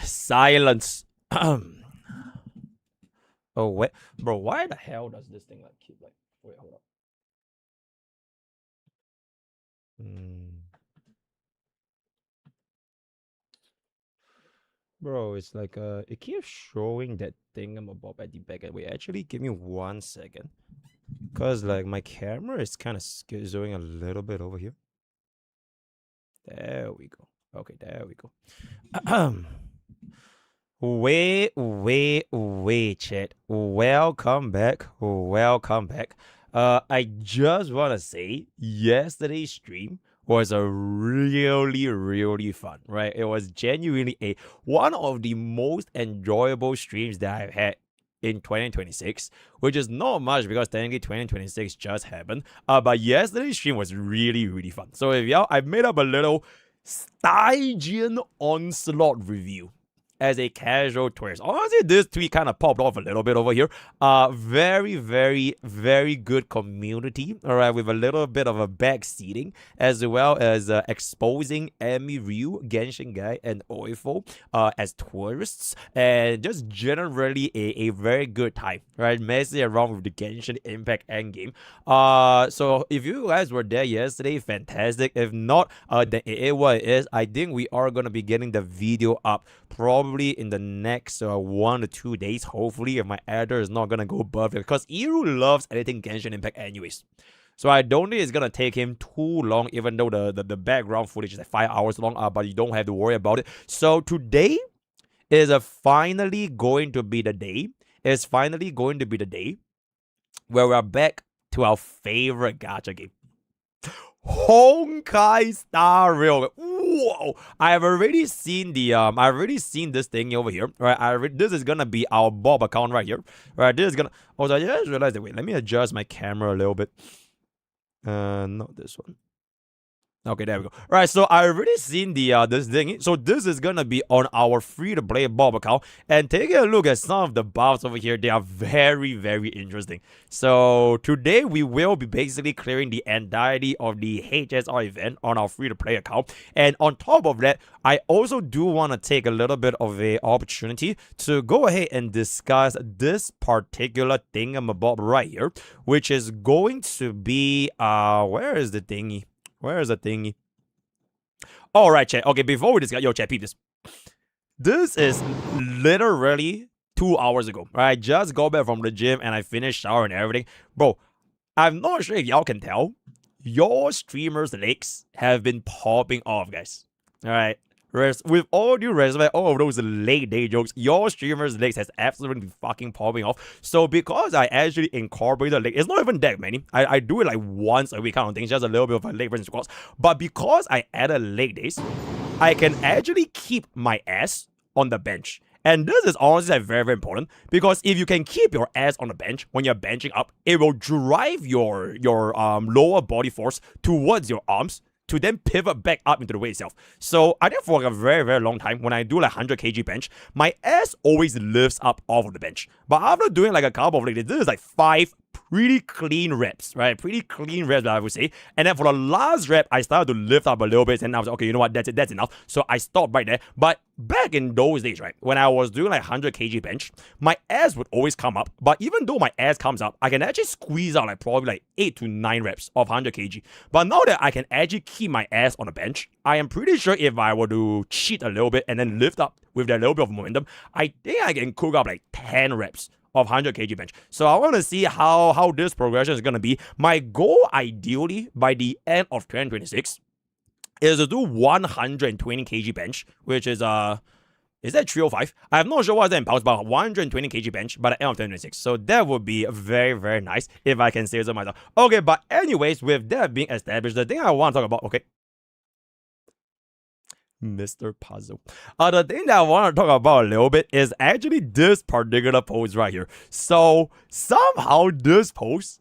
Silence. Oh wait, bro, why the hell does this thing like keep like? Wait, hold up. Bro, it's like it keeps showing that thingamabob at the back. Wait, actually, give me 1 second, cause like my camera is kind of schizoing a little bit over here. There we go. Okay, there we go. Wait, chat. Welcome back. Welcome back. I just wanna say yesterday's stream was a really fun, right? It was genuinely one of the most enjoyable streams that I've had in 2026, which is not much because technically 2026 just happened. But yesterday's stream was really fun. So if y'all, I've made up a little Stygian Onslaught review as a casual tourist. Honestly, this tweet kind of popped off a little bit over here. Very good community. All right, with a little bit of a backseating, as well as exposing Emi Ryu, Genshin Guy, and Oifo as tourists, and just generally a very good time, right? Messing around with the Genshin Impact Endgame. So if you guys were there yesterday, fantastic. If not, then it is what it is. I think we are gonna be getting the video up probably in the next 1 to 2 days, hopefully, if my editor is not gonna go above it, because Iru loves editing Genshin Impact anyways. So I don't think it's gonna take him too long, even though the background footage is like 5 hours long, but you don't have to worry about it. So today is finally going to be the day. It's finally going to be the day where we're back to our favorite gacha game, Honkai Star Rail. Whoa! I've already seen this thing over here, right? This is gonna be our Bob account right here, right? This is gonna. Also, I just realized that. Wait, let me adjust my camera a little bit. Not this one. Okay, there we go. Right, so I already seen the this thing. So this is gonna be on our free-to-play Bob account. And taking a look at some of the buffs over here, they are very interesting. So today we will be basically clearing the entirety of the HSR event on our free-to-play account. And on top of that, I also do want to take a little bit of a opportunity to go ahead and discuss this particular thingamabob right here, which is going to be where is the thingy? Where is the thingy? All right, chat. Okay, before we discuss, chat, peep this. This is literally 2 hours ago. Right, I just got back from the gym and I finished shower and everything. Bro, I'm not sure if y'all can tell. Your streamer's legs have been popping off, guys. All right. With all due respect, all of those late day jokes, your streamer's legs has absolutely been fucking popping off. So because I actually incorporated leg, it's not even that many. I do it like once a week kind of thing, just a little bit of a leg press squats. But because I added leg days, I can actually keep my ass on the bench. And this is honestly very important, because if you can keep your ass on the bench when you're benching up, it will drive your lower body force towards your arms to then pivot back up into the weight itself. So I think for a very long time, when I do like 100 kg bench, my ass always lifts up off of the bench. But after doing like a couple of like this is like 5 pretty clean reps, right? Pretty clean reps, I would say. And then for the last rep, I started to lift up a little bit, and I was like, okay, you know what, that's it, that's enough. So I stopped right there. But back in those days, right, when I was doing like 100 kg bench, my ass would always come up. But even though my ass comes up, I can actually squeeze out like probably like 8 to 9 reps of 100 kg. But now that I can actually keep my ass on the bench, I am pretty sure if I were to cheat a little bit and then lift up with that little bit of momentum, I think I can cook up like 10 reps of 100 kg bench. So I want to see how this progression is going to be. My goal, ideally, by the end of 2026, is to do 120 kg bench, which is that 305? I'm not sure what's that in pounds, but 120 kg bench by the end of 2026. So that would be very nice if I can say so myself. Okay, but anyways, with that being established, the thing I want to talk about, okay, Mr. Puzzle. The thing that I want to talk about a little bit is actually this particular post right here. So somehow this post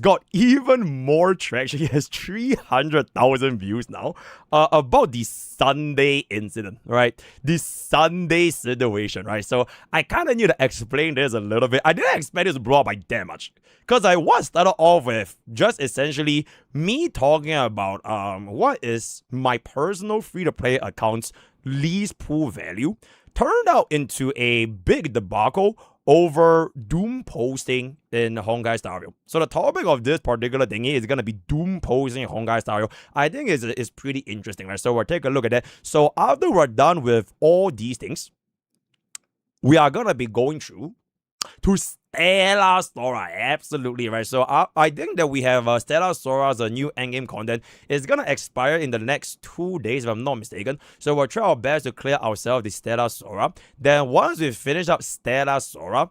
got even more traction. It has 300,000 views now. About the Sunday incident, right? The Sunday situation, right? So I kind of need to explain this a little bit. I didn't expect this to blow up by that much, because I was started off with just essentially me talking about what is my personal free-to-play account's least pool value turned out into a big debacle over Doom posting in Honkai Star Rail. So the topic of this particular thingy is gonna be Doom posting in Honkai Star Rail. I think is pretty interesting, right? So we'll take a look at that. So after we're done with all these things, we are gonna be going through to Stella Sora, absolutely right. So I think that we have Stella Sora's new endgame content. It's gonna expire in the next 2 days, if I'm not mistaken. So we'll try our best to clear ourselves the Stella Sora. Then once we finish up Stella Sora,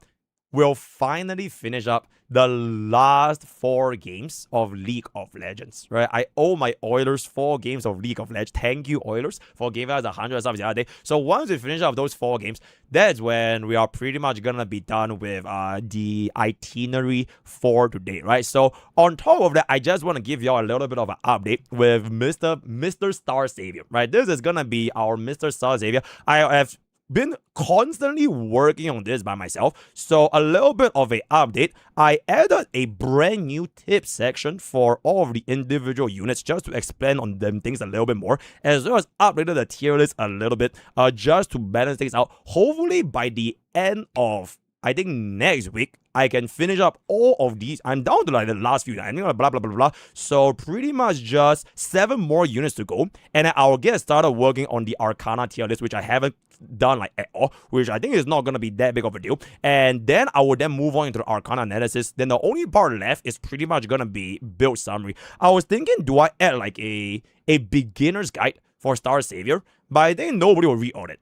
we'll finally finish up the last 4 games of League of Legends, right? I owe my Oilers 4 games of League of Legends. Thank you, Oilers, for giving us 100 subs the other day. So once we finish up those 4 games, that's when we are pretty much gonna be done with the itinerary for today, right? So on top of that, I just want to give y'all a little bit of an update with Mr. Star Savior, right? This is gonna be our Mr. Star Savior. I have been constantly working on this by myself. So a little bit of an update. I added a brand new tip section for all of the individual units just to explain on them things a little bit more, as well as updated the tier list a little bit just to balance things out. Hopefully by the end of, I think, next week, I can finish up all of these. I'm down to like the last few. I think blah, blah, blah, blah. So pretty much just 7 more units to go. And then I'll get started working on the Arcana tier list, which I haven't done like at all, which I think is not going to be that big of a deal. And then I will then move on into the Arcana analysis. Then the only part left is pretty much going to be build summary. I was thinking, do I add like a beginner's guide for Star Savior? But I think nobody will read on it,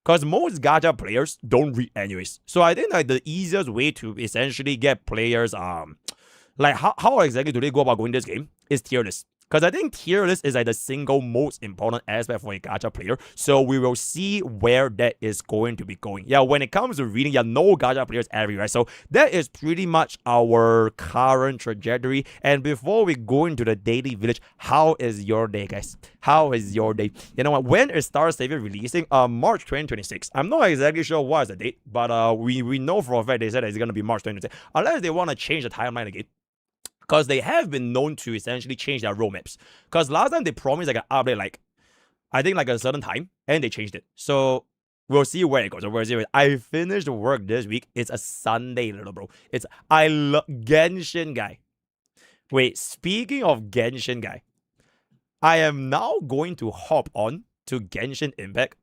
because most gacha players don't read anyways. So I think like the easiest way to essentially get players, like how exactly do they go about going this game is tier list. Because I think tier list is like the single most important aspect for a gacha player. So we will see where that is going to be going. Yeah, when it comes to reading, yeah, no gacha players everywhere. So that is pretty much our current trajectory. And before we go into the daily village, how is your day, guys? How is your day? You know what? When is Star Savior releasing? March 2026. I'm not exactly sure what is the date, but we know for a fact they said it's gonna be March 2026. Unless they want to change the timeline again, because they have been known to essentially change their roadmaps. Because last time they promised like an update, like I think like a certain time, and they changed it. So we'll see where it goes. I finished work this week. It's a Sunday, little bro. I love Genshin guy. Wait, speaking of Genshin guy, I am now going to hop on to Genshin Impact,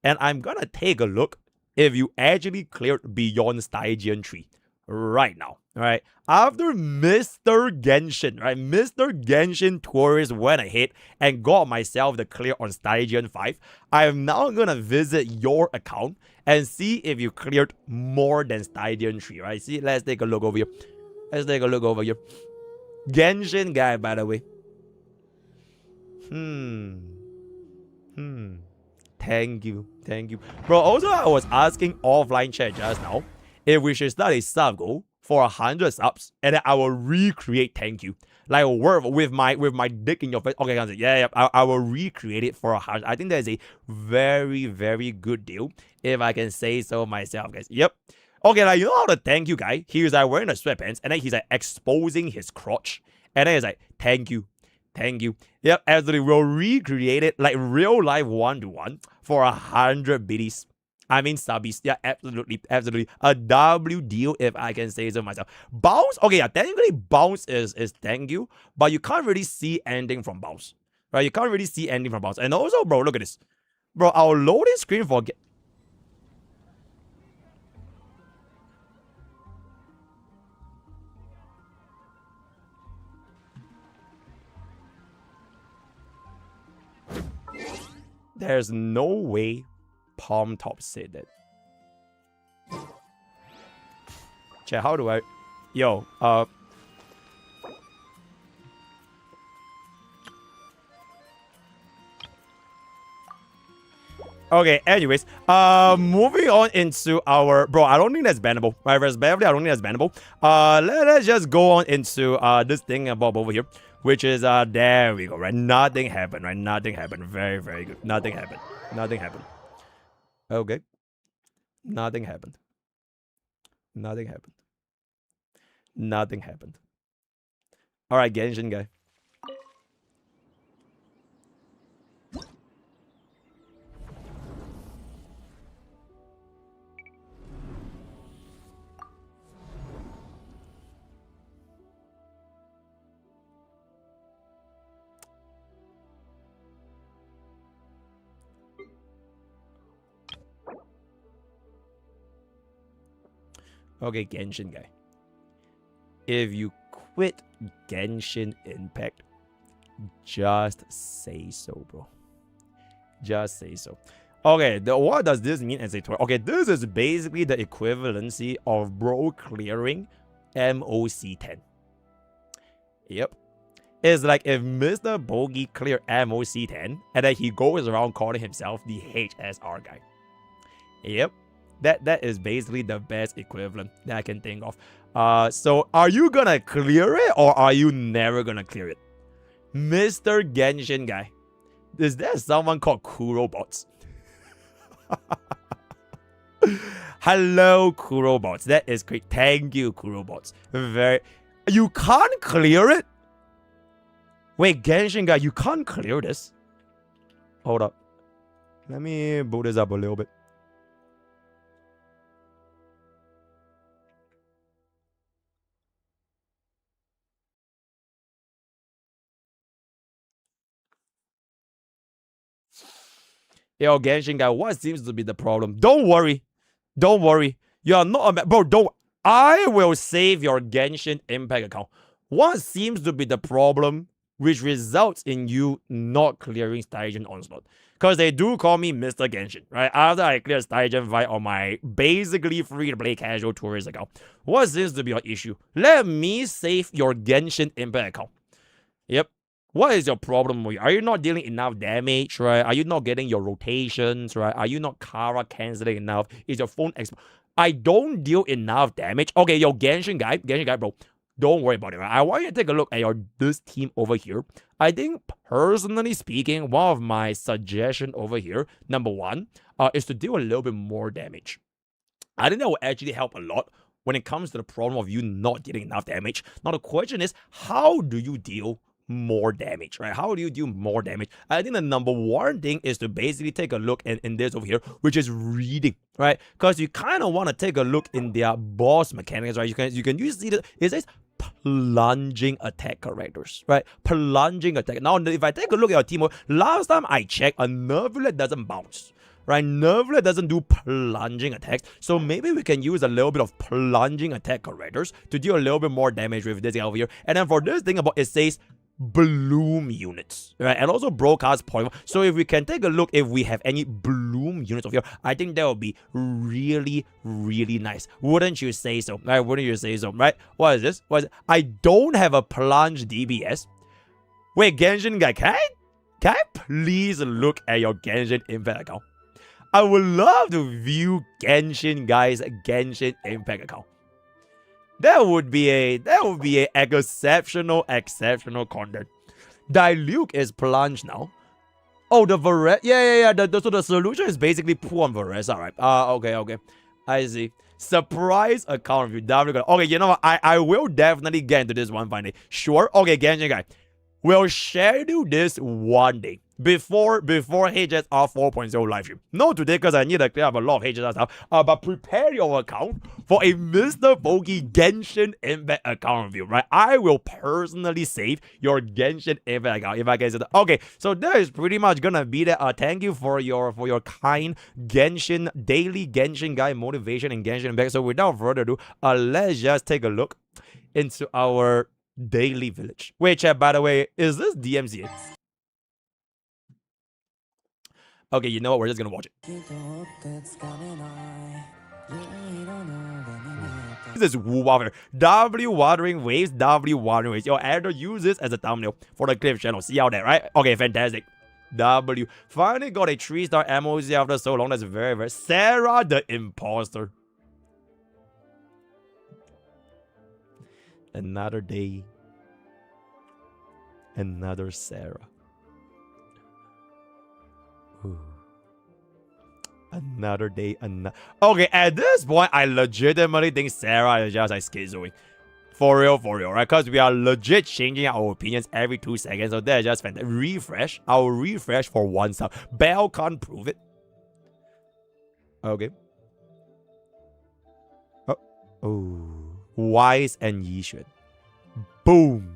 and I'm gonna take a look if you actually cleared beyond Stygian 3 right now. Right, after Mr. Genshin, right? Mr. Genshin tourist went ahead and got myself the clear on Stygian 5. I am now gonna visit your account and see if you cleared more than Stygian 3, right? See, let's take a look over here. Let's take a look over here. Genshin guy, by the way. Thank you. Bro, also I was asking offline chat just now if we should start a sub goal for 100 subs, and then I will recreate thank you. Like work with my dick in your face. Okay, yeah, I will recreate it for 100. I think that's a very, very good deal, if I can say so myself, guys. Yep. Okay, like you know how the thank you guy, he was like wearing the sweatpants, and then he's like exposing his crotch, and then he's like, thank you. Yep, absolutely. We'll recreate it like real life 1-to-1 for 100 biddies. I mean subbies. Yeah, absolutely. A W deal, if I can say so myself. Bounce, okay, yeah, technically bounce is thank you, but you can't really see anything from bounce. Right? You can't really see anything from bounce. And also, bro, look at this. Bro, our loading screen for there's no way Palm Top said that. Chat, how do I... Yo, okay, anyways, moving on into our... Bro, I don't think that's bannable. Right, respectively, I don't think that's bannable. Let's just go on into this thing above over here, which is, there we go, right? Nothing happened, right? Nothing happened. Very, very good. Nothing happened. Okay. Nothing happened. Alright, Genshin guy. Okay, Genshin guy. If you quit Genshin Impact, just say so, bro. Just say so. Okay, what does this mean as a tour? Okay, this is basically the equivalency of bro clearing MOC 10. Yep. It's like if MrPokke clear MOC 10 and then he goes around calling himself the HSR guy. Yep. That is basically the best equivalent that I can think of. So are you gonna clear it or are you never gonna clear it? Mr. Genshin guy. Is there someone called Kurobots? Hello, Kurobots. That is great. Thank you, Kurobots. You can't clear it? Wait, Genshin guy, you can't clear this? Hold up. Let me boot this up a little bit. Yo, Genshin guy, what seems to be the problem? Don't worry. Don't worry. You are not a bro, don't. I will save your Genshin Impact account. What seems to be the problem which results in you not clearing Stygian Onslaught? Because they do call me Mr. Genshin, right? After I clear Stygian Fight on my basically free-to-play casual tourist account. What seems to be your issue? Let me save your Genshin Impact account. Yep. What is your problem? Are you not dealing enough damage, right? Are you not getting your rotations, right? Are you not Kara canceling enough? Is your phone I don't deal enough damage. Okay, yo, Genshin guy, bro. Don't worry about it, right? I want you to take a look at this team over here. I think, personally speaking, one of my suggestions over here, number one, is to deal a little bit more damage. I think that will actually help a lot when it comes to the problem of you not dealing enough damage. Now, the question is, how do you deal more damage, right? How do you do more damage? I think the number one thing is to basically take a look in this over here, which is reading, right? Because you kind of want to take a look in their boss mechanics, right? You can use it. It says plunging attack characters, right? Plunging attack. Now, if I take a look at your team, last time I checked, a Nervlet doesn't bounce. Right, Nervlet doesn't do plunging attacks, so maybe we can use a little bit of plunging attack characters to deal a little bit more damage with this guy over here. And then for this thing about it says bloom units, right? And also broadcast point. So if we can take a look if we have any bloom units over here, I think that would be really, really nice. Wouldn't you say so? Right? Wouldn't you say so? Right? What is this? What is it? I don't have a plunge DBS. Wait, Genshin guy, can I please look at your Genshin Impact account? I would love to view Genshin guy's Genshin Impact account. That would be a exceptional content. Diluc is plunged now. Oh, the Varese. Yeah. So the solution is basically pull on Varese. Alright. Okay. I see. Surprise account review. Okay, you know what? I will definitely get into this one finally. Sure. Okay, Genshin guy. We'll schedule this one day before HSR 4.0 live stream. Not today because I need to clear up a lot of HSR stuff. But prepare your account for a MrPokke Genshin Impact account review, right? I will personally save your Genshin Impact account if I can say that. Okay, so that is pretty much gonna be that. Thank you for your kind Genshin daily Genshin guy motivation and Genshin Impact. So without further ado, let's just take a look into our daily village. Wait, chat, by the way, is this DMZ? Okay, you know what? We're just gonna watch it. This is Wu Water. W watering waves, W watering waves. Your editor use this as a thumbnail for the clip channel. See how that, right? Okay, fantastic. W. Finally got a 3-star MOC after so long. That's very, very... Sarah the Imposter. Another day. Another Sarah. Ooh. Another day, Okay, at this point, I legitimately think Sarah is just like schizoing. For real, right? Because we are legit changing our opinions every 2 seconds, so that's just fantastic. Refresh. I'll refresh for 1 sub. Bell can't prove it. Okay. Oh. Wise and Yixuan. Boom.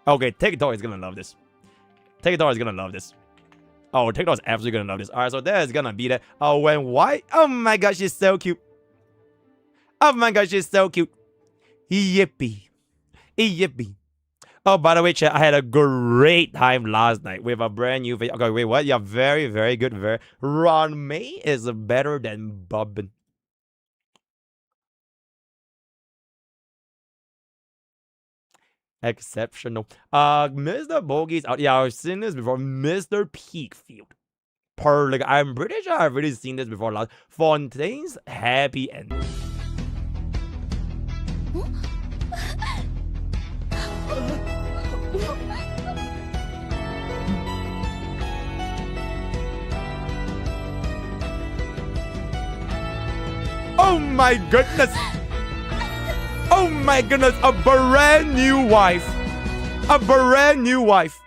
Okay, TikTok is gonna love this. TikTok is gonna love this. Oh, TikTok's absolutely gonna love this. Alright, so there's gonna be that. Oh, when white. Oh my gosh, she's so cute. Oh my gosh, she's so cute. Yippee. Yippee. Oh, by the way, chat, I had a great time last night with a brand new video. Okay, wait, what? Yeah, very, very good. Ron May is better than Bobbin. Exceptional. Mr. Bogey's out. Yeah, I've seen this before. Mr. Peakfield. Like, I'm pretty sure I've already seen this before. Last Fontaine's happy ending. Oh my goodness! Oh my goodness! A brand new wife! A brand new wife!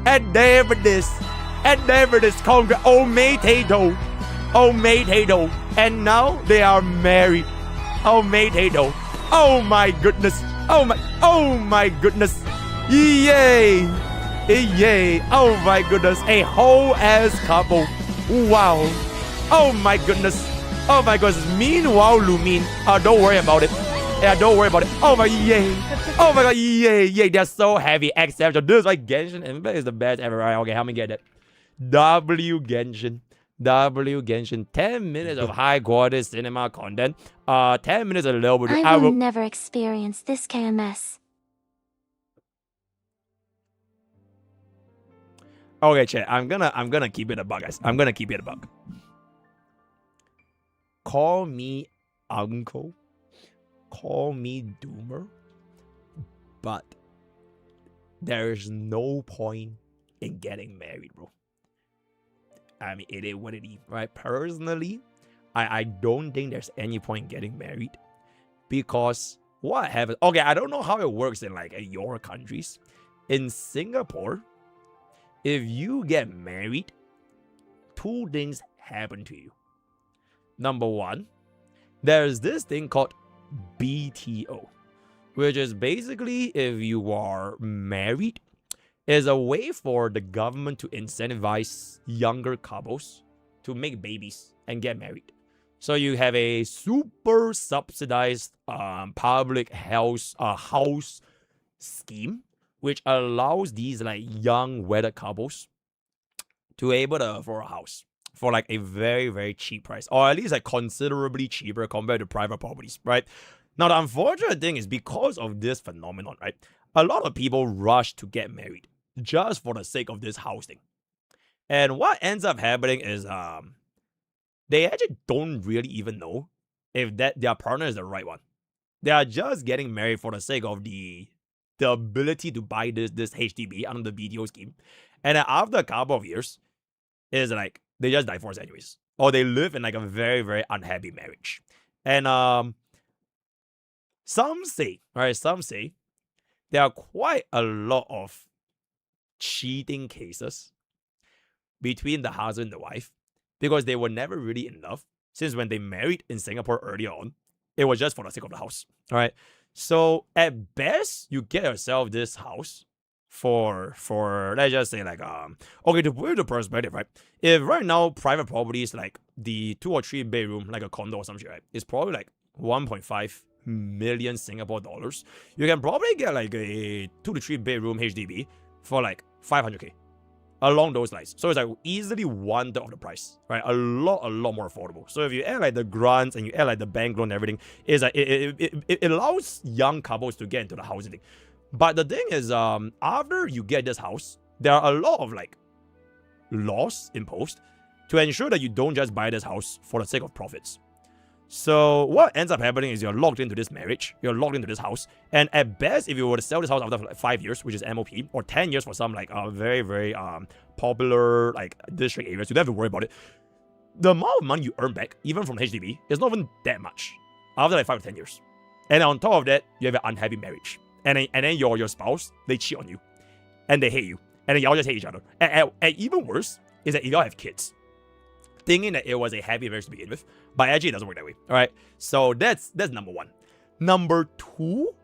And there it is! And there it is! Oh Maytato! Oh Maytato! And now they are married! Oh Maytato! Oh my goodness! Oh my goodness! Yay! Yay! Oh my goodness! A whole ass couple! Wow! Oh my goodness! Oh my goodness. Meanwhile, Lumin, don't worry about it. Yeah, don't worry about it. Oh my, yay. Oh my god, yay. They're so heavy. Exception. This is like Genshin. And is the best ever. Right, okay, help me get that. W Genshin. 10 minutes of high quality cinema content. 10 minutes a little bit. I will never experience this KMS. Okay, chat. I'm gonna keep it a bug, guys. I'm gonna keep it a bug. Call me uncle, call me doomer, but there's no point in getting married, bro. I mean, it is what it is, right? Personally, I don't think there's any point in getting married because what happens? Okay, I don't know how it works in like your countries. In Singapore, if you get married, two things happen to you. Number one, there's this thing called BTO, which is basically if you are married, is a way for the government to incentivize younger couples to make babies and get married. So you have a super subsidized public house scheme, which allows these like young wedded couples to be able to afford a house for like a very, very cheap price, or at least like considerably cheaper compared to private properties, right? Now, the unfortunate thing is because of this phenomenon, right? A lot of people rush to get married just for the sake of this housing. And what ends up happening is they actually don't really even know if that their partner is the right one. They are just getting married for the sake of the ability to buy this HDB under the BTO scheme. And then after a couple of years, it's like they just divorce anyways, or they live in like a very, very unhappy marriage. And some say there are quite a lot of cheating cases between the husband and the wife because they were never really in love. Since when they married in Singapore earlier on, it was just for the sake of the house. All right. So at best, you get yourself this house for let's just say like okay, to put it into perspective, right? If right now private properties like the 2 or 3 bedroom like a condo or some shit, right, it's probably like 1.5 million Singapore dollars. You can probably get like a 2 to 3 bedroom HDB for like 500k along those lines. So it's like easily 1/3 of the price, right? A lot more affordable. So if you add like the grants and you add like the bank loan and everything, is like it allows young couples to get into the housing thing. But the thing is, after you get this house, there are a lot of like laws imposed to ensure that you don't just buy this house for the sake of profits. So what ends up happening is you're locked into this marriage, you're locked into this house, and at best, if you were to sell this house after like 5 years, which is MOP, or 10 years for some like very, very popular like district areas, you don't have to worry about it. The amount of money you earn back, even from HDB, is not even that much after like 5 to 10 years. And on top of that, you have an unhappy marriage. And then your spouse, they cheat on you. And they hate you. And then y'all just hate each other. And even worse is that y'all have kids. Thinking that it was a happy marriage to begin with. But actually it doesn't work that way. Alright. So that's number one. Number two.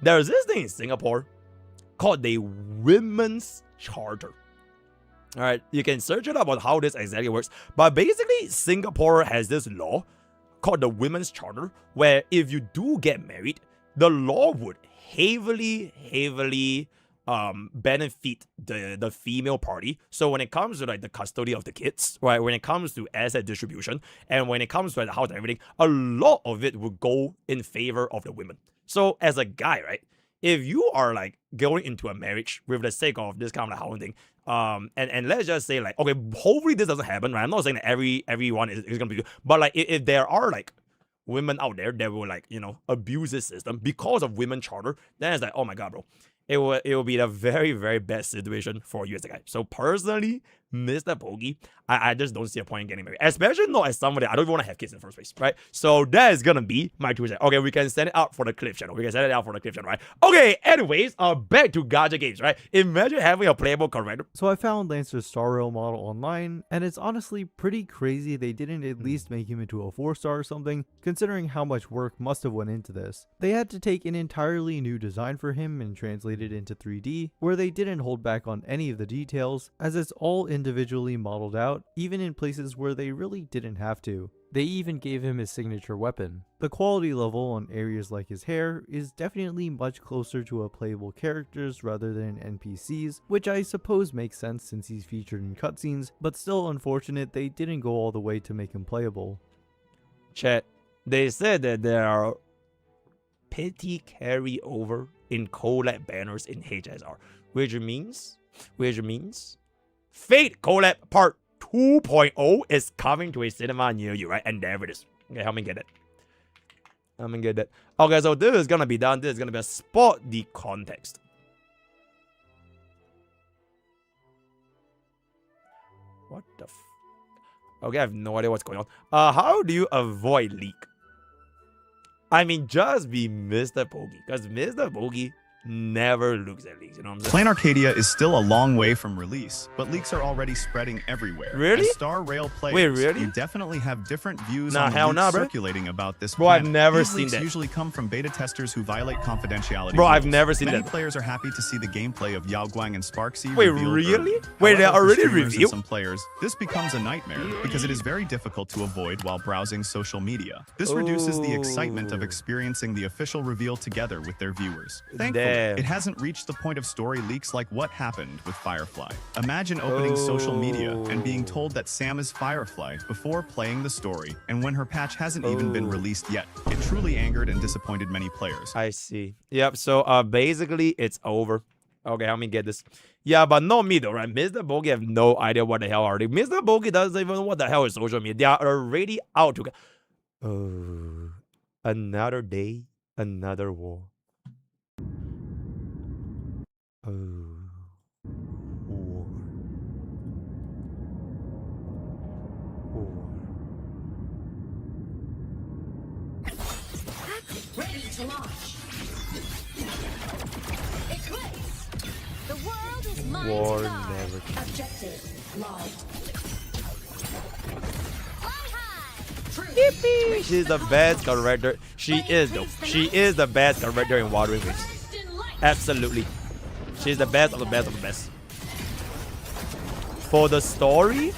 There's this thing in Singapore called the Women's Charter. All right, you can search it up on how this exactly works. But basically, Singapore has this law called the Women's Charter, where if you do get married, the law would heavily benefit the female party. So when it comes to like the custody of the kids, right, when it comes to asset distribution, and when it comes to like, the house and everything, a lot of it will go in favor of the women. So as a guy, right, if you are like going into a marriage with the sake of this kind of housing thing, and let's just say like, okay, hopefully this doesn't happen, right? I'm not saying that everyone is gonna be good, but like if there are like women out there that will like, you know, abuse this system because of women charter, then it's like, oh my god, bro, it will be a very, very bad situation for you as a guy. So personally, MrPokke, I just don't see a point in getting married, especially not as somebody I don't even want to have kids in the first place, right? So that is gonna be my Tuesday. Okay, we can send it out for the clip channel. Right? Okay, anyways, back to Gacha games, right? Imagine having a playable character. So I found Lancer's Star Rail model online, and it's honestly pretty crazy they didn't at least make him into a 4-star or something, considering how much work must have went into this. They had to take an entirely new design for him and translate it into 3D, where they didn't hold back on any of the details, as it's all individually modeled out, even in places where they really didn't have to. They even gave him his signature weapon. The quality level on areas like his hair is definitely much closer to a playable characters rather than NPCs, which I suppose makes sense since he's featured in cutscenes, but still unfortunate they didn't go all the way to make him playable. Chat, they said that there are petty carryover in collab banners in HSR, which means Fate collab part 2.0 is coming to a cinema near you, right? And there it is. Okay, help me get it. Okay, so this is gonna be done. This is gonna be a spot the context. What the okay, I have no idea what's going on. How do you avoid leak? I mean, just be MrPokke, because MrPokke never looks at leaks, you know what I'm saying? Plain Arcadia is still a long way from release, but leaks are already spreading everywhere. Really? As Star Rail players, wait, really? you definitely have different views nah, on hell leaks nah, bro. circulating about this Bro, planet. I've never These seen leaks that. usually come from beta testers who violate confidentiality Bro, rules. I've never seen Many that. players are happy to see the gameplay of Yao Guang and Sparksy Wait, revealed really? early. Wait, they However, for already streamers and revealed? some players, this becomes a nightmare because it is very difficult to avoid while browsing social media. This reduces the excitement of experiencing the official reveal together with their viewers. Thankfully, Damn. it hasn't reached the point of story leaks like what happened with Firefly. Imagine opening social media and being told that Sam is Firefly before playing the story, and when her patch hasn't even been released yet. It truly angered and disappointed many players. I see. Yep, so basically it's over. Okay, help me get this. Yeah, but not me though, right? MrPokke have no idea what the hell are they. MrPokke doesn't even know what the hell is social media. They are already out to another day, another war. Ready to launch. Eclipse. The world is mine War to guard. never. Objective logged. Fly high. True. She's the best character. She is though. She is the best character in Wuthering Waves. Burst in light. Absolutely. She's the best of the best of the best. For the story?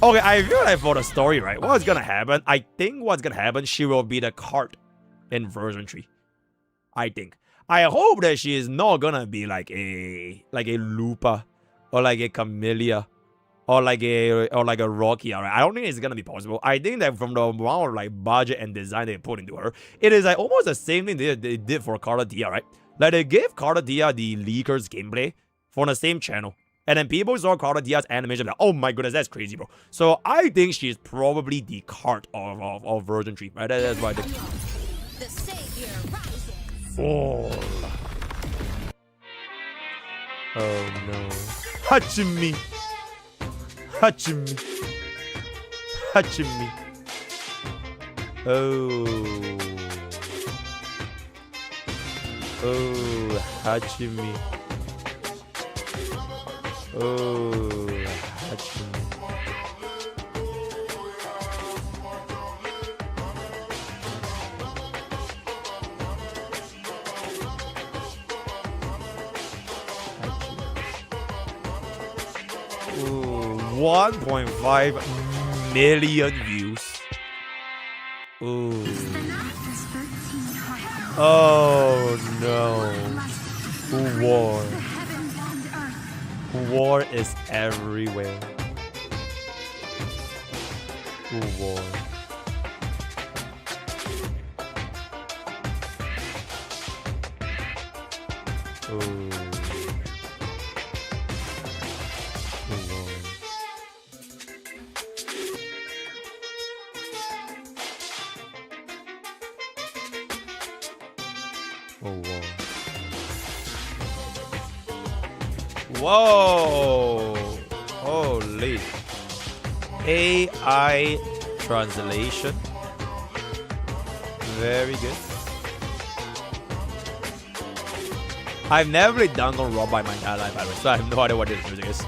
Okay, I feel like for the story, right? What's gonna happen? I think what's gonna happen, she will be the card in version 3. I think. I hope that she is not gonna be like a Lupa or like a Camellia or like a Rocky. Alright, I don't think it's gonna be possible. I think that from the amount of like budget and design they put into her, it is like almost the same thing they did for Carla Dia, right? Like they gave Carla Dia the leakers gameplay from the same channel. And then people saw Carla Dia's animation like, oh my goodness, that's crazy, bro. So I think she's probably the card of version 3, right? That's why I think. The savior rises. Oh no. Hachimi. Hachimi. Hachimi. Oh. Oh, Hachimi. Oh, Hachimi. Ooh, 1.5 million views. Ooh. Oh no. War. War is everywhere. War. Ooh. Oh, whoa. Whoa! Holy. AI translation. Very good. I've never played Danganronpa by my entire life, by the way, so I have no idea what this music is.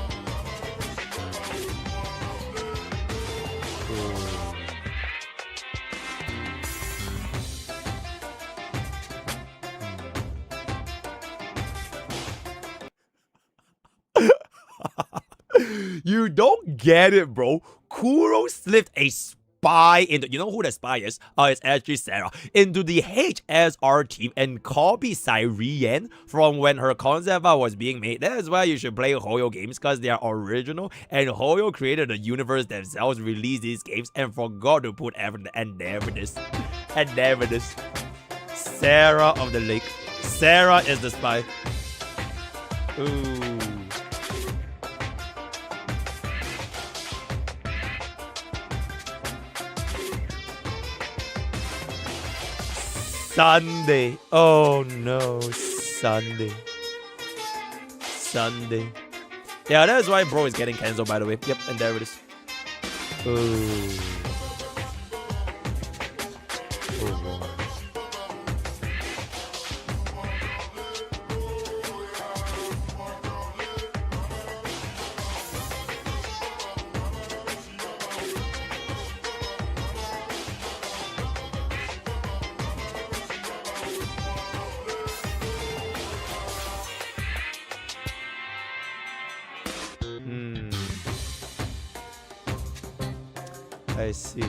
You don't get it, bro. Kuro slipped a spy into, you know who the spy is? It's actually Sarah, into the HSR team and copied Cyrian from when her concept art was being made. That is why you should play Hoyo games, because they are original, and Hoyo created the universe themselves, released these games, and forgot to put everything, and never this. And never this. Sarah of the Lake. Sarah is the spy. Ooh. Sunday. Oh no, Sunday. Sunday. Yeah, that's why bro is getting cancelled, by the way. Yep, and there it is. Ooh. Oh boy. I see.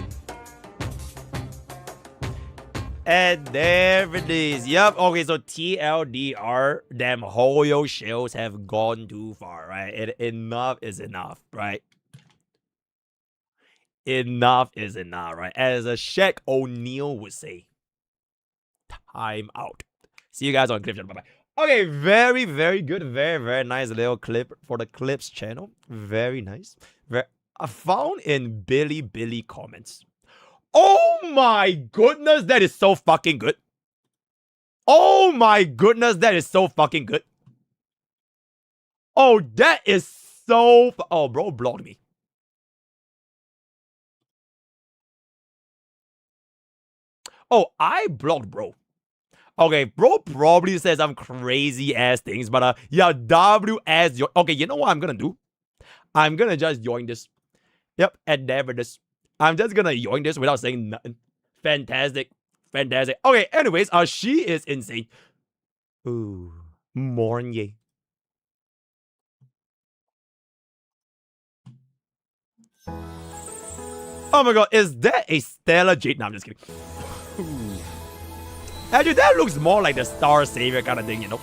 And there it is. Yep. Okay, so TLDR, them Hoyo shells have gone too far, right? Enough is enough, right? Enough is enough, right? As a Shaq O'Neal would say, time out. See you guys on Clip Channel. Bye-bye. Okay, very, very good. Very, very nice little clip for the Clips channel. Very nice. I found in Billy comments. Oh my goodness, that is so fucking good. Oh my goodness, that is so fucking good. Oh, that is so... Oh, bro blocked me. Oh, I blocked bro. Okay, bro probably says some crazy ass things, but yeah, WS... Okay, you know what I'm gonna do? I'm gonna just join this. Yep, and never this. I'm just gonna yoink this without saying nothing. Fantastic. Fantastic. Okay, anyways, she is insane. Ooh. Mornye. Oh my god, is that a Stella Jade? No, I'm just kidding. Ooh. Actually, that looks more like the Star Savior kind of thing, you know?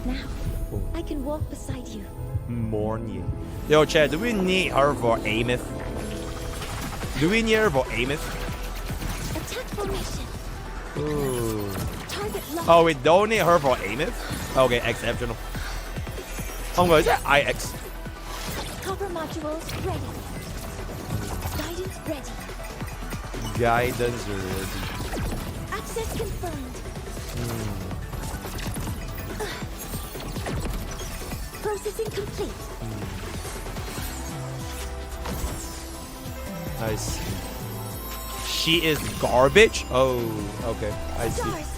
Now, I can walk beside you. Mornye. Yo, chat, do we need her for Amith? Do we need her for Amith? Attack formation. Ooh. Target locked. Oh, we don't need her for Amith? Okay, exceptional. Oh my god, is that IX? Copper modules ready. Guidance ready. Guidance ready. Access confirmed. Processing complete. I see. She is garbage? Oh, okay. I see. Stars,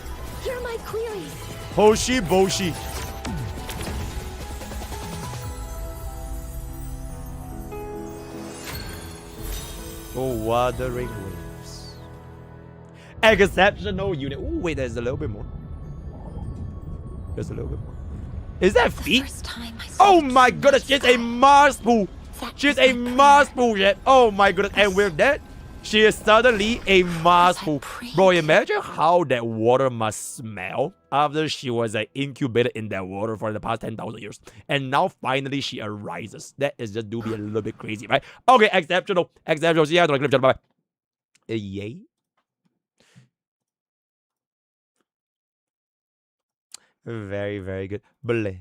hear my queries. Hoshi Boshi. Oh, Wuthering Waves. Exceptional unit. Oh, wait, there's a little bit more. There's a little bit more. Is that feet? First time I saw Oh the my true goodness, she's a sky. Mars pool. That She's was a my Mars prayer. pool yet. Oh my goodness. And with that, she is suddenly a Mars I pool. prayed. Bro, imagine how that water must smell after she was incubated in that water for the past 10,000 years. And now finally she arises. That is just do be a little bit crazy, right? Okay, exceptional. Exceptional. See you on the clip, channel. Bye. Yay. Very, very good. Bleh.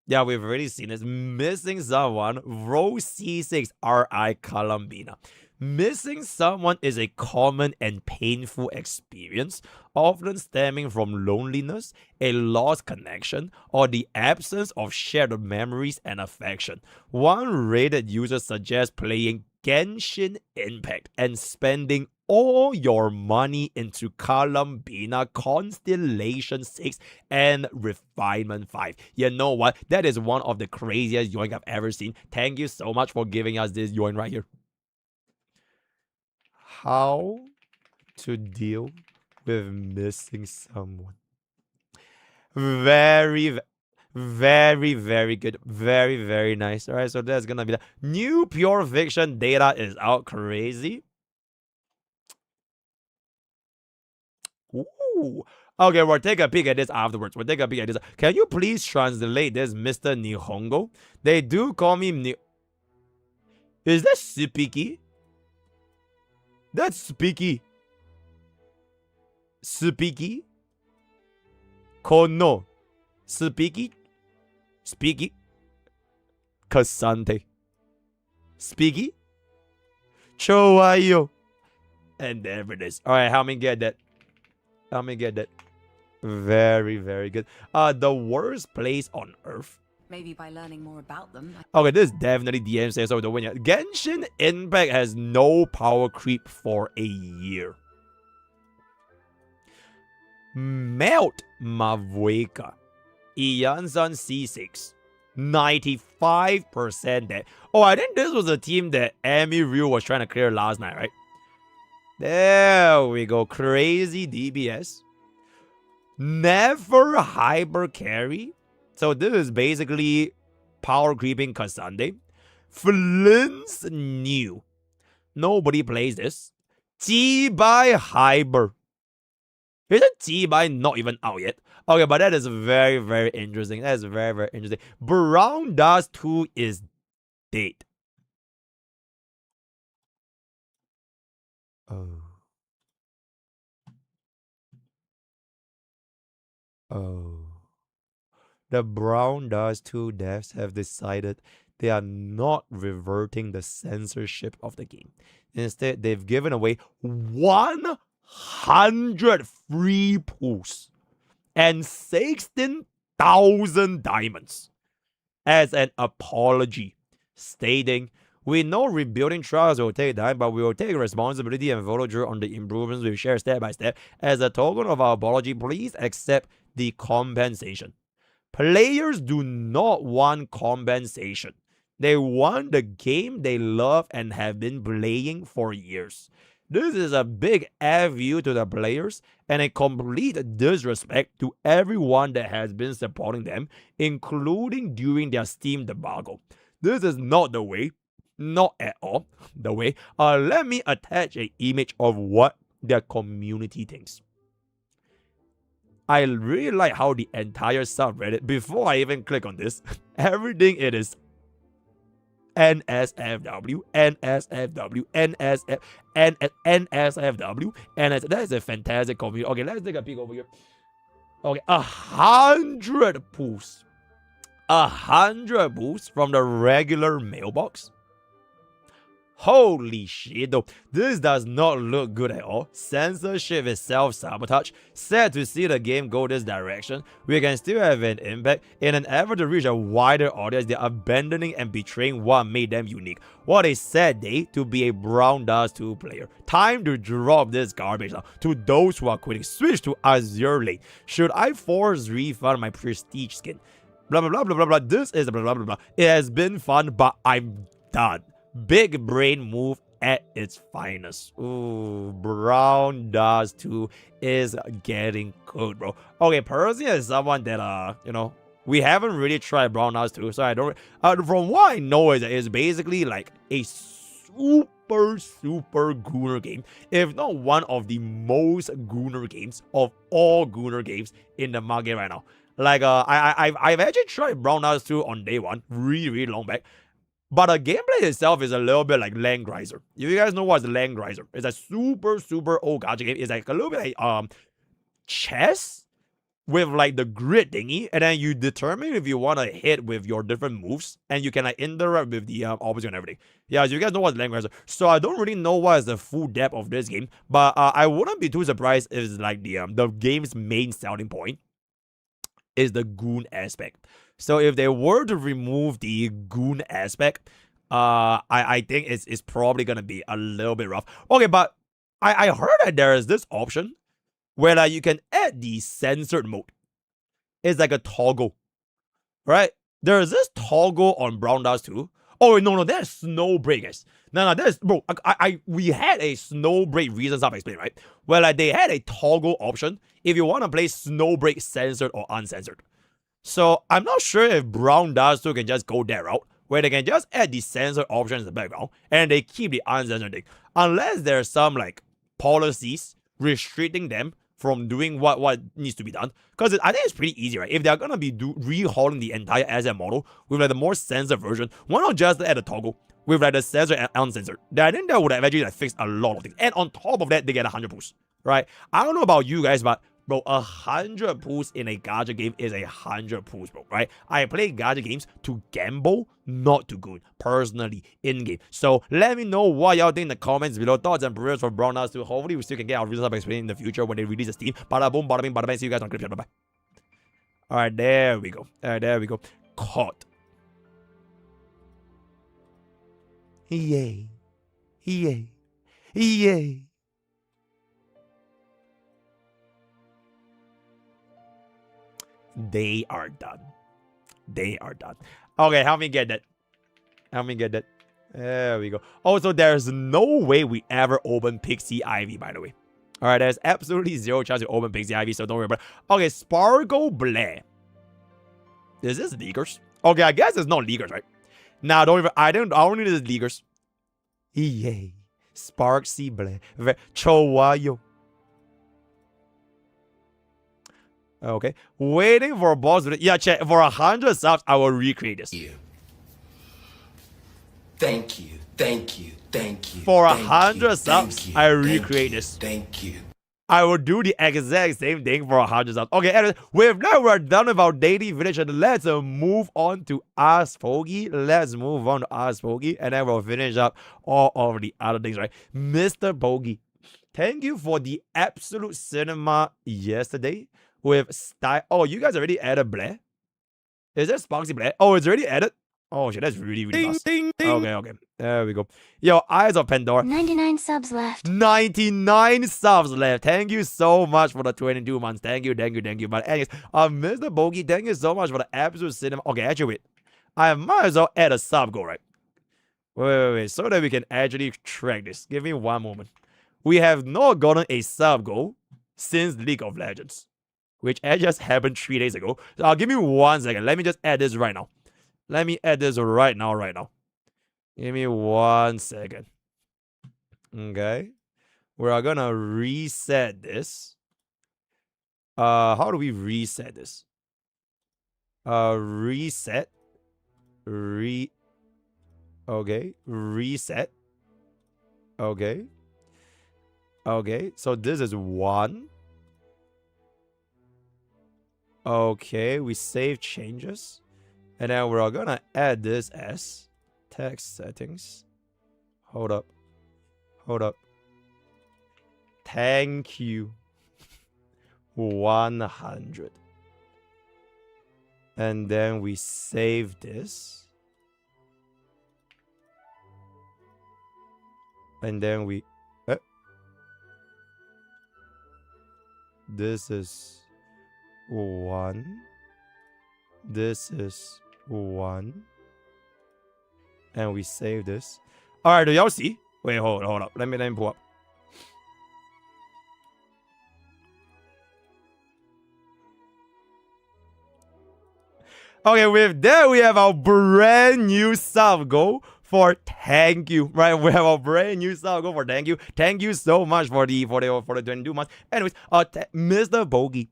Yeah, we've already seen this. Missing someone. Row C6 RI Columbina. Missing someone is a common and painful experience, often stemming from loneliness, a lost connection, or the absence of shared memories and affection. One Reddit user suggests playing Genshin Impact and spending all your money into Columbina, Constellation 6, and Refinement 5. You know what? That is one of the craziest yoink I've ever seen. Thank you so much for giving us this yoink right here. How to deal with missing someone. Very, very good. Very, very nice. All right, so that's gonna be the new pure fiction data is out. Crazy. Ooh. Okay, we'll take a peek at this afterwards. We'll take a peek at this. Can you please translate this, Mr. Nihongo? They do call me Is that Spiki? That's Spiki. Spiki? Kono. Spiki? Spiki? Kasante. Spiki? Chowayo. And there it is. Alright, help me get that. Help me get that. Very, very good. The worst place on Earth. Maybe by learning more about them. Okay, this is definitely DM says so the winner. Genshin Impact has no power creep for a year. Melt Mavueka. Ianzan C6. 95% dead. Oh, I think this was the team that Amy Ryu was trying to clear last night, right? There we go. Crazy DBS. Never hyper carry. So this is basically power creeping Kasande. Flint's new. Nobody plays this. T-by Hyper. Isn't T-by not even out yet? Okay, but that is very, very interesting. That is very, very interesting. Brown Dust 2 is dead. Oh. Oh. The Brown Dust 2 devs have decided they are not reverting the censorship of the game. Instead, they've given away 100 free pools and 16,000 diamonds as an apology, stating, "We know rebuilding trials will take time, but we will take responsibility and follow through on the improvements we've shared step by step. As a token of our apology, please accept the compensation." Players do not want compensation. They want the game they love and have been playing for years. This is a big FU to the players and a complete disrespect to everyone that has been supporting them, including during their Steam debacle. This is not the way, not at all the way. Let me attach an image of what their community thinks. I really like how the entire subreddit, before I even click on this, everything it is NSFW, NSFW, NSFW, and that is a fantastic community. Okay, let's take a peek over here. Okay, 100 pools. 100 pools from the regular mailbox. Holy shit though, this does not look good at all. Censorship is self-sabotage. Sad to see the game go this direction. We can still have an impact. In an effort to reach a wider audience, they're abandoning and betraying what made them unique. What a sad day to be a Brown Dust 2 player. Time to drop this garbage now. To those who are quitting, switch to Azure Lane. Should I force refund my prestige skin? Blah blah blah blah blah blah. This is blah blah blah blah. It has been fun, but I'm done. Big brain move at its finest. Ooh, Brown Dust 2 is getting good, bro. Okay, personally, as someone that, you know, we haven't really tried Brown Dust 2, so I don't. From what I know, is it's basically like a super gooner game, if not one of the most gooner games of all gooner games in the market right now. Like, I've actually tried Brown Dust 2 on day one, really long back. But the gameplay itself is a little bit like Land Griser. If you guys know what's Land Griser, it's a super old gacha game. It's like a little bit like chess with like the grid thingy, and then you determine if you want to hit with your different moves, and you can like interact with the opposite and everything. Yeah, so you guys know what's Land Griser. So I don't really know what is the full depth of this game, but I wouldn't be too surprised if it's like the game's main selling point is the goon aspect. So if they were to remove the goon aspect, I think it's probably gonna be a little bit rough. Okay, but I heard that there is this option where like you can add the censored mode. It's like a toggle, right? There is this toggle on Brown Dust 2. Oh no, that's Snowbreak, guys. No, that's bro. We had a Snowbreak reasons I've explained, right? Where like they had a toggle option if you want to play Snowbreak censored or uncensored. So I'm not sure if Brown Dust 2 can just go that route, where they can just add the censored options in the background and they keep the uncensored thing, unless there's some like policies restricting them from doing what needs to be done. Because I think it's pretty easy, right? If they're gonna be rehauling the entire asset model with like the more censored version, why not just add a toggle with like the censored and uncensored? I think that would have actually like fixed a lot of things. And on top of that, they get 100 pulls, right? I don't know about you guys, but bro, 100 pulls in a gacha game is 100 pulls, bro, right? I play gacha games to gamble, not to goon, personally, in-game. So let me know what y'all think in the comments below. Thoughts and prayers for Brown Dust 2. Hopefully we still can get our results explained in the future when they release the Steam. Bada boom, bada bing, bada bang. See you guys on Clip Chat. Bye-bye. Alright, there we go. There we go. Caught. Yay. Yay. Yay. They are done. They are done. Okay, help me get that. Help me get that. There we go. Also, there's no way we ever open Pixie Ivy, by the way. Alright, there's absolutely zero chance to open Pixie Ivy, so don't worry about it. Okay, Sparkle Blare. Is this leakers? Okay, I guess it's not leakers, right? Nah, don't even. I don't need this leakers. Yay. Sparksy Blare. Chowayo. Okay, waiting for a boss. Yeah, check for 100 subs. I will recreate this. Thank you. Thank you. Thank you. For thank 100 you, subs, you, I recreate this. Thank you. I will do the exact same thing for 100 subs. Okay, anyway, with that, we're done with our daily village, and let's move on to MrPokke. Let's move on to MrPokke, and then we'll finish up all of the other things, right? MrPokke, thank you for the absolute cinema yesterday with style. Oh, you guys already added Blair? Is that Sparksy Blair? Oh, it's already added? Oh shit, that's really fast. Ding. Okay. There we go. Yo, Eyes of Pandora. 99 subs left. 99 subs left. Thank you so much for the 22 months. Thank you. But anyways, MrPokke, thank you so much for the absolute cinema. Okay, actually wait. I might as well add a sub goal, right? Wait. So that we can actually track this. Give me one moment. We have not gotten a sub goal since League of Legends, which just happened 3 days ago. So give me 1 second. Let me just add this right now. Let me add this right now. Give me 1 second. Okay. We're gonna reset this. How do we reset this? Reset. Okay. Reset. Okay. So this is 1. Okay, we save changes. And then we're gonna add this as text settings. Hold up. Thank you. 100. And then we save this. And then we... This is 1. This is 1. And we save this. Alright, do y'all see? Wait, hold up. Let me pull up. Okay, with that, we have our brand new sub goal for thank you, right? We have our brand new sub goal for thank you. Thank you so much for the 22 months. Anyways, MrPokke,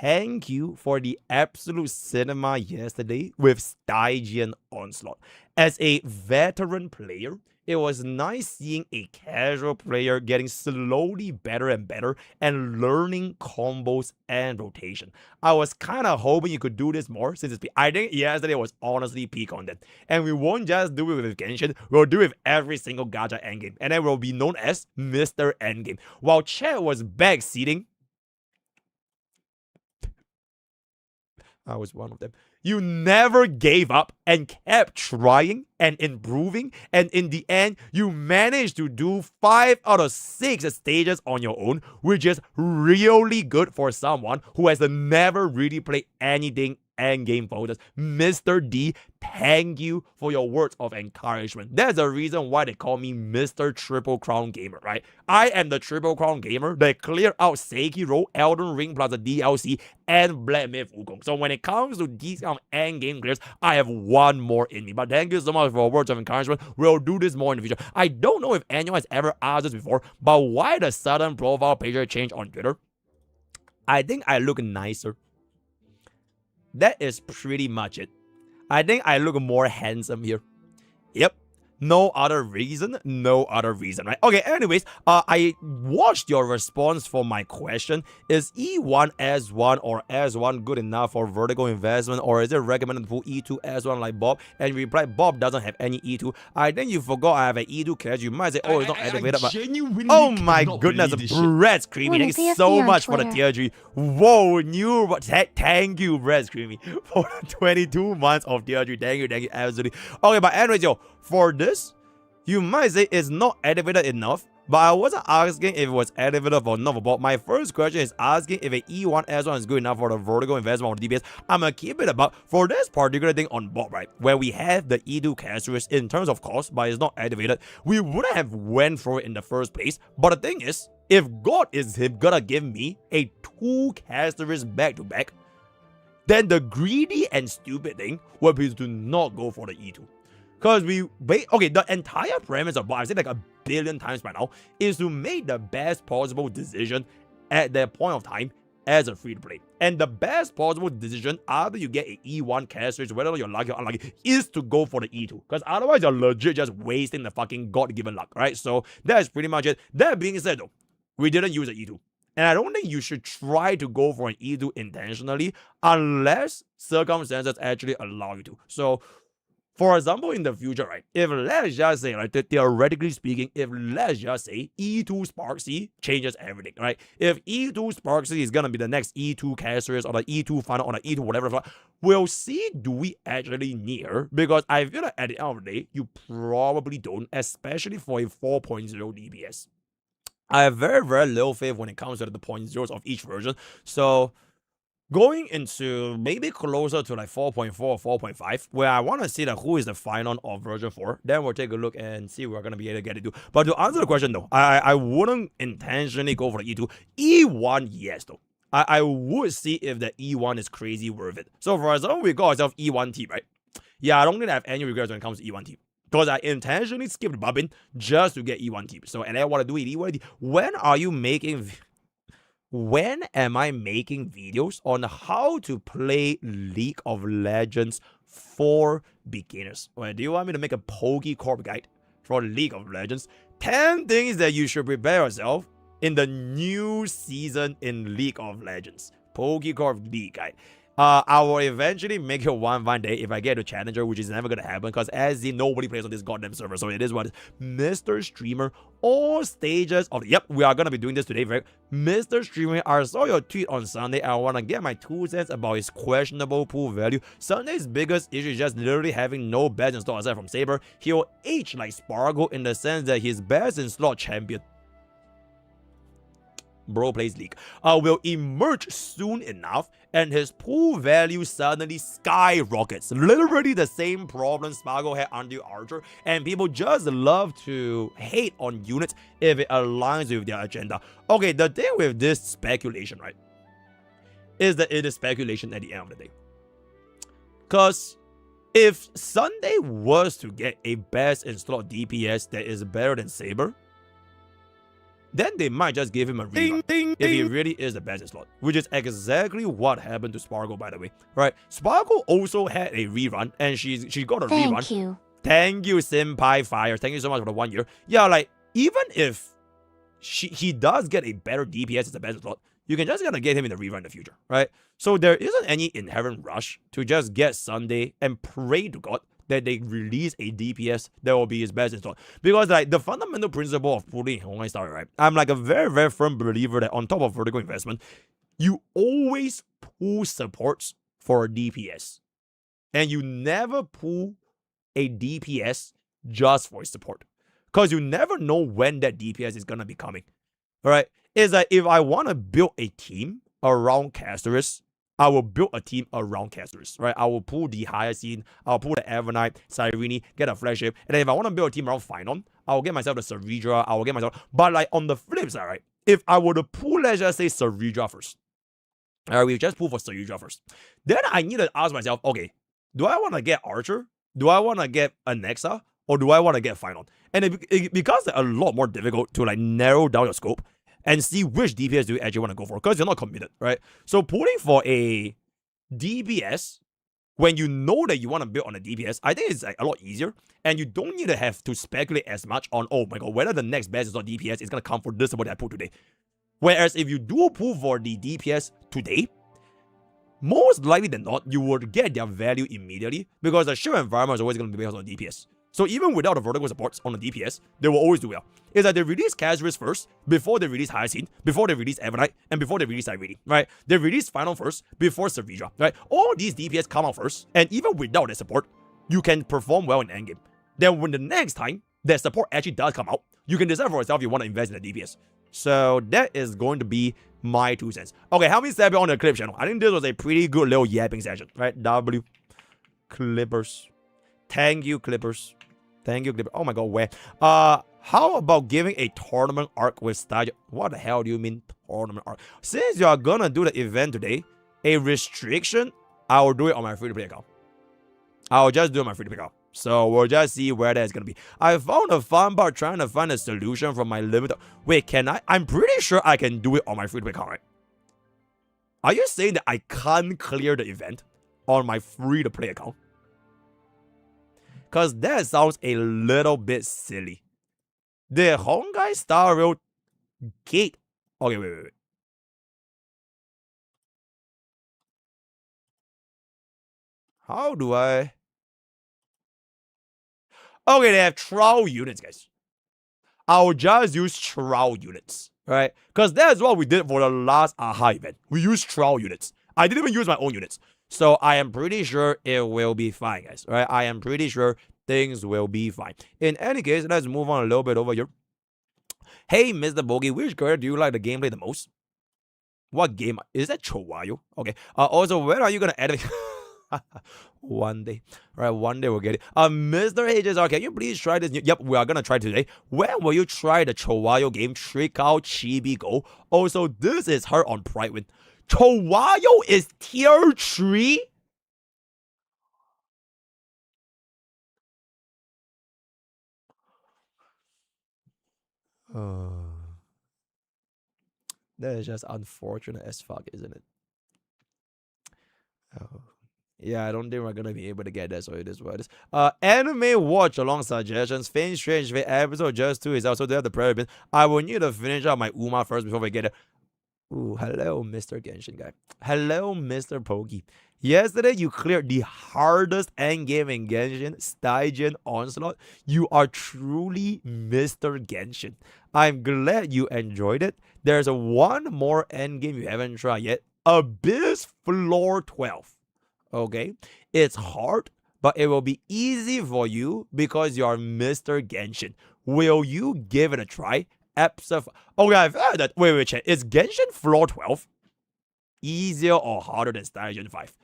thank you for the absolute cinema yesterday with Stygian Onslaught. As a veteran player, it was nice seeing a casual player getting slowly better and better and learning combos and rotation. I was kind of hoping you could do this more since I think yesterday was honestly peak content. And we won't just do it with Genshin, we'll do it with every single Gacha endgame. And then we'll be known as Mr. Endgame. While chat was backseating, I was one of them. You never gave up and kept trying and improving, and in the end, you managed to do 5 out of 6 stages on your own, which is really good for someone who has never really played anything endgame focus. Mr. D, thank you for your words of encouragement. That's the reason why they call me Mr. Triple Crown Gamer, right? I am the Triple Crown Gamer that cleared out Sekiro, Elden Ring plus the DLC, and Black Myth Wukong. So when it comes to these kind of endgame clears, I have one more in me. But thank you so much for words of encouragement. We'll do this more in the future. I don't know if anyone has ever asked this before, but why the sudden profile picture change on Twitter? I think I look nicer. That is pretty much it. I think I look more handsome here. Yep. No other reason, right? Okay, anyways, I watched your response for my question. Is E1 S1 or S1 good enough for vertical investment, or is it recommended to pull E2 S1 like Bob? And you replied, Bob doesn't have any E2. I think you forgot I have an E2 catch. You might say, oh, it's not activated, but oh my goodness, Brett's Creamy. Thank you so much for the tier 3. Whoa, new, thank you, Brett's Creamy, for the 22 months of tier 3. Thank you, absolutely. Okay, but anyways, yo, for this, you might say it's not activated enough, but I wasn't asking if it was activated or not. But my first question is asking if an E1 S1 is good enough for the vertical investment or the DPS. I'm gonna keep it about for this particular thing on Bob, right? Where we have the E2 characteristics in terms of cost, but it's not activated. We wouldn't have went for it in the first place. But the thing is, if God is gonna give me a 2 characteristics back to back, then the greedy and stupid thing would be to not go for the E2. Because the entire premise of Bob, I've said like a billion times by now, is to make the best possible decision at that point of time as a free-to-play. And the best possible decision after you get an E1 characteristic, whether you're lucky or unlucky, is to go for the E2. Because otherwise, you're legit just wasting the fucking God-given luck, right? So that's pretty much it. That being said, though, we didn't use an E2. And I don't think you should try to go for an E2 intentionally unless circumstances actually allow you to. So, for example, in the future, right, if let's just say, right, theoretically speaking, if let's just say E2 Sparksy changes everything, right? If E2 Sparksy is gonna be the next E2 characters or the E2 final or the E2 whatever, we'll see, do we actually need her? Because I feel like at the end of the day, you probably don't, especially for a 4.0 DPS. I have very, very little faith when it comes to the 0.0s of each version. So going into maybe closer to like 4.4 or 4.5, where I want to see that who is the final of version 4, then we'll take a look and see what we're going to be able to get it to. But to answer the question though, I wouldn't intentionally go for the E2. E1, yes though. I would see if the E1 is crazy worth it. So for example, we got ourselves E1T, right? Yeah, I don't think I have any regrets when it comes to E1T. Because I intentionally skipped Bobbin just to get E1T. So, and I want to do it E1T. When am I making videos on how to play League of Legends for beginners? Well, do you want me to make a Poke Corp guide for League of Legends? 10 things that you should prepare yourself in the new season in League of Legends. Poke Corp League guide. I will eventually make it one day if I get a challenger, which is never gonna happen because as in nobody plays on this goddamn server, so it is what Mr. Streamer, all stages of yep, we are gonna be doing this today, right? Mr. Streamer, I saw your tweet on Sunday. I wanna get my 2 cents about his questionable pool value. Sunday's biggest issue is just literally having no best in slot aside from Saber. He'll age like Spargo in the sense that he's best in slot champion. Bro Plays League, will emerge soon enough, and his pool value suddenly skyrockets. Literally the same problem Sparkle had under Archer, and people just love to hate on units if it aligns with their agenda. Okay, the thing with this speculation, right, is that it is speculation at the end of the day. Because if Sunday was to get a best in slot DPS that is better than Saber, then they might just give him a rerun if he really is the best in slot, which is exactly what happened to Sparkle, by the way. Right? Sparkle also had a rerun, and she got a rerun. Thank you. Thank you, Senpai Fire. Thank you so much for the 1 year. Yeah, like, even if he does get a better DPS as the best in slot, you can just gonna get him in the rerun in the future, right? So there isn't any inherent rush to just get Sunday and pray to God that they release a DPS that will be his best in slot. Because like the fundamental principle of pulling in online star, right? I'm like a very, very firm believer that on top of vertical investment, you always pull supports for a DPS. And you never pull a DPS just for support. Because you never know when that DPS is gonna be coming. Alright? It's like if I wanna build a team around casters, I will build a team around casters, right? I will pull the Hyacinth, I'll pull the Evernight, Cyrene, get a flagship, and then if I want to build a team around Phynon, I'll get myself the Saridra, I will get myself, but like on the flip side, right? If I were to pull, let's just say Saridra first, alright, we just pull for Saridra first, then I need to ask myself, okay, do I want to get Archer? Do I want to get Anexa? Or do I want to get Phynon? And it becomes a lot more difficult to like narrow down your scope and see which DPS do you actually want to go for, because you're not committed, right? So pulling for a DPS when you know that you want to build on a DPS, I think it's like a lot easier, and you don't need to have to speculate as much on, oh my god, whether the next best is not DPS is going to come for this support that I pulled today. Whereas if you do pull for the DPS today, most likely than not, you would get their value immediately, because the shield environment is always going to be based on DPS. So even without the vertical supports on the DPS, they will always do well. It's that they release Casuarys first, before they release Hyacinth, before they release Evernight, and before they release Irene, right? They release Phynon first, before Saridra, right? All these DPS come out first, and even without their support, you can perform well in endgame. Then when the next time that support actually does come out, you can decide for yourself if you want to invest in the DPS. So that is going to be my 2 cents. Okay, how many said on the clip channel? I think this was a pretty good little yapping session, right? W. Clippers. Thank you, Clippers. Thank you, Clippers. Oh my god, where? How about giving a tournament arc with Stygian? What the hell do you mean tournament arc? Since you are gonna do the event today, a restriction, I will do it on my free-to-play account. I'll just do it on my free-to-play account. So we'll just see where that's gonna be. I found a fun part trying to find a solution from my limited. Wait, can I? I'm pretty sure I can do it on my free-to-play account, right? Are you saying that I can't clear the event on my free-to-play account? Because that sounds a little bit silly. The Honkai Star Rail gate. Okay, wait. How do I? Okay, they have trial units, guys. I'll just use trial units, right? Because that's what we did for the last AHA event. We used trial units. I didn't even use my own units. So I am pretty sure it will be fine, guys, right? I am pretty sure things will be fine. In any case, let's move on a little bit over here. Hey, MrPokke, which character do you like the gameplay the most? What game? Is that Chihuahua? Okay. Also, when are you going to add it? One day. All right, one day we'll get it. Mr. HSR, can you please try this? Yep, we are going to try today. When will you try the Chihuahua game, Trick Out Chibi Go? Also, this is her on Pride Win. Chihuahua is tier 3? That is just unfortunate as fuck, isn't it? Oh. Yeah, I don't think we're gonna be able to get that, so it is what it is. Anime watch along suggestions. Finn Strange Fate episode just 2 is also there. The prayer bin. I will need to finish up my Uma first before we get it. Ooh, hello, Mr. Genshin guy. Hello, MrPokke. Yesterday, you cleared the hardest endgame in Genshin, Stygian Onslaught. You are truly Mr. Genshin. I'm glad you enjoyed it. There's one more endgame you haven't tried yet. Abyss Floor 12. Okay? It's hard, but it will be easy for you because you are Mr. Genshin. Will you give it a try? Absolutely. Okay, I've heard that. Wait, chat. Is Genshin floor 12 easier or harder than Stygian 5?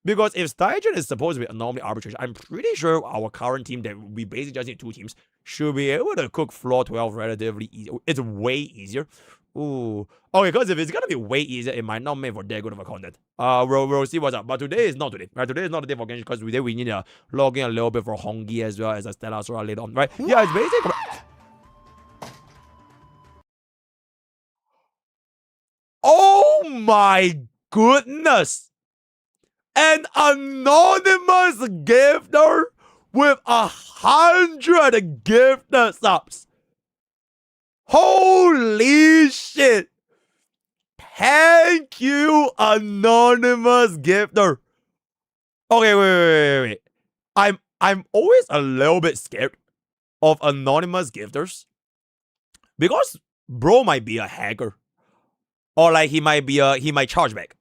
Because if Stygian is supposed to be Anomaly Arbitration, I'm pretty sure our current team that we basically just need 2 teams should be able to cook floor 12 relatively easy. It's way easier. Ooh. Okay, because if it's gonna be way easier, it might not make for that good of a content. We'll see what's up. But today is not today. Right? Today is not the day for Genshin because today we need to log in a little bit for Hongi as well as a Stella Sora later on. Right? Yeah, it's basically. Oh my goodness! An anonymous gifter with 100 gifter subs. Holy shit! Thank you, anonymous gifter. Okay, wait. I'm always a little bit scared of anonymous gifters because bro might be a hacker, or like he might charge back.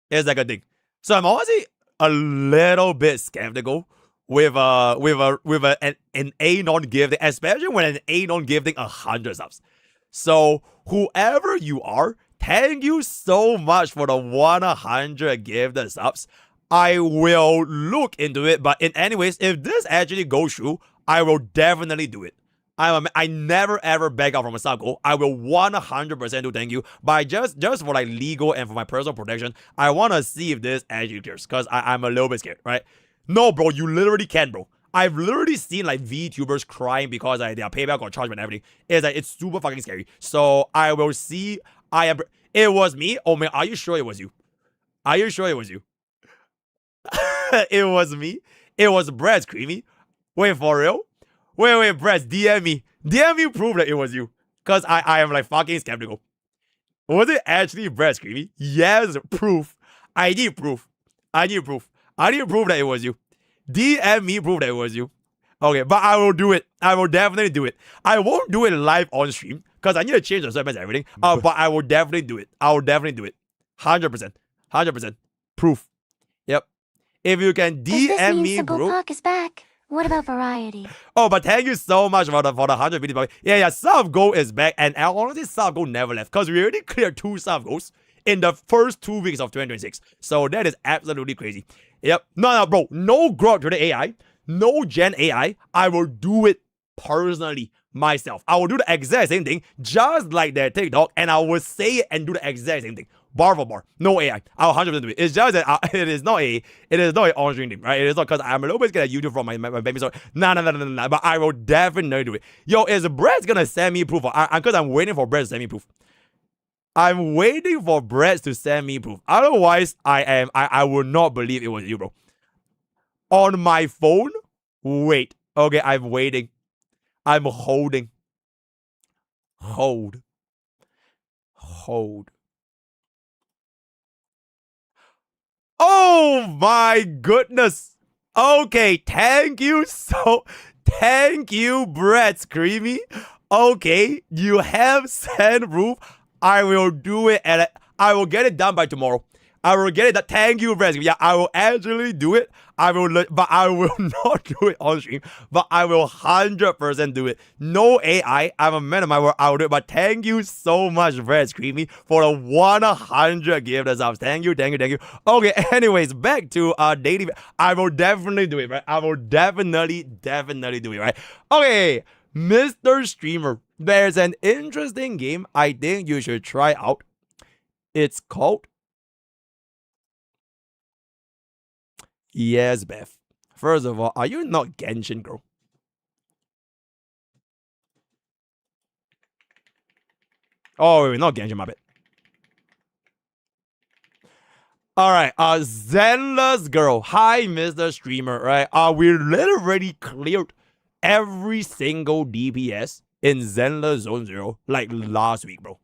It's like a thing. So I'm honestly a little bit skeptical with an anon gifting, especially when an anon gifting 100 subs. So whoever you are, thank you so much for the 100 gifted subs. I will look into it, but in anyways, if this actually goes through, I will definitely do it. I never ever beg out from a sub goal. I will 100% do thank you. But just for like legal and for my personal protection, I want to see if this actually clears. Because I'm a little bit scared, right? No, bro, you literally can, bro. I've literally seen like VTubers crying because like, their payback got charged and everything. It's super fucking scary. So I will see. It was me? Oh man, are you sure it was you? Are you sure it was you? It was me? It was Brad Creamy? Wait, for real? Wait, Brett, DM me. DM me prove that it was you. Because I am like fucking skeptical. Was it actually Brett Screamy? Yes, proof. I need proof. I need proof that it was you. DM me proof that it was you. Okay, but I will do it. I will definitely do it. I won't do it live on stream because I need to change the servers and everything. But I will definitely do it. I will definitely do it. 100%. 100%. Proof. Yep. If you can Does this DM mean me, bro. MrPokke is back? What about variety? Oh, but thank you so much for the 100 videos. Yeah, Sub Go is back. And honestly, Sub Go never left. Because we already cleared 2 Sub Goals in the first 2 weeks of 2026. So that is absolutely crazy. Yep. No, bro. No growth to the AI. No Gen AI. I will do it personally myself. I will do the exact same thing. Just like their TikTok. And I will say it and do the exact same thing. Bar for bar. No AI. I'll 100% do it. It's just that it is not an on-stream thing, right? It is not because I'm a little bit scared at YouTube from my baby. So, nah. But I will definitely do it. Yo, is Brett gonna send me proof? Because I'm waiting for Brett to send me proof. I'm waiting for Brett to send me proof. Otherwise, I will not believe it was you, bro. On my phone? Wait. Okay, I'm waiting. I'm holding. Hold. Oh my goodness. Okay, thank you, Brett Screamy. Okay, you have sent proof. I will do it and I will get it done by tomorrow. I will get it done. Thank you, Brett Screamy. Yeah, I will actually do it. But I will not do it on stream. But I will 100% do it. No AI. I'm a man of my word. I will do it. But thank you so much, Brett Screamy, for the 100 gift subs. Thank you. Okay, anyways, back to daily. I will definitely do it, right? I will definitely do it, right? Okay, Mr. Streamer, there's an interesting game I think you should try out. It's called Yes, Beth. First of all, are you not Genshin, girl? Oh, wait, not Genshin, my bad. Alright, Zenless girl. Hi, Mr. Streamer, right? We literally cleared every single DPS in Zenless Zone 0, like, last week, bro.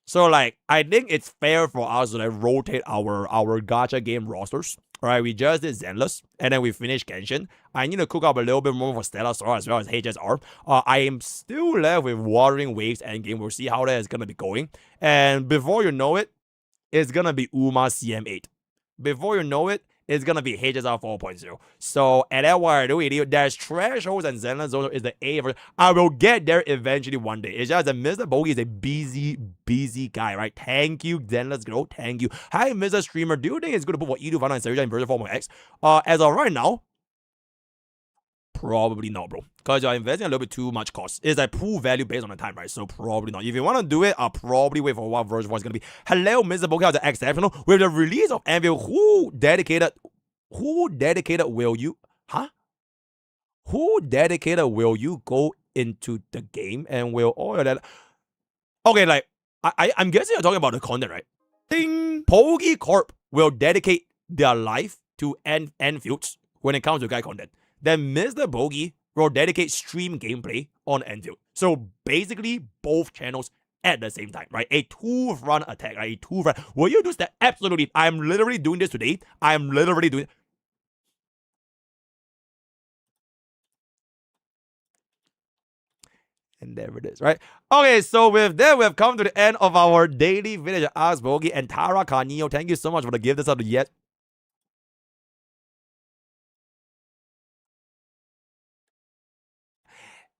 So, like, I think it's fair for us to, like, rotate our gacha game rosters. Alright, we just did Zenless, and then we finished Genshin. I need to cook up a little bit more for Stella Sora as well as HSR. I am still left with Wuthering Waves Endgame. We'll see how that is going to be going. And before you know it, it's going to be Uma CM8. Before you know it, it's gonna be HSR 4.0. So at that what I do, there's thresholds and Zenless Zone is the A version. I will get there eventually one day. It's just that MrPokke is a busy guy, right? Thank you, Zenless Girl. Thank you. Hi, Mr. Streamer. Do you think it's good to put what E2 Final and Series in version 4.x? As of right now, probably not, bro. Because you're investing a little bit too much cost. It's like pool value based on the time, right? So probably not. If you want to do it, I'll probably wait for what version 4 is going to be. Hello, MrPokke has an exceptional. With the release of Anvil, who dedicated will you? Huh? Who dedicated will you go into the game and will all of that? Okay, like, I'm guessing you're talking about the content, right? Ding! Pokke Corp will dedicate their life to Enfields when it comes to guy content. Then MrPokke will dedicate stream gameplay on Enfield. So basically, both channels at the same time, right? A two-front attack, right? A two-front. Will you do that? Absolutely. I'm literally doing this today. I'm literally doing. And there it is, right? Okay, so with that, we've come to the end of our daily video. Ask Pokke and Tara Carnio. Thank you so much for the gift. This up to yet.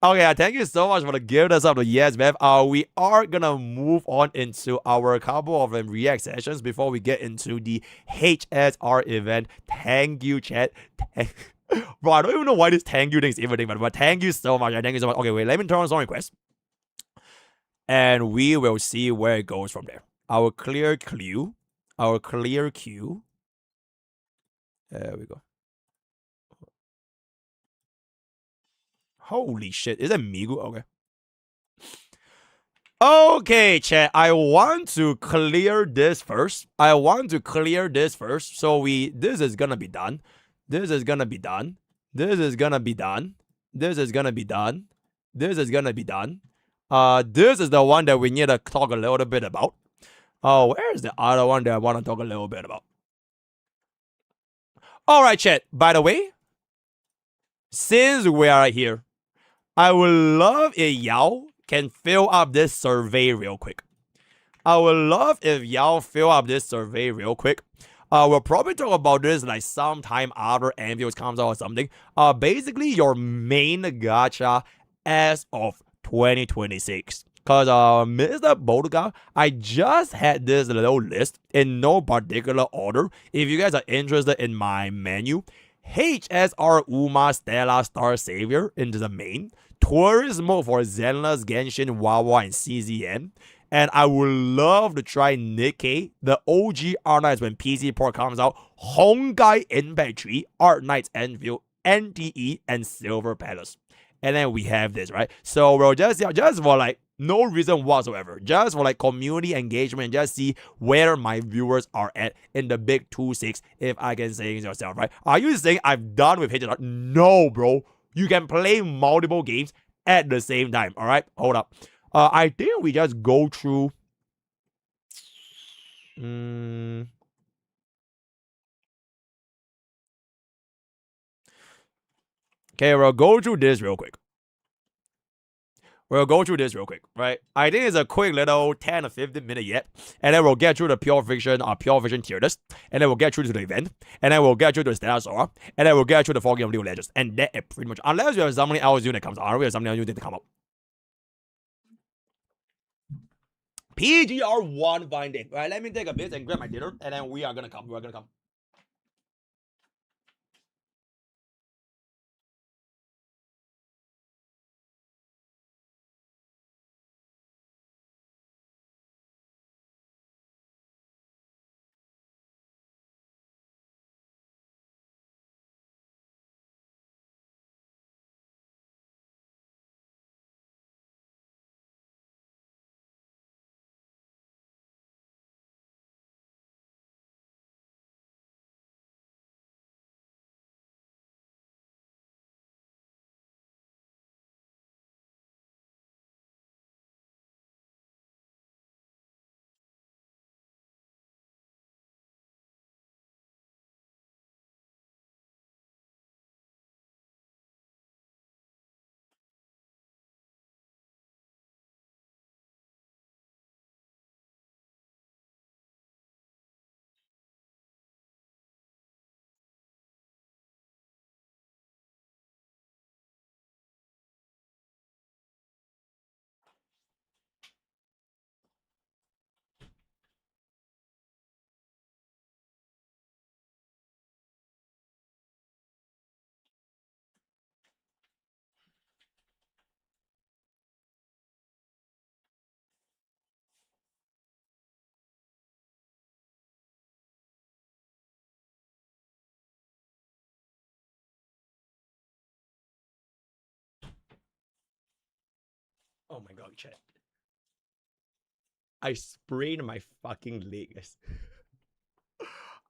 Okay, thank you so much for the gift. That's up to yes, man. We are gonna move on into our couple of react sessions before we get into the HSR event. Thank you, chat. Bro, I don't even know why this thank you thing is even but thank you so much. Thank you so much. Okay, wait, let me turn on song request. And we will see where it goes from there. Our clear queue. Our clear queue. There we go. Holy shit. Is that Migu? Okay. Okay, chat. I want to clear this first. So this is gonna be done. This is gonna be done. This is gonna be done. This is gonna be done. This is gonna be done. This is the one that we need to talk a little bit about. Oh, where's the other one that I want to talk a little bit about? Alright, chat. By the way, since we are here, I would love if y'all can fill up this survey real quick. I would love if y'all fill up this survey real quick. We'll probably talk about this like sometime after Anvils comes out or something. Basically your main gacha as of 2026. Because MrPokke, I just had this little list in no particular order. If you guys are interested in my menu, HSR Uma Stella Star Savior into the main. Tourist mode for Zenless, Genshin, Wawa, and CZN. And I would love to try Nikkei, the OG Art Knights when PC port comes out, Honkai Impact 3, Art Knights Enfield, NTE, and Silver Palace. And then we have this, right? So we'll just for like no reason whatsoever, just for like community engagement, just see where my viewers are at in the big 2-6, if I can say it yourself, right? Are you saying I've done with HSR? No, bro. You can play multiple games at the same time, all right? Hold up. I think we just go through. Okay, we'll go through this real quick. Right? I think it's a quick little 10 or 15 minute yet. And then we'll get through the pure fiction tier list. And then we'll get through to the event. And then we'll get through to Stella Saga. And then we'll get through the 4 Game of League of Legends. And that is pretty much, unless we have something else new that comes out. We have something else new that come up. PGR1 finding. All right, let me take a bit and grab my dinner, and then we are gonna come. Oh my god, chat. I sprained my fucking leg, guys.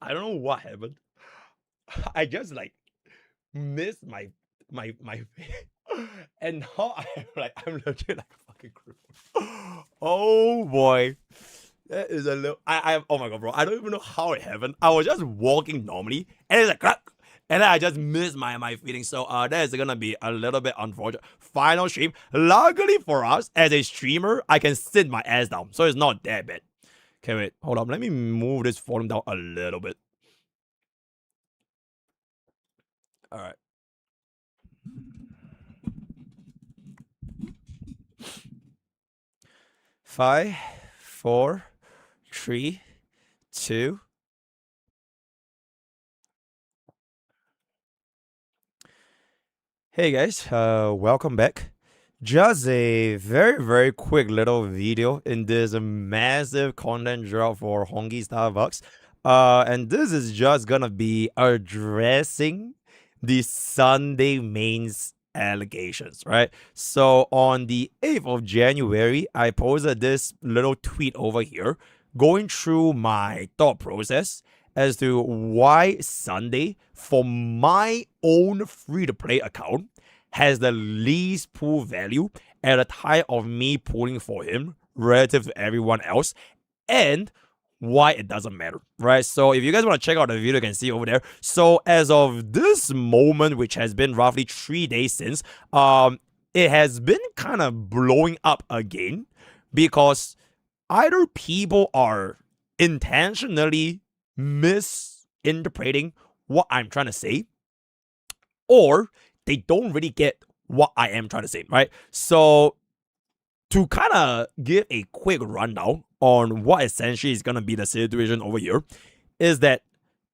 I don't know what happened. I just like missed my and now I'm legit like a fucking cripple. Oh boy. That is a little oh my god, bro. I don't even know how it happened. I was just walking normally and it's like crack. And then I just missed my feeling. So that is gonna be a little bit unfortunate. Final stream. Luckily for us, as a streamer, I can sit my ass down. So it's not that bad. Okay, wait, hold up. Let me move this volume down a little bit. Alright. Five, 4, 3, 2. Hey guys, welcome back. Just a very quick little video in this massive content drop for Hongi Starbucks. And this is just gonna be addressing the Sunday mains allegations, right? So on the 8th of January, I posted this little tweet over here going through my thought process as to why Sunday, for my own free-to-play account, has the least pool value at the time of me pulling for him relative to everyone else, and why it doesn't matter, right? So if you guys want to check out the video, you can see over there. So as of this moment, which has been roughly 3 days since, it has been kind of blowing up again because either people are intentionally misinterpreting what I'm trying to say, or they don't really get what I am trying to say, right? So to kind of give a quick rundown on what essentially is going to be the situation over here is that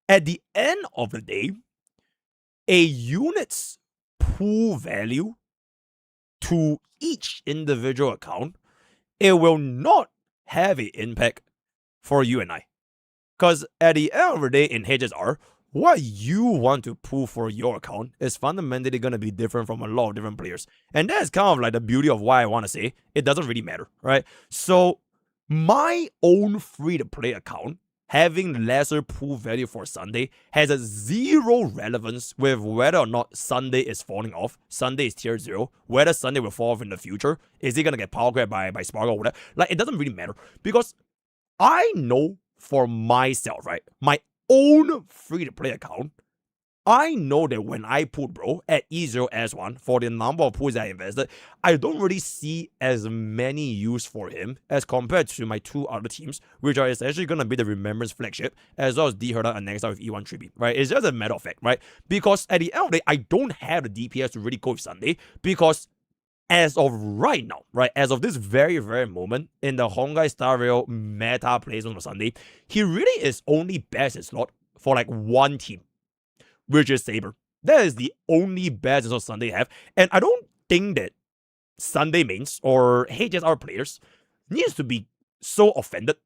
at the end of the day, a unit's pool value to each individual account, it will not have an impact for you and I. Because at the end of the day in HSR, what you want to pull for your account is fundamentally going to be different from a lot of different players. And that's kind of like the beauty of why I want to say it doesn't really matter, right? So my own free-to-play account having lesser pool value for Sunday has a zero relevance with whether or not Sunday is falling off. Sunday is tier 0. Whether Sunday will fall off in the future. Is he going to get power grabbed by Sparkle or whatever? Like, it doesn't really matter. Because I know for myself, right? My own free-to-play account, I know that when I put bro at E0S1 for the number of pools that I invested, I don't really see as many use for him as compared to my 2 other teams, which are essentially going to be the Remembrance flagship, as well as D-Herda and next out with E1 Tribute, right? It's just a matter of fact, right? Because at the end of the day, I don't have the DPS to really go with Sunday, because as of right now, right, as of this very moment in the Hongai Star Rail meta placement on Sunday, he really is only best in slot for like one team, which is Saber. That is the only best in slot Sunday have, and I don't think that Sunday mains or HSR players needs to be so offended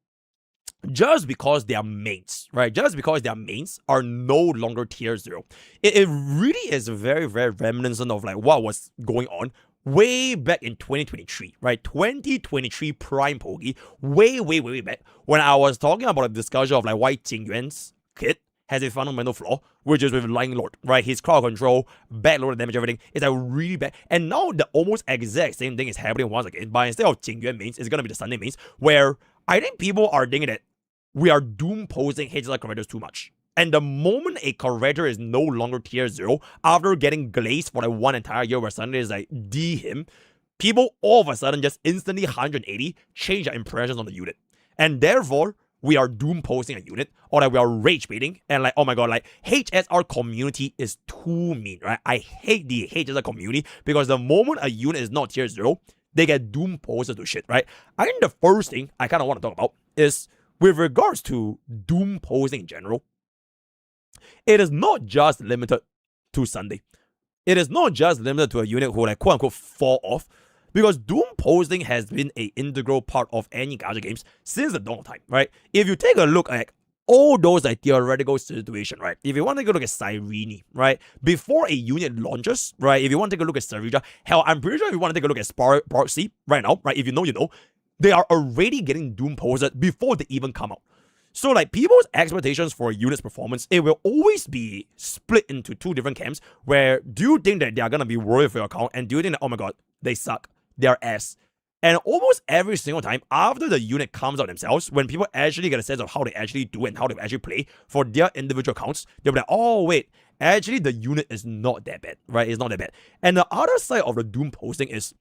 just because their mains, right? Just because their mains are no longer tier 0. It really is very reminiscent of like what was going on way back in 2023, right? 2023 Prime Pogi, way back, when I was talking about a discussion of like why Jingyuan's kit has a fundamental flaw, which is with Lying Lord, right? His crowd control, backload damage, everything is like really bad. And now the almost exact same thing is happening once again, but instead of Jingyuan mains, it's gonna be the Sunday mains, where I think people are thinking that we are doom posing HSR correctors too much. And the moment a corrector is no longer tier 0, after getting glazed for like one entire year where Sunday is like D him, people all of a sudden just instantly 180 change their impressions on the unit. And therefore, we are doom posting a unit, or like we are rage baiting, and like, oh my god, like HSR community is too mean, right? I hate the HSR community because the moment a unit is not tier 0, they get doom posted to shit, right? I think the first thing I kind of want to talk about is with regards to doom posting in general. It is not just limited to Sunday. It is not just limited to a unit who like quote unquote fall off, because doom posting has been an integral part of any Gacha games since the dawn of time, right? If you take a look at all those like theoretical situation, right? If you want to take a look at Cyrene, right? Before a unit launches, right? If you want to take a look at Sarija, hell, I'm pretty sure if you want to take a look at Spark C right now, right? If you know, you know, they are already getting Doom posted before they even come out. So like people's expectations for a unit's performance, it will always be split into two different camps where do you think that they are going to be worthy for your account and do you think that, oh my god, they suck, they're ass. And almost every single time after the unit comes out themselves, when people actually get a sense of how they actually do and how they actually play for their individual accounts, they'll be like, oh wait, actually the unit is not that bad, right? It's not that bad. And the other side of the Doom posting is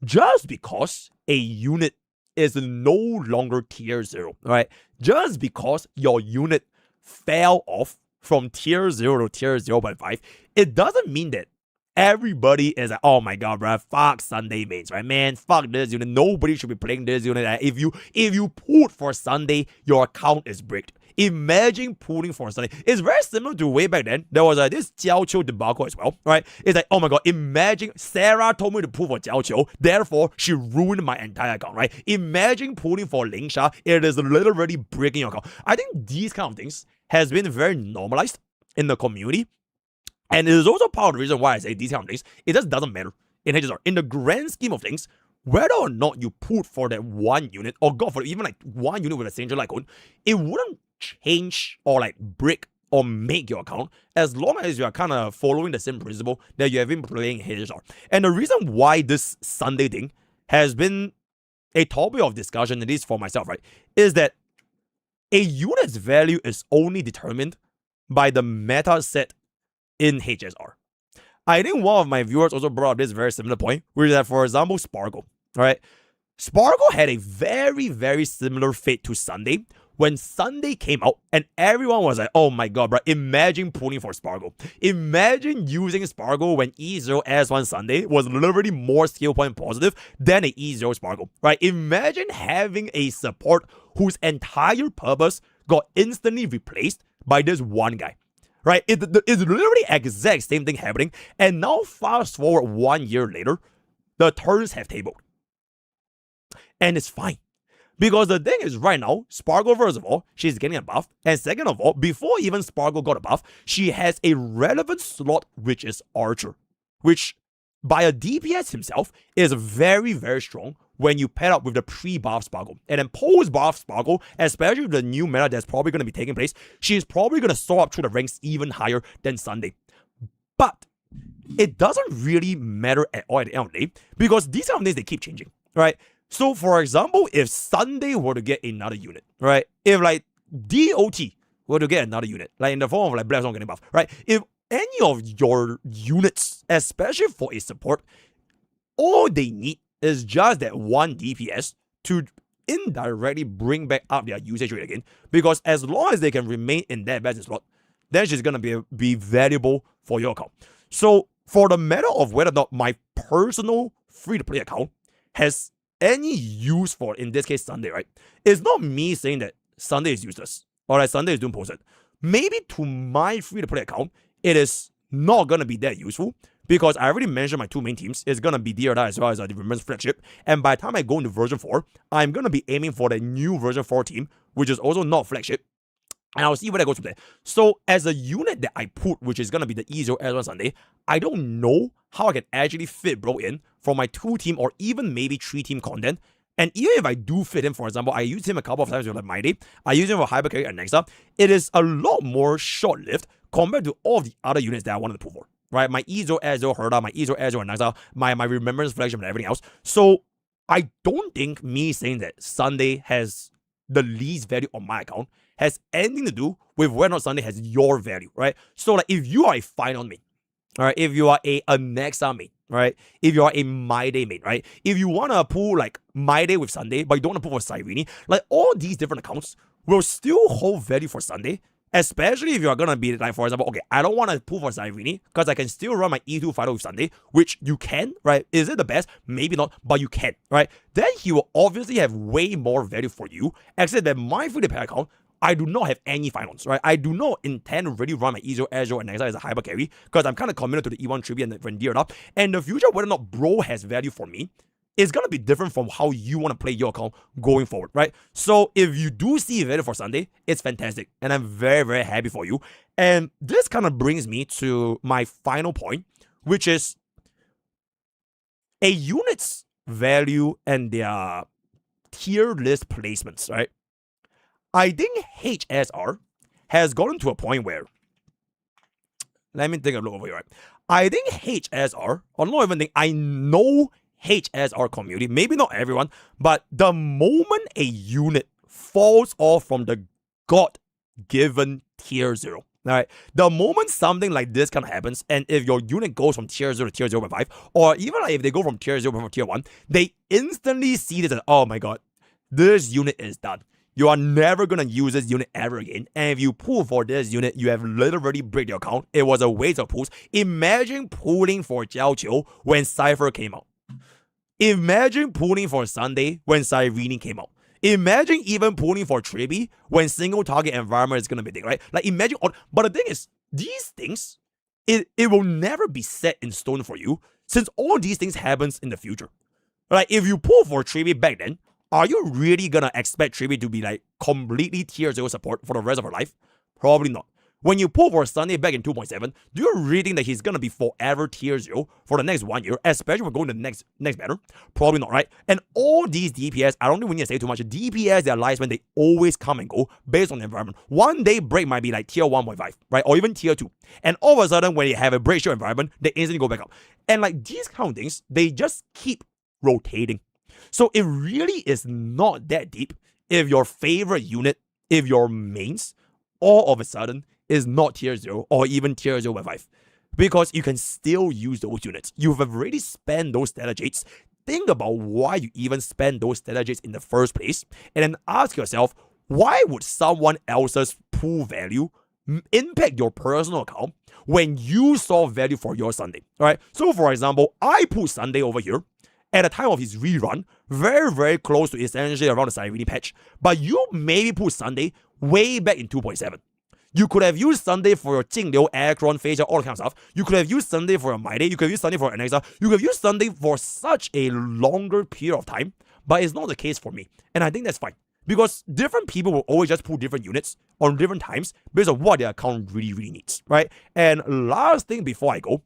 just because a unit is no longer tier 0, right? Just because your unit fell off from tier 0 to tier 0.5, it doesn't mean that everybody is like, oh my god, bro, fuck Sunday mains, right? Man, fuck this unit. Nobody should be playing this unit. If you put for Sunday, your account is bricked. Imagine pulling for Sunday. It's very similar to way back then. There was this Jiao Qiu debacle as well, right? It's like, oh my god, imagine Sarah told me to pull for Jiao Qiu, therefore she ruined my entire account, right? Imagine pulling for Ling Sha. It is literally breaking your account. I think these kind of things has been very normalized in the community. And it is also part of the reason why I say these kind of things, it just doesn't matter in HSR. In the grand scheme of things, whether or not you put for that one unit, or God for even like one unit with a central icon, it wouldn't change or like break or make your account as long as you are kind of following the same principle that you have been playing HSR. And the reason why this Sunday thing has been a topic of discussion, at least for myself, right, is that a unit's value is only determined by the meta set in HSR. I think one of my viewers also brought up this very similar point, which is that, for example, Sparkle, right? Sparkle had a very, very similar fate to Sunday when Sunday came out and everyone was like, oh my god, bro, imagine pulling for Sparkle. Imagine using Sparkle when E0 S1 Sunday was literally more skill point positive than a E0 Sparkle, right? Imagine having a support whose entire purpose got instantly replaced by this one guy. Right? It's literally exact same thing happening. And now fast forward 1 year later, the turns have tabled. And it's fine. Because the thing is right now, Sparkle, first of all, she's getting a buff. And second of all, before even Sparkle got a buff, she has a relevant slot, which is Archer. Which, by a DPS himself, is very, very strong when you pair up with the pre-buff Sparkle. And then post-buff Sparkle, especially with the new meta that's probably going to be taking place, she's probably going to soar up through the ranks even higher than Sunday. But it doesn't really matter at all at the end of the day, because these kind of things, they keep changing, right? So, for example, if Sunday were to get another unit, right? If like DOT were to get another unit, like in the form of like Black Swan getting buff, right? If any of your units, especially for a support, all they need is just that one DPS to indirectly bring back up their usage rate again. Because as long as they can remain in that best slot, then she's going to be valuable for your account. So for the matter of whether or not my personal free-to-play account has any use for, in this case, Sunday, right? It's not me saying that Sunday is useless or that Sunday is Doom posted. Maybe to my free-to-play account, it is not going to be that useful. Because I already mentioned my two main teams. It's going to be DRI as well as the Remembrance Flagship. And by the time I go into version 4, I'm going to be aiming for the new version 4 team, which is also not Flagship. And I'll see where that goes from there. So as a unit that I put, which is going to be the E0 S1 Sunday, I don't know how I can actually fit bro in for my 2-team or even maybe 3-team content. And even if I do fit in, for example, I used him a couple of times with like My Day. I used him for Hyper Carry and Nexa. It is a lot more short-lived compared to all of the other units that I wanted to put for. Right, my Ezo, Ezo, Herda, my Ezo, Ezo, and Naxa, my Remembrance Flagship and everything else. So I don't think me saying that Sunday has the least value on my account has anything to do with whether or not Sunday has your value, right? So like if you are a Final main, all right, if you are a Nexa main, right, if you are a My Day main, right, if you want to pull like My Day with Sunday, but you don't want to pull for Cyrene, like all these different accounts will still hold value for Sunday. Especially if you are going to be like, for example, okay, I don't want to pull for Cyrene because I can still run my E2 fighter with Sunday, which you can, right? Is it the best? Maybe not, but you can, right? Then he will obviously have way more value for you, except that my free-to-play account, I do not have any finals, right? I do not intend to really run my E0, Azure, and Nexa as a hyper carry because I'm kind of committed to the E1 tribute and Vendira. And in the future, whether or not Bro has value for me, is going to be different from how you want to play your account going forward, right? So if you do see value for Sunday, it's fantastic. And I'm very, very happy for you. And this kind of brings me to my final point, which is a unit's value and their tier list placements, right? I think HSR has gotten to a point where, let me take a look over here, right? I think HSR, or not even think, I know HSR community, maybe not everyone, but the moment a unit falls off from the God-given tier 0, all right, the moment something like this kind of happens, and if your unit goes from tier 0 to tier 0.5, or even like if they go from tier 0 to tier 1, they instantly see this as, oh my god, this unit is done. You are never going to use this unit ever again. And if you pull for this unit, you have literally break your account. It was a waste of pulls. Imagine pulling for Jiao Qiu when Cypher came out. Imagine pulling for Sunday when Cyrene came out. Imagine even pulling for Tribi when single target environment is going to be big, right? Like imagine, but the thing is, these things, it will never be set in stone for you since all these things happens in the future. Like if you pull for Tribi back then, are you really gonna expect Tribi to be like completely tier 0 support for the rest of her life? Probably not. When you pull for Sunday back in 2.7, do you really think that he's gonna be forever tier 0 for the next 1 year, especially when going to the next banner? Probably not, right? And all these DPS, I don't think we need to say too much. DPS, their lifespan, they always come and go based on the environment. One day break might be like tier 1.5, right? Or even tier 2. And all of a sudden, when they have a break show environment, they instantly go back up. And like these kind of things, they just keep rotating. So it really is not that deep if your favorite unit, if your mains, all of a sudden is not tier 0 or even tier 0.5. Because you can still use those units. You've already spent those Stella Jades. Think about why you even spend those Stella Jades in the first place. And then ask yourself, why would someone else's pool value impact your personal account when you saw value for your Sunday? Alright, so for example, I put Sunday over here at the time of his rerun, very, very close to essentially around the Cyrene patch. But you maybe put Sunday way back in 2.7. You could have used Sunday for your Jingliu, Aircron, Phasia, all that kind of stuff. You could have used Sunday for your Maide. You could have used Sunday for Alexa. You could have used Sunday for such a longer period of time. But it's not the case for me. And I think that's fine. Because different people will always just pull different units on different times based on what their account really, really needs, right? And last thing before I go,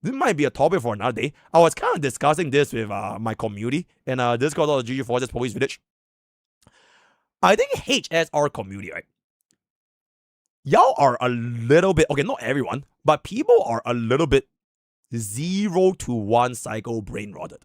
this might be a topic for another day. I was kind of discussing this with my community and Discord of the GG Forces Police Village. I think HSR community, right? Y'all are a little bit, okay, not everyone, but people are a little bit 0 to 1 cycle brain rotted.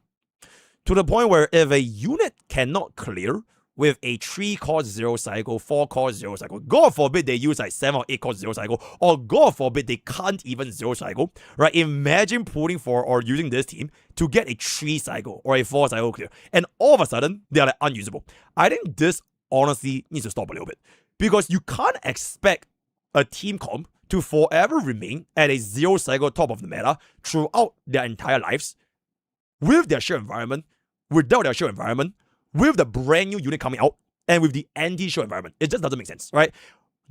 To the point where if a unit cannot clear with a 3 cost 0 cycle, 4 cost 0 cycle. God forbid they use like 7 or 8 cost 0 cycle, or God forbid they can't even 0 cycle, right? Imagine pulling for or using this team to get a 3 cycle or a 4 cycle clear, and all of a sudden they're like unusable. I think this honestly needs to stop a little bit, because you can't expect a team comp to forever remain at a 0 cycle top of the meta throughout their entire lives with their shared environment, without their shared environment, with the brand new unit coming out, and with the anti-show environment. It just doesn't make sense, right?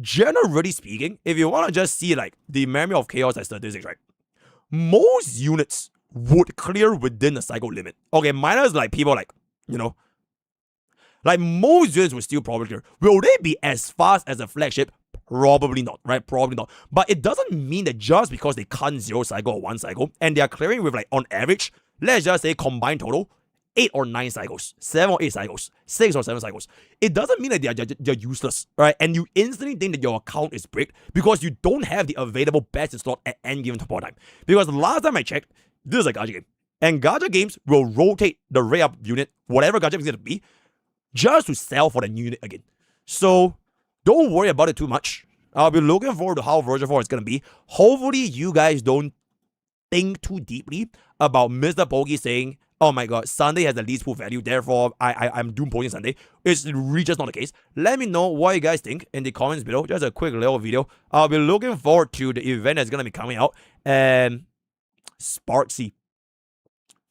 Generally speaking, if you want to just see like the Memory of Chaos as statistics, right? Most units would clear within the cycle limit. Okay, minus like people like, you know, like most units will still probably clear. Will they be as fast as a flagship? Probably not, right? Probably not. But it doesn't mean that just because they can't 0 cycle or 1 cycle, and they are clearing with like on average, let's just say combined total, 8 or 9 cycles, 7 or 8 cycles, 6 or 7 cycles. It doesn't mean that they're useless, right? And you instantly think that your account is bricked because you don't have the available best in slot at any given point time. Because last time I checked, this is a Gacha game. And Gacha games will rotate the rate up unit, whatever Gacha game is going to be, just to sell for the new unit again. So don't worry about it too much. I'll be looking forward to how version 4 is going to be. Hopefully you guys don't think too deeply about MrPokke saying, oh my god, Sunday has the least pool value, therefore I'm doom posting Sunday. It's really just not the case. Let me know what you guys think in the comments below. Just a quick little video. I'll be looking forward to the event that's going to be coming out. And Sparksy.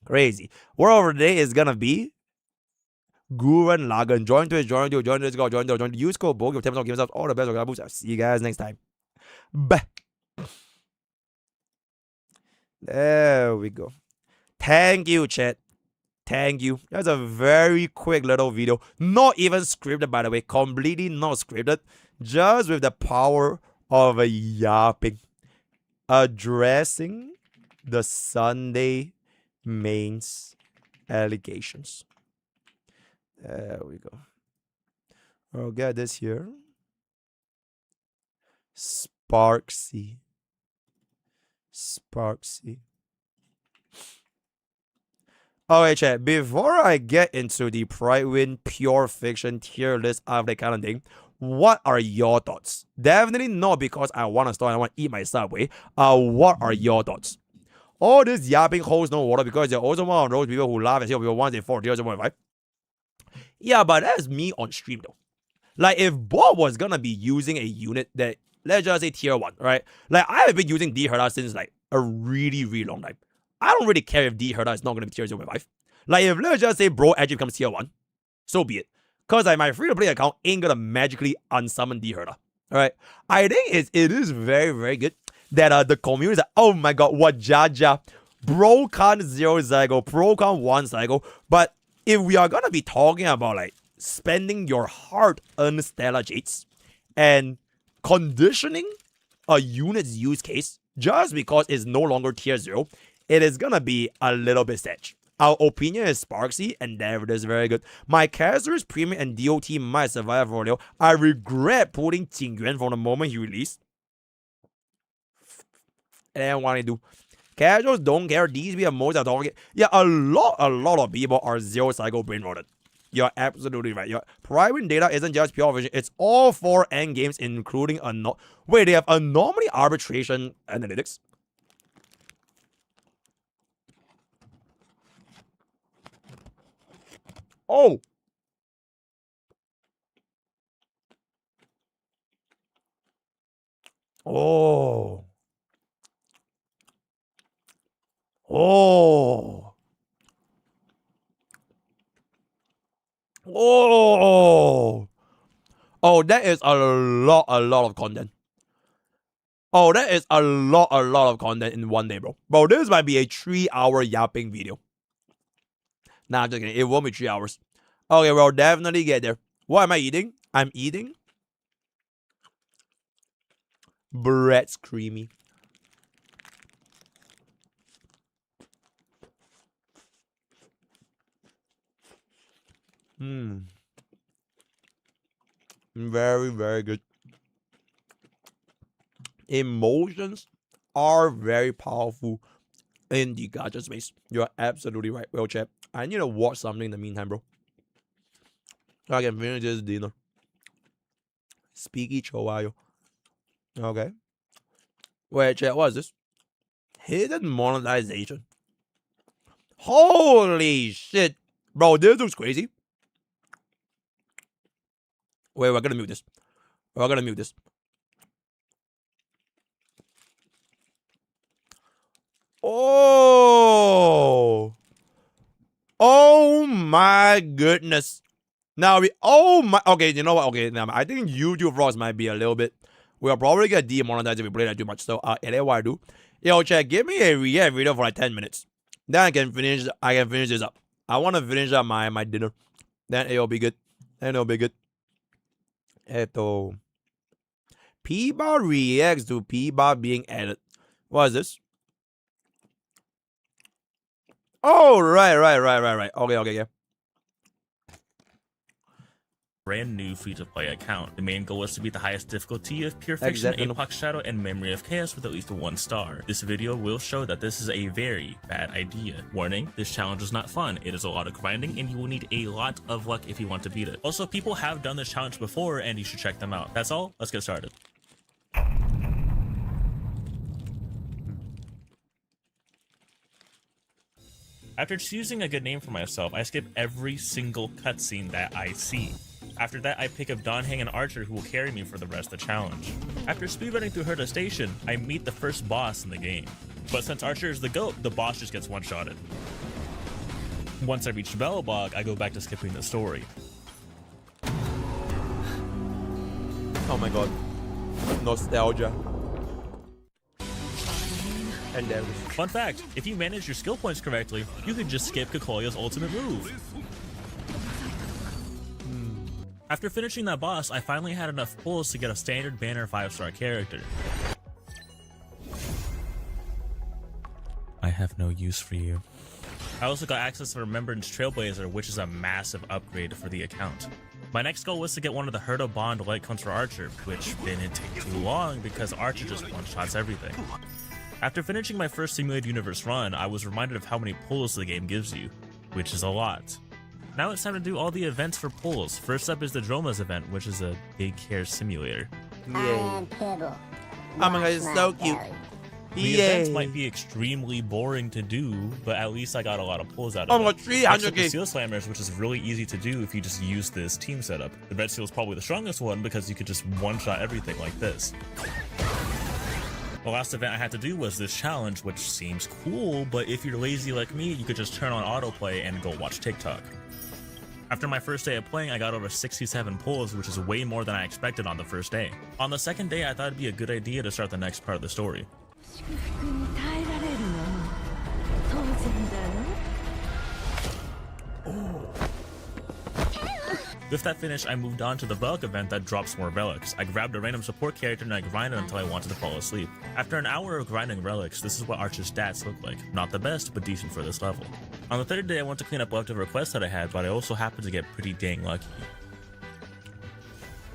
Crazy. Word of the day is going to be Guren Lagan. Join to it, join to go, join to use code BOG. Your 10% gives us all the best. I'll see you guys next time. Bye. There we go. Thank you, chat. Thank you. That's a very quick little video. Not even scripted, by the way. Completely not scripted. Just with the power of a yapping. Addressing the Sunday mains allegations. There we go. I'll get this here. Sparksy. Okay, chat. Before I get into the Pride Win pure fiction tier list of that kind of thing, what are your thoughts? Definitely not because I want to start and I want to eat my Subway. What are your thoughts? All this yapping holds no water because you're also one of those people who laugh and see people once they 4 years old, right? Yeah, but that's me on stream though. Like if Bob was gonna be using a unit that, let's just say tier 1, right? Like I have been using D Herda since like a really long time. I don't really care if D Herda is not gonna be tier 0.5. Like if let's just say bro actually becomes tier 1, so be it. Cause like my free-to-play account ain't gonna magically unsummon D Herda. Alright. I think it is very good that the community is like, oh my god, what Jaja. Bro can't 0 cycle, bro can't 1 cycle. But if we are gonna be talking about like spending your hard-earned Stella Jades and conditioning a unit's use case just because it's no longer tier 0, it is gonna be a little bit sad. Our opinion is Sparksy, and there it is, very good. My character's premium and DOT might survive for a little. I regret putting Jing Yuan from the moment he released. And what I do. Casuals don't care. These be most are talking. Yeah, a lot of people are 0 cycle brain rotted. You're absolutely right. Your private data isn't just pure vision. It's all 4 endgames, including wait, they have Anomaly Arbitration analytics. Oh. Oh. Oh. Oh. Oh, that is a lot of content. Oh, that is a lot of content in one day, bro. Bro, this might be a 3-hour yapping video. Nah, I'm just kidding. It won't be 3 hours. Okay, bro, definitely get there. What am I eating? I'm eating bread's creamy. Very good. Emotions are very powerful in the gacha space. You're absolutely right. Well, chat, I need to watch something in the meantime, bro. So I can finish this dinner. Speaky Chowayo. Okay. Wait, chat, what is this? Hidden monetization. Holy shit. Bro, this looks crazy. Wait, we're gonna mute this. We're gonna mute this. Oh. Oh my goodness. Now okay, you know what? Okay, now I think YouTube vlogs might be a little bit. We'll probably get demonetized if we play that too much. So and what I do. Yo, chat, give me a react video for like 10 minutes. Then I can finish this up. I wanna finish up my dinner. Then it'll be good. P-Bar reacts to P-Bar being added. What is this? Oh, right. Okay, yeah. Brand new free-to-play account. The main goal is to beat the highest difficulty of Pure Fiction, Apocalyptic Shadow, and Memory of Chaos with at least 1 star. This video will show that this is a very bad idea. Warning, this challenge is not fun. It is a lot of grinding, and you will need a lot of luck if you want to beat it. Also, people have done this challenge before, and you should check them out. That's all. Let's get started. After choosing a good name for myself, I skip every single cutscene that I see. After that, I pick up Donhang and Archer who will carry me for the rest of the challenge. After speedrunning through Herda Station, I meet the first boss in the game. But since Archer is the GOAT, the boss just gets one-shotted. Once I reach Bellabog, I go back to skipping the story. Oh my god. Nostalgia. And then Fun fact, if you manage your skill points correctly, you can just skip Kikoya's ultimate move. After finishing that boss, I finally had enough pulls to get a standard banner 5-star character. I have no use for you. I also got access to Remembrance Trailblazer, which is a massive upgrade for the account. My next goal was to get one of the Herta Bond Light Counter Archer, which didn't take too long because Archer just one-shots everything. After finishing my first Simulated Universe run, I was reminded of how many pulls the game gives you, which is a lot. Now it's time to do all the events for pulls. First up is the Droma's event, which is a big-care simulator. Oh my god, it's so cute. The events might be extremely boring to do, but at least I got a lot of pulls out of Oh my it. god, Next up 300k. is Seal Slammers, which is really easy to do if you just use this team setup. The Red Seal is probably the strongest one because you could just one-shot everything like this. The last event I had to do was this challenge, which seems cool, but if you're lazy like me, you could just turn on autoplay and go watch TikTok. After my first day of playing, I got over 67 pulls, which is way more than I expected on the first day. On the second day, I thought it'd be a good idea to start the next part of the story. With that finished, I moved on to the Relic event that drops more relics. I grabbed a random support character and I grinded until I wanted to fall asleep. After an hour of grinding relics, this is what Archer's stats look like. Not the best, but decent for this level. On the third day, I went to clean up leftover quests that I had, but I also happened to get pretty dang lucky.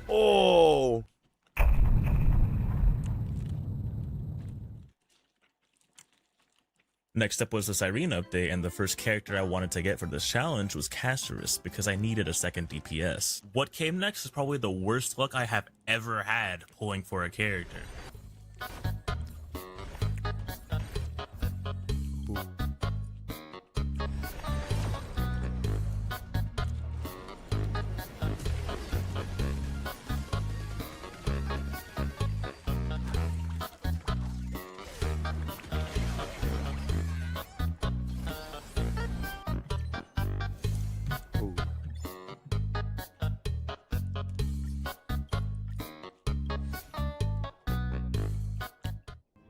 Oh. Next up was the Siren update, and the first character I wanted to get for this challenge was Casterus because I needed a second DPS. What came next is probably the worst luck I have ever had pulling for a character.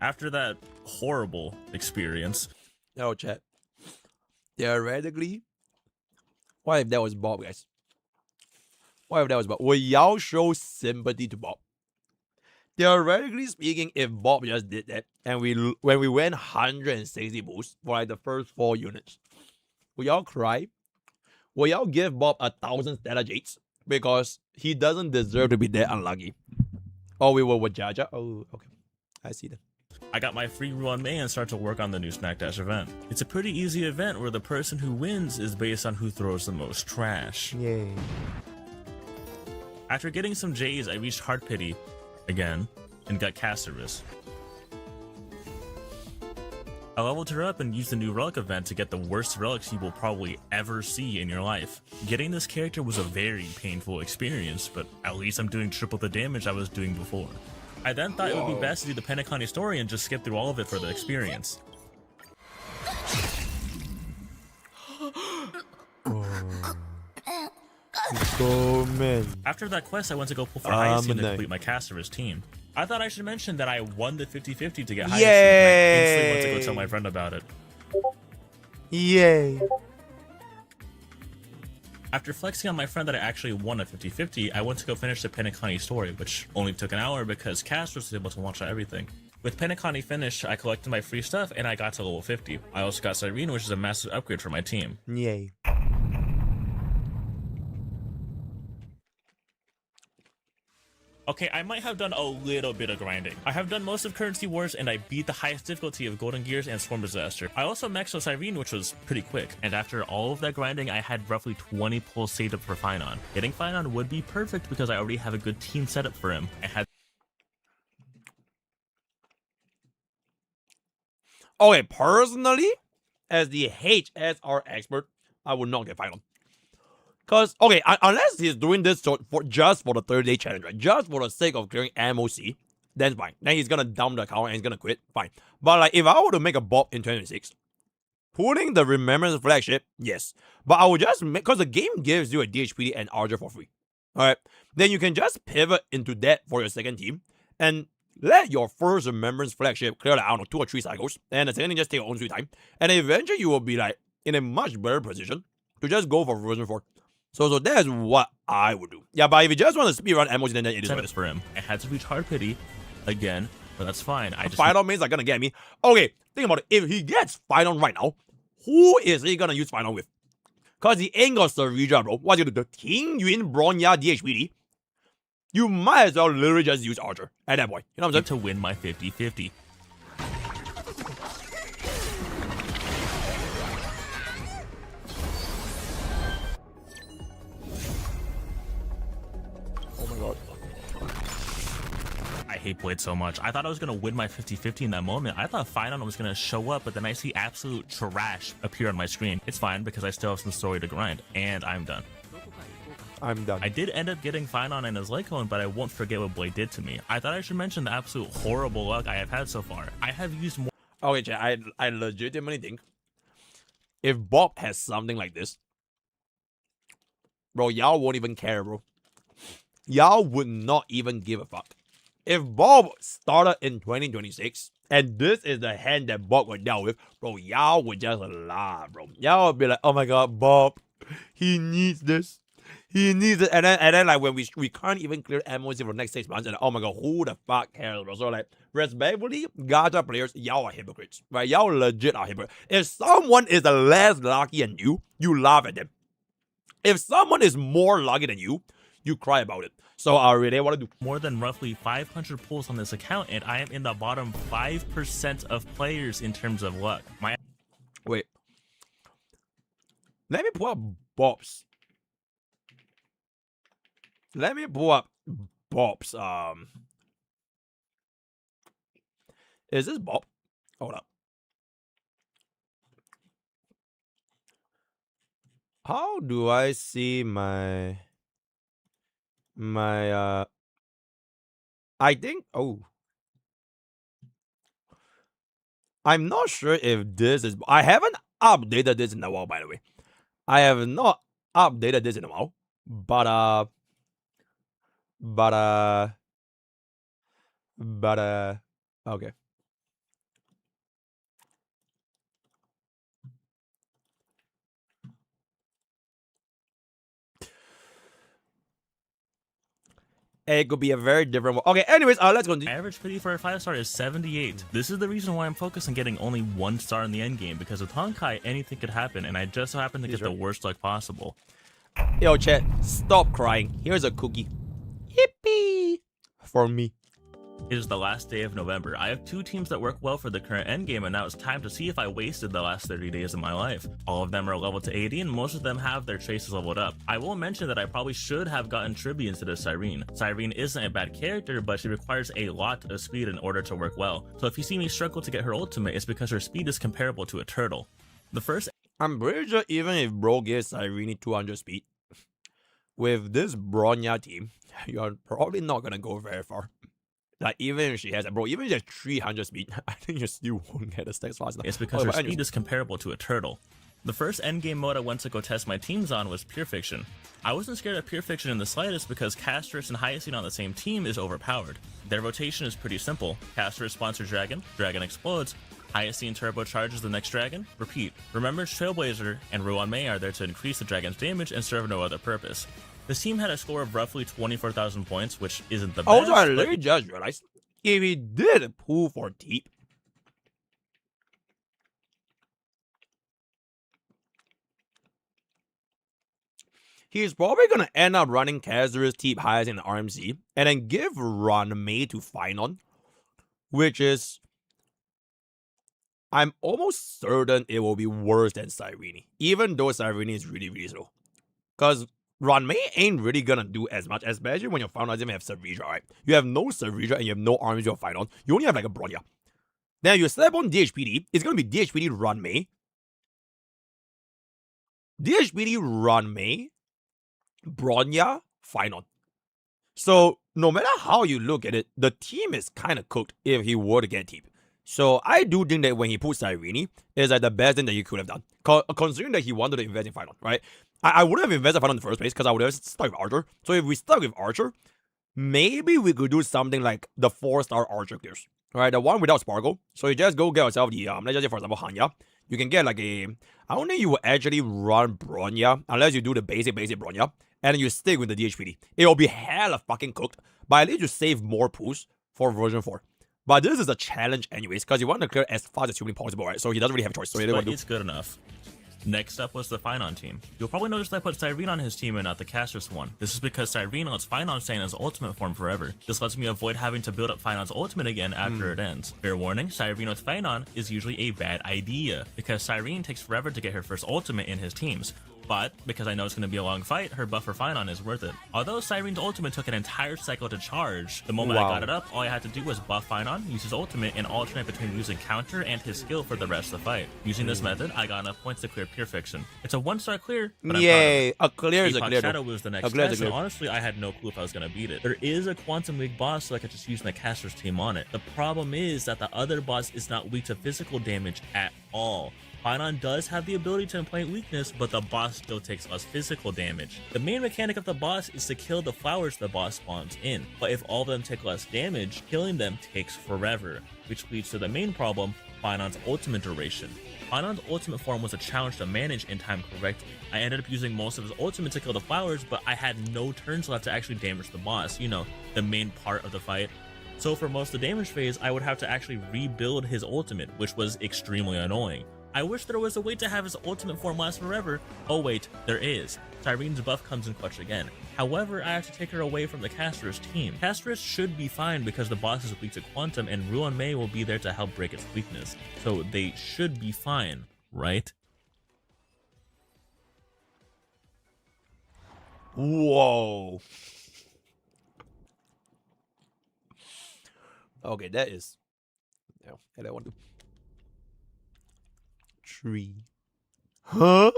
After that horrible experience, Yo, chat. Theoretically, what if that was Bob, guys? What if that was Bob? Will y'all show sympathy to Bob? Theoretically speaking, if Bob just did that and when we went 160 boosts for like the first 4 units, will y'all cry? Will y'all give Bob 1,000 Stella Jades because he doesn't deserve to be that unlucky? Or we will with Jaja? Oh, okay. I see that. I got my free run May and start to work on the new Snack Dash event. It's a pretty easy event where the person who wins is based on who throws the most trash. Yay. After getting some J's, I reached Heart Pity again and got Casterus. I leveled her up and used the new Relic event to get the worst relics you will probably ever see in your life. Getting this character was a very painful experience, but at least I'm doing triple the damage I was doing before. I then thought it would be best to do the Penacony story and just skip through all of it for the experience. So many. After that quest, I went to go pull for Hyacinth to complete my Casterus team. I thought I should mention that I won the 50-50 to get Hyacinth, and I instantly went to go tell my friend about it. Yay. After flexing on my friend that I actually won a 50-50, I went to go finish the Penacony story, which only took an hour because Casterus was able to one-shot everything. With Penacony finished, I collected my free stuff and I got to level 50. I also got Cyrene, which is a massive upgrade for my team. Yay. Okay, I might have done a little bit of grinding. I have done most of Currency Wars and I beat the highest difficulty of Golden Gears and Swarm Disaster. I also maxed out Cyrene, which was pretty quick. And after all of that grinding, I had roughly 20 pulls saved up for Finon. Getting Finon would be perfect because I already have a good team set up for him. I had Okay, personally, as the HSR expert, I would not get Finon. Because, okay, unless he's doing this just for the 30-day challenge, right? Just for the sake of clearing MOC, then fine. Then he's gonna dump the account and he's gonna quit, fine. But like, if I were to make a Bob in 2026, pulling the Remembrance flagship, yes. But I would just make, because the game gives you a DHPD and Archer for free. Alright? Then you can just pivot into that for your second team. And let your first Remembrance flagship clear like, I don't know, 2 or 3 cycles, and the second thing just take your own sweet time, and eventually you will be like in a much better position to just go for version 4. So that's what I would do. Yeah, but if you just want to speedrun emos, then it is what it is. For him. I had to reach hard pity again, but that's fine. I just Final mains are gonna get me. Okay, think about it. If he gets Final right now, who is he gonna use Final with? Cause he ain't got Sarija, bro. What's he gonna do? Ting Yun Bronya DHPD? You might as well literally just use Archer at that point. You know what I'm saying? to win my 50-50. Oh my god. I hate Blade so much. I thought I was going to win my 50-50 in that moment. I thought Final was going to show up, but then I see absolute trash appear on my screen. It's fine because I still have some story to grind, and I'm done. I'm done. I did end up getting Finon and his Lycone, but I won't forget what Blade did to me. I thought I should mention the absolute horrible luck I have had so far. I have used more. Okay, chat, I legitimately think if Bob has something like this, bro, y'all won't even care, bro. Y'all would not even give a fuck. If Bob started in 2026 and this is the hand that Bob would deal with, bro, y'all would just laugh, bro. Y'all would be like, oh my god, Bob, he needs this. He needs it. And then like when we can't even clear MOC for the next 6 months, and oh my god, who the fuck cares, bro? So like respectfully, Gacha players, y'all are hypocrites. Right? Y'all legit are hypocrites. If someone is less lucky than you, you laugh at them. If someone is more lucky than you cry about it. So I really want to do more than roughly 500 pulls on this account, and I am in the bottom 5% of players in terms of luck. Wait. Let me pull up Bob's. Let me pull up Bob's. Is this Bob? Hold up. How do I see my I think I'm not sure if this is I haven't updated this in a while, by the way. I have not updated this in a while. But okay. It could be a very different one. Okay, anyways, let's go. Average pity for a 5-star is 78. This is the reason why I'm focused on getting only 1 star in the endgame, because with Honkai, anything could happen, and I just so happen to get the worst luck possible. Yo, chat, stop crying. Here's a cookie. Yippee! For me. It is the last day of November. I have 2 teams that work well for the current endgame, and now it's time to see if I wasted the last 30 days of my life. All of them are leveled to 80, and most of them have their traces leveled up. I will mention that I probably should have gotten Tribby instead of Cyrene. Cyrene isn't a bad character, but she requires a lot of speed in order to work well. So if you see me struggle to get her ultimate, it's because her speed is comparable to a turtle. The first... I'm pretty sure even if bro gives Cyrene 200 speed, with this Bronya team, you're probably not gonna go very far. Like, even if she has, bro, even if she has 300 speed, I think you still won't get the stacks fast enough. It's because her speed is comparable to a turtle. The first endgame mode I went to go test my teams on was Pure Fiction. I wasn't scared of Pure Fiction in the slightest because Casterus and Hyacine on the same team is overpowered. Their rotation is pretty simple. Casterus sponsors Dragon, Dragon explodes, Hyacine turbocharges the next dragon, repeat. Remember, Trailblazer and Ruan Mei are there to increase the dragon's damage and serve no other purpose. This team had a score of roughly 24,000 points, which isn't the best. Also, I literally just realized, if he did pull for deep, he's probably gonna end up running Casterus, Teep, Hyacin, and RMC, and then give Ruan Mei to Finon, which is... I'm almost certain it will be worse than Cyrene, even though Cyrene is really, really slow. Because Ruan Mei ain't really gonna do as much, especially when your Finon doesn't have Cervija, right? You have no Cervija and you have no armies to fight on. You only have like a Bronya. Then you slap on DHPD, it's gonna be DHPD Ruan Mei. DHPD Ruan Mei, Bronya, Finon. So no matter how you look at it, the team is kind of cooked if he were to get Teep. So I do think that when he put Cyrene, it's like the best thing that he could have done. Considering that he wanted to invest in Finon, right? I wouldn't have invested in Finon in the first place because I would have stuck with Archer. So if we stuck with Archer, maybe we could do something like the 4-star archer clears. Right, the one without sparkle. So you just go get yourself the let's just say for example Hanya. You can get like a, I don't think you will actually run Bronya unless you do the basic Bronya, and then you stick with the DHPD. It will be hella fucking cooked, but at least you save more pools for version 4. But this is a challenge anyways, because you want to clear as fast as humanly possible, right? So he doesn't really have a choice. So but it's good enough. Next up was the Finon team. You'll probably notice that I put Cyrene on his team and not the Castrus one. This is because Cyrene lets Finon stay in his ultimate form forever. This lets me avoid having to build up Finon's ultimate again after it ends. Fair warning, Cyrene with Finon is usually a bad idea, because Cyrene takes forever to get her first ultimate in his teams. But, because I know it's going to be a long fight, her buff for Finon is worth it. Although Cyrene's ultimate took an entire cycle to charge, the moment I got it up, all I had to do was buff Finon, use his ultimate, and alternate between using counter and his skill for the rest of the fight. Using this method, I got enough points to clear Pure Fiction. It's a 1-star clear, but I'm yay, a clear is a Apocalyptic clear. Shadow was the next test, and honestly, I had no clue if I was going to beat it. There is a Quantum League boss, so I could just use my caster's team on it. The problem is that the other boss is not weak to physical damage at all. Finon does have the ability to implant weakness, but the boss still takes less physical damage. The main mechanic of the boss is to kill the flowers the boss spawns in, but if all of them take less damage, killing them takes forever, which leads to the main problem, Finon's ultimate duration. Finon's ultimate form was a challenge to manage and time correctly. I ended up using most of his ultimate to kill the flowers, but I had no turns left to actually damage the boss, you know, the main part of the fight. So for most of the damage phase, I would have to actually rebuild his ultimate, which was extremely annoying. I wish there was a way to have his ultimate form last forever. Oh wait, there is. Cyrene's buff comes in clutch again. However, I have to take her away from the Caster's team. Caster's should be fine because the boss is weak to Quantum and Ruan Mei will be there to help break its weakness. So they should be fine, right? Whoa. Okay, that is. Yeah, and I want to. Tree. Huh?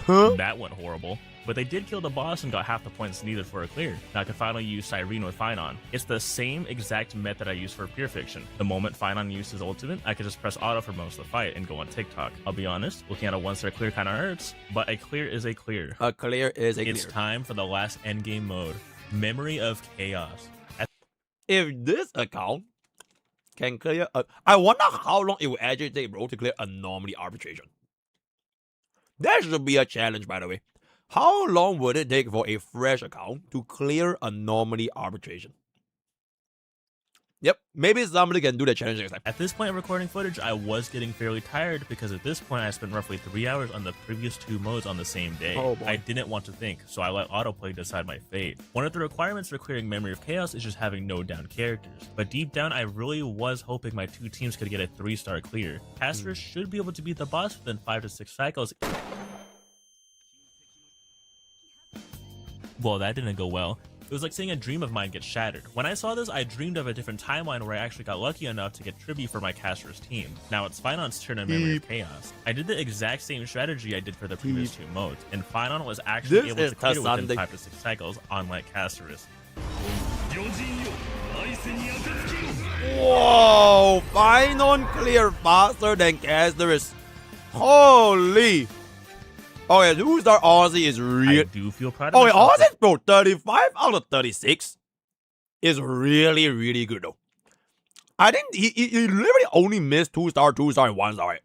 That went horrible. But they did kill the boss and got half the points needed for a clear. Now I can finally use Cyrene with Finon. It's the same exact method I used for Pure Fiction. The moment Finon used his ultimate, I could just press auto for most of the fight and go on TikTok. I'll be honest, looking at a 1-star clear kinda hurts, but a clear is a clear. A clear is a clear. It's time for the last endgame mode, Memory of Chaos. If this account can clear, I wonder how long it will actually take, bro, to clear Anomaly Arbitration. That should be a challenge, by the way. How long would it take for a fresh account to clear Anomaly Arbitration? Yep, maybe somebody can do the challenge next time. At this point in recording footage, I was getting fairly tired because at this point I spent roughly 3 hours on the previous 2 modes on the same day. Oh, boy. I didn't want to think, so I let autoplay decide my fate. One of the requirements for clearing Memory of Chaos is just having no down characters, but deep down I really was hoping my 2 teams could get a 3-star clear. Casters should be able to beat the boss within 5 to 6 cycles. Well, that didn't go well. It was like seeing a dream of mine get shattered. When I saw this, I dreamed of a different timeline where I actually got lucky enough to get Tribute for my Caster's team. Now it's Finon's turn in Memory of Chaos. I did the exact same strategy I did for the previous 2 modes, and Finon was actually able to clear within 5 to 6 cycles, unlike Caster's. Whoa! Finon clear faster than Caster's. Holy! Okay, 2-star Aussie is real. I do feel proud of Okay, myself. Aussie, bro, 35 out of 36 is really, really good, though. I think he literally only missed 2-star, and 1-star.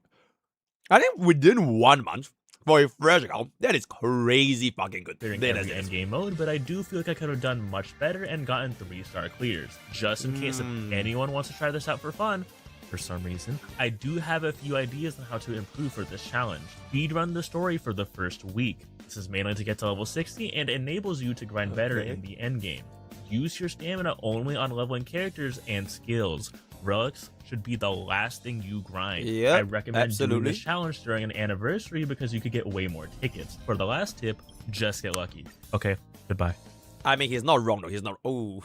I think within 1 month for a fresh account, that is crazy fucking good. Clearing That every is- endgame mode, but I do feel like I could have done much better and gotten 3-star clears. Just in case if anyone wants to try this out for fun, for some reason, I do have a few ideas on how to improve for this challenge. Speedrun the story for the first week. This is mainly to get to level 60 and enables you to grind better in the endgame. Use your stamina only on leveling characters and skills. Relics should be the last thing you grind. Yep, I recommend doing absolutely. this challenge during an anniversary because you could get way more tickets. For the last tip, just get lucky. Okay, goodbye. I mean, he's not wrong, though. He's not. Oh.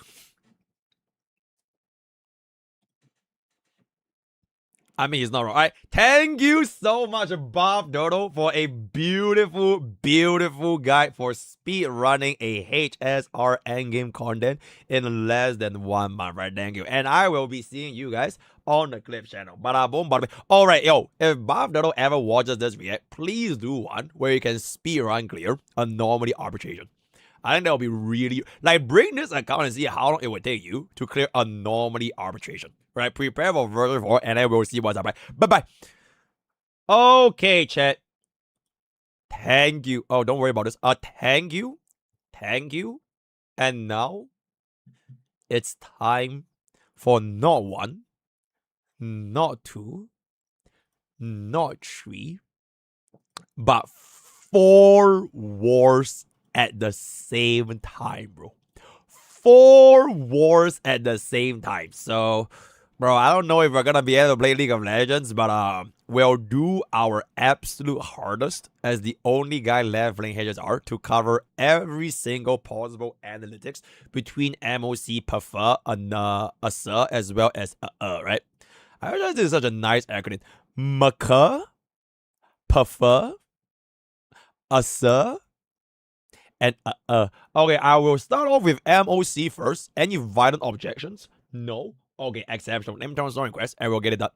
I mean, he's not wrong. All right. Thank you so much, Bob Dodo, for a beautiful, beautiful guide for speed running a HSR endgame content in less than 1 month, right? Thank you. And I will be seeing you guys on the Clip channel. Bada boom, bada bing. All right, yo, if Bob Dodo ever watches this react, please do one where you can speed run clear Anomaly Arbitration. I think that would be really like bring this account and see how long it would take you to clear Anomaly Arbitration. Right? Prepare for version 4 and then we'll see what's up. Right? Bye-bye. Okay, chat. Thank you. Oh, don't worry about this. Thank you. Thank you. And now it's time for not 1, not 2, not 3, but 4 wars at the same time, bro. 4 wars at the same time. So, bro, I don't know if we're gonna be able to play League of Legends, but we'll do our absolute hardest as the only guy left playing HSR to cover every single possible analytics between MOC, Prefer, and Asa, as well as right? I realize this is such a nice acronym. McCur, Prefer, Asa, and Okay, I will start off with MOC first. Any violent objections? No. Okay, exceptional. Let me turn on story request and we'll get it done.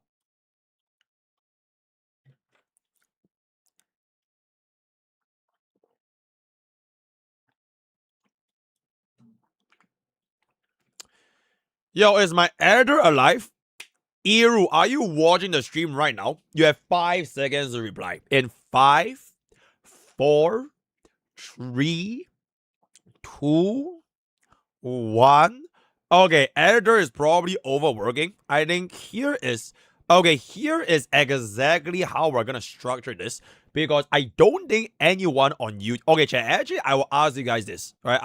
Yo, is my editor alive? Iru, are you watching the stream right now? You have 5 seconds to reply. In 5, 4, 3, 2, 1. Okay, editor is probably overworking. I think here is exactly how we're gonna structure this, because I don't think anyone on YouTube. Okay, chat. Actually, I will ask you guys this. Right?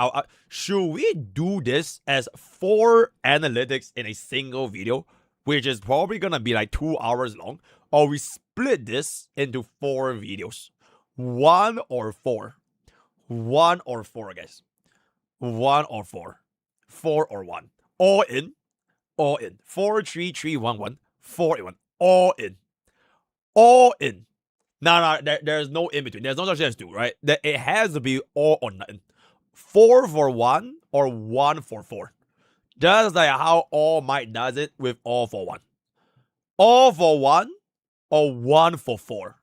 Should we do this as 4 analytics in a single video, which is probably gonna be like 2 hours long, or we split this into 4 videos, 1 or 4, 1 or 4, guys, 1 or 4. 4 or 1. All in. All in. 4, 3, 3, 1, 1. 4 in 1. All in. All in. No, there's no in between. There's no such thing as 2, right? It has to be all or nothing. 4 for 1 or 1 for 4. Just like how All Might does it with All for 1. All for 1 or 1 for 4.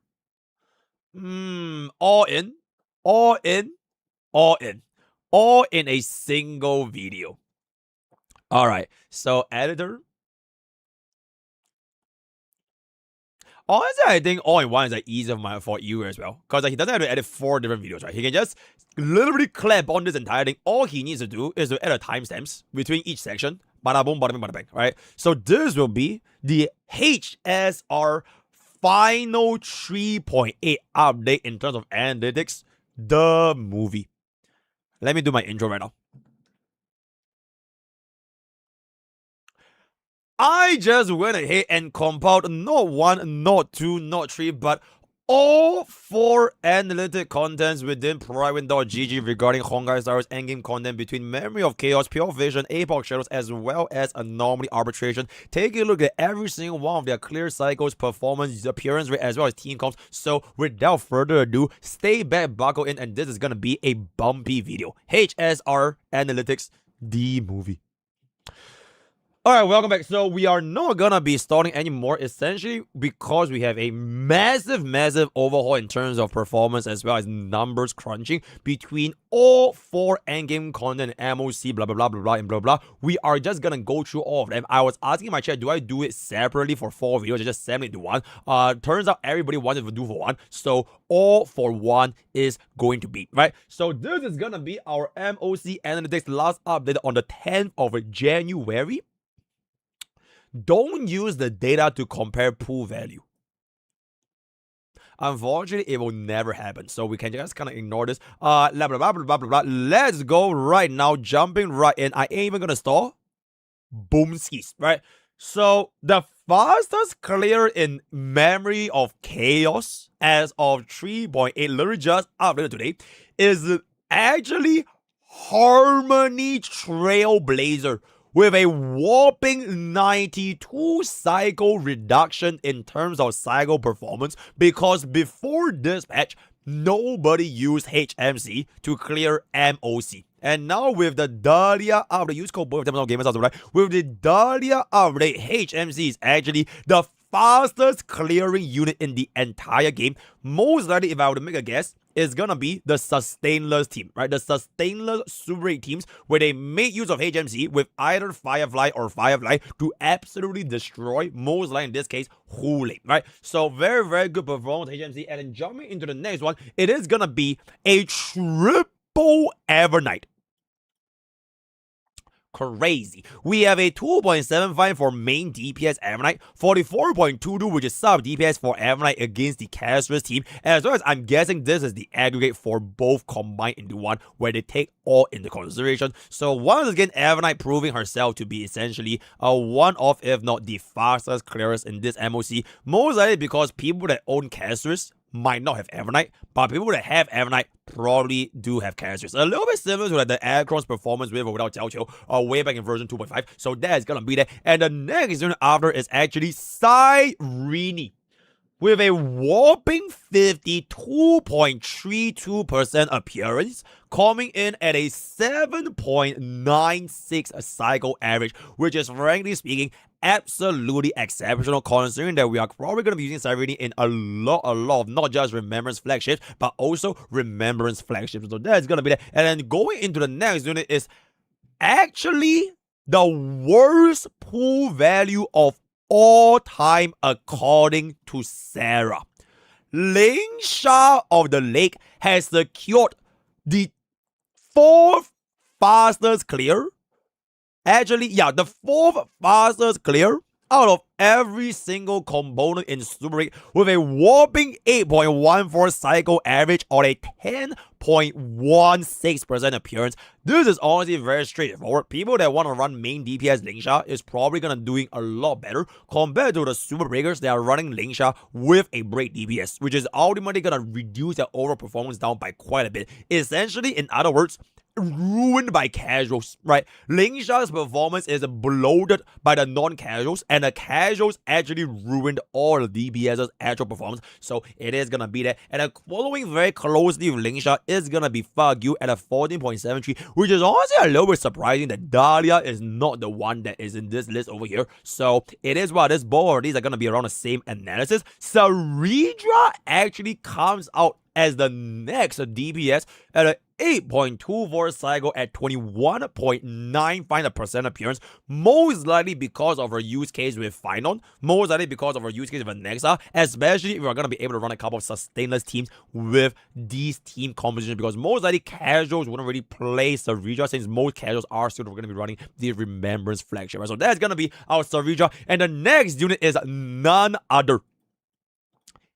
All in. All in. All in. All in a single video. All right. So, editor. Honestly, I think all in one is like easier for you as well. Because he doesn't have to edit 4 different videos, right? He can just literally clap on this entire thing. All he needs to do is to add a timestamps between each section. Bada boom, bada bing, bada bang, right? So this will be the HSR final 3.8 update in terms of analytics, the movie. Let me do my intro right now. I just went ahead and compiled not 1, not 2, not 3, but all 4 analytic contents within Private.gg regarding Honkai Star Wars Endgame content between Memory of Chaos, Pure Vision, Apocalyptic Shadows, as well as Anomaly Arbitration. Take a look at every single one of their clear cycles, performance, appearance rate, as well as team comps. So without further ado, stay back, buckle in, and this is gonna be a bumpy video. HSR Analytics, the movie. Alright, welcome back. So we are not gonna be starting anymore, essentially because we have a massive overhaul in terms of performance as well as numbers crunching between all 4 endgame content, MOC, blah blah blah blah blah and blah blah. We are just gonna go through all of them. I was asking my chat, do I do it separately for 4 videos or just 7 into 1? Turns out everybody wanted to do for 1, so all for 1 is going to be right. So this is gonna be our MOC analytics last update on the 10th of January. Don't use the data to compare pool value. Unfortunately, it will never happen. So we can just kind of ignore this. Blah, blah, blah, blah, blah, blah. Let's go right now. Jumping right in. I ain't even going to stall. Boom skis, right? So the fastest clear in Memory of Chaos as of 3.8, literally just updated today, is actually Harmony Trailblazer, with a whopping 92 cycle reduction in terms of cycle performance, because before this patch, nobody used HMC to clear MOC. And now with the Dahlia update, use code both of them on gamers, right? With the Dahlia update, HMC is actually the fastest clearing unit in the entire game. Most likely, if I were to make a guess, is gonna be the Sustainless team, right? The Sustainless Super 8 teams where they make use of HMC with either Firefly or Firefly to absolutely destroy, most likely in this case, Hule, right? So very, very good performance HMC. And then jumping into the next one, it is gonna be a triple Evernight. Crazy. We have a 2.75 for main DPS Evernight, 44.22 which is sub DPS for Evernight against the Castrus team, as well as I'm guessing this is the aggregate for both combined into one, where they take all into consideration. So once again, Evernight proving herself to be essentially a one-off, if not the fastest clearers in this MOC, most likely because people that own Castrus might not have Evernight, but people that have Evernight probably do have Castrus. A little bit similar to like the Aircross performance with or without Jiao way back in version 2.5. So that is gonna be there. And the next unit after is actually Cyrene, with a whopping 52.32% appearance, coming in at a 7.96 cycle average, which is frankly speaking absolutely exceptional, considering that we are probably going to be using Cyrene in a lot of not just Remembrance flagships, but also Remembrance flagships. So that's going to be that. And then going into the next unit is actually the worst pool value of all time according to Sarah. Lingsha of the Lake has secured the 4th fastest clear. Actually, yeah, the 4th fastest clear out of every single component in Super 8 with a whopping 8.14 cycle average or a 10.16% appearance. This is honestly very straightforward. People that want to run main DPS Lingsha is probably going to doing a lot better compared to the Super Breakers that are running Lingsha with a break DPS, which is ultimately going to reduce their overall performance down by quite a bit. Essentially, in other words, ruined by casuals, right? Lingsha's performance is bloated by the non-casuals, and the casuals actually ruined all of DPS's actual performance. So it is gonna be there. And following very closely with Lingsha is gonna be Fagyu at a 14.73, which is honestly a little bit surprising that Dahlia is not the one that is in this list over here. So it is what this both of these are gonna be around the same analysis. Saridra actually comes out as the next DPS at a 8.24 cycle at 21.95% appearance, most likely because of her use case with Finon, most likely because of her use case with Nexa, especially if we're going to be able to run a couple of sustainless teams with these team compositions, because most likely casuals wouldn't really play Saridra since most casuals are still going to be running the Remembrance flagship. So that's going to be our Saridra, and the next unit is none other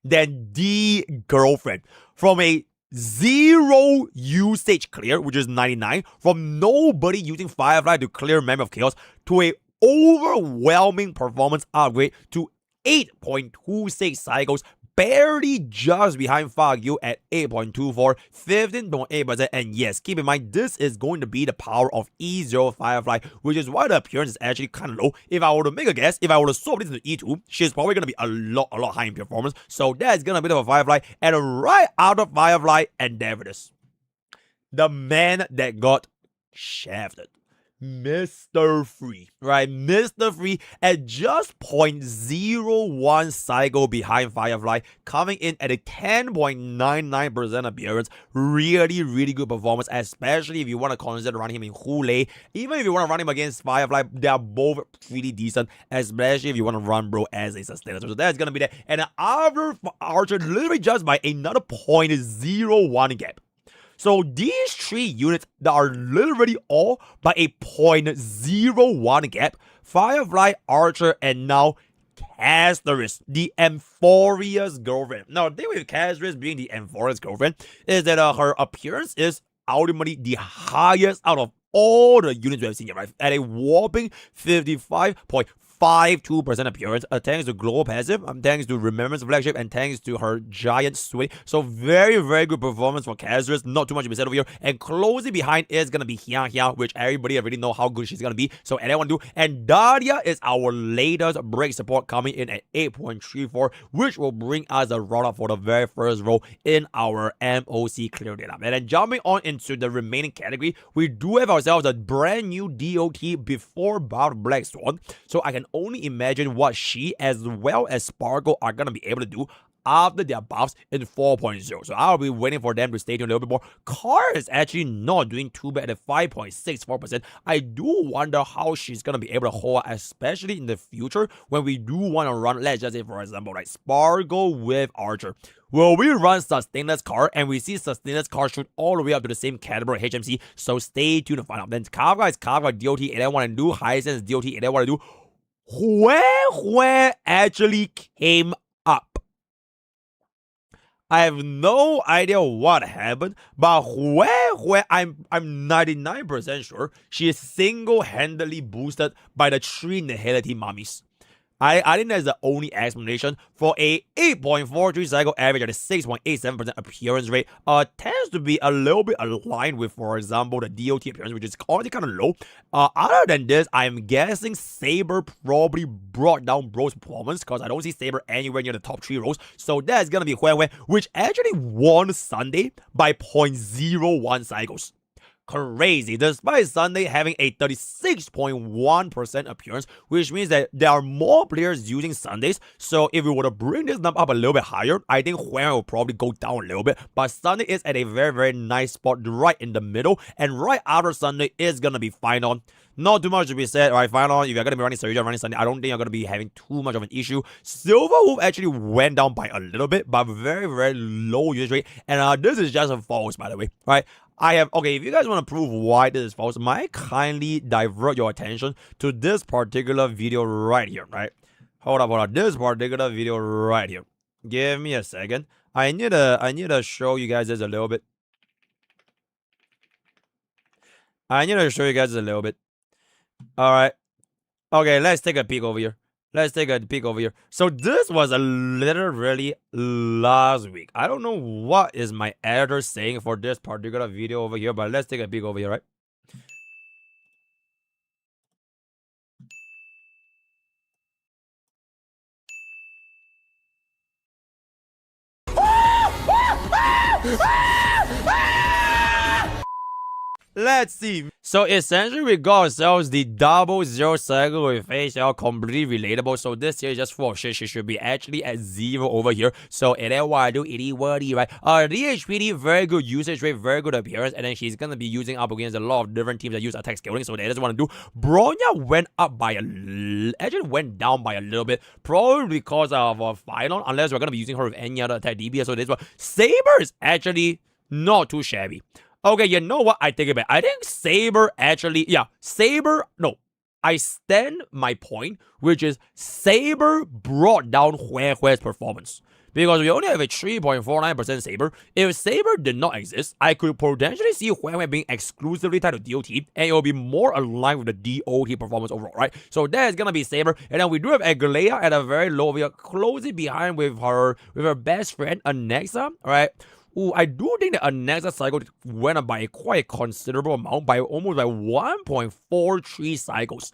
than the Girlfriend. From a 0 usage clear, which is 99, from nobody using Firefly to clear Memory of Chaos, to a overwhelming performance upgrade to 8.26 cycles, barely just behind Fagyu at 8.24, 15.8%. And yes, keep in mind, this is going to be the power of E0 Firefly, which is why the appearance is actually kind of low. If I were to make a guess, if I were to swap this into E2, she's probably going to be a lot higher in performance. So that's going to be the Firefly. And right out of Firefly, Endeavor this, the man that got shafted, Mr. Free, right? Mr. Free at just 0.01 cycle behind Firefly, coming in at a 10.99% appearance. Really good performance, especially if you want to consider running him in Hule. Even if you want to run him against Firefly, they are both pretty decent, especially if you want to run bro as a sustainer. So that's going to be there. And after Archer, literally just by another 0.01 gap. So these 3 units that are literally all by a 0.01 gap, Firefly, Archer, and now Casterus, the Amphoria's girlfriend. Now, the thing with Casterus being the Amphoria's girlfriend is that her appearance is ultimately the highest out of all the units we have seen here, right? At a whopping 55.52% appearance, thanks to global passive, thanks to Remembrance flagship, and thanks to her giant swing. So very good performance for Casterus. Not too much to be said over here. And closely behind is gonna be Hia, which everybody already know how good she's gonna be. So anyone do. And Dahlia is our latest break support, coming in at 8.34, which will bring us a runner for the very first row in our MOC clear data. And then jumping on into the remaining category, we do have ourselves a brand new DOT before Bout Black Swan. So I can only imagine what she as well as Sparkle are gonna be able to do after their buffs in 4.0. So I'll be waiting for them to stay tuned a little bit more. Car is actually not doing too bad at 5.64%. I do wonder how she's going to be able to hold, especially in the future when we do want to run, let's just say, for example, like Sparkle with Archer. Will we run Sustainless Car and we see Sustainless Car shoot all the way up to the same caliber of HMC? So stay tuned to find out. Then Kafka is Kafka DOT, and I want to do Hyacinth DOT, and I want to do where actually came up. I have no idea what happened, but where I'm 99% sure she is single-handedly boosted by the 3 Nihility mummies. I think that's the only explanation for a 8.43 cycle average at a 6.87% appearance rate. Tends to be a little bit aligned with, for example, the DOT appearance, which is already kind of low. Other than this, I'm guessing Saber probably brought down Bro's performance because I don't see Saber anywhere near the top 3 rows. So that's gonna be Huan, which actually won Sunday by 0.01 cycles. Crazy, despite Sunday having a 36.1% appearance, which means that there are more players using Sundays. So if we were to bring this number up a little bit higher, I think Huan will probably go down a little bit. But Sunday is at a very, very nice spot right in the middle. And right after Sunday is going to be Final. Not too much to be said. All right, Final, if you're going to be running Surge, running Sunday, I don't think you're going to be having too much of an issue. Silver Wolf actually went down by a little bit, but very, very low usage rate. And this is just a false, by the way. All right. Okay, if you guys want to prove why this is false, might kindly divert your attention to this particular video right here, right? Hold up. This particular video right here. Give me a second. I need to show you guys this a little bit. Alright. Okay, let's take a peek over here. So this was literally last week. I don't know what is my editor saying for this particular video over here, but let's take a peek over here, right? Let's see. So essentially we got ourselves the 0-0 cycle with facial completely relatable. So this here is just for shit. She should be actually at 0 over here. So it is what I do, it is wordy, right? DHPD, very good usage rate, very good appearance, and then she's gonna be using up against a lot of different teams that use attack scaling. So they just want to do. Bronya went up by actually went down by a little bit, probably because of a final, unless we're gonna be using her with any other attack DPS. So this one, Saber is actually not too shabby. Okay, you know what? I take it back. I think Saber actually, no. I stand my point, which is Saber brought down Hue's performance. Because we only have a 3.49% Saber. If Saber did not exist, I could potentially see Hue being exclusively tied to DOT, and it will be more aligned with the DOT performance overall, right? So that is gonna be Saber. And then we do have Aglea at a very low. We are closely behind with her best friend, Anexa, right? Ooh, I do think that Anexa cycle went up by a quite considerable amount, by almost by 1.43 cycles.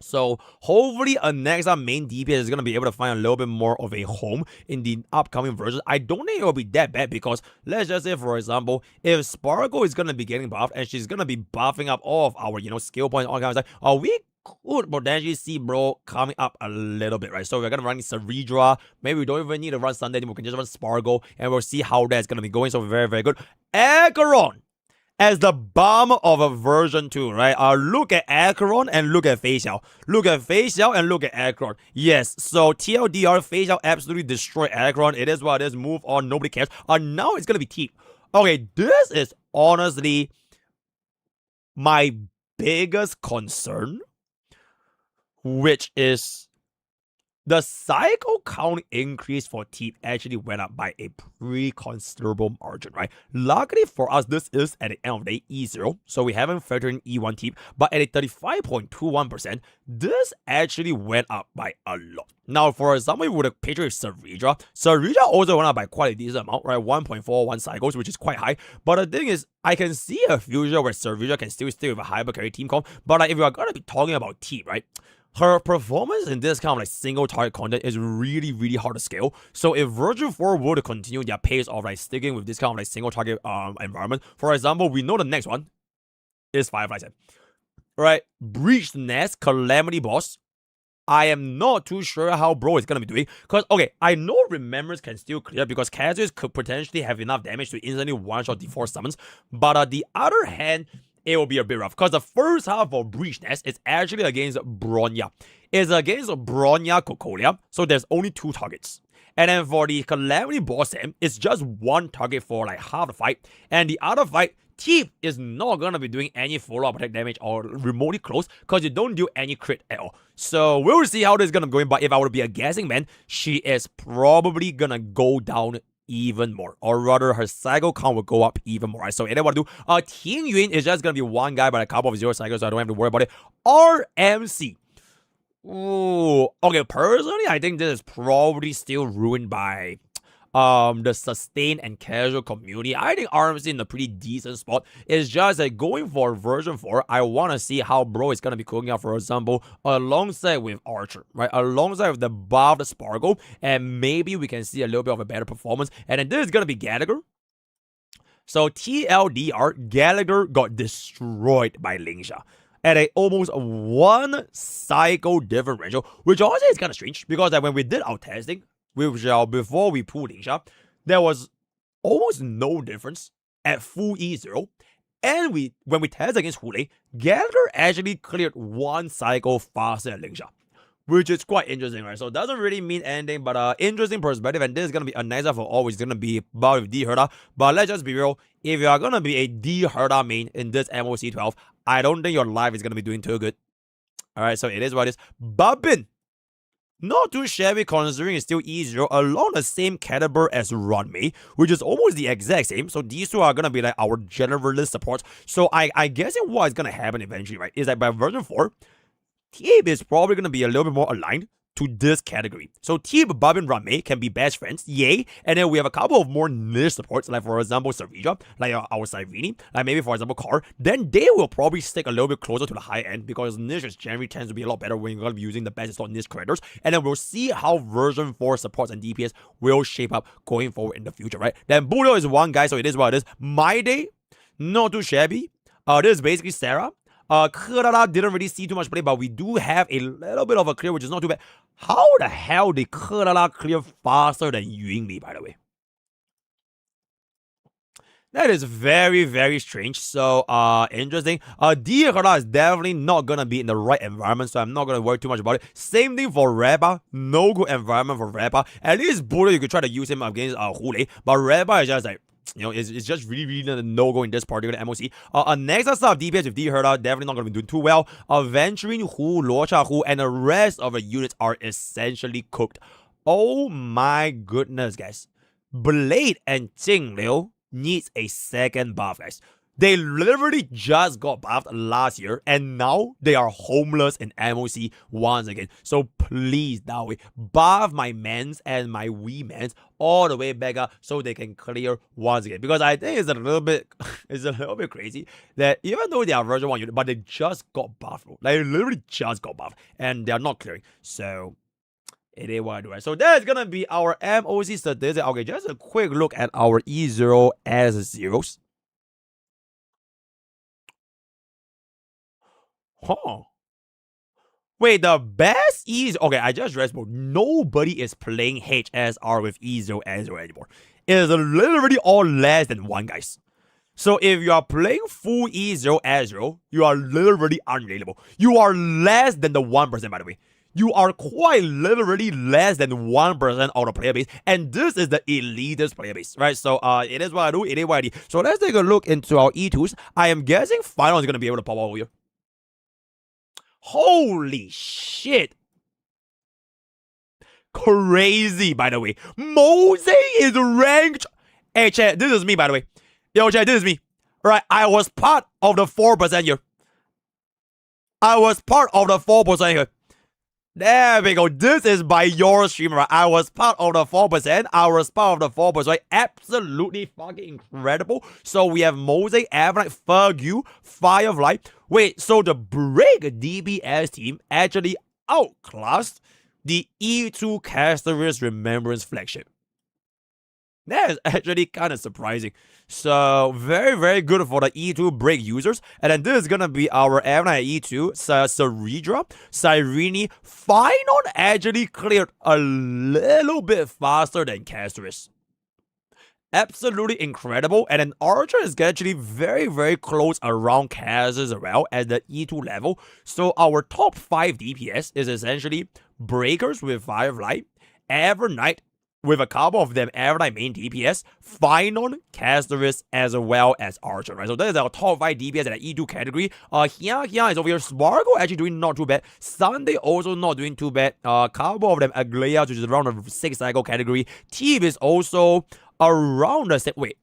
So hopefully Anexa main DPS is going to be able to find a little bit more of a home in the upcoming versions. I don't think it will be that bad because let's just say, for example, if Sparkle is going to be getting buffed and she's going to be buffing up all of our, skill points, all kinds of stuff, we could potentially see Bro coming up a little bit, right? So we're gonna run Ceridra. Maybe we don't even need to run Sunday anymore. We can just run Sparkle, and we'll see how that's gonna be going. So very, very good. Acheron as the bomb of a version 2, right? Look at Acheron and look at Facial. Look at Facial and look at Acheron. Yes, so TLDR, Facial absolutely destroyed Acheron. It is what it is. Move on. Nobody cares. Now it's gonna be Teep. Okay, this is honestly my biggest concern, which is the cycle count increase for Teep actually went up by a pretty considerable margin, right? Luckily for us, this is at the end of the day E0, so we haven't factored in E1 Teep, but at a 35.21%, this actually went up by a lot. Now, for example, we would have pictured Ceridra. Ceridra also went up by quite a decent amount, right? 1.41 cycles, which is quite high. But the thing is, I can see a future where Ceridra can still stay with a hyper carry team comp, but if we are going to be talking about Teep, right? Her performance in this kind of single target content is really, really hard to scale. So if Virgin 4 were to continue their pace of sticking with this kind of single target environment, for example, we know the next one is Firefly Set. Right? Breach Nest, Calamity Boss. I am not too sure how bro is gonna be doing. Because, okay, I know Remembrance can still clear because Casuals could potentially have enough damage to instantly one-shot D4 summons. But on the other hand, it will be a bit rough. Because the first half of Breach Nest is actually against Bronya. It's against Bronya Cocolia, so there's only 2 targets. And then for the Calamity Boss Sam, it's just 1 target for like half the fight. And the other fight, Teep is not gonna be doing any follow-up attack damage or remotely close because you don't do any crit at all. So we'll see how this is gonna go in, but if I were to be a guessing man, she is probably gonna go down even more. Or rather, her cycle count will go up even more. Right? So if I want to do, Ting Yun is just gonna be 1 guy but a couple of 0 cycles, so I don't have to worry about it. RMC. Ooh, okay, personally, I think this is probably still ruined by the sustained and casual community. I think RMC in a pretty decent spot. It's just like going for version 4, I want to see how bro is going to be cooking out, for example, alongside with Archer, right? Alongside with the buffed Sparkle, and maybe we can see a little bit of a better performance. And then this is going to be Gallagher. So TLDR, Gallagher got destroyed by Lingsha at a almost 1 cycle differential, which also is kind of strange because when we did our testing, before we pulled Lingsha, there was almost no difference at full E0. And when we tested against Hule, Gallagher actually cleared 1 cycle faster than Lingsha, which is quite interesting, right? So it doesn't really mean anything, but interesting perspective, and this is gonna be a nicer for always gonna be about with D Herda. But let's just be real, if you are gonna be a D Herda main in this MOC 12, I don't think your life is gonna be doing too good. Alright, so it is what it is. Babin, not too shabby considering it's still E0 along the same caliber as Runmei, which is almost the exact same. So these 2 are gonna be like our generalist supports. So I guess what is gonna happen eventually, right, is that by version 4, Teep is probably going to be a little bit more aligned to this category. So Teep, Bub, and Runmei can be best friends, yay. And then we have a couple of more niche supports, like for example, Savija, like our Saivini, like maybe for example, Car. Then they will probably stick a little bit closer to the high end because niche generally tends to be a lot better when you're going to be using the best slot niche creators. And then we'll see how version 4 supports and DPS will shape up going forward in the future, right? Then Budo is 1 guy, so it is what it is. My Day, not too shabby. This is basically Sarah. Kerala didn't really see too much play, but we do have a little bit of a clear, which is not too bad. How the hell did Kerala clear faster than Yingli, by the way? That is very, very strange. So, interesting. D Kerala is definitely not gonna be in the right environment, so I'm not gonna worry too much about it. Same thing for Reba. No good environment for Reba. At least Budo, you could try to use him against Hule, but Reba is just like, you know, it's just really a no-go in this particular MOC. Next up, DPS with D Herda, definitely not going to be doing too well. Venturing Hu, Luocha Hu, and the rest of the units are essentially cooked. Oh my goodness, guys. Blade and Jing Liu needs a second buff, guys. They literally just got buffed last year, and now they are homeless in MOC once again. So please, Dawi, buff my mans and my wee mans all the way back up so they can clear once again. Because I think it's a little bit crazy that even though they are version 1 unit, but they just got buffed. Like, they literally just got buffed, and they are not clearing. So it is what I do, right? So that's gonna be our MOC statistic. Okay, just a quick look at our E0 as zeros. Huh. Wait, the best is okay. I just realized, bro. Nobody is playing HSR with E0 Ezreal anymore. It is literally all less than 1, guys. So if you are playing full E0 Ezreal, you are literally unrelatable. You are less than the 1%, by the way. You are quite literally less than 1% of the player base, and this is the elitist player base, right? So it is what I do, it is what I do. So let's take a look into our E2s. I am guessing Final is gonna be able to pop out over here. Holy shit. Crazy, by the way. Mose is ranked. Hey, chat, this is me, by the way. Yo, chat, this is me. Right, I was part of the 4% here. I was part of the 4% here. There we go. This is by your stream, right? I was part of the 4%. I was part of the 4%. Right? Absolutely fucking incredible. So we have Mosaic, Avalite, Fergu, Firefly. Wait, so the Break DBS team actually outclassed the E2 Caster's Remembrance flagship. That is actually kind of surprising. So, very, very good for the E2 break users. And then this is going to be our Anomaly E2, Ceridra, Cyrene. Final actually cleared a little bit faster than Castris. Absolutely incredible. And then Archer is actually very, very close around Kaz as well at the E2 level. So our top 5 DPS is essentially Breakers with Firefly, Evernight with a couple of them Evernight main DPS, Final, Casterus, as well as Archer, right? So that is our top 5 DPS at the E2 category. Here is over here. Sparkle actually doing not too bad. Sunday also not doing too bad. Couple of them Aglaia, which is around the 6 cycle category. Teep is also around the same. Wait.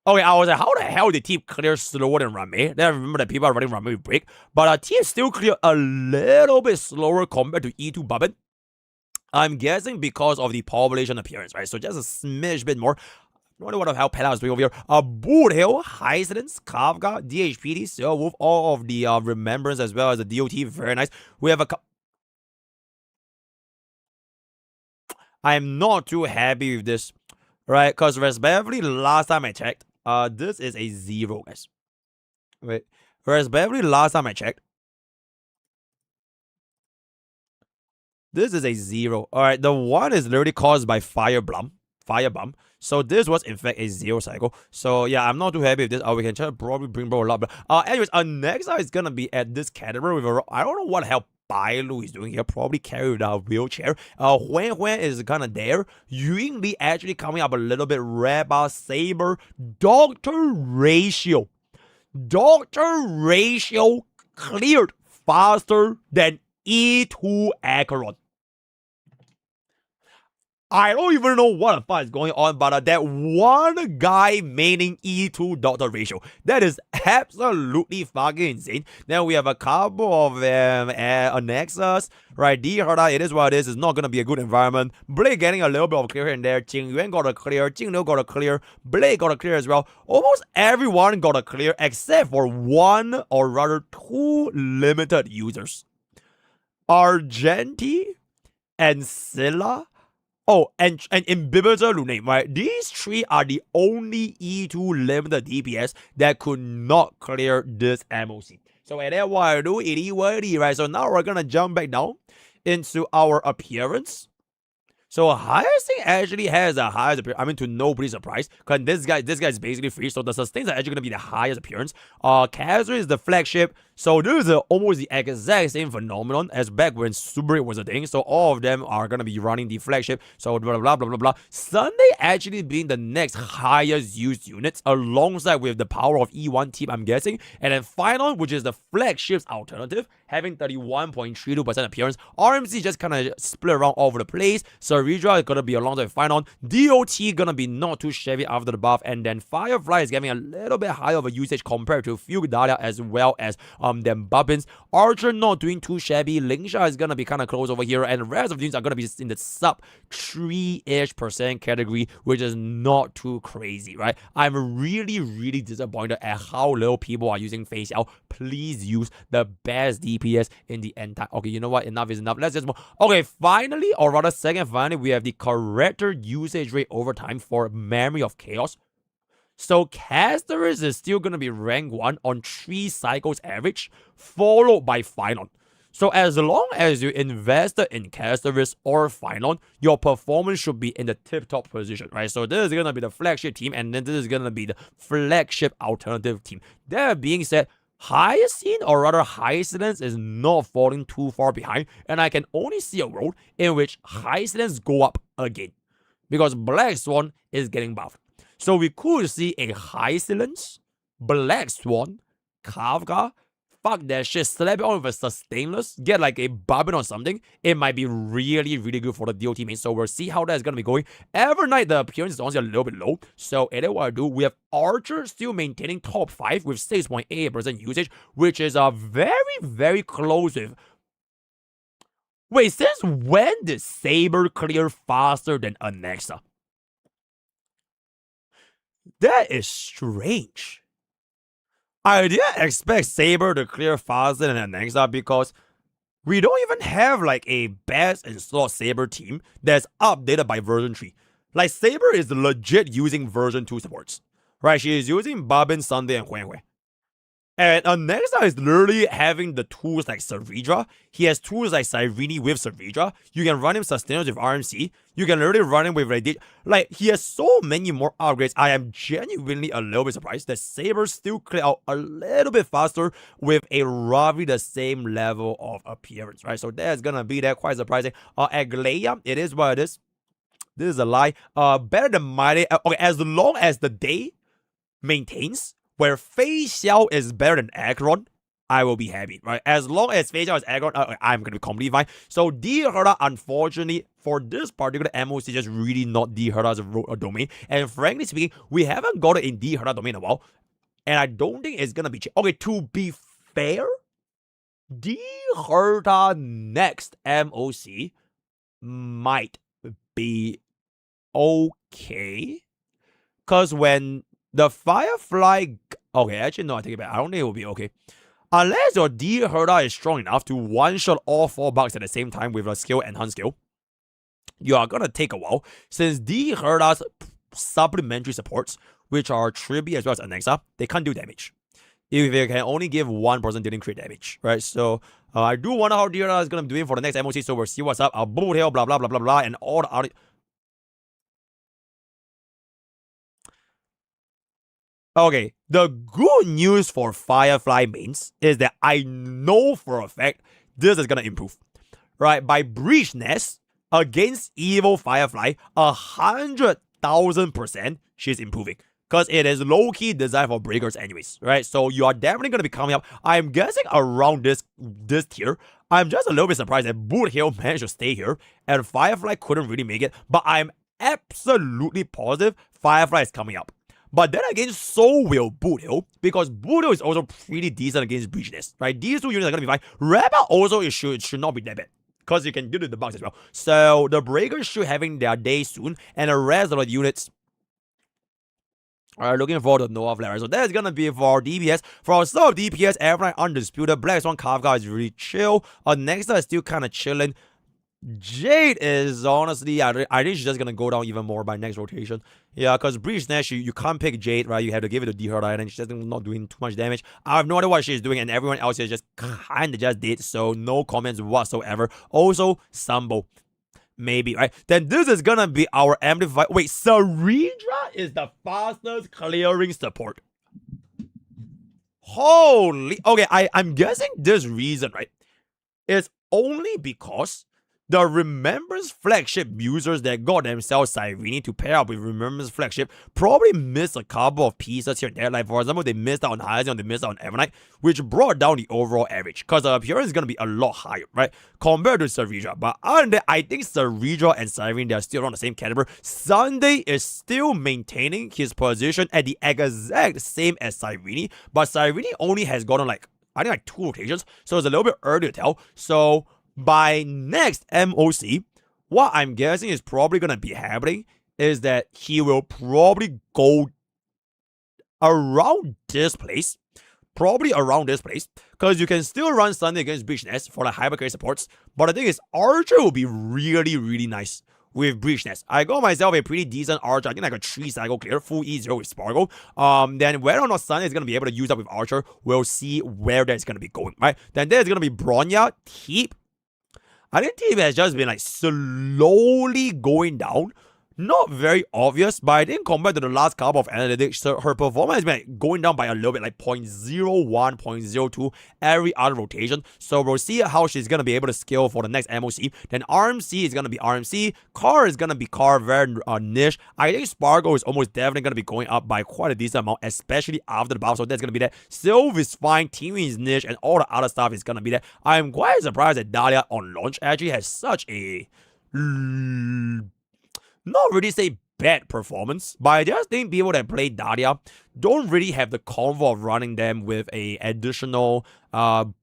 Okay, I was like, how the hell did Teep clear slower than Rame? Then I remember that people are running Rame with break. But Teep still clear a little bit slower compared to E2 Bubbin. I'm guessing because of the population appearance, right? So just a smidge bit more. I wonder what the hell Pella is doing over here. Boot Hill, Hysidence, Kafka, DHPD, Silver Wolf, all of the Remembrance as well as the DOT. Very nice. We have a. I am not too happy with this, right? Because respectively, last time I checked, this is a 0, guys. Wait, respectively, last time I checked, this is a 0. Alright, the 1 is literally caused by Firebomb. So this was in fact a 0 cycle. So yeah, I'm not too happy with this. We can try to probably bring bro a lot. But anyways, our next is gonna be at this category with I don't know what the hell Bailu is doing here. Probably carry with a wheelchair. Huan is kinda there. Ying Li actually coming up a little bit. Reba, Saber, Doctor Ratio. Doctor Ratio cleared faster than E2 Acheron. I don't even know what the fuck is going on, but that one guy maining E2 Doctor Ratio. That is absolutely fucking insane. Then we have a couple of them at Nexus, right? D-Herda, it is what it is. It's not going to be a good environment. Blake getting a little bit of clear in there. Jing Yuan got a clear. Jing Liu got a clear. Blake got a clear as well. Almost everyone got a clear except for 1 or rather 2 limited users. Argenti and Scylla. Oh, and Imbibitor Luname, right? These 3 are the only E2 limited DPS that could not clear this MOC. So at that what I do, it is what it is, right? So now we're gonna jump back down into our appearance. So Hyacinth actually has the highest appearance. I mean, to nobody's surprise, because this guy is basically free. So the sustains are actually gonna be the highest appearance. Kazra is the flagship. So this is almost the exact same phenomenon as back when Super was a thing. So all of them are gonna be running the flagship. So blah blah blah blah blah. Sunday actually being the next highest used units, alongside with the power of E1 team, I'm guessing. And then Final, which is the flagship's alternative, having 31.32% appearance. RMC just kind of split around all over the place. So Ridra is gonna be alongside Final. DOT gonna be not too shabby after the buff, and then Firefly is getting a little bit higher of a usage compared to Fugue Dahlia as well as them Bubbins. Archer not doing too shabby. Lingsha is gonna be kind of close over here, and the rest of the units are gonna be in the sub 3-ish% category, which is not too crazy, right? I'm really disappointed at how little people are using Face Out. Please use the best DPS in the entire. Okay, you know what? Enough is enough. Let's just move. Okay, finally, or rather, finally, we have the corrector usage rate over time for Memory of Chaos. So Casterus is still going to be rank 1 on 3 cycles average, followed by Final. So as long as you invested in Casterus or Final, your performance should be in the tip-top position, right? So this is going to be the flagship team, and then this is going to be the flagship alternative team. That being said, Hyacinth, or rather Hyacinth, is not falling too far behind, and I can only see a world in which Hyacinth go up again, because Black Swan is getting buffed. So we could see a Hyacinth, Black Swan, Kafka, fuck that shit, slap it on with a Sustainless, get like a Bubbin or something. It might be really good for the DOT main. So we'll see how that's gonna be going. Evernight, the appearance is honestly a little bit low. So it is what I do. We have Archer still maintaining top 5 with 6.8% usage, which is very close with. Wait, since when did Saber clear faster than Anexa? That is strange. I didn't expect Saber to clear faster than Anexa because we don't even have like a best in slot Saber team that's updated by version 3. Like, Saber is legit using version 2 supports. Right? She is using Babin, Sunday, and Huan Hui. And Nexa is literally having the tools like Saridra. He has tools like Cyrene with Saridra. You can run him Sustainers with RMC. You can literally run him with Radiation. Like, he has so many more upgrades. I am genuinely a little bit surprised that Saber still clear out a little bit faster with a roughly the same level of appearance, right? So that's gonna be that, quite surprising. Aglaia, it is what it is. This is a lie. Better than Mighty. Okay, as long as the day maintains where Fei Xiao is better than Acheron, I will be happy, right? As long as Fei Xiao is Acheron, I'm gonna be completely fine. So D Herda, unfortunately, for this particular MOC, just really not D Herda's domain. And frankly speaking, we haven't got it in D Herda domain in a while. And I don't think it's gonna be okay, to be fair, D Herda next MOC might be okay. Because when the Firefly... Okay, actually, no, I take it back. I don't think it will be okay. Unless your D Herda is strong enough to one-shot all 4 bugs at the same time with a skill enhanced skill, you are gonna take a while. Since D Herda's supplementary supports, which are Tribi as well as Anexa, they can't do damage. If they can only give 1% dealing crit damage, right? So, I do wonder how D Herda is gonna be doing for the next MOC, so we'll see what's up. I'll bullet hell, blah, blah, blah, blah, blah, and all the other... Okay, the good news for Firefly mains is that I know for a fact this is gonna improve. Right, by Breach Nest against Evil Firefly, 100,000% she's improving. Because it is low-key designed for breakers anyways, right? So you are definitely gonna be coming up. I'm guessing around this tier. I'm just a little bit surprised that Boot Hill managed to stay here and Firefly couldn't really make it. But I'm absolutely positive Firefly is coming up. But then again, so will Boot Hill, because Boot Hill is also pretty decent against Breach Nest, right? These 2 units are going to be fine. Rebel also should not be that bad, because you can deal with the bugs as well. So the Breakers should having their day soon, and the rest of the units are looking for the Noah Flare. So that's going to be for DPS. For our sub DPS, everyone undisputed. Black Swan Kafka is really chill. Nexa is still kind of chilling. Jade is honestly, I think she's just gonna go down even more by next rotation. Yeah, because Breach Nest, you can't pick Jade, right? You have to give it to D Herda, and she's just not doing too much damage. I have no idea what she's doing, and everyone else is just kinda just dead, so no comments whatsoever. Also, Sambo. Maybe, right? Then this is gonna be our amplified. Wait, Saridra is the fastest clearing support. Holy. Okay, I'm guessing this reason, right, is only because the Remembrance Flagship users that got themselves Cyrene to pair up with Remembrance Flagship probably missed a couple of pieces here and there. Like, for example, they missed out on Hyacinth, they missed out on Evernight, which brought down the overall average. Because the appearance is going to be a lot higher, right? Compared to Saridra. But other than that, I think Saridra and Cyrene, they are still on the same caliber. Sunday is still maintaining his position at the exact same as Cyrene. But Cyrene only has gotten, like, I think, like 2 rotations. So it's a little bit early to tell. So by next MOC, what I'm guessing is probably going to be happening is that he will probably go around this place. Probably around this place. Because you can still run Sunday against Breach Nest for the hypercarry supports. But the thing is, Archer will be really, really nice with Breach Nest. I got myself a pretty decent Archer. I think like a 3-cycle clear, full E0 with Sparkle. Then whether or not Sunday is going to be able to use that with Archer, we'll see where that's going to be going, right? Then there's going to be Bronya, Teep. I think Teep has just been like slowly going down. Not very obvious, but I think compared to the last couple of analytics, so her performance has been like going down by a little bit, like 0.01, 0.02 every other rotation. So we'll see how she's going to be able to scale for the next MOC. Then RMC is going to be RMC. Car is going to be Car, very niche. I think Sparkle is almost definitely going to be going up by quite a decent amount, especially after the buff. So that's going to be that. Sylve is fine. Teaming is niche, and all the other stuff is going to be there. I'm quite surprised that Dahlia on launch actually has such a... not really say bad performance, but I just think people that play Dahlia don't really have the comfort of running them with a additional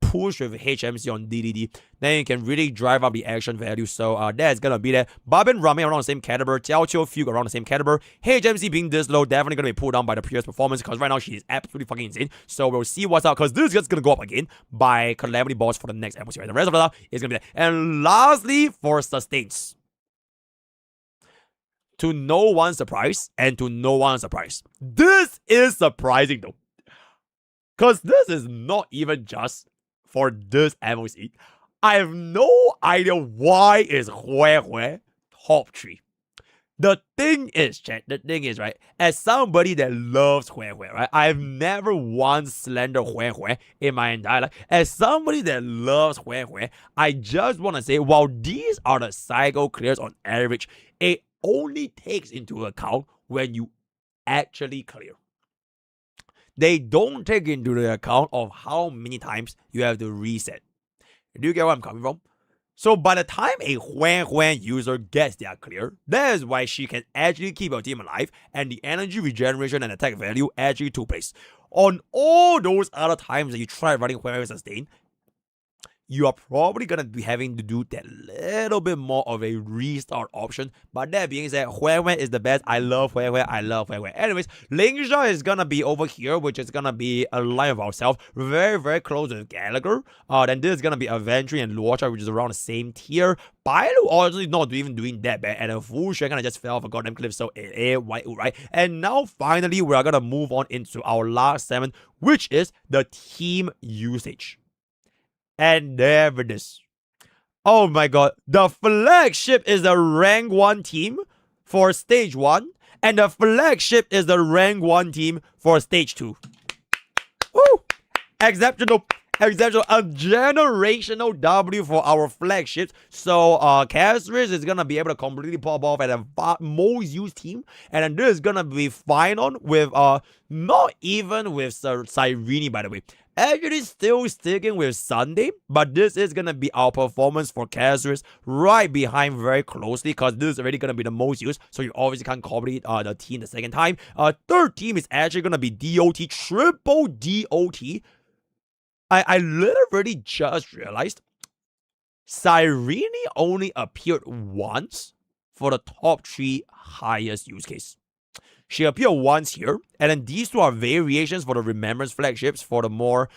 push with HMC on DDD. Then you can really drive up the action value. So that's gonna be there. Babin Rame around the same caliber, Jiao Qiu Fugue around the same caliber. HMC being this low, definitely gonna be pulled down by the previous performance, because right now she is absolutely fucking insane. So we'll see what's up, because this is just gonna go up again by Calamity Boss for the next episode. The rest of the stuff is gonna be there. And lastly, for sustains. to no one's surprise, and to no one's surprise. This is surprising though. Because this is not even just for this MOC. I have no idea why is Hue top 3. The thing is, chat, right, as somebody that loves Hue, right, I've never once slandered Hue in my entire life. As somebody that loves Hue, I just want to say, while these are the cycle clears on average, it only takes into account when you actually clear. They don't take into the account of how many times you have to reset. Do you get where I'm coming from? So by the time a Huan user gets their clear, that is why she can actually keep her team alive, and the energy regeneration and attack value actually took place. On all those other times that you try running Huan sustain, you are probably going to be having to do that little bit more of a restart option. But that being said, Hue is the best. I love Hue. I love Hue. Anyways, Lingsha is going to be over here, which is going to be a line of ourselves. Very, very close with Gallagher. Then this is going to be Aventry and Luocha, which is around the same tier. Bailu honestly not even doing that bad. And Fu Shen kind of just fell off a goddamn cliff. So, right. And now, finally, we are going to move on into our last segment, which is the team usage. And there it is. Oh my god. The flagship is the rank 1 team for stage 1. And the flagship is the rank 1 team for stage 2. Woo! Exceptional. A generational W for our flagships. So, Castris is gonna be able to completely pop off at a most used team. And then this is gonna be final with, not even with Cyrene, by the way. Actually still sticking with Sunday, but this is going to be our performance for Castris right behind very closely, because this is already going to be the most used, so you obviously can't copy the team the second time. Third team is actually going to be DOT, triple DOT. I literally just realized Cyrene only appeared once for the top 3 highest use case. She appeared once here, and then these two are variations for the Remembrance flagships for the more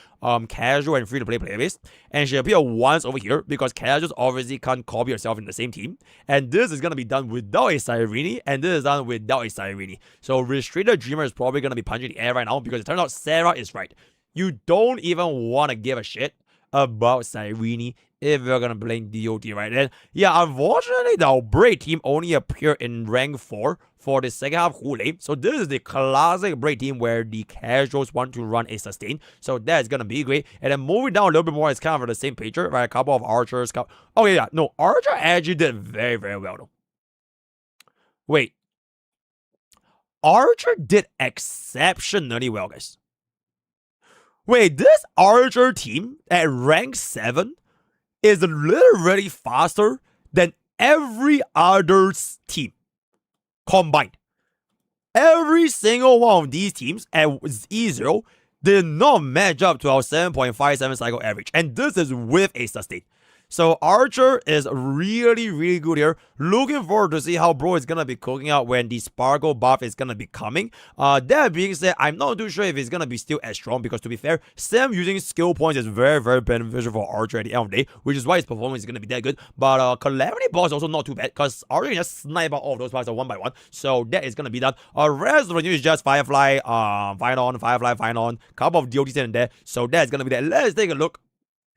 casual and free-to-play players. And she appeared once over here because casuals obviously can't copy yourself in the same team. And this is going to be done without a Cyrene, and this is done without a Cyrene. So Restricted Dreamer is probably going to be punching the air right now because it turns out Sarah is right. You don't even want to give a shit about Cyrene if you're going to blame DOT right then. Yeah, unfortunately, the Outbreak team only appeared in rank 4 for the second half Hule. So this is the classic break team where the casuals want to run a sustain. So that's going to be great. And then moving down a little bit more, it's kind of the same picture, right? A couple of archers. Okay, yeah. No, Archer actually did very, very well, though. Wait. Archer did exceptionally well, guys. Wait, this Archer team at rank 7 is literally faster than every other team combined. Every single one of these teams at E0 did not match up to our 7.57 cycle average. And this is with a sustain. So Archer is really, really good here. Looking forward to see how bro is going to be cooking out when the Sparkle buff is going to be coming. That being said, I'm not too sure if it's going to be still as strong because to be fair, Sam using skill points is very, very beneficial for Archer at the end of the day, which is why his performance is going to be that good. But Calamity boss is also not too bad because Archer can just snipe out all of those parts one by one. So that is going to be done. Rest of the news is just Firefly, Firefly, couple of DOTs in there. So that's going to be that. Let's take a look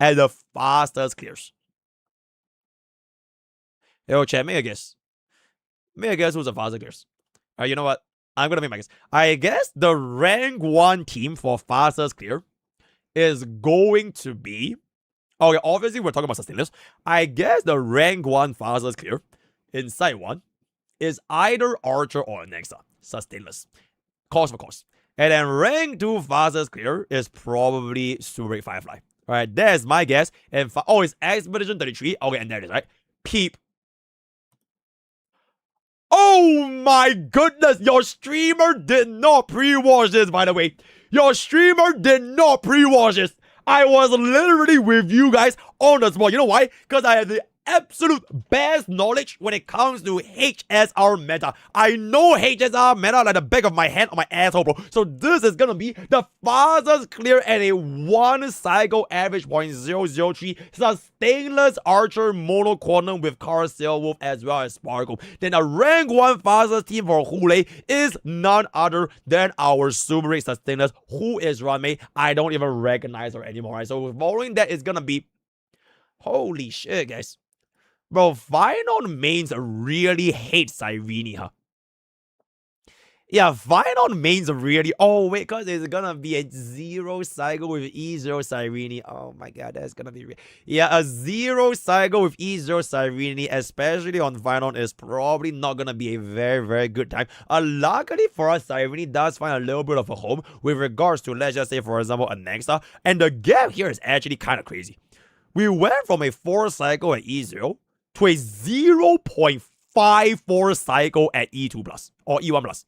at the fastest clears. Yo, chat, make a guess. Make a guess who's the fastest clears. You know what? I'm gonna make my guess. I guess the rank 1 team for fastest clear is going to be... Okay, obviously we're talking about sustainless. I guess the rank 1 fastest clear in Site 1 is either Archer or Nexa. Sustainless. Cost for cost. And then rank 2 fastest clear is probably Super Firefly. Alright, that's my guess. And it's Expedition 33. Okay, and there it is, right? Peep. Oh my goodness, your streamer did not pre-watch this, by the way. Your streamer did not pre-watch this. I was literally with you guys on the spot. You know why? Because I had the absolute best knowledge when it comes to HSR meta. I know HSR meta like the back of my hand on my asshole, bro. So this is gonna be the fastest clear at a 1 cycle average 0.003 stainless archer mono quantum with Car Sail Wolf as well as Sparkle. Then a rank 1 fastest team for Hule is none other than our super rare sustainers, who is Runmei. I don't even recognize her anymore, right? So following that is gonna be, holy shit, guys. Bro, Vinon mains really hate Cyrene, huh? Yeah, Vinon mains really. Oh, wait, because it's gonna be a 0 cycle with E0 Cyrene. Oh my god, that's gonna be real. Yeah, a 0 cycle with E0 Cyrene, especially on Vinon, is probably not gonna be a very, very good time. Luckily for us, Cyrene does find a little bit of a home with regards to, let's just say, for example, a Nexa. And the gap here is actually kind of crazy. We went from a 4 cycle at E0 to a 0.54 cycle at E2 plus or E1 plus.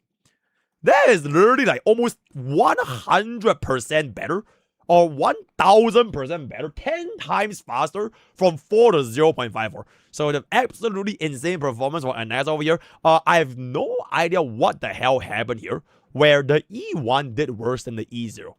That is literally like almost 100% better or 1000% better, 10 times faster from 4 to 0.54. So the absolutely insane performance for Anas over here. I have no idea what the hell happened here where the E1 did worse than the E0.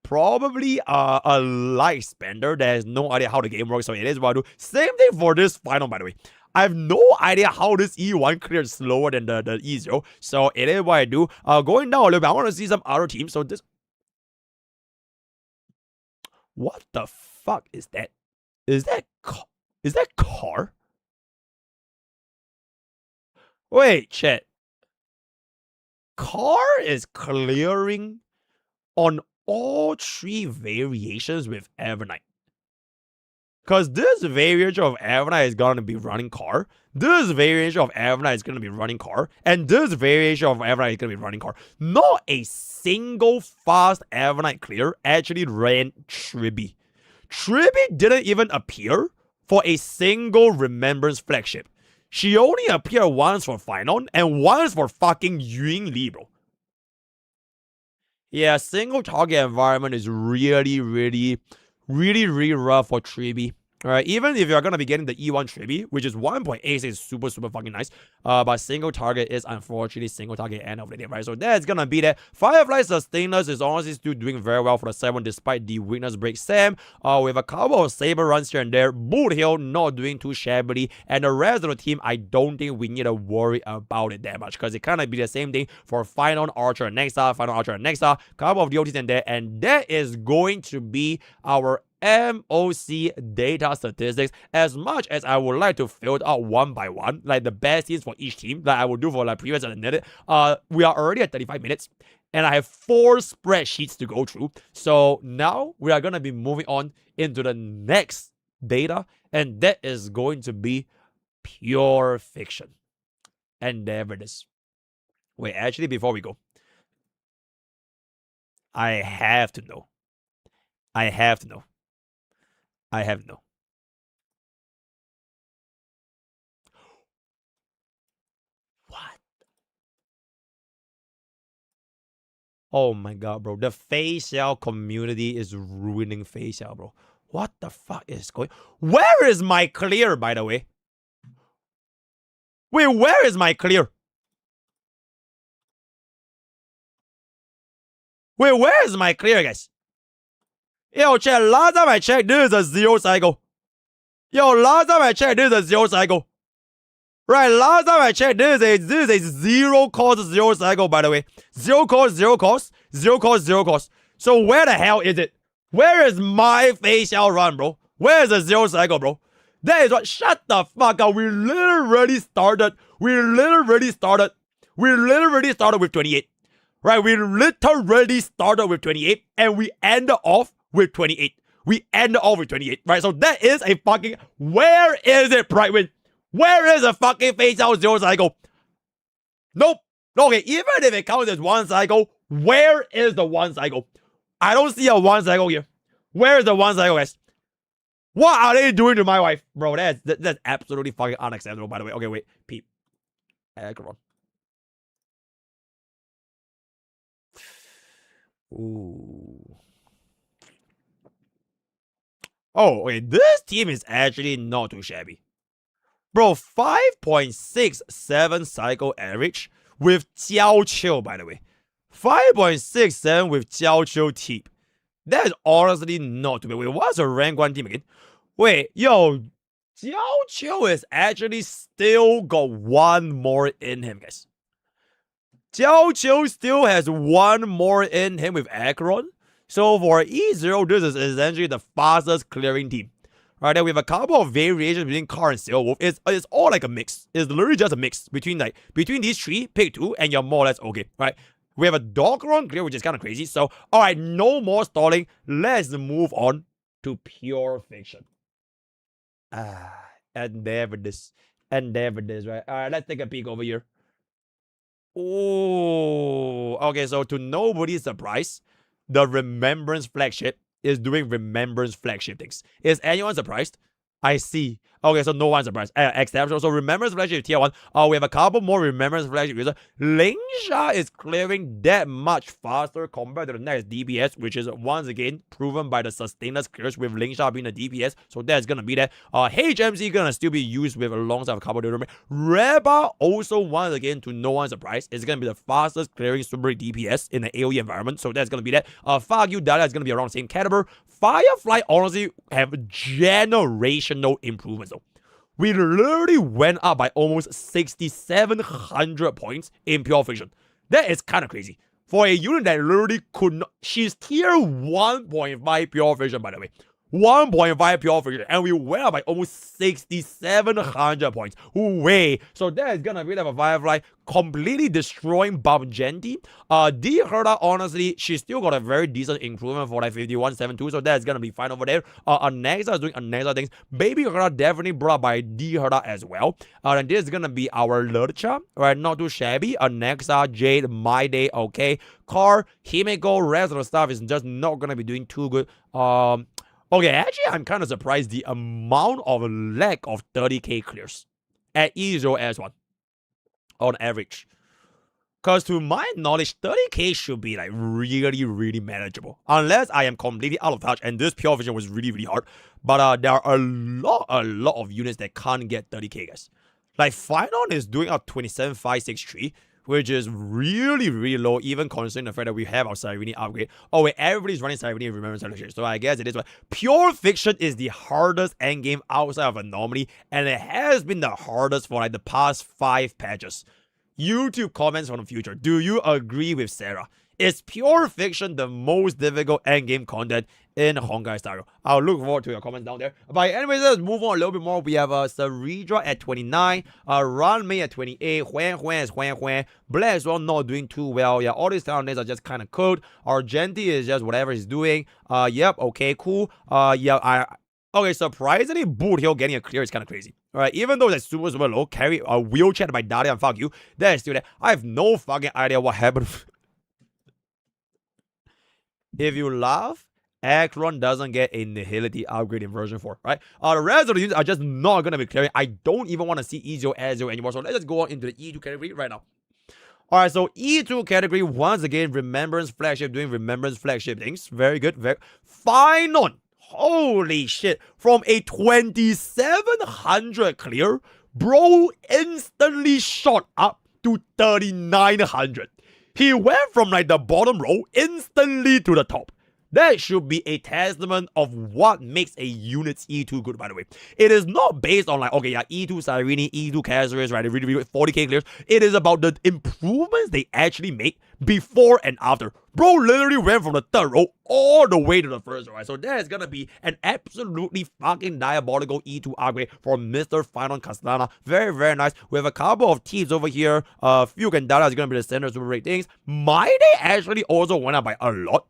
Probably a light spender that has no idea how the game works, so it is what I do. Same thing for this final, by the way. I have no idea how this E1 clears slower than the E0, so it is what I do. Going down a little bit, I want to see some other teams. So this, what the fuck is that? Is that car? Wait, chat. Car is clearing on all 3 variations with Evernight. Because this variation of Evernight is going to be running car. This variation of Evernight is going to be running car. And this variation of Evernight is going to be running car. Not a single fast Evernight clear actually ran Tribby. Tribby didn't even appear for a single Remembrance flagship. She only appeared once for Finon and once for fucking Yun Li, bro. Yeah, single target environment is really rough for Tribby. Alright, even if you're gonna be getting the E1 Tribby, which is 1.86, is super fucking nice. But single target is unfortunately single target end of the day, right? So that's gonna be that. Firefly Sustainers is honestly still doing very well for the 7 despite the weakness break Sam. With a couple of Saber runs here and there. Boot Hill not doing too shabbily. And the rest of the team, I don't think we need to worry about it that much. Because it kind of be the same thing for Final Archer and Nexa, Final Archer and Nexa. Couple of DOTs in there. And that is going to be our MOC data statistics. As much as I would like to fill out one by one, like the best teams for each team, like I would do for like previous and edit, we are already at 35 minutes, and I have 4 spreadsheets to go through. So now we are gonna be moving on into the next data, and that is going to be pure fiction. And there it is. Wait, actually, before we go, I have to know. I have to know. What? Oh my god, bro. The facial community is ruining facial, bro. What the fuck is going? Where is my clear, by the way? Wait, where is my clear? Wait, where is my clear, guys? Yo, chat, last time I checked, this is a 0 cycle. Yo, last time I checked, this is a 0 cycle. Right, last time I checked, this is a 0 cost 0 cycle, by the way. 0 cost, 0 cost, 0 cost, 0 cost. So where the hell is it? Where is my facial run, bro? Where is the 0 cycle, bro? That is what. Shut the fuck up. We literally started with 28. Right, we literally started with 28 and we ended off with 28. Right? So that is a fucking. Where is it, Brightwin? Where is a fucking face out 0 cycle? Nope. Okay, even if it counts as 1 cycle, where is the 1 cycle? I don't see a 1 cycle here. Where is the 1 cycle, guys? What are they doing to my wife? Bro, that's absolutely fucking unacceptable, by the way. Okay, wait. Peep. Come on. Ooh. Oh, wait, this team is actually not too shabby. Bro, 5.67 cycle average with Jiao Chiu, by the way. 5.67 with Jiao Chiu tip. That is honestly not too bad. Wait, what's a rank 1 team again? Wait, yo, Jiao Chiu is actually still got one more in him, guys. Jiao Chiu still has one more in him with Acheron. So for E0, this is essentially the fastest clearing team. Right, then we have a couple of variations between Car and Sailwolf. It's all like a mix. It's literally just a mix between these three, pick two, and you're more or less okay. Right. We have a Dogron clear, which is kind of crazy. So, alright, no more stalling. Let's move on to pure fiction. Endeavor this, right? Alright, let's take a peek over here. Oh, okay, so to nobody's surprise, the Remembrance flagship is doing Remembrance flagship things. Is anyone surprised? I see. Okay, so no one's surprised. Exception. So Remembrance flagship tier 1. We have a couple more Remembrance flagship users. Lingsha is clearing that much faster compared to the next DPS, which is once again proven by the sustainless clears with Lingsha being the DPS. So that's gonna be that. HMC gonna still be used with alongside a couple of different. Reba also once again, to no one's surprise, is gonna be the fastest clearing super DPS in the AoE environment. So that's gonna be that. Fagyu Dahlia is gonna be around the same caliber. Firefly honestly have generational improvements though. We literally went up by almost 6,700 points in pure fiction. That is kind of crazy. For a unit that literally could not... She's tier 1.5 pure fiction, by the way. 1.5 pure fiction, and we went up by almost 6,700 points. Way. So that is gonna be like a Firefly completely destroying Bumgenti. D Herda, honestly, she still got a very decent improvement for like 51.72, so that's gonna be fine over there. Anexa is doing Anexa things. Baby Herda definitely brought by D Herda as well. And this is gonna be our Lurcha, right? Not too shabby. Anexa, Jade, My Day, okay. Car, Himeko, rest of the stuff is just not gonna be doing too good. Okay, actually, I'm kind of surprised the amount of lack of 30k clears at E0 S1 on average. Because to my knowledge, 30k should be like really, really manageable. Unless I am completely out of touch and this pure vision was really, really hard. But there are a lot of units that can't get 30k, guys. Like, Phynon is doing up 27,563. Which is really, really low, even considering the fact that we have our Cyrene upgrade. Oh wait, everybody's running Cyrene, remember Celebration. So I guess it is, but pure fiction is the hardest endgame outside of Anomaly, and it has been the hardest for like the past 5 patches. YouTube comments from the future. Do you agree with Sarah? Is pure fiction the most difficult endgame content in Honkai Star Rail? I'll look forward to your comments down there. But anyways, let's move on a little bit more. We have Saridra at 29, Ranmei at 28, Huan is Huan. Black as well, not doing too well. Yeah, all these town names are just kind of cold. Argenti is just whatever he's doing. Yep, okay, cool. Okay, surprisingly, Boot Hill getting a clear is kind of crazy. Alright, even though that's super, super low, carry a wheelchair by Dahlia and fuck you, that is still there. I have no fucking idea what happened. If you laugh, Acheron doesn't get a Nihility upgrade in version 4, right? The rest of the units are just not going to be clearing. I don't even want to see E0 S0 anymore, so let's just go on into the E2 category right now. Alright, so E2 category, once again, Remembrance Flagship doing Remembrance Flagship things. Very good. Phynon. Holy shit. From a 2,700 clear, bro instantly shot up to 3,900. He went from like the bottom row instantly to the top. That should be a testament of what makes a unit's E2 good, by the way. It is not based on like, okay, yeah, E2 Cyrene, E2 Caceres, right? Really, really 40k clears. It is about the improvements they actually make before and after. Bro literally went from the third row all the way to the first row, right? So that is gonna be an absolutely fucking diabolical E2 upgrade for Mr. Phynon Castellana. Very, very nice. We have a couple of teams over here. Fugue and Dahlia is gonna be the center super great things. My Day actually also went up by a lot.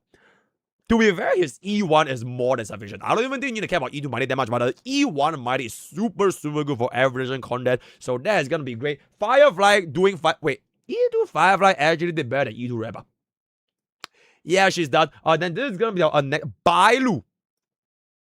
To be fair, his E1 is more than sufficient. I don't even think you need to care about E2 Mighty that much, but the E1 Mighty is super, super good for averaging content. So that is gonna be great. Firefly doing wait, E2 Firefly actually did better than E2 Reba. Yeah, she's done. Then this is gonna be our next Bailu.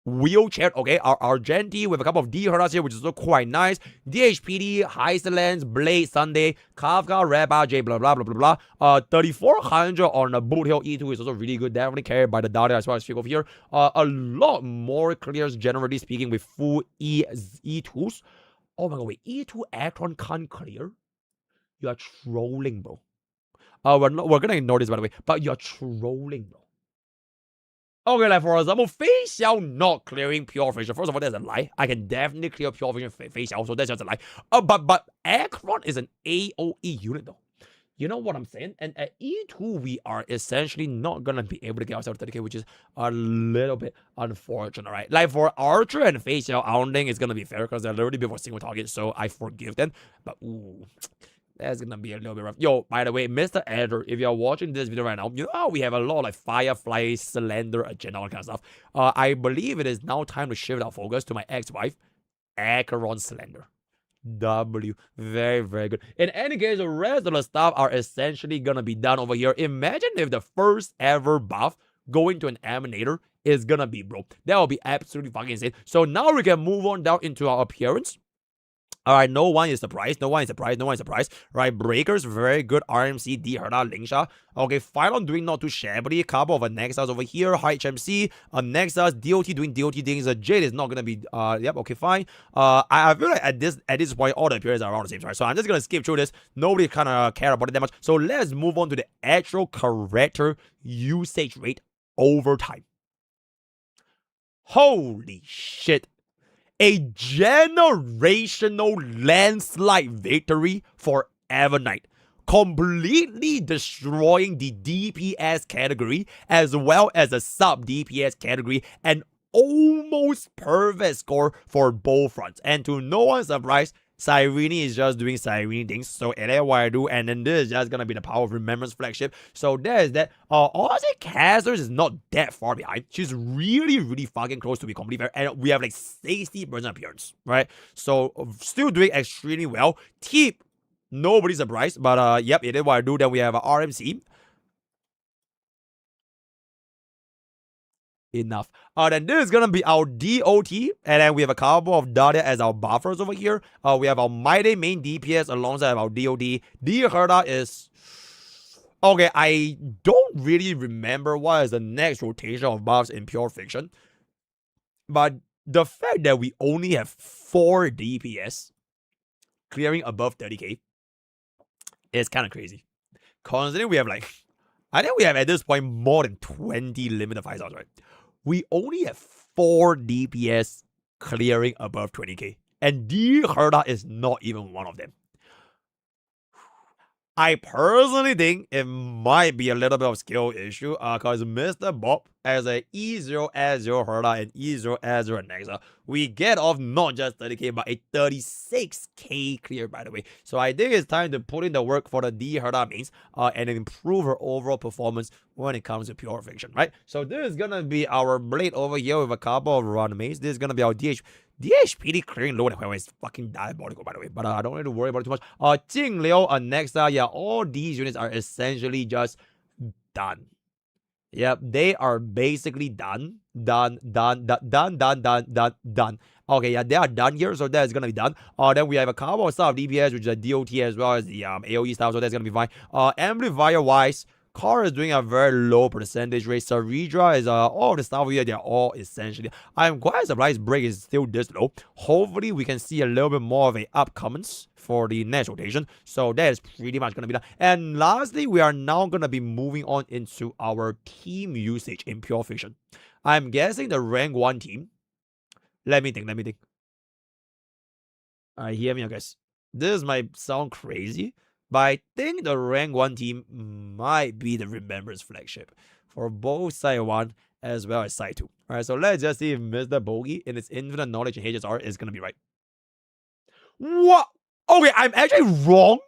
wheelchair, okay, our Argenti with a couple of D Herdas here, which is also quite nice. DHPD, Heisterlands, Blade, Sunday, Kafka, Rabba, J, blah, blah, blah, blah, blah. 3400 on a Boot Hill E2 is also really good, definitely carried by the Dahlia as well as speak over here. A lot more clears, generally speaking, with full E2s. Oh my god, wait, E2 Acron can't clear? You're trolling, bro. We're gonna ignore this, by the way, but you're trolling, bro. Okay, like for example, Face Xiao not clearing Pure Vision. First of all, that's a lie. I can definitely clear Pure Vision Face Xiao, so that's just a lie. But Akron is an AOE unit though. You know what I'm saying? And at E2, we are essentially not gonna be able to get ourselves 30k, which is a little bit unfortunate, right? Like for Archer and Face Xiao, I don't think it's gonna be fair because they're literally before single target, so I forgive them. But ooh, that's gonna be a little bit rough. Yo, by the way, Mr. Editor, if you're watching this video right now, you know how we have a lot of like Firefly, Slender, Agenda, all that kind of stuff. I believe it is now time to shift our focus to my ex-wife, Acheron Slender. W. Very, very good. In any case, the rest of the stuff are essentially gonna be done over here. Imagine if the first ever buff going to an Emanator is gonna be, bro. That will be absolutely fucking insane. So now we can move on down into our appearance. Alright, no one is surprised. Right, Breakers, very good. RMC, D, Herda, Lingsha. Okay, Final doing not too shabby. Couple of a Nexus over here. High HMC, a Nexus, DOT doing DOT things. Jade is not gonna be, yep, okay, fine. I feel like at this point, all the appearances are around the same, right? So I'm just gonna skip through this. Nobody kind of care about it that much. So let's move on to the actual character usage rate over time. Holy shit. A generational landslide victory for Evernight, completely destroying the DPS category as well as the sub DPS category, and almost perfect score for both fronts. And to no one's surprise, Cyrene is just doing Cyrene things. So that's what I do. And then this is just gonna be the Power of Remembrance flagship. So there's that. Honestly, Casters is not that far behind. She's really, really fucking close to be complete. And we have like 60% appearance, right? So still doing extremely well. Teep, nobody's surprised. But yep, it is what I do. Then we have a RMC. Enough. Then this is gonna be our DOT, and then we have a couple of Dahlia as our buffers over here. We have our Mighty main DPS alongside our DOT. D Herda is okay. I don't really remember what is the next rotation of buffs in Pure Fiction, but the fact that we only have 4 DPS clearing above 30k is kind of crazy. Considering we have like, I think we have at this point more than 20 limited 5 stars, right? We only have 4 DPS clearing above 20k. And D Herda is not even one of them. I personally think it might be a little bit of skill issue because Mr. Bob as a E0 S0 Herda and E0 S0 Nexa, we get off not just 30k but a 36k clear, by the way. So I think it's time to put in the work for the D Herda mains and improve her overall performance when it comes to Pure Fiction, right? So this is gonna be our Blade over here with a couple of run mains. This is gonna be our DHPD clearing low and is fucking diabolical, by the way. But I don't need to worry about it too much. Jing Liu, Nexa, yeah, all these units are essentially just done. Yep, they are basically done. Done. Okay, yeah, they are done here, so that's gonna be done. Then we have a couple of stuff of DPS, which is a DOT as well as the AoE stuff, so that's gonna be fine. Amplifier wise, Car is doing a very low percentage rate. Saridra is all the stuff here, they're all essentially. I'm quite surprised Break is still this low. Hopefully we can see a little bit more of a upcomings for the next rotation. So that is pretty much gonna be done. And lastly, we are now gonna be moving on into our team usage in Pure Fiction. I'm guessing the rank 1 team. Let me think. Alright, hear me out, guys. This might sound crazy, but I think the rank 1 team might be the Remembrance flagship for both side 1 as well as side 2. Alright, so let's just see if MrPokke in its infinite knowledge and HSR is gonna be right. What? Okay, I'm actually wrong.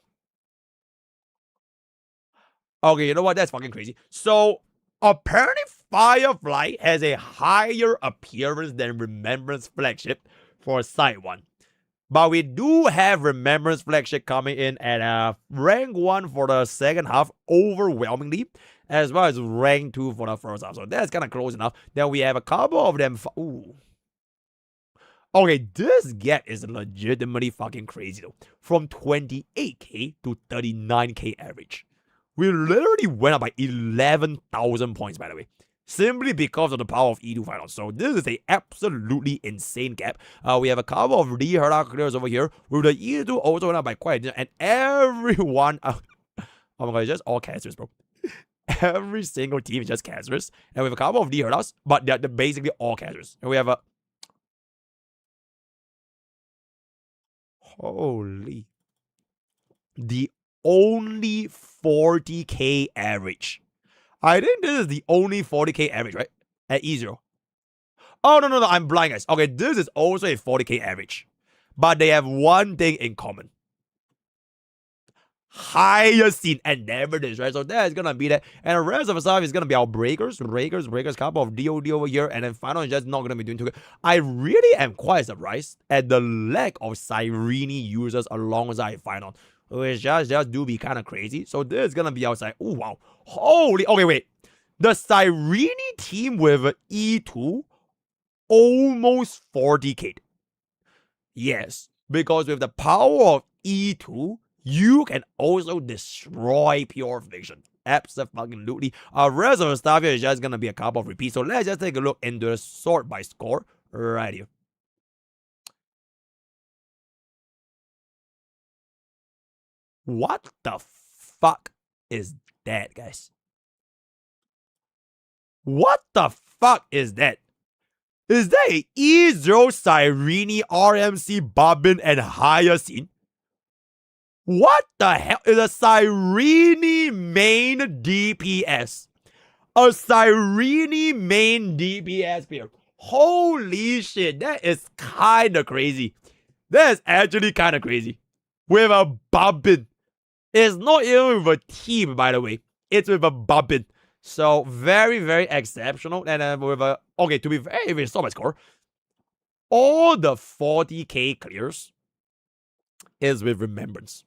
Okay, you know what? That's fucking crazy. So apparently Firefly has a higher appearance than Remembrance flagship for side 1. But we do have Remembrance flagship coming in at rank 1 for the second half overwhelmingly, as well as rank 2 for the first half. So that's kind of close enough. Then we have a couple of them. Ooh, Okay, this gap is legitimately fucking crazy though. From 28k to 39k average. We literally went up by 11,000 points, by the way. Simply because of the power of E2 finals. So this is a absolutely insane gap. We have a couple of Rihara clears over here. With the E2 also went up by quite a bit. And everyone... oh my god, it's just all casters, bro. Every single team is just casters. And we have a couple of Riharas, but they're basically all casters. And we have a... holy... the only 40k average. I think this is the only 40k average, right? At E0. Oh, no, I'm blind, guys. Okay, this is also a 40k average. But they have one thing in common. Higher scene and never this, right? So that is gonna be that. And the rest of the stuff is gonna be our breakers, couple of DOD over here, and then final is just not gonna be doing too good. I really am quite surprised at the lack of Cyrene users alongside final, which just do be kind of crazy. So this is gonna be outside. Oh wow, holy. Okay, wait. The Cyrene team with E2 almost 40k. Yes, because with the power of E2. You can also destroy pure fiction. Absolutely. Our rest of the stuff here is just going to be a couple of repeats. So let's just take a look into the sort by score right here. What the fuck is that, guys? What the fuck is that? Is that a E0 Cyrene RMC Bobbin and Hyacinth? What the hell is a Cyrene main DPS? A Cyrene main DPS player. Holy shit, that is kind of crazy. That is actually kind of crazy. With a Bobbin. It's not even with a team, by the way. It's with a Bobbin. So, very, very exceptional. And with a... okay, to be very, very solid score. All the 40k clears is with Remembrance.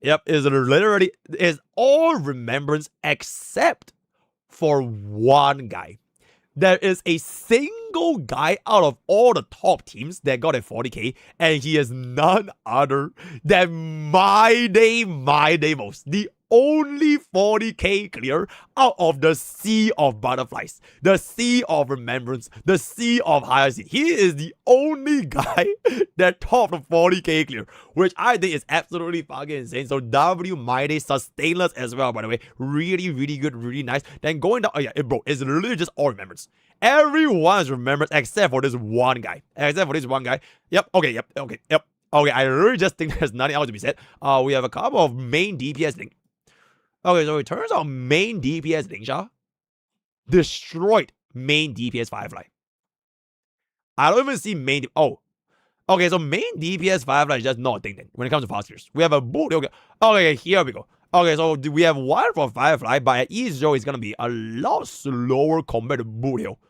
Yep, is all Remembrance except for one guy. There is a single guy out of all the top teams that got a 40k, and he is none other than My Day Most, the only 40k clear out of the sea of butterflies, the sea of remembrance, the sea of hyacinth. He is the only guy that topped the 40k clear, which I think is absolutely fucking insane. So W My Day sustainless as well, by the way. Really, really good, really nice. Then going down, oh yeah, bro, it's literally just all remembrance. Everyone is remembrance except for this one guy. Yep, okay, yep. Okay, I really just think there's nothing else to be said. We have a couple of main DPS things. Okay, so it turns out main DPS Lingsha destroyed main DPS Firefly. I don't even see main... oh. Okay, so main DPS Firefly is just not a thing then when it comes to fast clears. We have a boot. Okay, here we go. Okay, so we have one for Firefly, but at E0 is going to be a lot slower compared to Boot Hill.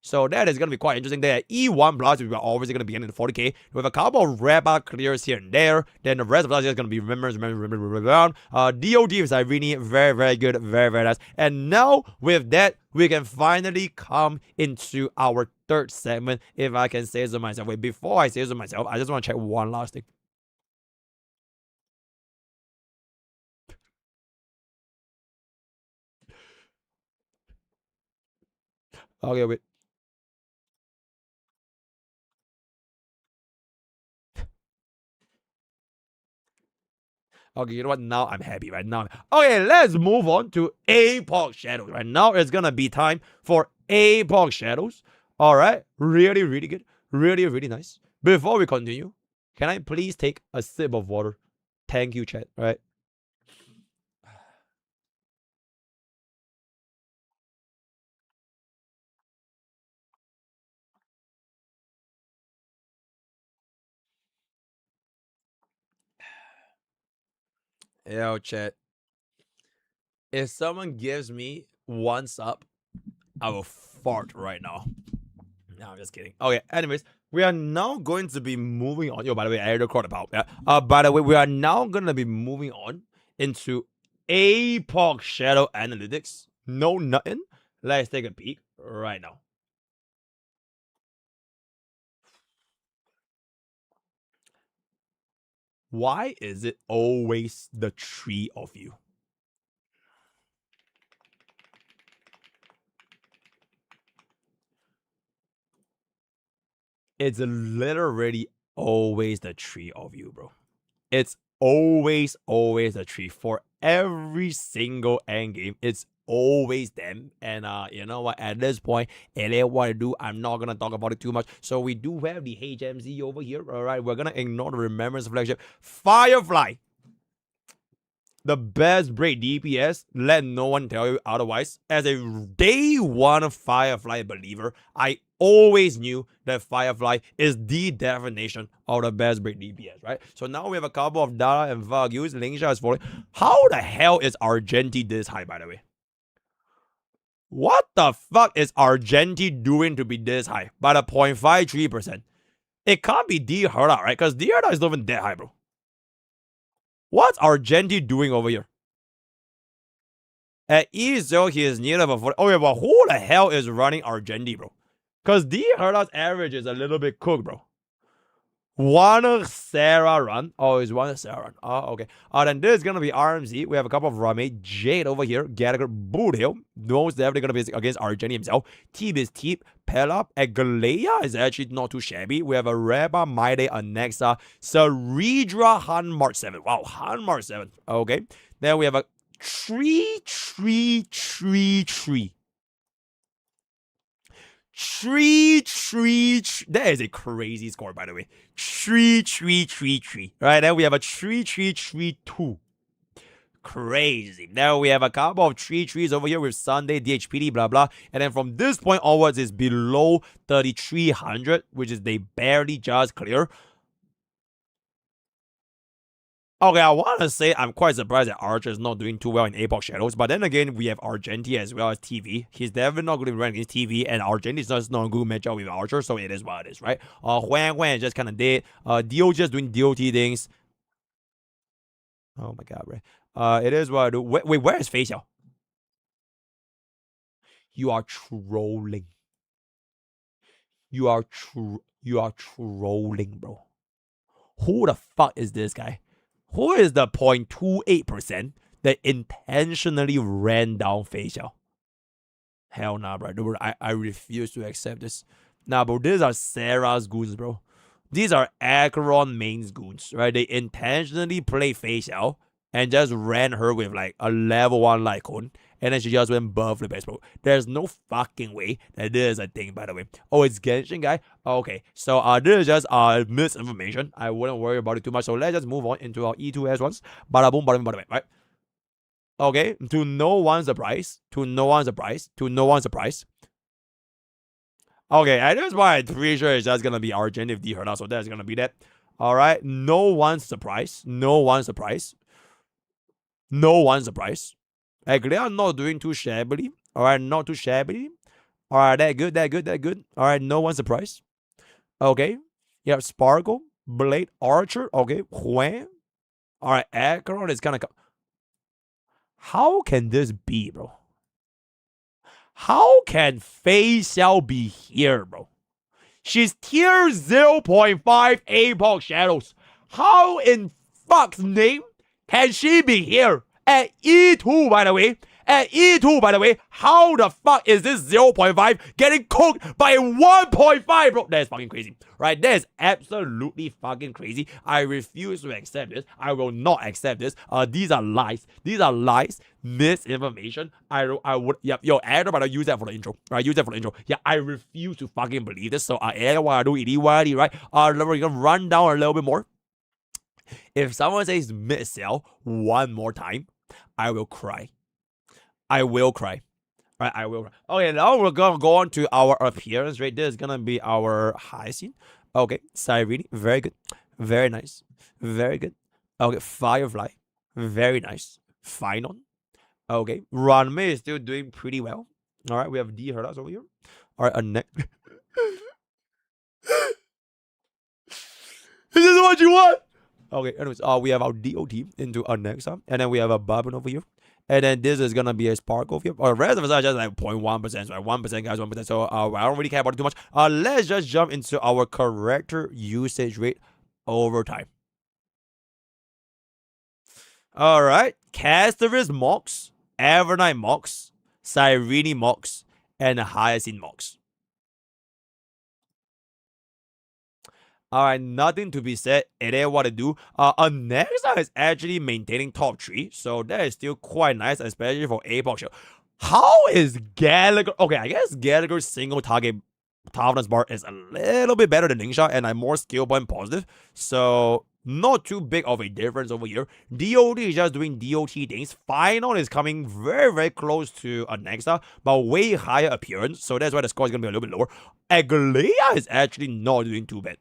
So that is going to be quite interesting there. E1 plus, we are obviously going to be getting the 40k. We have a couple of Rebel clears here and there. Then the rest of us is going to be remember. DOD is really very, very good. Very, very nice. And now with that, we can finally come into our third segment, if I can say so myself. Wait, before I say so myself, I just want to check one last thing. Okay, wait. Okay, you know what? Now I'm happy right now. Okay, let's move on to Apocalyptic Shadows. Right now, it's gonna be time for Apocalyptic Shadows. All right, really, really good, really, really nice. Before we continue, can I please take a sip of water? Thank you, chat. All right. Yo, chat. If someone gives me one sub, I will fart right now. No, I'm just kidding. Okay, anyways, we are now going to be moving on. Yo, by the way, I already recorded about that. By the way, we are now going to be moving on into Apocalyptic Shadow Analytics. No nothing. Let's take a peek right now. Why is it always the three of you? It's literally always the three of you, bro. It's always the three for every single end game. It's always them. And you know what? At this point, it ain't what I do. I'm not gonna talk about it too much. So we do have the HMZ over here. All right, we're gonna ignore the Remembrance flagship. Firefly, the best break DPS. Let no one tell you otherwise. As a day one Firefly believer, I always knew that Firefly is the definition of the best break DPS, right? So now we have a couple of Dara and Vagues. Lingsha is falling. How the hell is Argenti this high, by the way? What the fuck is Argenti doing to be this high by the 0.53%? It can't be D Herda, right? Because D Herda is not even that high, bro. What's Argenti doing over here? At E0, he is near level 40. Okay, but who the hell is running Argenti, bro? Because D Herda's average is a little bit cooked, bro. One Sarah run. Oh, it's one Sarah run. Oh, okay. Then this is going to be RMZ. We have a couple of Rame. Jade over here. Gallagher. Boothill. Most definitely going to be against Argenti himself. Teep is Teep. Pelop. And Galea is actually not too shabby. We have a Reba, Maide, Anexa. Saridra, Han March 7. Wow, Han March 7. Okay. Then we have a Tree. That is a crazy score, by the way. Tree. Right, then we have a 2. Crazy. Now we have a couple of trees over here with Sunday, DHPD, blah, blah. And then from this point onwards is below 3,300, which is they barely just clear. Okay, I want to say I'm quite surprised that Archer is not doing too well in Apocalyptic Shadows, but then again, we have Argenti as well as TV. He's definitely not going to be running against TV, and Argenti is just not a good matchup with Archer, so it is what it is, right? Huang is just kind of dead. Dio just doing DOT things. Oh my god, right? It is what I do. Wait, where is Facial? You are trolling. You are trolling, bro. Who the fuck is this guy? Who is the 0.28% that intentionally ran down Facial? Hell nah, bro. I refuse to accept this. Nah, bro, these are Sarah's goons, bro. These are Acheron mains goons, right? They intentionally play Facial and just ran her with like a level 1 Lycon. And then she just went buff the best, bro. There's no fucking way that this is a thing, by the way. Oh, it's Genshin guy? Okay. So this is just misinformation. I wouldn't worry about it too much. So let's just move on into our E2 S1s. Bada boom, bada boom, bada bing, right? Okay. To no one's surprise. Okay, and that's why I'm pretty sure it's just gonna be Argent if D Herda, so that's gonna be that. Alright. No one's surprise. Like, they are not doing too shabbily. Alright, not too shabbily. Alright, that good. Alright, no one's surprised. Okay. You have Sparkle, Blade, Archer. Okay, Huang. Alright, Acheron is kind of... How can this be, bro? How can Fei Xiao be here, bro? She's tier 0.5 Apocalyptic Shadows. How in fuck's name can she be here? At E2, by the way, how the fuck is this 0.5 getting cooked by 1.5, bro? That is fucking crazy, right? That is absolutely fucking crazy. I refuse to accept this. I will not accept this. These are lies. Misinformation. I would, yep, yo, everybody use that for the intro, right? Yeah, I refuse to fucking believe this. So, everyone do it, right? We're gonna run down a little bit more. If someone says mid-sell one more time, I will cry. Right, I will cry. Okay, now we're gonna go on to our appearance, right? This is gonna be our high scene. Okay, Cyrene, very good. Very nice. Very good. Okay, Firefly, very nice. Finon. Okay, Ranmei is still doing pretty well. Alright, we have D Herdas over here. Alright, a neck. This is what you want! Okay, anyways, we have our DOT into Anexa, and then we have a Babin over here. And then this is gonna be a Spark over here. Or the rest of us are just like 0.1%, so 1% guys, 1%. So I don't really care about it too much. Let's just jump into our character usage rate over time. Alright. Casterus Mox, Evernight Mox, Cyrene Mox, and Hyacinth Mox. Alright, nothing to be said. It is what it do. Nexa is actually maintaining top 3, so that is still quite nice, especially for Apocalyptic Shadow. How is Gallagher? Okay, I guess Gallagher's single target toughness bar is a little bit better than Ningxia and more skill point positive, so not too big of a difference over here. DOT is just doing DOT things. Final is coming very, very close to a Nexa, but way higher appearance, so that's why the score is going to be a little bit lower. Aglea is actually not doing too bad.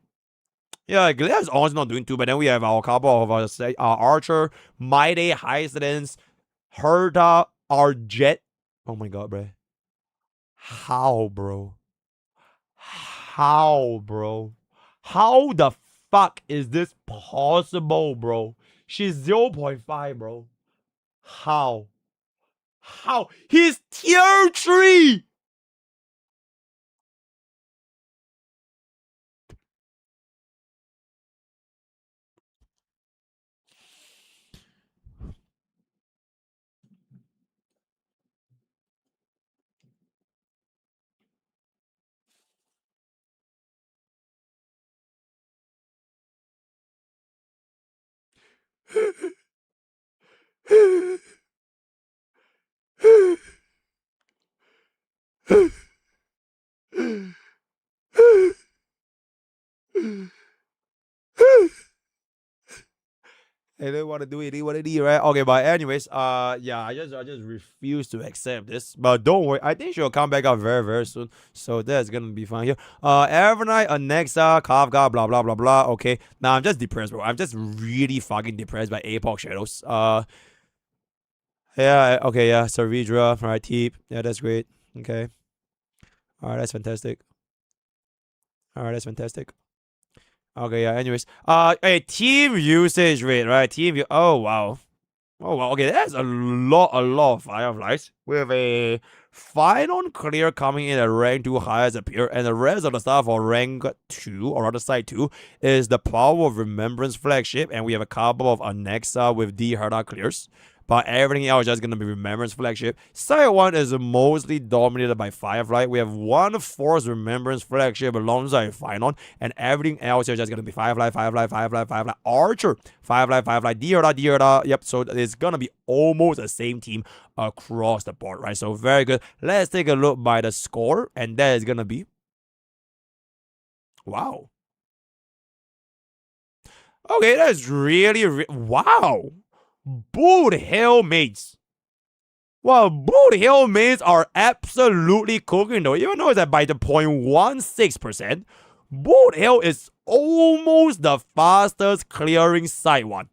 Yeah, Aglea is also not doing too bad. Then we have our couple of Archer, Mighty, Hyacinth, Herta, Arjet. Oh my god, bro. How, bro? How, bro? How the fuck is this possible, bro? She's 0.5, bro. How? How? He's tier 3! They don't want to do it, what it is, right? Okay, but anyways, yeah, I just refuse to accept this. But don't worry, I think she'll come back up very, very soon. So that's gonna be fine here. Evernight, Anexa, Kafka, blah blah blah blah. Okay, now I'm just depressed, bro. I'm just really fucking depressed by Apoc Shadows. Yeah, okay, yeah, Saridra, alright, Teep. Yeah, that's great. Okay. Alright, that's fantastic. Alright, that's fantastic. Okay, yeah, anyways. Hey, team usage rate, right? Oh, wow. Oh, wow. Okay, that's a lot of Fireflies. With a final clear coming in at rank 2 highest appear, and the rest of the stuff for rank 2, or rather side 2, is the Power of Remembrance flagship, and we have a couple of Anexa with D Herda clears. But everything else is just going to be Remembrance flagship. Side 1 is mostly dominated by Firefly. We have one Force Remembrance flagship alongside Final, and everything else is just going to be Firefly, Archer, Firefly, Dierda. Yep, so it's going to be almost the same team across the board, right? So very good. Let's take a look by the score, and that is going to be... Wow. Okay, that's really... Wow. Boot Hill mates. Well, Boot Hill mates are absolutely cooking though. Even though it's at by the 0.16%, Boot Hill is almost the fastest clearing side one.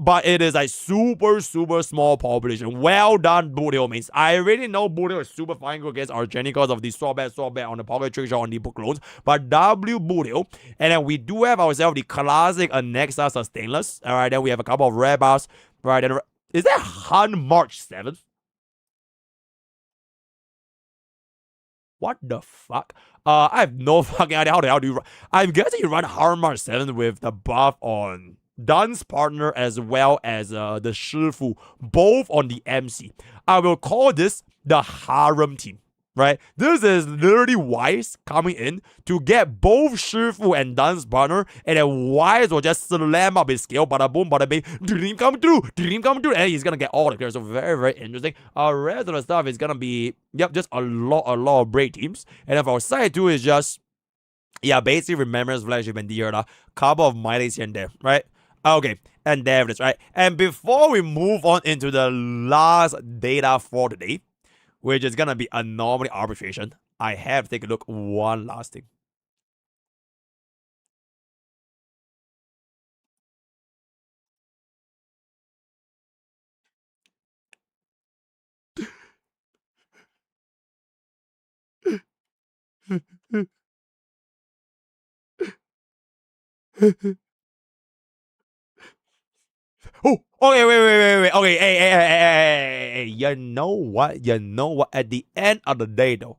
But it is a super small population. Well done, Boot Hill mates. I already know Boot Hill is super fine against Argenicals of the so bad on the Pocket Trick Shot on the book clones. But W Boot Hill. And then we do have ourselves the classic Anexa Sustainless. Alright, then we have a couple of rare bars. Right, then is that Han March 7th? What the fuck? I have no fucking idea how the hell do you run. I'm guessing you run Han March 7th with the buff on Dun's partner as well as the Shifu, both on the MC. I will call this the Harem team, right? This is literally Wise coming in to get both Shifu and Dun's partner, and then Wise will just slam up his skill, bada boom, bada bing, dream come true, and he's gonna get all the clears. So very interesting. Rest of the stuff is gonna be, yep, just a lot of break teams. And then for side 2 is just, yeah, basically Remembrance, Flagship, and Dierda. Couple of Mighties here and there, right? Okay, and there it is, right? And before we move on into the last data for today, which is gonna be Anomaly Arbitration, I have to take a look one last thing. Oh, okay, wait. Okay, hey. You know what? At the end of the day, though,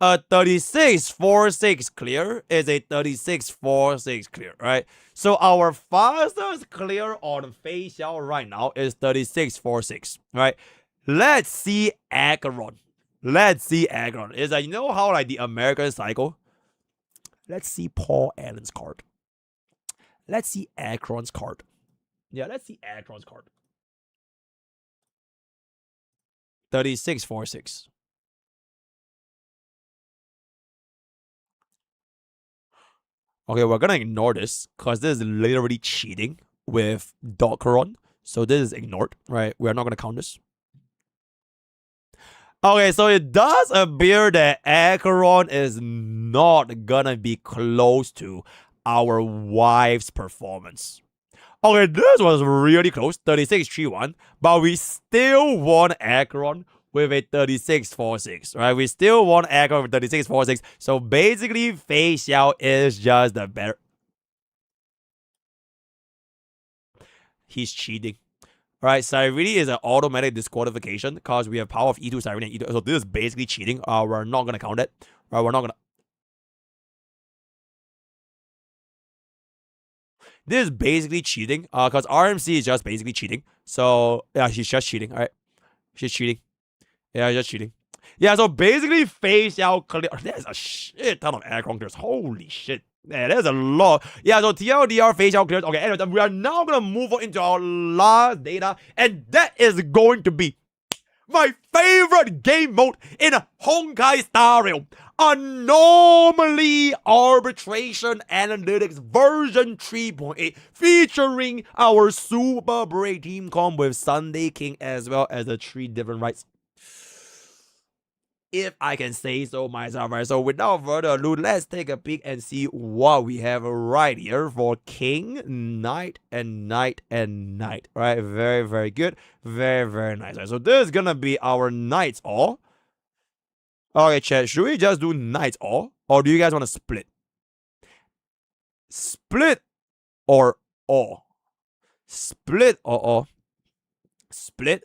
a 36-4-6 clear is a 36-4-6 clear, right? So our fastest clear on facial right now is 36-4-6, right? Let's see Acheron. Let's see Acheron. Is that, you know how like the American cycle? Let's see Paul Allen's card. Let's see Acheron's card. Yeah, let's see Acheron's card. 36-4-6. Okay, we're gonna ignore this because this is literally cheating with Dockeron. So this is ignored, right? We're not gonna count this. Okay, so it does appear that Acheron is not gonna be close to our wife's performance. Okay, this was really close, 36-3-1, but we still won Acheron with a 36-4-6, right? We still won Acheron with 36-4-6. So basically, Fei Xiao is just the better. He's cheating. Right, Cyrene is an automatic disqualification because we have power of E2, Cyrene, and E2. So this is basically cheating. We're not gonna count it. Right, we're not gonna. This is basically cheating. Because RMC is just basically cheating. So yeah, she's just cheating. All right, she's cheating. Yeah, just cheating. Yeah, so basically, Fei Xiao clear. There's a shit ton of aircraft clears. Holy shit. Yeah, there's a lot. Yeah, so TLDR Fei Xiao clears. Okay, anyway, we are now gonna move on into our last data, and that is going to be my favorite game mode in Honkai Star Rail. Anomaly Arbitration Analytics version 3.8 featuring our super brave team comp with Sunday King as well as the 3 different rights. If I can say so myself, right? So without further ado, let's take a peek and see what we have right here for King, Knight, and Knight, and Knight. Right? Very, very good. Very, very nice. Right? So this is gonna be our Knights all. Okay, chat. Should we just do Knights all? Or do you guys want to split? Split or all? Split or all? Split.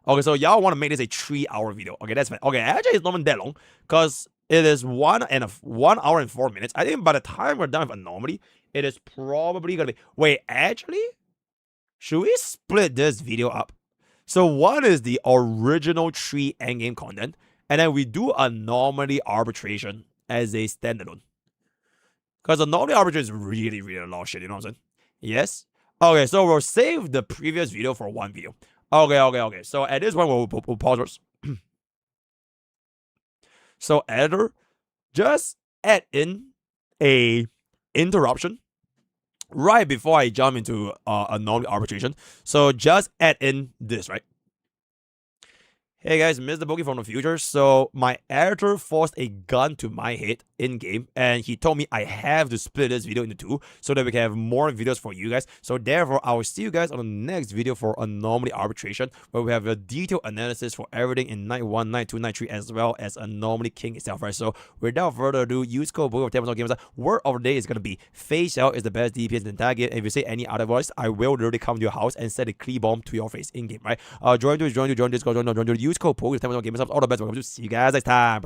Okay, so y'all want to make this a 3-hour video. Okay, that's fine. Okay, actually it's not even that long because it is 1 hour and 4 minutes. I think by the time we're done with Anomaly, it is probably gonna be. Wait, actually, should we split this video up? So one is the original 3 endgame content, and then we do Anomaly Arbitration as a standalone. Because Anomaly Arbitration is really, really a lot of shit. You know what I'm saying? Yes. Okay, so we'll save the previous video for one video. Okay. So at this point, we'll pause first. So editor, just add in a interruption right before I jump into Anomaly Arbitration. So just add in this, right? Hey guys, MrPokke from the future. So my editor forced a gun to my head in game, and he told me I have to split this video into 2 so that we can have more videos for you guys. So therefore, I will see you guys on the next video for Anomaly Arbitration, where we have a detailed analysis for everything in Night 1, Night 2, Night 3, as well as Anomaly King itself, right? So without further ado, use code BOOK of 10% gamers. Word of the day is gonna be Fei Xiao is the best DPS in the entire game. If you say any otherwise, I will literally come to your house and set a clee bomb to your face in game, right? Join Discord, join use code POKE, 10% gamers. All the best. Welcome to see you guys next time.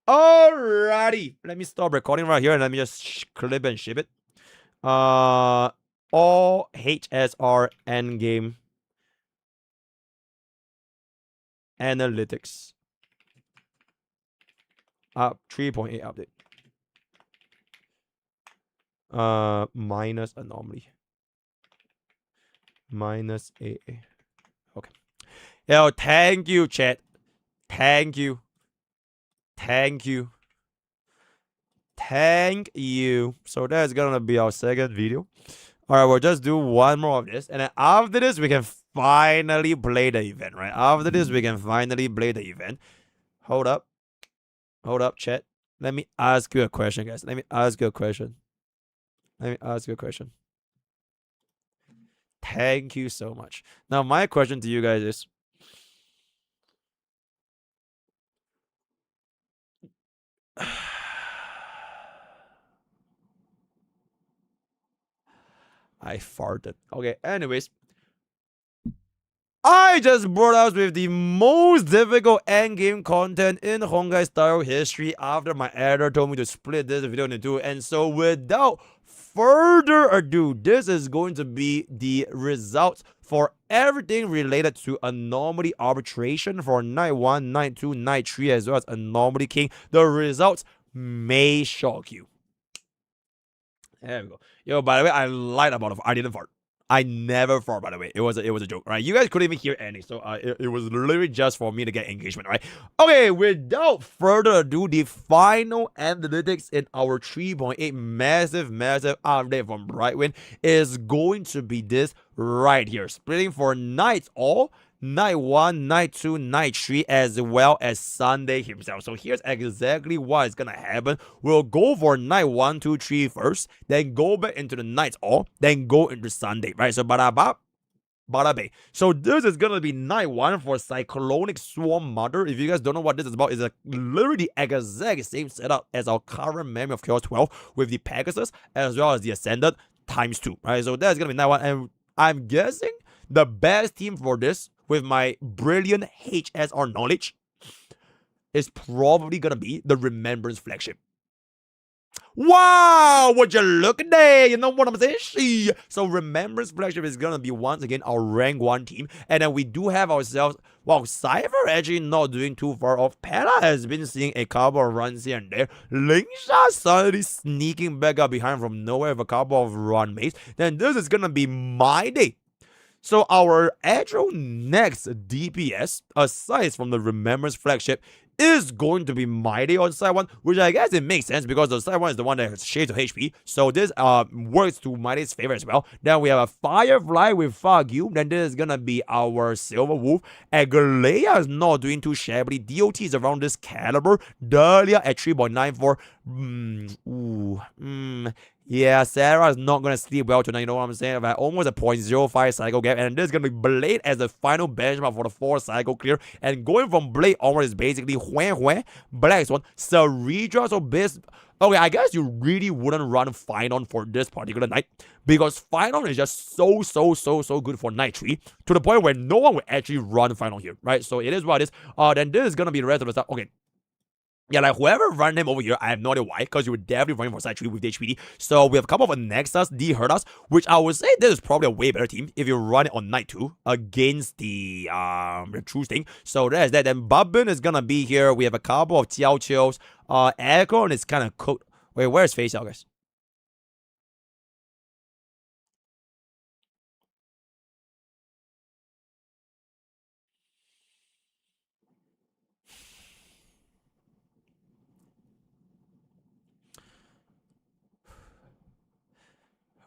Alrighty, let me stop recording right here and let me just clip and ship it. All HSR endgame analytics. 3.8 update. Minus anomaly. Minus AA. Okay. Yo, thank you, chat. Thank you. Thank you. So that's gonna be our second video. Alright, we'll just do one more of this. And then after this, we can finally play the event, right? After this, we can finally play the event. Hold up. Hold up, chat. Let me ask you a question, guys. Let me ask you a question. Thank you so much. Now, my question to you guys is, I farted. Okay, anyways. I just brought us with the most difficult endgame content in Honkai style history after my editor told me to split this video into two. And so without further ado, this is going to be the results for everything related to Anomaly Arbitration for Night 1, Night 2, Night 3, as well as Anomaly King. The results may shock you. There we go. Yo, by the way, I lied about it. I didn't fart. I never fart, by the way. It was a joke, right? You guys couldn't even hear any, so it was literally just for me to get engagement, right? Okay, without further ado, the final analytics in our 3.8 massive update from Brightwind is going to be this right here, splitting for nights all. Night 1, Night 2, Night 3, as well as Sunday himself. So here's exactly what is gonna happen. We'll go for Night 1, 2, 3 first, then go back into the Nights all, then go into Sunday, right? So bada bing. So this is gonna be Night 1 for Cyclonic Swarm Mother. If you guys don't know what this is about, it's literally the exact same setup as our current Memory of Chaos 12 with the Pegasus as well as the Ascended ×2, right? So that's gonna be Night 1, and I'm guessing the best team for this, with my brilliant HSR knowledge, is probably gonna be the Remembrance flagship. Wow, would you look at that? You know what I'm saying? So Remembrance flagship is gonna be once again our rank 1 team, and then we do have ourselves, well, Cypher actually not doing too far off. Peta has been seeing a couple of runs here and there. Lingsha suddenly sneaking back up behind from nowhere with a couple of run mates. Then this is gonna be my day. So our actual next DPS, aside from the Remembrance flagship, is going to be Mighty on side 1, which I guess it makes sense because the side 1 is the one that has shades of HP. So this works to Mighty's favor as well. Then we have a Firefly with Fuck You. Then this is gonna be our Silver Wolf. Agalea is not doing too shabbily. DOT is around this caliber. Dahlia at 3.94. Yeah, Sarah is not gonna sleep well tonight, you know what I'm saying? About almost a 0.05 cycle gap, and this is gonna be Blade as the final benchmark for the 4 cycle clear. And going from Blade onward is basically Black Swan, Ceredra, so base. Okay, I guess you really wouldn't run Finon for this particular night, because Finon is just so good for Night 3, to the point where no one will actually run Finon here, right? So it is what it is. Then this is gonna be the rest of the stuff. Okay. Yeah, like whoever run him over here, I have no idea why, because you were definitely running for side 3 with the HPD. So we have a couple of Nexus, D Herdas, which I would say this is probably a way better team if you run it on Night 2 against the True Sting. So there's that. Then Bubbin is gonna be here. We have a couple of Tiao Chills. Acorn is kind of cooked. Wait, where's Face Out, guys?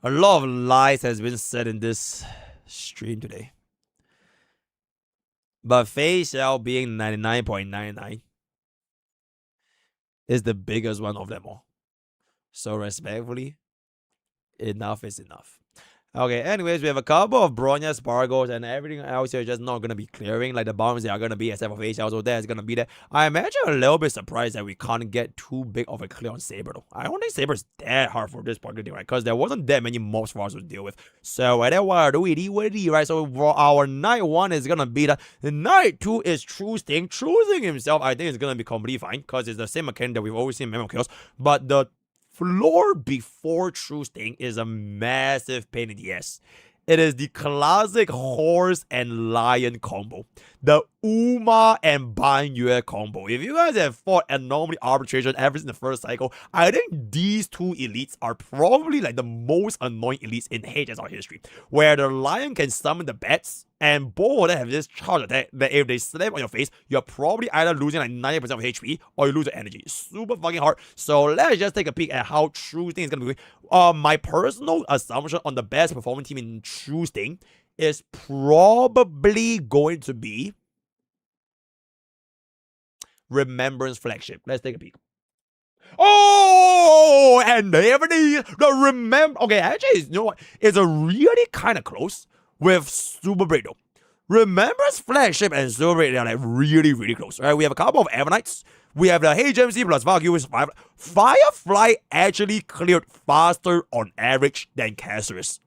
A lot of lies has been said in this stream today. But Face Out being 99.99 is the biggest one of them all. So respectfully, enough is enough. Okay, anyways, we have a couple of Bronya Spargles, and everything else here is just not going to be clearing. Like the bombs they are going to be, except for Face Out, so that's going to be there. I'm actually a little bit surprised that we can't get too big of a clear on Saber, though. I don't think Saber is that hard for this particular thing, right? Because there wasn't that many mobs for us to deal with. So, whatever, right? So, for our Night 1 is going to be that. The Night 2 is True Sting. True Sting himself, I think, is going to be completely fine, because it's the same mechanic that we've always seen in Memory of Chaos. But the floor before True Sting is a massive pain in the ass. It is the classic horse and lion combo. The Uma and Ban Yue combo. If you guys have fought Anomaly Arbitration ever since the first cycle, I think these two elites are probably like the most annoying elites in HSR history. Where the lion can summon the bats, and both of them have this charge attack that if they slam on your face, you're probably either losing like 90% of HP or you lose your energy. Super fucking hard. So let's just take a peek at how True Sting is going to be. My personal assumption on the best performing team in True Sting is probably going to be Remembrance flagship. Let's take a peek. Oh, and there it is. Okay, actually, you know what? It's a really kind of close with Super Braid though. Remembrance flagship and Super Braid are like really close. Right? We have a couple of Evanites. We have the HMC plus Valkyrie with Firefly actually cleared faster on average than Caceres.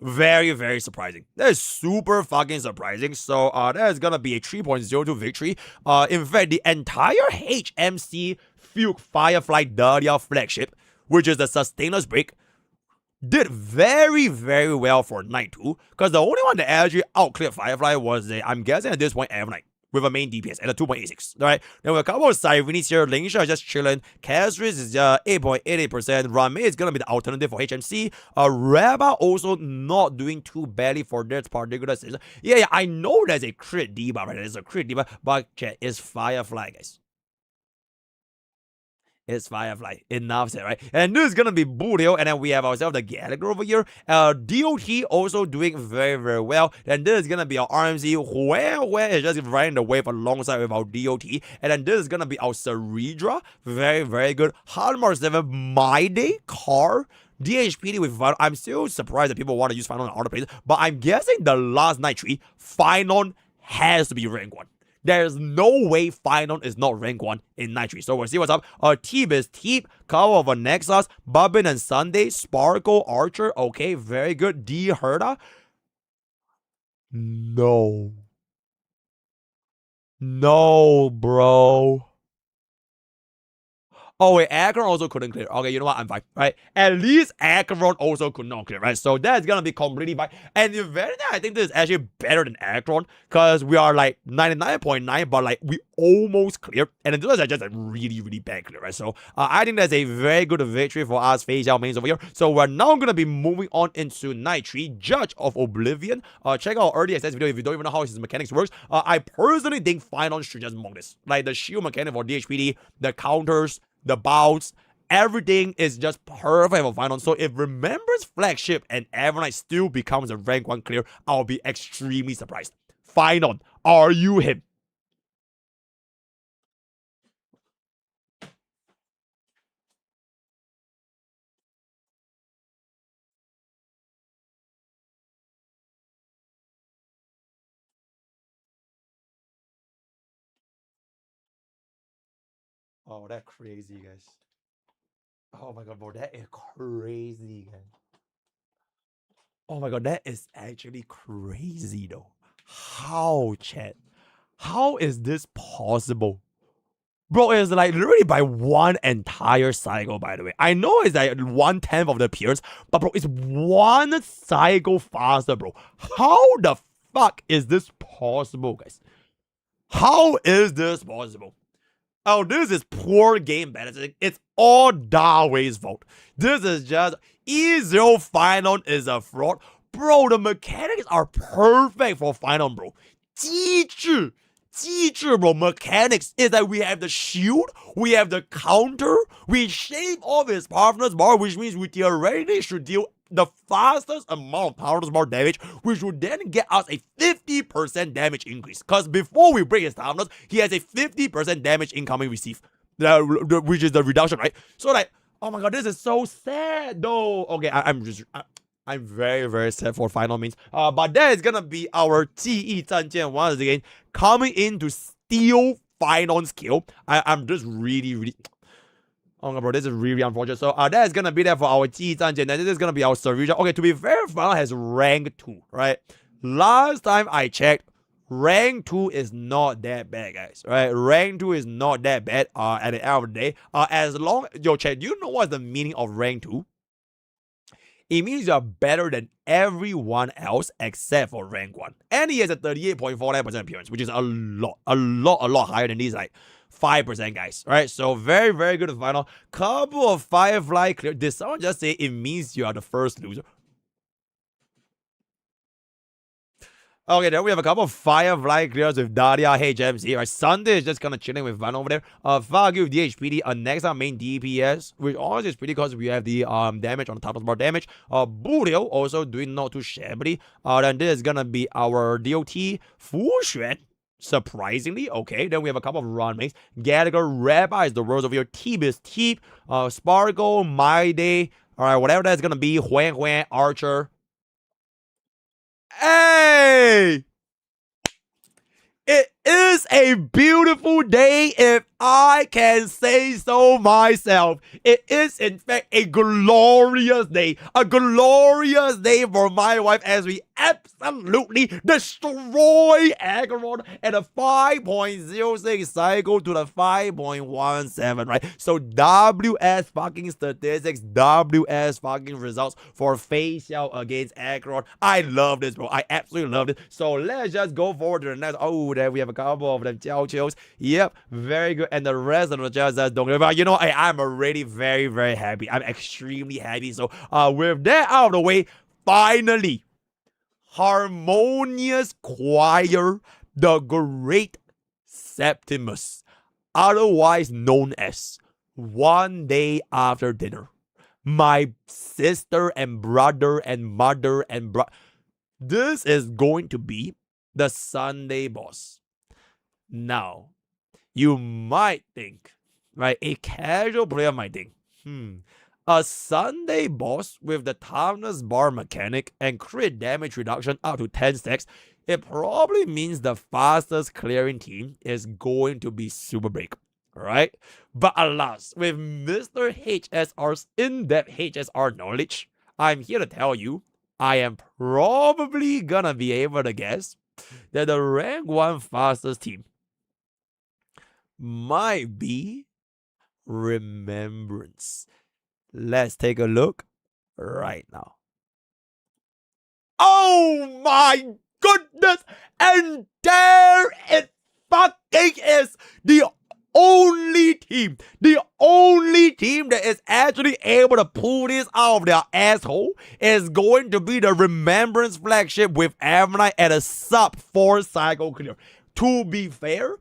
Very, very surprising. That is super fucking surprising. So that is gonna be a 3.02 victory. In fact, the entire HMC Fugue Firefly Daria flagship, which is the Sustainers break, did very, very well for Night 2. Because the only one that actually outcleared Firefly was, I'm guessing at this point, Evernight, with a main DPS at a 2.86. Alright, then with a couple of Sirenies here, Lingsha is just chilling. Castris is 8.88%. Rame is gonna be the alternative for HMC. Reba also not doing too badly for this particular season. Yeah, I know there's a crit debuff, right? There's a crit debuff, but chat, it's Firefly, guys. It's Firefly. Enough said, right? And this is gonna be Boodle, and then we have ourselves the Gallagher over here. DOT also doing very, very well. And this is gonna be our RMC, where is just riding the wave alongside with our DOT. And then this is gonna be our Ceredra. Very, very good. Hardmar 7, My Day, Car. DHPD with Final. I'm still surprised that people want to use Final on other places, but I'm guessing the last night 3, Final has to be rank 1. There's no way Final is not rank 1 in Night 3. So we'll see what's up. Teep is Teep, cover of a Nexus, Bobbin and Sunday, Sparkle, Archer. Okay, very good. D Herda. No. No, bro. Oh wait, Acheron also couldn't clear. Okay, you know what? I'm fine, right? At least Acheron also could not clear, right? So that's gonna be completely fine. And in fairness, I think this is actually better than Acheron because we are like 99.9, but like we almost cleared. And then those are just a really, really bad clear, right? So I think that's a very good victory for us face out mains over here. So we're now gonna be moving on into Night 3, Judge of Oblivion. Check out our early access video if you don't even know how his mechanics works. I personally think Final should just monk this. Like the shield mechanic for DHPD, the counters, the bouts, everything is just perfect for Final. So if Remembrance Flagship and Evernight still becomes a rank 1 clear, I'll be extremely surprised. Final, are you him? Oh, that's crazy, guys. Oh my god, bro, that is crazy, guys. Oh my god, that is actually crazy, though. How, chat? How is this possible? Bro, it's like literally by one entire cycle, by the way. I know it's like 1/10 of the appearance, but bro, it's one cycle faster, bro. How the fuck is this possible, guys? How is this possible? Oh, this is poor game balancing. It's all Darway's fault. This is just E0 Final is a fraud. Bro, the mechanics are perfect for Final, bro. 机制, bro. Mechanics is that we have the shield, we have the counter, we shave off his partner's bar, which means we theoretically should deal the fastest amount of partner's bar damage, which would then get us a 50% damage increase. Because before we break his toughness, he has a 50% damage incoming receive, which is the reduction, right? So like, oh my god, this is so sad though. Okay, I'm very, very sad for Final means. But that is gonna be our 记忆战舰 once again coming in to steal Final's kill. I'm just really. Oh my god, bro, this is really unfortunate. So that is gonna be there for our 记忆战舰. And this is gonna be our Ceredra. Okay, to be fair, Final has rank 2, right? Last time I checked, rank 2 is not that bad, guys. Right? Rank 2 is not that bad. At the end of the day, as long chat, do you know what's the meaning of rank 2? It means you are better than everyone else except for rank 1. And he has a 38.49% appearance, which is a lot higher than these like 5% guys. Right? So very, very good Final. Couple of Firefly clear. Did someone just say it means you are the first loser? Okay, then we have a couple of Firefly clears with Daria HMC. Right, Sunday is just kind of chilling with Van over there. Fagyu with DHPD. Next our main DPS, which honestly is pretty because we have the damage on the top of bar damage. Boodle also doing not too shabbily. Then this is gonna be our DOT Fu Xuan. Surprisingly, okay. Then we have a couple of run mates. Gallagher, Rabbi is the words over here. Teep is Teep. Sparkle, My Day. Alright, whatever that's gonna be. Huan, Archer. Hey! is a beautiful day if I can say so myself. It is in fact a glorious day. A glorious day for my wife as we absolutely destroy Acheron at a 5.06 cycle to the 5.17, right? So WS fucking statistics, WS fucking results for Facial against Acheron. I love this, bro. I absolutely love this. So let's just go forward to the next. Oh, there we have a couple of them Chills. Yep, very good. And the rest of the just don't give about. You know, I'm already very, very happy. I'm extremely happy. So with that out of the way, finally, Harmonious Choir, the Great Septimus, otherwise known as One Day After Dinner. My sister and brother and mother and this is going to be the Sunday boss. Now, you might think, right? A casual player might think, a Sunday boss with the toughness bar mechanic and crit damage reduction up to 10 stacks, it probably means the fastest clearing team is going to be Super Break, right? But alas, with Mr. HSR's in-depth HSR knowledge, I'm here to tell you, I am probably gonna be able to guess that the rank 1 fastest team might be Remembrance. Let's take a look right now. Oh my goodness! And there it fucking is! The only team that is actually able to pull this out of their asshole is going to be the Remembrance flagship with Ammonite at a sub 4 cycle clear. To be fair,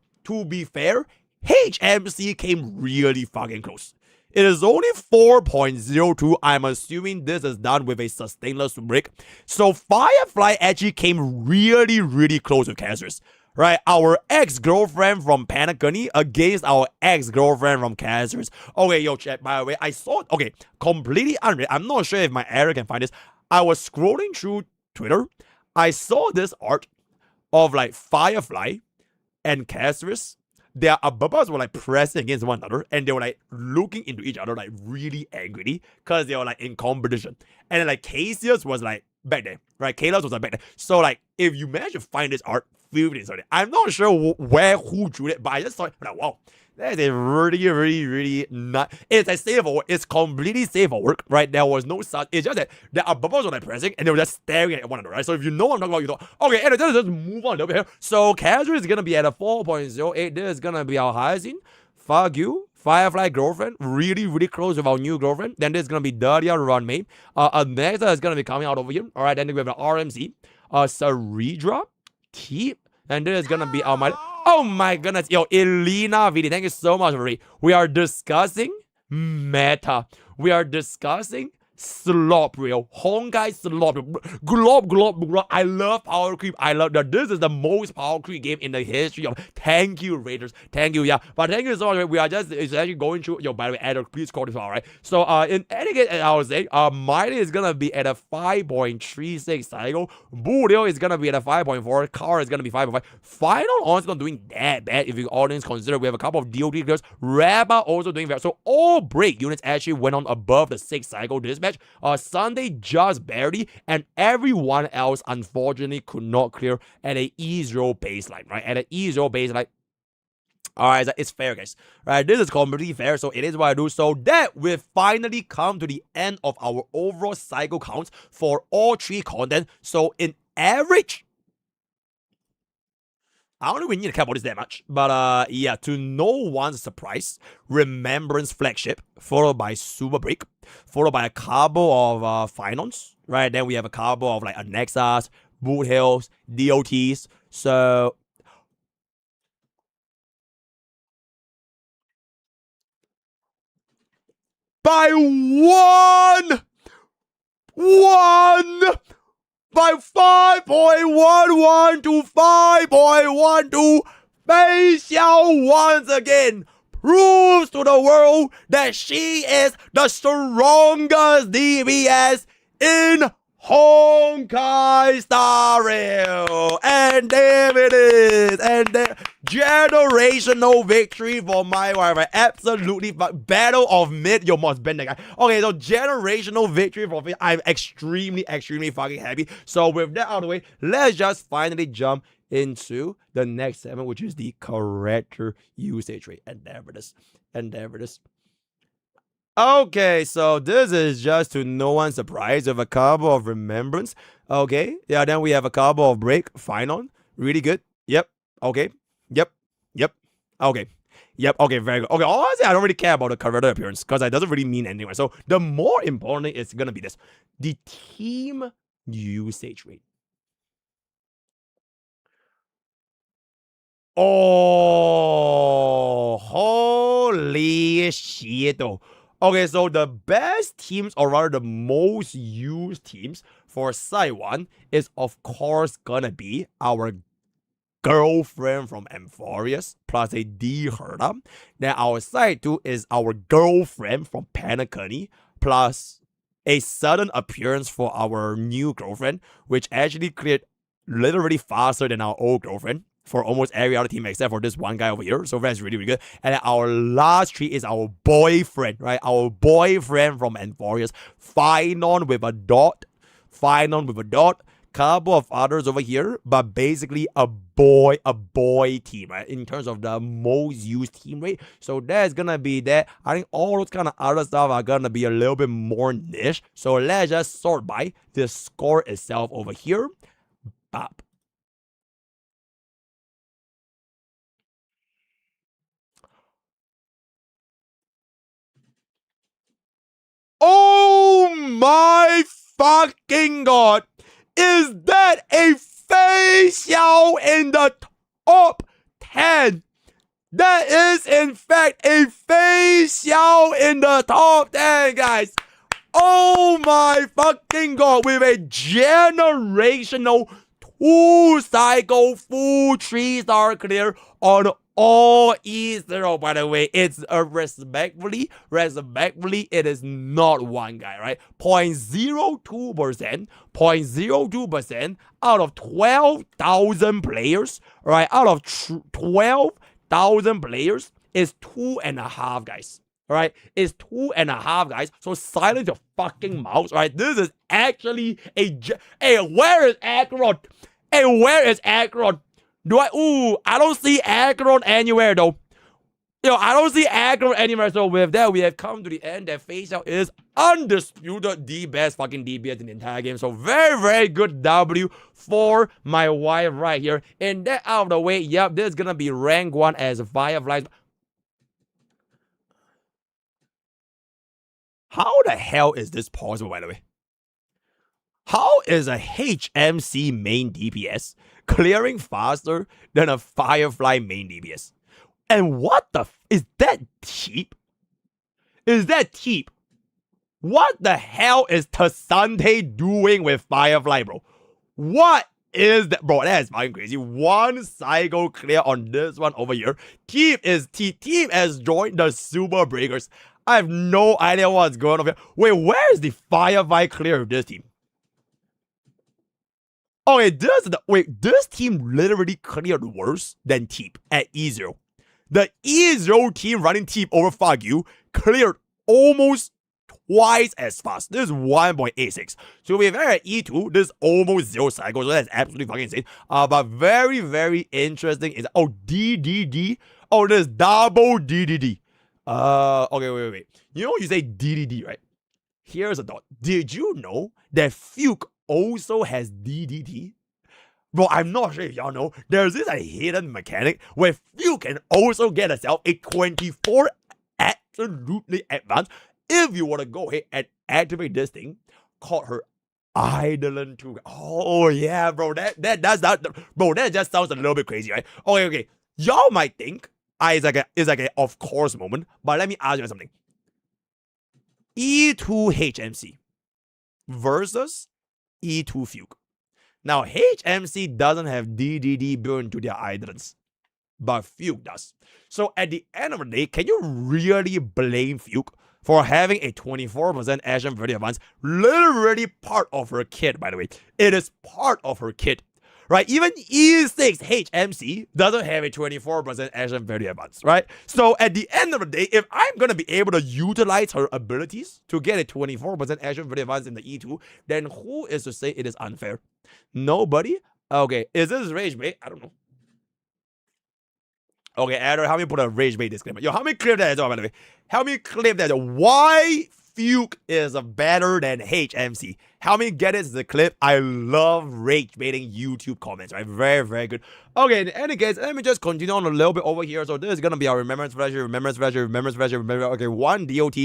HMC came really fucking close. It is only 4.02. I'm assuming this is done with a sustainless brick. So Firefly actually came really, really close with Cassius. Right? Our ex-girlfriend from Panagoni against our ex-girlfriend from Cassius. Okay, yo, chat, by the way, I saw, okay, completely unreal. I'm not sure if my error can find this. I was scrolling through Twitter. I saw this art of like Firefly and Cassius. Their Ababas were like pressing against one another and they were like looking into each other like really angrily because they were like in competition. And then like Cassius was like back there, right? Kalos was like back there. So like if you manage to find this art, feel it. I'm not sure who drew it, but I just saw it. Like, wow, that is a really, really, really not. It's a safe for work. It's completely safe for work, right? There was no such. It's just that the bubbles were like pressing and they were just staring at one another, right? So if you know what I'm talking about, you know. Okay, and let's just move on over here. So Casual is gonna be at a 4.08. This is gonna be our highest scene. Fuck you. Firefly girlfriend, really, really close with our new girlfriend. Then there's gonna be Daria Run Main. Next is gonna be coming out over here. All right, then we have the RMC, Saridra, T, and this is gonna be our my. Oh my goodness, yo, Elena VD, thank you so much for it. We are discussing meta. We are discussing slop real. Honkai slop. Glob. I love power creep. I love that. This is the most power creep game in the history of. Thank you, Raiders. Thank you, yeah. But thank you so much. We are just actually going through. Yo, by the way, Adder, please call this all right. So, in any case, I would say, Mighty is gonna be at a 5.36 cycle. Boodle is gonna be at a 5.4. Car is gonna be 5.5. Final honestly not doing that bad if you audience consider we have a couple of DOT clears. Rabba also doing very. So all break units actually went on above the 6 cycle this match. Sunday just barely, and everyone else unfortunately could not clear at a E0 baseline, right? At an E0 baseline. Alright, it's fair, guys. Right, this is completely fair, so it is what I do. So that we've finally come to the end of our overall cycle counts for all 3 content. So in average, I don't think we need to care about this that much. But yeah, to no one's surprise, Remembrance flagship, followed by Super Break, followed by a couple of finals, right? Then we have a couple of like Annexas, Boot Hills, DOTs. So by by 5.11 to 5.12, Fei Xiao once again proves to the world that she is the strongest DPS in Honkai Star Rail, and there it is, and there, generational victory for my wife. Absolutely, battle of mid. You must bend that guy. Okay, so generational victory for me. I'm extremely fucking happy. So with that out of the way, let's just finally jump into the next segment, which is the character usage rate. And there it is, and there it is. Okay, so this is just to no one's surprise with a couple of remembrance. Okay, yeah, then we have a couple of break. Fine on. Really good. Yep. Okay. Yep. Yep. Okay. Yep. Okay, very good. Okay, honestly, I don't really care about the character appearance because it doesn't really mean anything. So the more important thing is gonna be this. The team usage rate. Oh, holy shit, though. Okay, so the best teams, or rather the most used teams for Side 1 is, of course, gonna be our girlfriend from Amphorius plus a D Herda. Then our Side 2 is our girlfriend from Panacony plus a sudden appearance for our new girlfriend, which actually cleared literally faster than our old girlfriend for almost every other team except for this one guy over here. So that's really, really good. And then our last tree is our boyfriend, right? Our boyfriend from Amphorius. Phynon with a dot. Phynon with a dot. Couple of others over here, but basically a boy team, right? In terms of the most used team rate. So that's gonna be that. I think all those kind of other stuff are gonna be a little bit more niche. So let's just sort by the score itself over here. Bop. Oh my fucking god! Is that a facial in the top 10? That is in fact a facial in the top 10, guys. Oh my fucking god, with a generational 2-cycle full 3-star clear on all E0, by the way. It's respectfully, it is not one guy, right? 0.02%, 0.02% out of 12,000 players, right? Out of 12,000 players is 2.5 guys. Right, it's 2.5 guys. So silence your fucking mouth. Right, this is actually a. Hey, where is Acheron? Hey, where is Acheron? I don't see Acheron anywhere though. Yo, I don't see Acheron anywhere. So with that, we have come to the end. That face out is undisputed the best fucking DPS in the entire game. So very, very good W for my wife right here. And that out of the way, yep, this is gonna be rank 1 as Fireflies. How the hell is this possible, by the way? How is a HMC main DPS clearing faster than a Firefly main DPS? And what the is that cheap? Is that cheap? What the hell is Tasante doing with Firefly, bro? What is that? Bro, that is fucking crazy. 1 cycle clear on this one over here. Team has joined the Super Breakers. I have no idea what's going on here. Wait, where is the Firefly clear of this team? Okay, this team literally cleared worse than Teep at E0. The E0 team running Teep over Fuck You cleared almost twice as fast. This is 1.86. So we have at E2, this is almost 0 cycles. So that's absolutely fucking insane. But very, very interesting is DDD. Oh, this is double DDD. Okay, wait. You know you say DDD, right? Here's a thought. Did you know that Fuke also has DDD? Bro, I'm not sure if y'all know. There's this hidden mechanic where Fuke can also get herself a 24 absolutely advanced. If you want to go ahead and activate this thing, called her Eidolon 2. Oh yeah, bro. That just sounds a little bit crazy, right? Okay. Y'all might think it's like a of course moment, but let me ask you something. E2 HMC versus E2 Fuke. Now HMC doesn't have DDD built into their Eidolons, but Fuke does. So at the end of the day, can you really blame Fuke for having a 24% action value advance. Literally part of her kit, by the way. It is part of her kit. Right, even E6 HMC doesn't have a 24% action value advance, right? So at the end of the day, if I'm gonna be able to utilize her abilities to get a 24% action value advance in the E2, then who is to say it is unfair? Nobody? Okay, is this rage bait? I don't know. Okay, Adder, help me put a rage bait disclaimer. Yo, help me clip that as well, by the way. Help me clip that. Why Fuke is better than HMC? Help me get it to the clip. I love rage baiting YouTube comments, right? Very, very good. Okay, in any case, let me just continue on a little bit over here. So this is gonna be our remembrance flasher, okay, one DOT.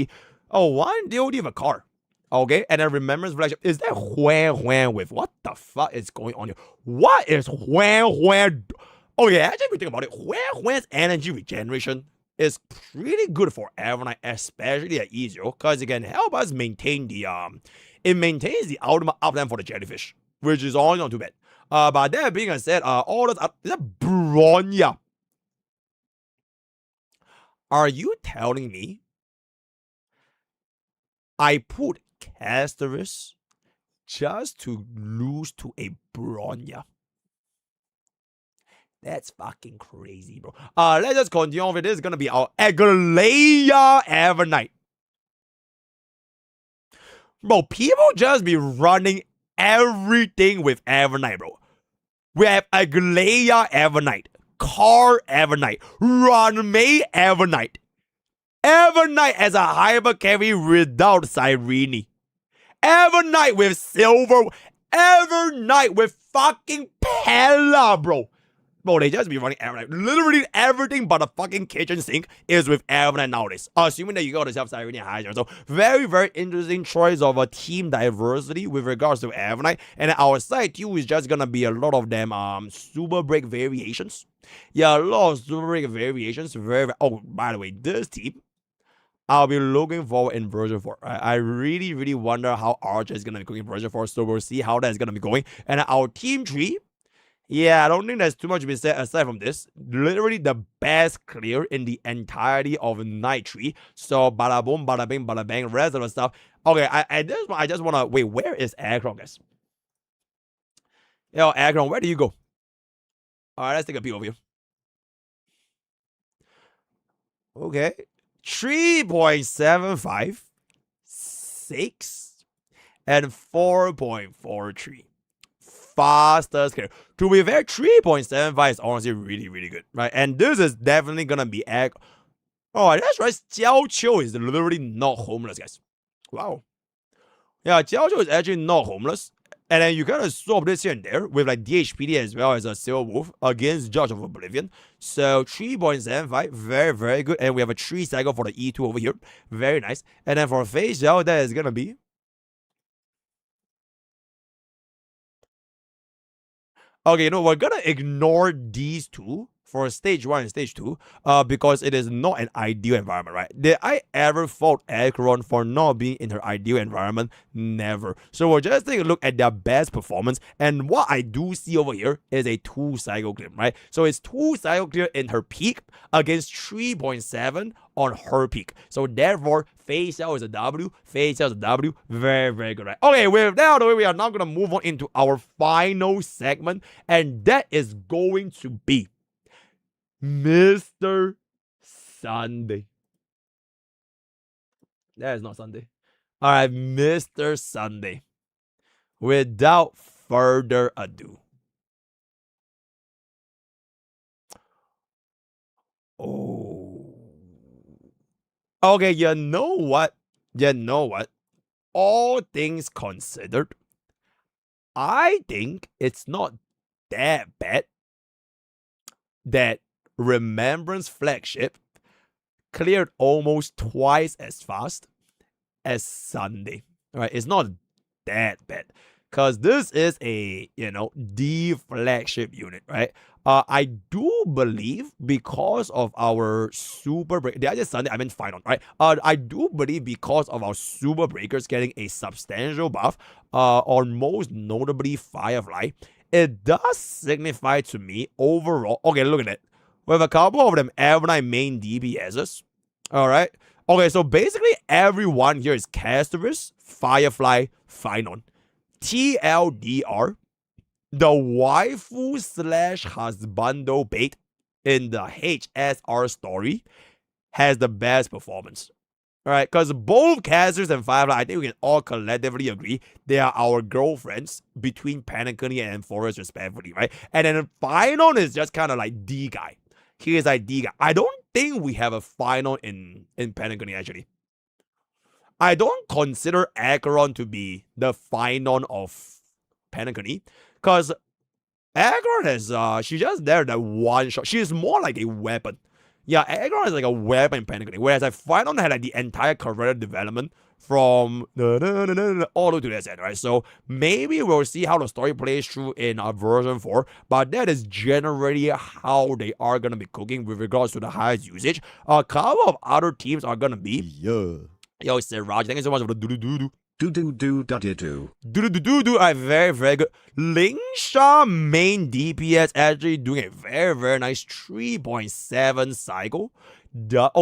Oh, one DOT of a car. Okay, and then remembrance flash. Is that Huan with what the fuck is going on here? What is Huan? Oh yeah, actually, if you think about it, Huan's energy regeneration is pretty good for Avernite, especially at E0, because it can help us maintain the it maintains the ultimate uptime for the jellyfish, which is all not too bad. But that being said, all this is that Bronya. Are you telling me I put Casterus just to lose to a Bronya? That's fucking crazy, bro. Let's just continue on with this. It's gonna be our Aglaia Evernight. Bro, people just be running everything with Evernight, bro. We have Aglaia Evernight, Car Evernight, Runmei Evernight. Evernight as a hyper carry without Cyrene. Evernight with Silver. Evernight with fucking Pella, bro. Bro, they just be running Evernight. Literally everything but a fucking kitchen sink is with Evernight nowadays. Assuming that you got yourself Cyrene and Hydra. So very, very interesting choice of a team diversity with regards to Evernight. And our side too is just gonna be a lot of them super break variations. Yeah, a lot of super break variations. Very, oh, by the way, this team I'll be looking forward in version 4. I really, really wonder how Archer is gonna be going in version 4. So we'll see how that's gonna be going. And our team tree. Yeah, I don't think there's too much to be said aside from this. Literally the best clear in the entirety of Night Tree. So bada boom, bada bing, bada bang, rest of the stuff. Okay, at this point, I just wanna wait, where is Akron, guys? Yo, Akron, where do you go? Alright, let's take a peek over here. Okay. 3.75, 6, and 4.43. Fastest clear. To be fair, 3.75 is honestly really, really good, right? And this is definitely gonna be egg. Oh, that's right. Jiao Qiu is literally not homeless, guys. Wow. Yeah, Jiao Qiu is actually not homeless. And then you gotta swap this here and there with like DHPD as well as a Silver Wolf against Judge of Oblivion. So 3.75, very, very good. And we have a 3 cycle for the E2 over here. Very nice. And then for Phase Gel, that is gonna be. Okay, we're gonna ignore these two for stage 1 and stage 2 because it is not an ideal environment, right? Did I ever fault Akron for not being in her ideal environment? Never. So we'll just take a look at their best performance, and what I do see over here is a 2 cycle clear, right? So it's 2 cycle clear in her peak against 3.7 on her peak. So therefore, Phase Cell is a W, Phase Cell is a W. Very, very good, right? Okay, with that out of the way, we are now gonna move on into our final segment, and that is going to be Mr. Sunday. That is not Sunday. All right, Mr. Sunday. Without further ado. Oh. Okay, you know what? All things considered, I think it's not that bad that Remembrance Flagship cleared almost twice as fast as Sunday. Right? It's not that bad. Because this is a, D flagship unit, right? I do believe because of our super break. Did I just Sunday? I meant final, right? I do believe because of our super breakers getting a substantial buff, or most notably Firefly, it does signify to me overall. Okay, look at it. We have a couple of them Evernight main DPSs. All right. Okay, so basically everyone here is Casterus, Firefly, Phynon. TLDR, the waifu slash husbando bait in the HSR story has the best performance. Alright, because both Casterus and Firefly, I think we can all collectively agree they are our girlfriends between Panacony and Forest, respectively, right? And then Phynon is just kind of like D guy. He is like D guy. I don't think we have a Phynon in Panacony, actually. I don't consider Acheron to be the Phynon of Panacony, because Acheron is, she's just there that one shot. She is more like a weapon. Yeah, Acheron is like a weapon in Panacony, whereas like Phynon had like the entire career development from all the way to this end, right? So maybe we'll see how the story plays through in version 4, but that is generally how they are gonna be cooking with regards to the highest usage. A couple of other teams are gonna be yo, Siraj, thank you so much for the do. Very, very good. Lingsha main DPS actually doing a very, very nice 3.7 cycle.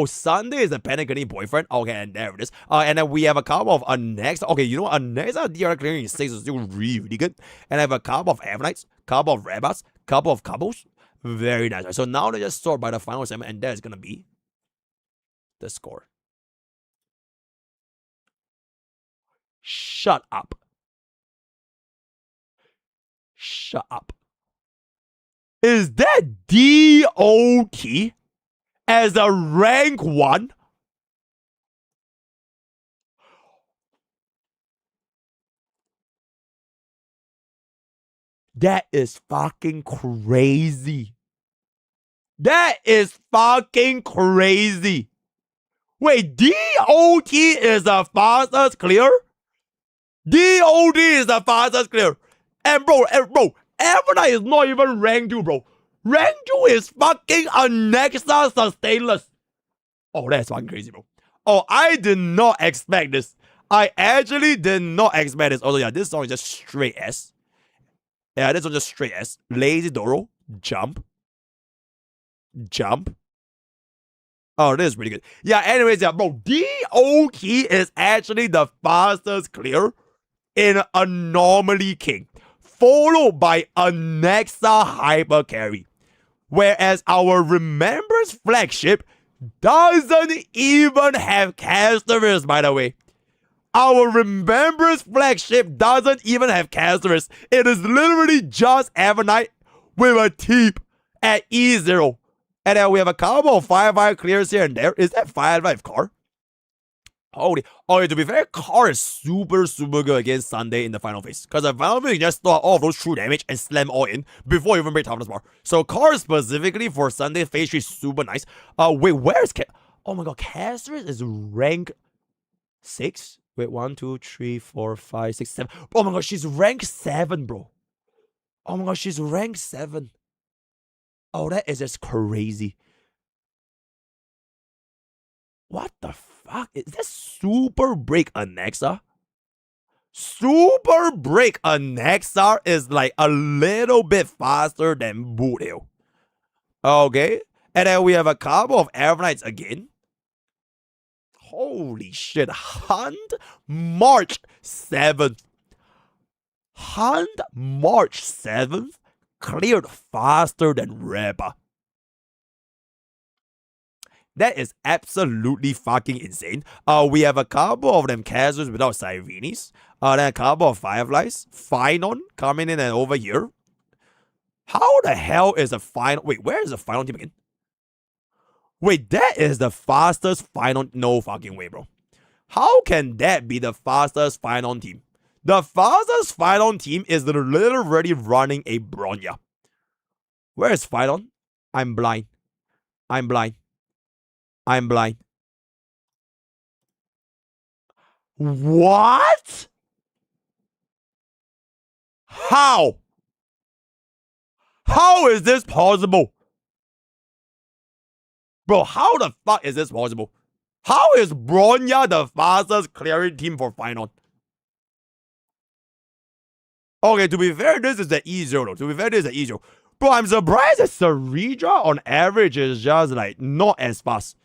Sunday is the Panacony boyfriend. Okay, and there it is. And then we have a couple of Annexa. Okay, you know what? Annexa DR clearing 6 is still really, really good. And I have a couple of Avenites, couple of Rabbits, couple of couples. Very nice. So now they just sort by the final segment, and that's gonna be the score. Shut up. Shut up. Is that DOT as a rank 1? That is fucking crazy. That is fucking crazy. Wait, DOT is the fastest clear? DOD is the fastest clear. And bro, Avenite is not even rank 2, bro. Rank 2 is fucking Annexa Sustainless. Oh, that's fucking crazy, bro. Oh, I did not expect this. I actually did not expect this. Also, yeah, this song is just straight S. Yeah, this one just straight S. Lazy Doro. Jump. Oh, this is pretty good. Yeah, anyways, yeah, bro. DOT is actually the fastest clear in Anomaly King, followed by Annexa Hyper Carry. Whereas our Remembrance flagship doesn't even have Casterus, by the way. Our Remembrance flagship doesn't even have Casterus. It is literally just Avenite with a Teep at E0. And then we have a couple of Firefly clears here and there. Is that Firefly car? Holy. Okay, to be fair, Car is super, super good against Sunday in the final phase. Because the final phase, you just start all of those true damage and slam all in before you even break toughness bar. So Car specifically for Sunday phase 3 is super nice. Wait, where's oh my god, Casterus is rank 6? Wait, 1, 2, 3, 4, 5, 6, 7. Oh my god, she's rank 7, bro. Oh my god, she's rank 7. Oh, that is just crazy. What the fuck? Is that Super Break Annexa? Super Break Annexa is like a little bit faster than Boothill. Okay. And then we have a couple of Avenites again. Holy shit. Hunt March 7th. Hunt March 7th cleared faster than Reba. That is absolutely fucking insane. We have a couple of them Casus without Sirenes. Then a couple of Fireflies. Phynon coming in and over here. How the hell is the final? Wait, where is the final team again? Wait, that is the fastest final. No fucking way, bro. How can that be the fastest final team? The fastest final team is literally running a Bronya. Where is Phynon? I'm blind. What? How? How is this possible? Bro, how the fuck is this possible? How is Bronya the fastest clearing team for Phynon? Okay, to be fair, this is the E0 though. Bro, I'm surprised that Saridra on average is just like not as fast.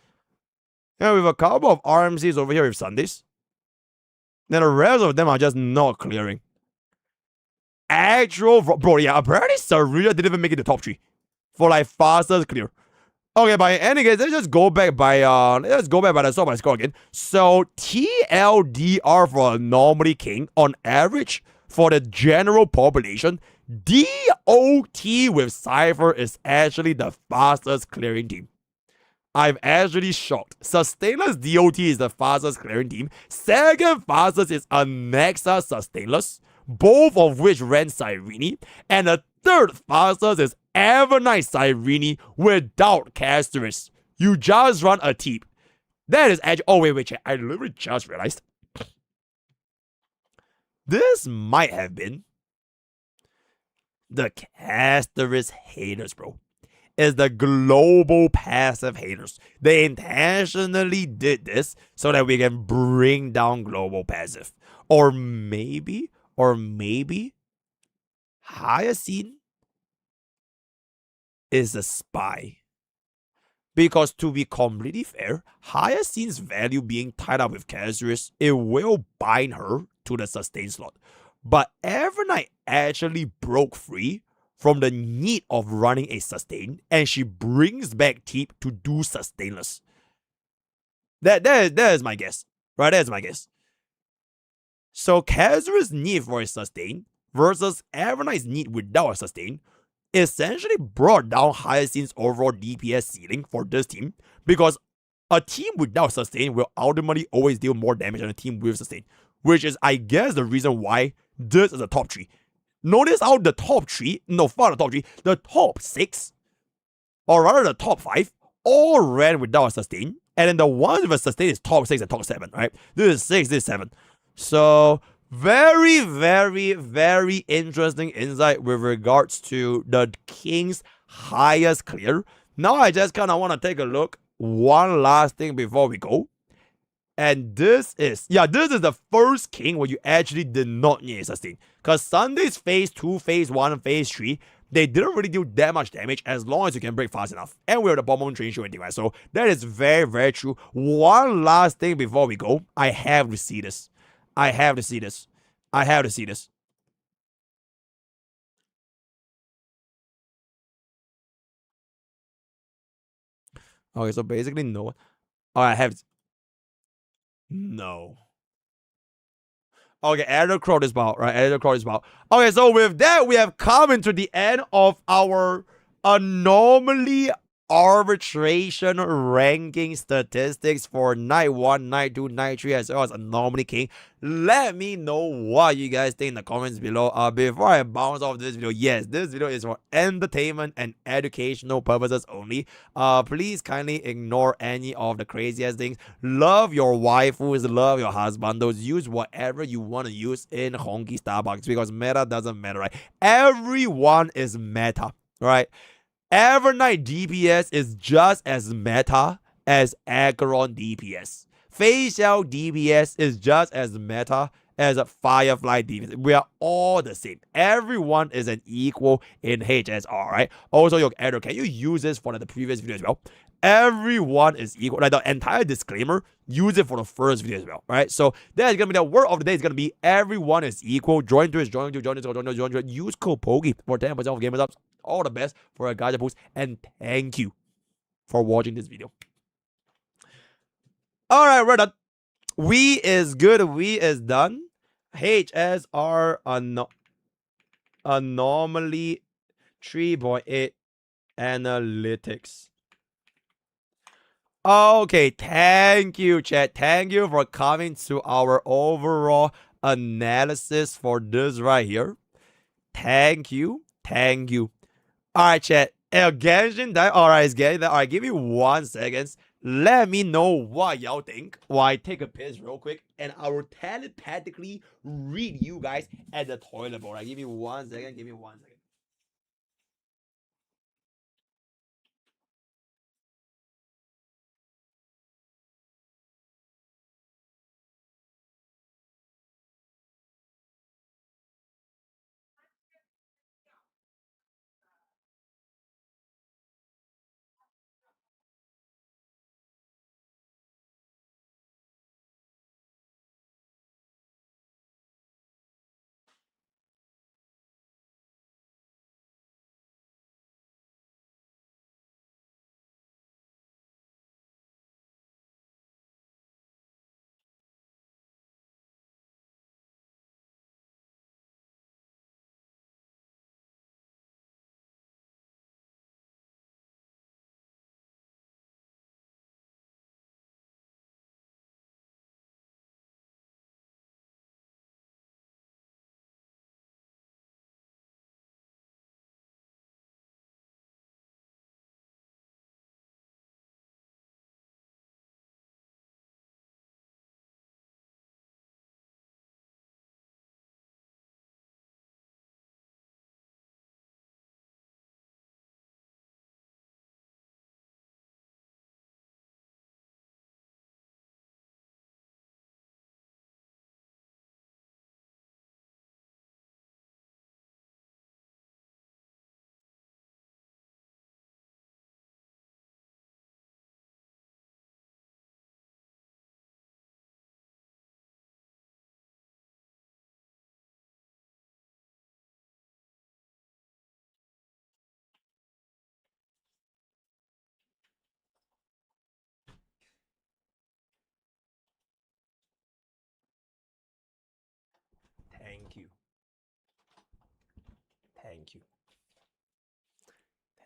And we have a couple of RMCs over here with Sundays. Then the rest of them are just not clearing. Actual bro, yeah, apparently Serena didn't even make it the top 3 for like fastest clear. Okay, but in any case, let's just go back by the score again. So TLDR for Anomaly King on average for the general population, DOT with Cypher is actually the fastest clearing team. I'm actually shocked. Sustainless DOT is the fastest clearing team. Second fastest is Anexa Sustainless, both of which ran Cyrene. And the third fastest is Evernight Cyrene without Casterus. You just run a teep. That is actually. Oh, wait, I literally just realized. This might have been the Casterus haters, bro. Is the global passive haters. They intentionally did this so that we can bring down global passive. Or maybe, Hyacinth is a spy. Because to be completely fair, Hyacinth's value being tied up with Cassius, it will bind her to the sustain slot. But Evernight actually broke free from the need of running a sustain, and she brings back Teep to do sustainless. That is my guess. Right, that is my guess. So Kazuru's need for a sustain versus Evernight's need without a sustain essentially brought down Hyacinth's overall DPS ceiling for this team, because a team without sustain will ultimately always deal more damage than a team with sustain, which is, I guess, the reason why this is the top 3. Notice how the top 3, no, far the top 3, the top 6, or rather the top 5, all ran without a sustain, and then the ones with a sustain is top 6 and top 7, right? This is 6, this is 7. So, very, very, very interesting insight with regards to the King's highest clear. Now I just kind of want to take a look. One last thing before we go. And this is the first King where you actually did not need a sustain. Because Sunday's phase 2, phase 1, phase 3, they didn't really do that much damage as long as you can break fast enough. And we're the bomb train show anyway. So that is very, very true. One last thing before we go. I have to see this. I have to see this. Okay, so basically no. Oh, I have. No. Okay, Elder Crow is about, right? Elder Crow is about. Okay, so with that, we have come into the end of our Anomaly Arbitration ranking statistics for Night 1, Night 2, Night 3, as well as Anomaly King. Let me know what you guys think in the comments below. Before I bounce off this video, yes, this video is for entertainment and educational purposes only. Please kindly ignore any of the craziest things. Love your waifus, love your husbandos. Use whatever you want to use in honky Starbucks, because meta doesn't matter, right? Everyone is meta, right? Evernight DPS is just as meta as Acheron DPS. Facial DPS is just as meta as a Firefly DPS. We are all the same. Everyone is an equal in HSR, right? Also, your editor, can you use this for the previous video as well? Everyone is equal. Like the entire disclaimer, use it for the first video as well, right? So that is gonna be the word of the day. Is gonna be everyone is equal. Join this. Use code POKE for 10% off gamers ups. All the best for a Gacha boost, and thank you for watching this video. All right, we're done. We is good. We is done. HSR Anomaly 3.8 Analytics. Okay, thank you, chat. Thank you for coming to our overall analysis for this right here. Thank you. Alright, chat. Genshin, that alright, is getting that. Alright, give me 1 second. Let me know what y'all think while I take a piss real quick, and I will telepathically read you guys at the toilet bowl. Give me 1 second.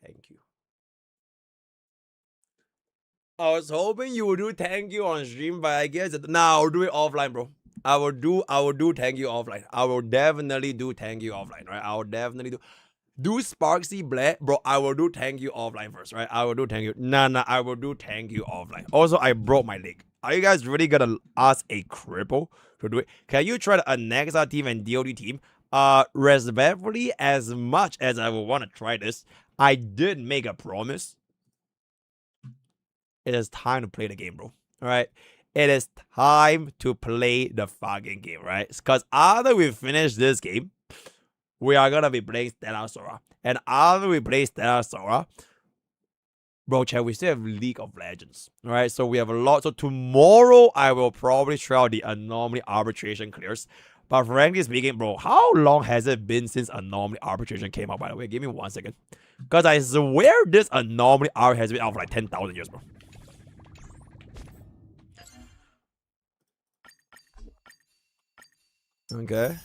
thank you. I was hoping you would do thank you on stream, but I guess nah, I'll do it offline, bro. I will do thank you offline. I will definitely do thank you offline, right? I will definitely do Sparksy Black, bro. I will do thank you offline first, right? I will do thank you. Nah, I will do thank you offline. Also, I broke my leg. Are you guys really gonna ask a cripple to do it? Can you try to annex our team and DOD team? Respectfully, as much as I would want to try this, I did make a promise. It is time to play the game, bro. All right. It is time to play the fucking game, right? Because after we finish this game, we are gonna be playing Stella Sora. And after we play Stella Sora, bro, chat, we still have League of Legends. Alright, so we have a lot. So tomorrow, I will probably try out the Anomaly Arbitration clears. But frankly speaking, bro, how long has it been since Anomaly Arbitration came out, by the way? Give me 1 second. Because I swear this Anomaly Arbitration has been out for like 10,000 years, bro. Okay.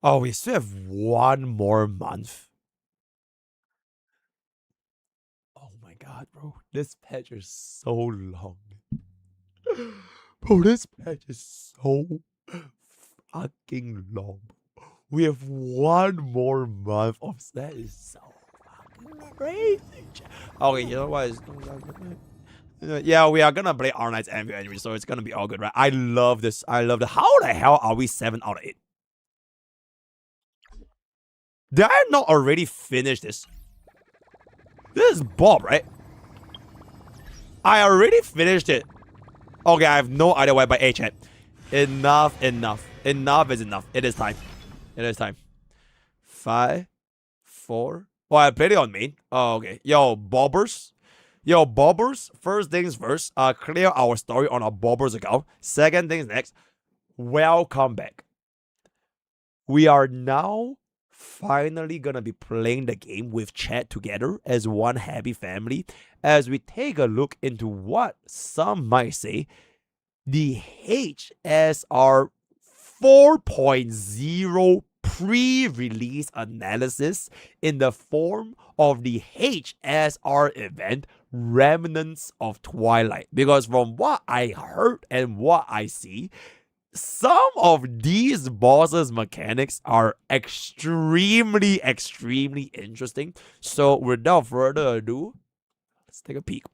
Oh, we still have 1 more month. Oh my god, bro. This patch is so long. Bro, this patch is so fucking long. We have 1 more month of that. Is so fucking crazy. Okay, you know what? Yeah, we are gonna play R9's anyway, so it's gonna be all good, right? I love this. I love it. How the hell are we 7 out of 8? Did I not already finish this? This is Bob, right? I already finished it. Okay, I have no idea why, but hey, chat. Enough. Enough is enough. It is time. It is time. 5, 4. Oh, I played it on main. Oh, okay. Yo, Bobbers. First things first. Clear our story on our Bobbers account. Second things next. Welcome back. We are now finally gonna be playing the game with chat together as one happy family as we take a look into what some might say the HSR 4.0 pre-release analysis in the form of the HSR event Remnants of Twilight. Because from what I heard and what I see, some of these bosses' mechanics are extremely interesting. So without further ado, let's take a peek.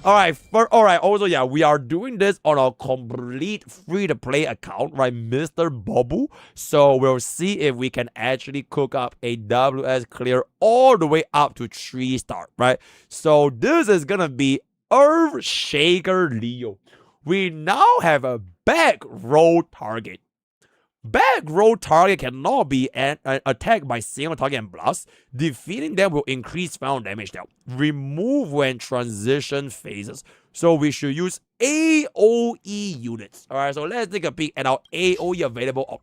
Alright, also, yeah, we are doing this on a complete free-to-play account, right, Mr. Bobu. So we'll see if we can actually cook up a WS clear all the way up to 3-star, right? So this is gonna be Earthshaker Leo. We now have a back row target. Back row target cannot be attacked by single target and blast. Defeating them will increase found damage now. Remove when transition phases. So we should use AoE units. Alright, so let's take a peek at our AoE available.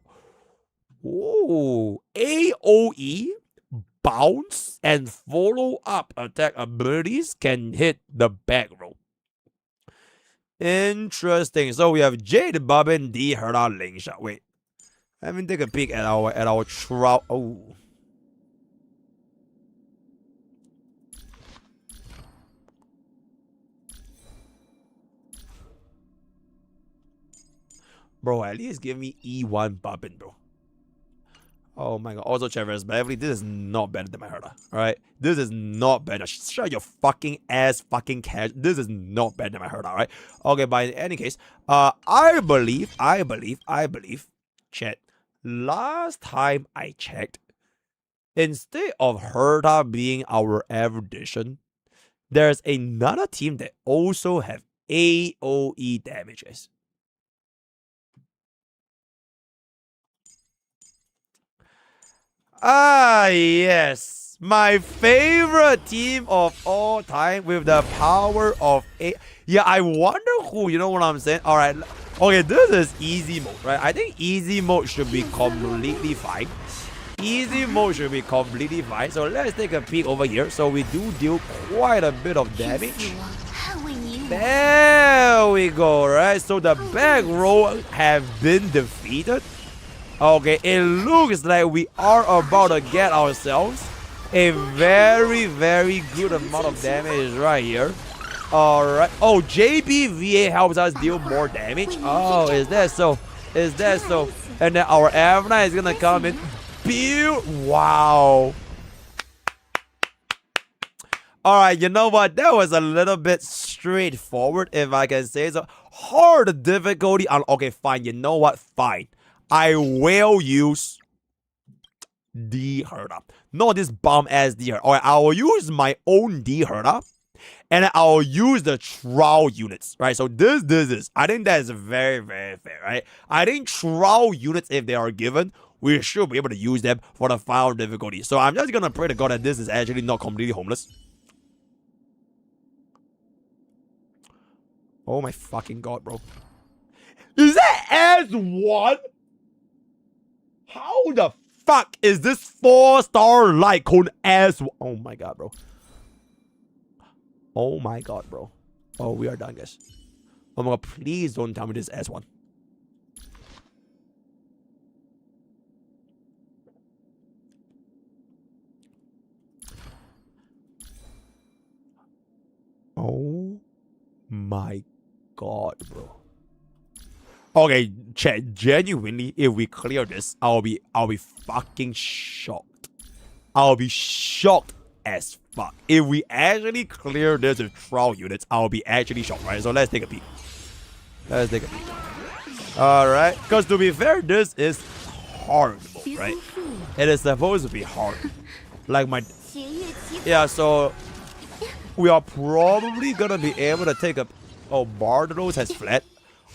Ooh, AoE, bounce, and follow up attack abilities can hit the back row. Interesting. So we have Jade, Bobbin, D, Herda, Lingsha. Wait. Let me take a peek at our trout. Oh. Bro, at least give me E1 Bobbin, bro. Oh my god. Also, Travis Beverly, this is not better than my Herda. Alright? This is not better. Shut your fucking ass, fucking cash. This is not better than my Herda, alright? Okay, but in any case, I believe, chat. Last time I checked, instead of Herda being our erudition, there's another team that also have AoE damages. Ah, yes. My favorite team of all time with the power of A. Yeah, I wonder who, you know what I'm saying? Alright. Okay, this is easy mode, right? I think easy mode should be completely fine. Easy mode should be completely fine. So let's take a peek over here. So we do deal quite a bit of damage. There we go, right? So the back row have been defeated. Okay, it looks like we are about to get ourselves a very, very good amount of damage right here. Alright. Oh, JBVA helps us deal more damage. Oh, is that so? Is that so? And then our Avna is gonna come in. Wow. Alright, you know what? That was a little bit straightforward, if I can say so. Hard difficulty on. Okay, fine. You know what? Fine. I will use D-Herda. Not this bomb as D-Herda. Alright, I will use my own D-Herda. And I'll use the trial units, right? So this. I think that is very, very fair, right? I think trial units, if they are given, we should be able to use them for the final difficulty. So I'm just gonna pray to God that this is actually not completely homeless. Oh my fucking God, bro. Is that S1? How the fuck is this 4-star light code S1? Oh my God, bro. Oh my God, bro. Oh, we are done, guys. Oh my God, please don't tell me this is S1. Oh my God, bro. Okay, chat, genuinely, if we clear this, I'll be fucking shocked. I'll be shocked as fuck. If we actually clear this with trial units, I'll be actually shocked, right? So let's take a peek. Let's take a peek. Alright, because to be fair, this is hard mode, right? It is supposed to be hard. Like my... Yeah, so... We are probably gonna be able to take a... Oh, Bardos has fled.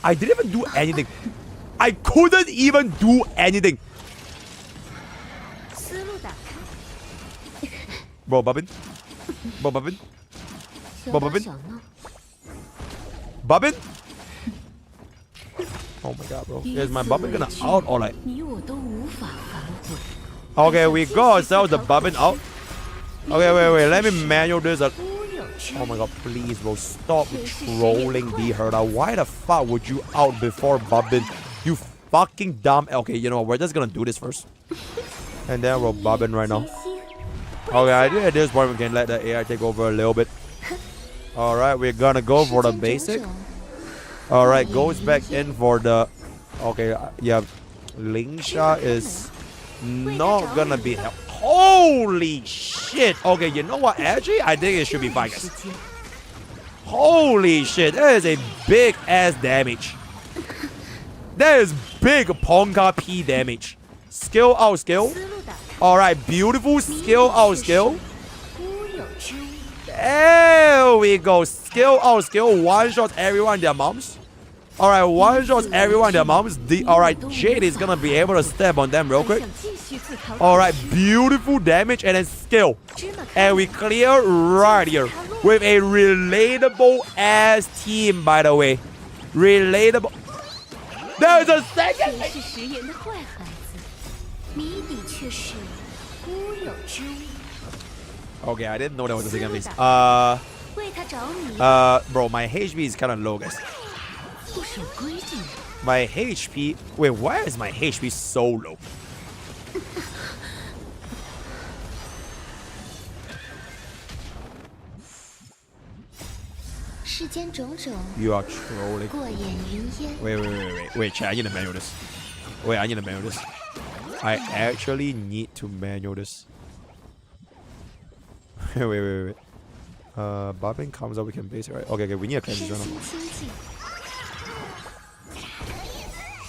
I didn't even do anything. I couldn't even do anything. Bro, Bobbin. Bro, Bobbin. Bro, Bobbin. Bobbin. Oh my God, bro. Is my Bobbin gonna out or like... Okay, we got ourselves the Bobbin out. Okay, wait. Let me manual this up. Oh my God, please, bro. Stop trolling D-Herda. Why the fuck would you out before Bobbin? You fucking dumb... Okay, you know what? We're just gonna do this first. And then we'll Bobbin right now. Okay, I think at this point we can let the AI take over a little bit. Alright, we're gonna go for the basic. Alright, goes back in for the... Okay, yeah. Lingsha is not gonna be helped. Holy shit! Okay, you know what? Actually, I think it should be fine, guys. Holy shit, that is a big ass damage. That is big Ponka P damage. Skill out skill. Alright, beautiful skill out skill. There we go. Skill out skill. One shot everyone their moms. Alright, one shot everyone their moms. Alright, Jade is gonna be able to step on them real quick. Alright, beautiful damage and then skill. And we clear right here with a relatable ass team, by the way. Relatable. There's a second. Okay, I didn't know there was a second phase. Bro, my HP is kind of low, guys. My HP... Wait, why is my HP so low? You are trolling. Wait, chat, I need to manual this. Wait, I need to manual this. I actually need to manual this. wait. Bobbin comes up, we can base it, right? Okay, we need a cleanse right now.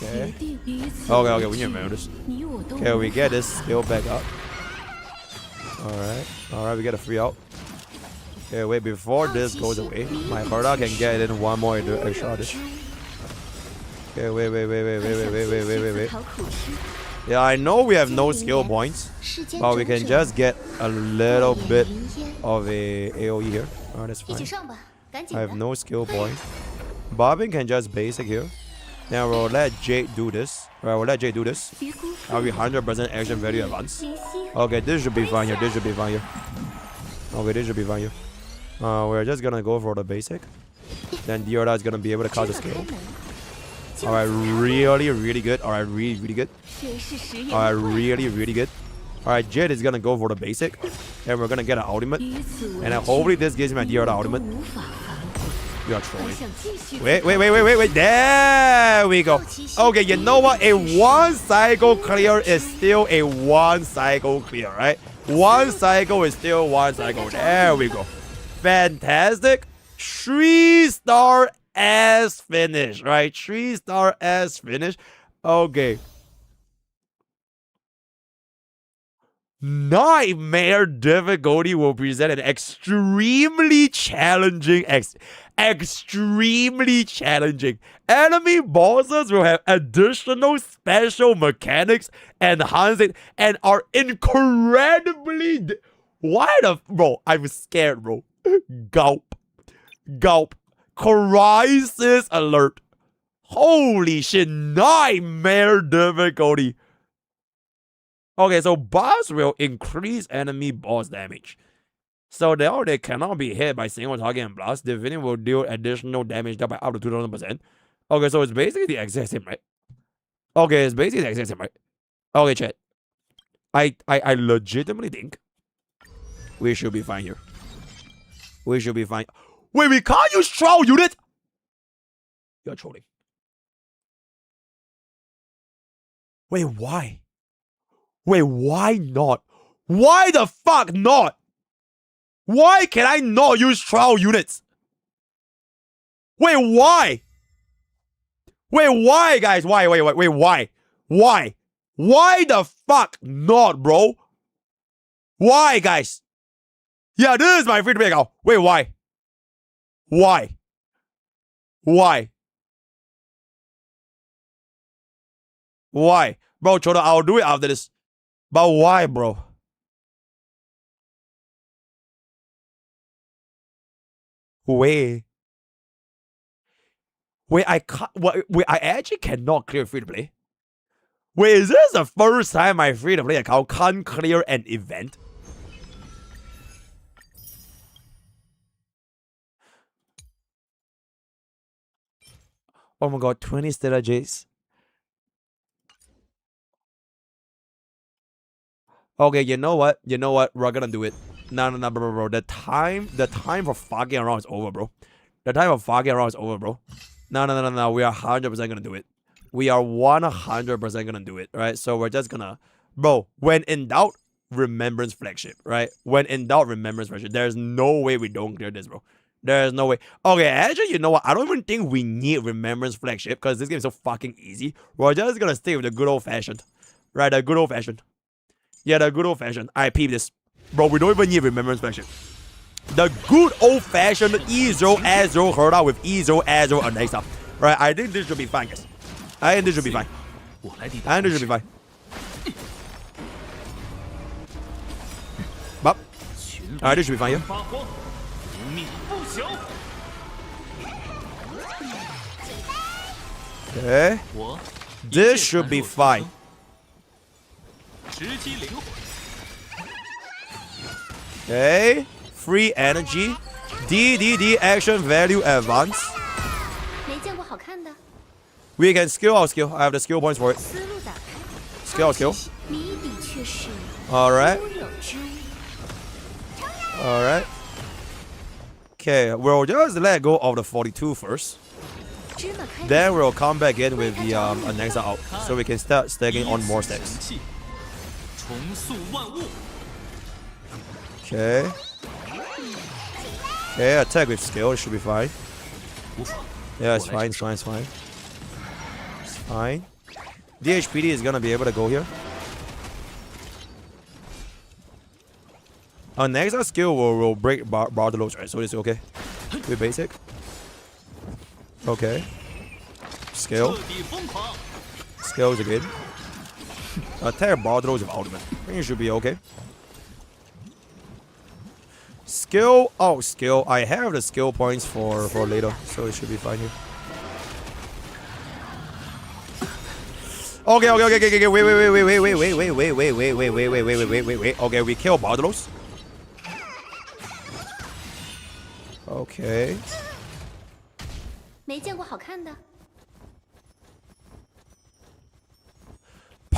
Okay, we need to manual this. Okay, we get this skill back up. Alright, we get a free out. Okay, wait, before this goes away, my Herda can get in one more extra dish. Okay, wait. Yeah, I know we have no skill points, but we can just get a little bit of a AoE here. Alright, that's fine. I have no skill point. Bobbin can just basic here. Then we'll let Jade do this. Alright, we'll let Jade do this. I'll be 100% action value advance. Okay, this should be fine here. Okay, this should be fine here. We're just gonna go for the basic. Then Diorda is gonna be able to cast the skill. All right, really good. All right, really good. All right, really good. All right, Jade is gonna go for the basic, and we're gonna get an ultimate, and then hopefully this gives me a deal the ultimate. You are trolling. Wait. There we go. Okay, you know what? A 1 cycle clear is still a 1 cycle clear, right? 1 cycle is still 1 cycle. There we go. Fantastic. 3-star S finish, right? 3-star S finish. Okay. Nightmare difficulty will present an extremely challenging enemy bosses will have additional special mechanics enhancing and are incredibly why the bro, I'm scared, bro. Gulp crisis alert. Holy shit, nightmare difficulty. Okay, so boss will increase enemy boss damage. So they cannot be hit by single target and blast. Defeating will deal additional damage by up to 2000%. Okay, so it's basically the exact same, right? Okay, it's basically the exact same, right? Okay, chat. I legitimately think we should be fine here. We should be fine. Wait, we can't use troll unit? You're trolling. Wait, why? Wait, why not? Why the fuck not? Why can I not use trial units? Wait, why? Wait, why, guys? Why? Why? Why the fuck not, bro? Why, guys? Yeah, this is my free to play account. Wait, why? Why? Why? Bro, Choda, I'll do it after this. But why, bro? Wait, I can't. Wait, I actually cannot clear free to play. Wait, is this the first time my free to play account can't clear an event? Oh my god, 20 Stella Jays. Okay, you know what? We're gonna do it. No, bro. The time for fucking around is over, bro. The time for fucking around is over, bro. No. We are 100% gonna do it. We are 100% gonna do it, right? So we're just gonna, bro. When in doubt, Remembrance Flagship, right? When in doubt, Remembrance Flagship. There's no way we don't clear this, bro. There's no way. Okay, actually, you know what? I don't even think we need Remembrance Flagship because this game is so fucking easy. We're just gonna stay with the good old fashioned, right? The good old fashioned. Yeah, the good old fashioned. I peep this. Bro, we don't even need Remembrance Flagship. The good old fashioned E0 A0 Herda with E0 A0 and next up. Right, I think this should be fine, guys. I think this should be fine. Bop. Alright, this should be fine here. Okay. This should be fine. Okay. Free energy. DDD action value advance. We can skill our skill. I have the skill points for it. Skill our skill. Alright. Alright. Okay, we'll just let go of the 42 first. Then we'll come back in with the Anexa out. So we can start stacking on more stacks. Okay. Okay, attack with skill, it should be fine. Yeah, it's fine. It's fine. DHPD is gonna be able to go here. Our next skill will break Bardolos, right? So it's okay. With basic. Okay. Skill. Skill is good. Attack Bardolos with ultimate. I think it should be okay. Skill. Oh, skill. I have the skill points for later, so it should be fine here. Okay. Wait. Okay, we kill Bardolos. Okay.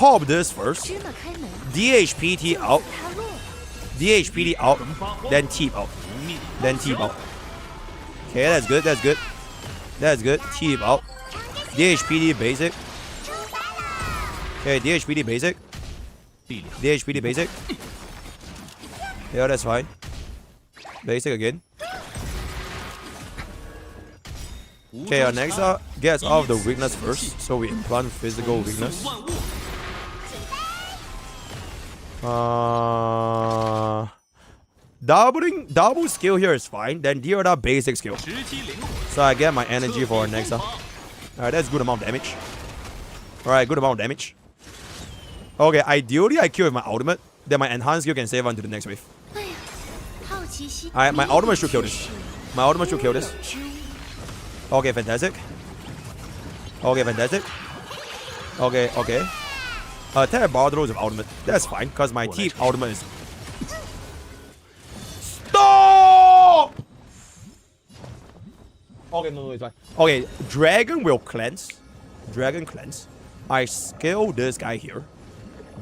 pop this first. 芝麻开门， DHPT out. 他落。 DHPT out. Then Teep out. Then Teep out. Okay, that's good. That's good. That's good. Teep out. DHPT basic. Okay, DHPT basic. DHPT basic. Yeah, that's fine. Basic again. Okay, our next gets off the weakness first, so we implant physical weakness. Double skill here is fine. Then deal that basic skill. So I get my energy for our next. Alright, that's good amount of damage. Alright, good amount of damage. Okay, ideally I kill with my ultimate. Then my enhanced skill can save on to the next wave. 哎呀，好奇心。 Alright, my ultimate should kill this. My ultimate should kill this. Okay, fantastic. Okay, fantastic. Okay, okay. Attack Barbaros with ultimate. That's fine, because my team ultimate is... Stop! Okay, no, it's fine. Okay, Dragon will cleanse. Dragon cleanse. I scale this guy here.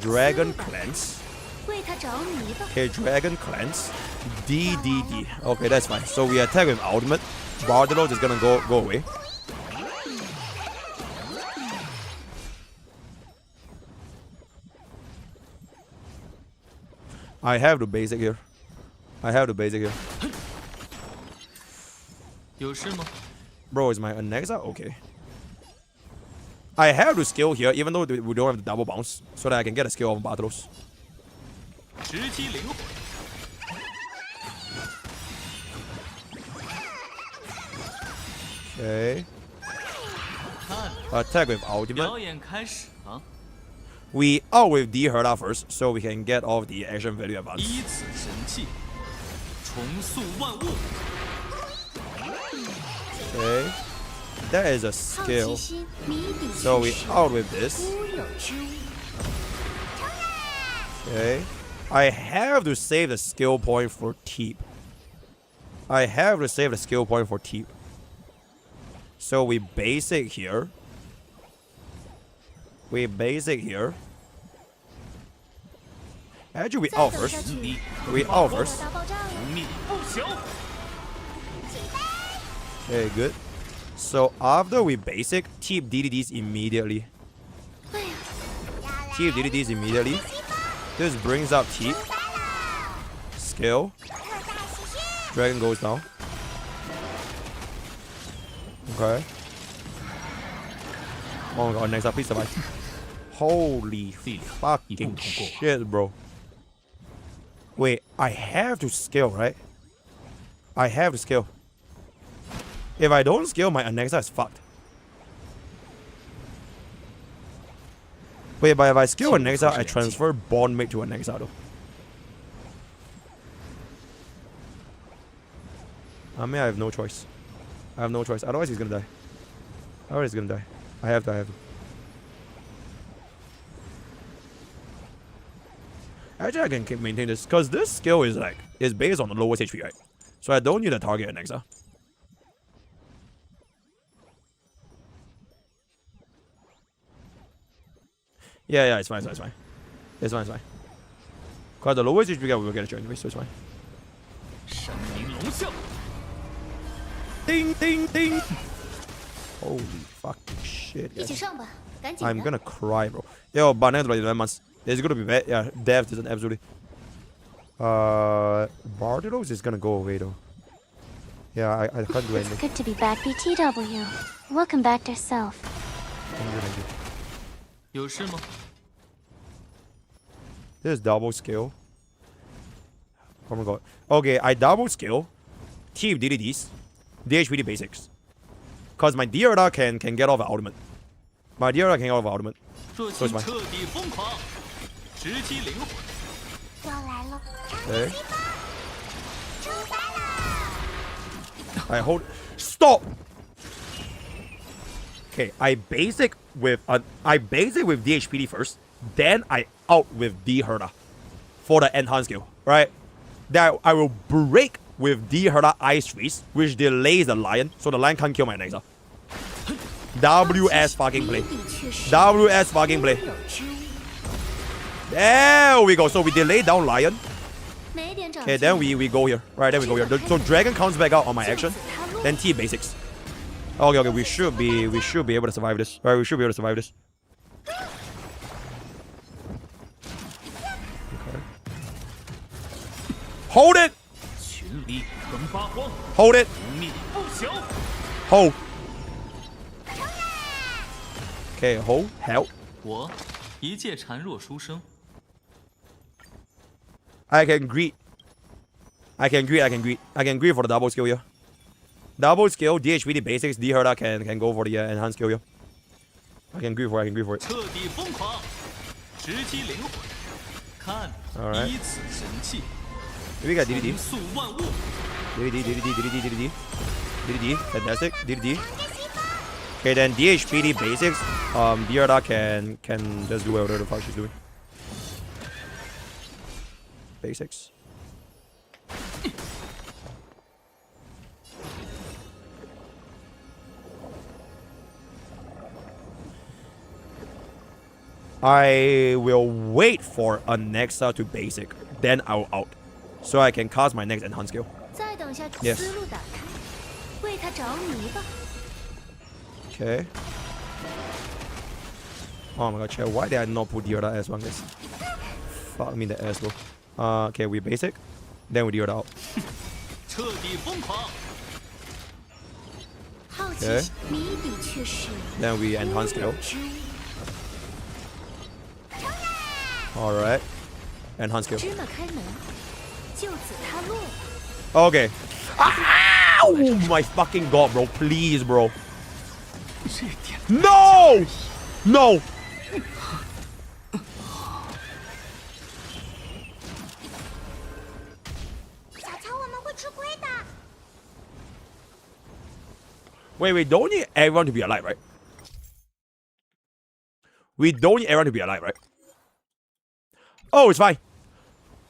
Dragon cleanse. 为他着迷吧。 Okay, Dragon cleanse. DDD. Okay, that's fine. So we attack with ultimate. Barbaros is gonna go away. I have the basic here. I have the basic here. Bro, is my Anexa? Okay. I have the skill here, even though we don't have the double bounce, so that I can get a skill of Barbaros. Okay. Attack with ultimate. We out with D Herda first, so we can get all of the action value advance. Okay. That is a 好 skill. 奇心谜底 So we 现实， out with this. 乌有之物。 Okay. I have to save the skill point for Teep. I have to save the skill point for Teep. So we basic here. We basic here. Actually, we 再 out 走下 first. 去， We out first. 大爆炸了。 Okay, good. So after we basic, Teep DDDs immediately. 哎呀， Teep DDDs immediately. This brings up Teep. Skill. Dragon goes down. Okay. Oh my god, next up, please survive. Holy fucking shit, bro. Wait, I have to scale, right? I have to scale. If I don't scale, my Anexa is fucked. Wait, but if I scale Anexa, I transfer Bond Mate to Anexa though. I mean, I have no choice. I have no choice. Otherwise, he's gonna die. Otherwise, he's gonna die. I have to. Actually, I can keep maintain this because this skill is based on the lowest HP, right? So I don't need to target Anexa. Yeah, it's fine. It's fine. Because the lowest HP guy we will get a turn anyway, so it's fine. Ding, ding, ding. Holy fucking shit, 一起 guys. 上吧，赶紧 I'm 的。 gonna cry, bro. Yo, but next 11 months. It's gonna be bad. Yeah, death isn't absolutely. Barbaros is gonna go away though. Yeah, I can't do anything. Good to be back, BTW. Welcome back to self. This is double skill. Oh my god. Okay, I double skill. Team DDDs. DHPD basics. Cause my Dioda can get off the ultimate. My Dioda can get off the ultimate. So it's fine. 要来了， Okay. I hold. Stop. Okay, I basic with DHPD first, then I out with D Herda for the enhanced skill, right? Then I will break with D Herda Ice Freeze, which delays the lion, so the lion can't kill my Nexa. WS fucking play. 谜底确实， WS fucking play. 乌有之物。There we go. So we delay down Lion. 没点长 Okay, 进 then we go here. Right, then we go here. So Dragon comes back out on my action. Then T basics. Okay, we should be able to survive this. Right, we should be able to survive this. Okay. Hold it! 群力更发慌， Hold it! 无命不朽。 Hold. Okay, hold. Help. 我一介孱弱书生， I can greet. I can greet for the double skill here. Double skill, DHPD basics, D Herda can go for the enhanced skill here. I can greet for it. 彻底疯狂，直击灵魂。看 Alright 以此神器， We got DDD. 重塑万物。 DDD. Fantastic. DDD. Okay, then DHPD basics. D Herda can just do whatever the fuck she's doing. Basics. I will wait for a Nexa to basic, then I'll out. So I can cast my next enhanced skill. 再等下 Yes 思路打开，为他着迷吧。 Okay. Oh my god, chat, why did I not put the other S1 guys? Fuck me the S bro. Okay, we basic, then we the other out. 彻底疯狂，好奇 Okay 心谜底却是 Then we enhance skill. 之物 Alright. Enhance skill. 芝麻开门，就此他落。 Okay. Oh my fucking god, bro. Please, bro. No! No! Wait, don't need everyone to be alive, right? We don't need everyone to be alive, right? Oh, it's fine.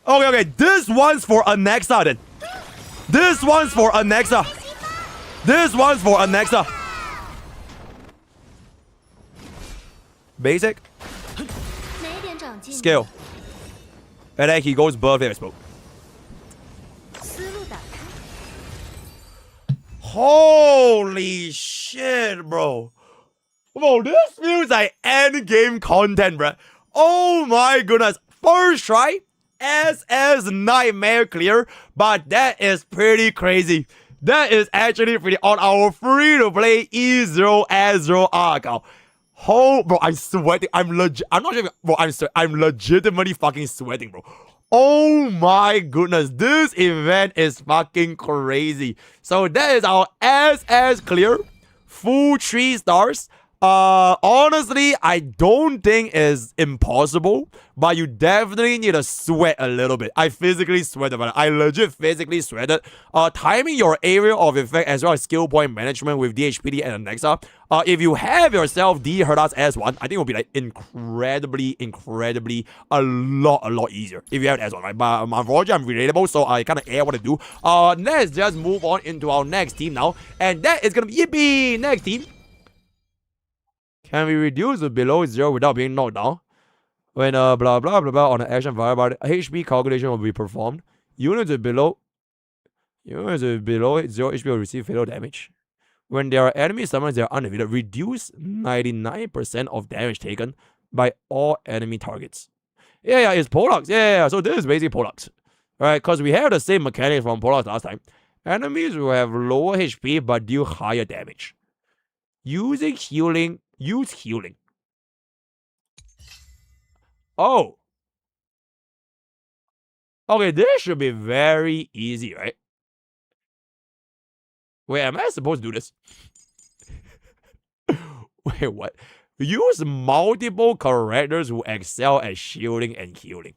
Okay, this one's for a Nexa then. This one's for a Nexa. This one's for a Nexa. Basic. 没点长进。 Skill. And then he goes birthday explode. 思路打开， Holy shit, bro. Bro, this feels like endgame content, bro. Oh my goodness. First try, SS Nightmare clear, but that is pretty crazy. That is actually pretty on our free-to-play E0S0R account. Oh, bro, I'm sweating. I'm not sure if, bro, I'm legitimately fucking sweating, bro. Oh my goodness, this event is fucking crazy. So that is our SS clear, full 3 stars. Honestly, I don't think it's impossible, but you definitely need to sweat a little bit. I physically sweated, but I legit physically sweated. Timing your area of effect as well as skill point management with DHPD and Nexa. If you have yourself D Herdas S1, I think it will be like incredibly a lot easier if you have S1, right? But unfortunately, I'm relatable, so I kind of air what to do. Let's just move on into our next team now, and that is gonna be yippee! Next team. Can we reduce it below 0 without being knocked down? When blah blah blah blah on an action variable, HP calculation will be performed. Units below 0 HP will receive fatal damage. When there are enemy summons that are undefeated, reduce 99% of damage taken by all enemy targets. Yeah, it's Pollux. Yeah. So this is basically Pollux. Alright, because we have the same mechanics from Pollux last time. Enemies will have lower HP but deal higher damage. Use healing. Oh. Okay, this should be very easy, right? Wait, am I supposed to do this? Wait, what? Use multiple characters who excel at shielding and healing.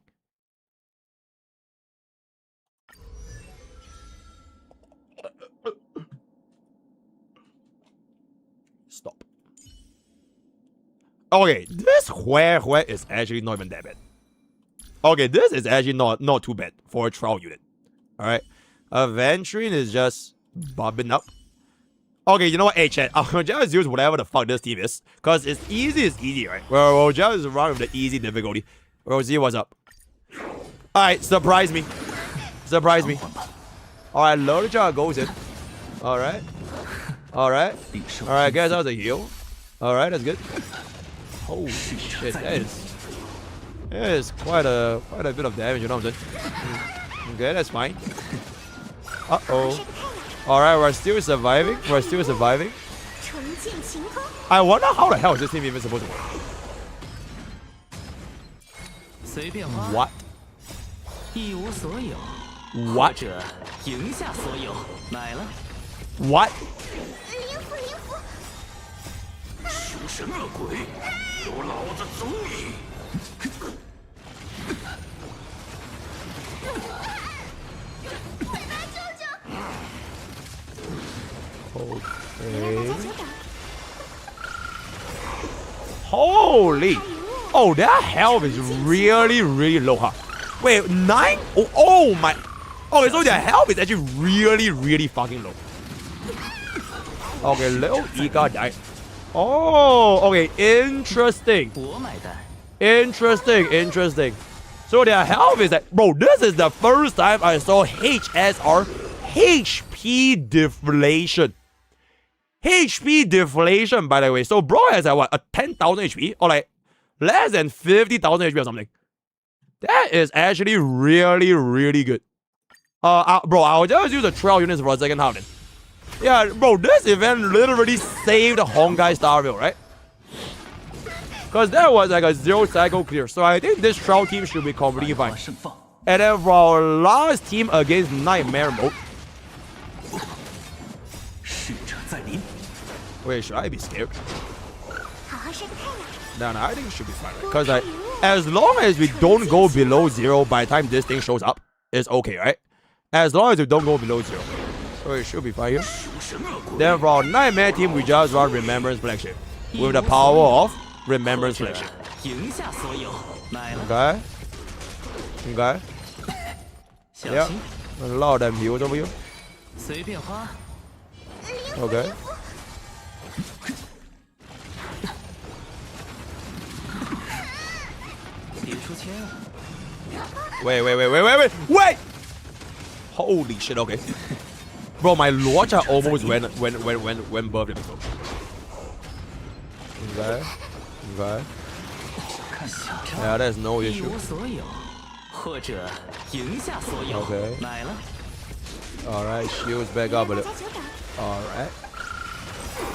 Stop. Okay, this where is actually not even that bad. Okay, this is actually not too bad for a trial unit. Alright. Aventurine is just bobbing up. Okay, you know what? Hey, chat, I'll just use whatever the fuck this team is. Because it's easy, right? We'll just run with the easy difficulty. We'll see what's up. Alright, surprise me. Surprise me. Alright, Lorja goes in. Alright. Alright. Alright, guess that's a heal. Alright, that's good. Holy shit, that is quite a bit of damage, you know what I'm saying? Okay, that's fine. Uh-oh. Alright, we're still surviving. We're still surviving. I wonder how the hell is this team even supposed to work? What? What? What? Okay. Holy! Oh, that health is really, really low, huh? Wait, 9? Oh my! Okay, so their health is actually really, really fucking low. Okay, little Ika died. Oh, okay, interesting. Interesting. So their health is like, bro, this is the first time I saw HSR HP deflation. HP deflation, by the way. So bro has like what, a 10,000 HP or like less than 50,000 HP or something. That is actually really, really good. Bro, I'll just use the trail units for a second half then. Yeah, bro, this event literally saved Honkai Starville, right? Because that was like a 0 cycle clear. So I think this trial team should be completely fine. And then for our last team against Nightmare Mode. Wait, should I be scared? No, I think it should be fine, right? Because like, as long as we don't go below 0 by the time this thing shows up, it's okay, right? As long as we don't go below 0. So it should be fine here. Then for our Nightmare team, we just run Remembrance Flagship. With the power of Remembrance Flagship. Okay. Okay. Yeah. A lot of them heals over here. Okay. Wait! Holy shit, okay. Bro, my Lorcha almost went above him. Okay. Okay. Yeah, there's no issue. Okay. Alright, shields back up a little. Alright.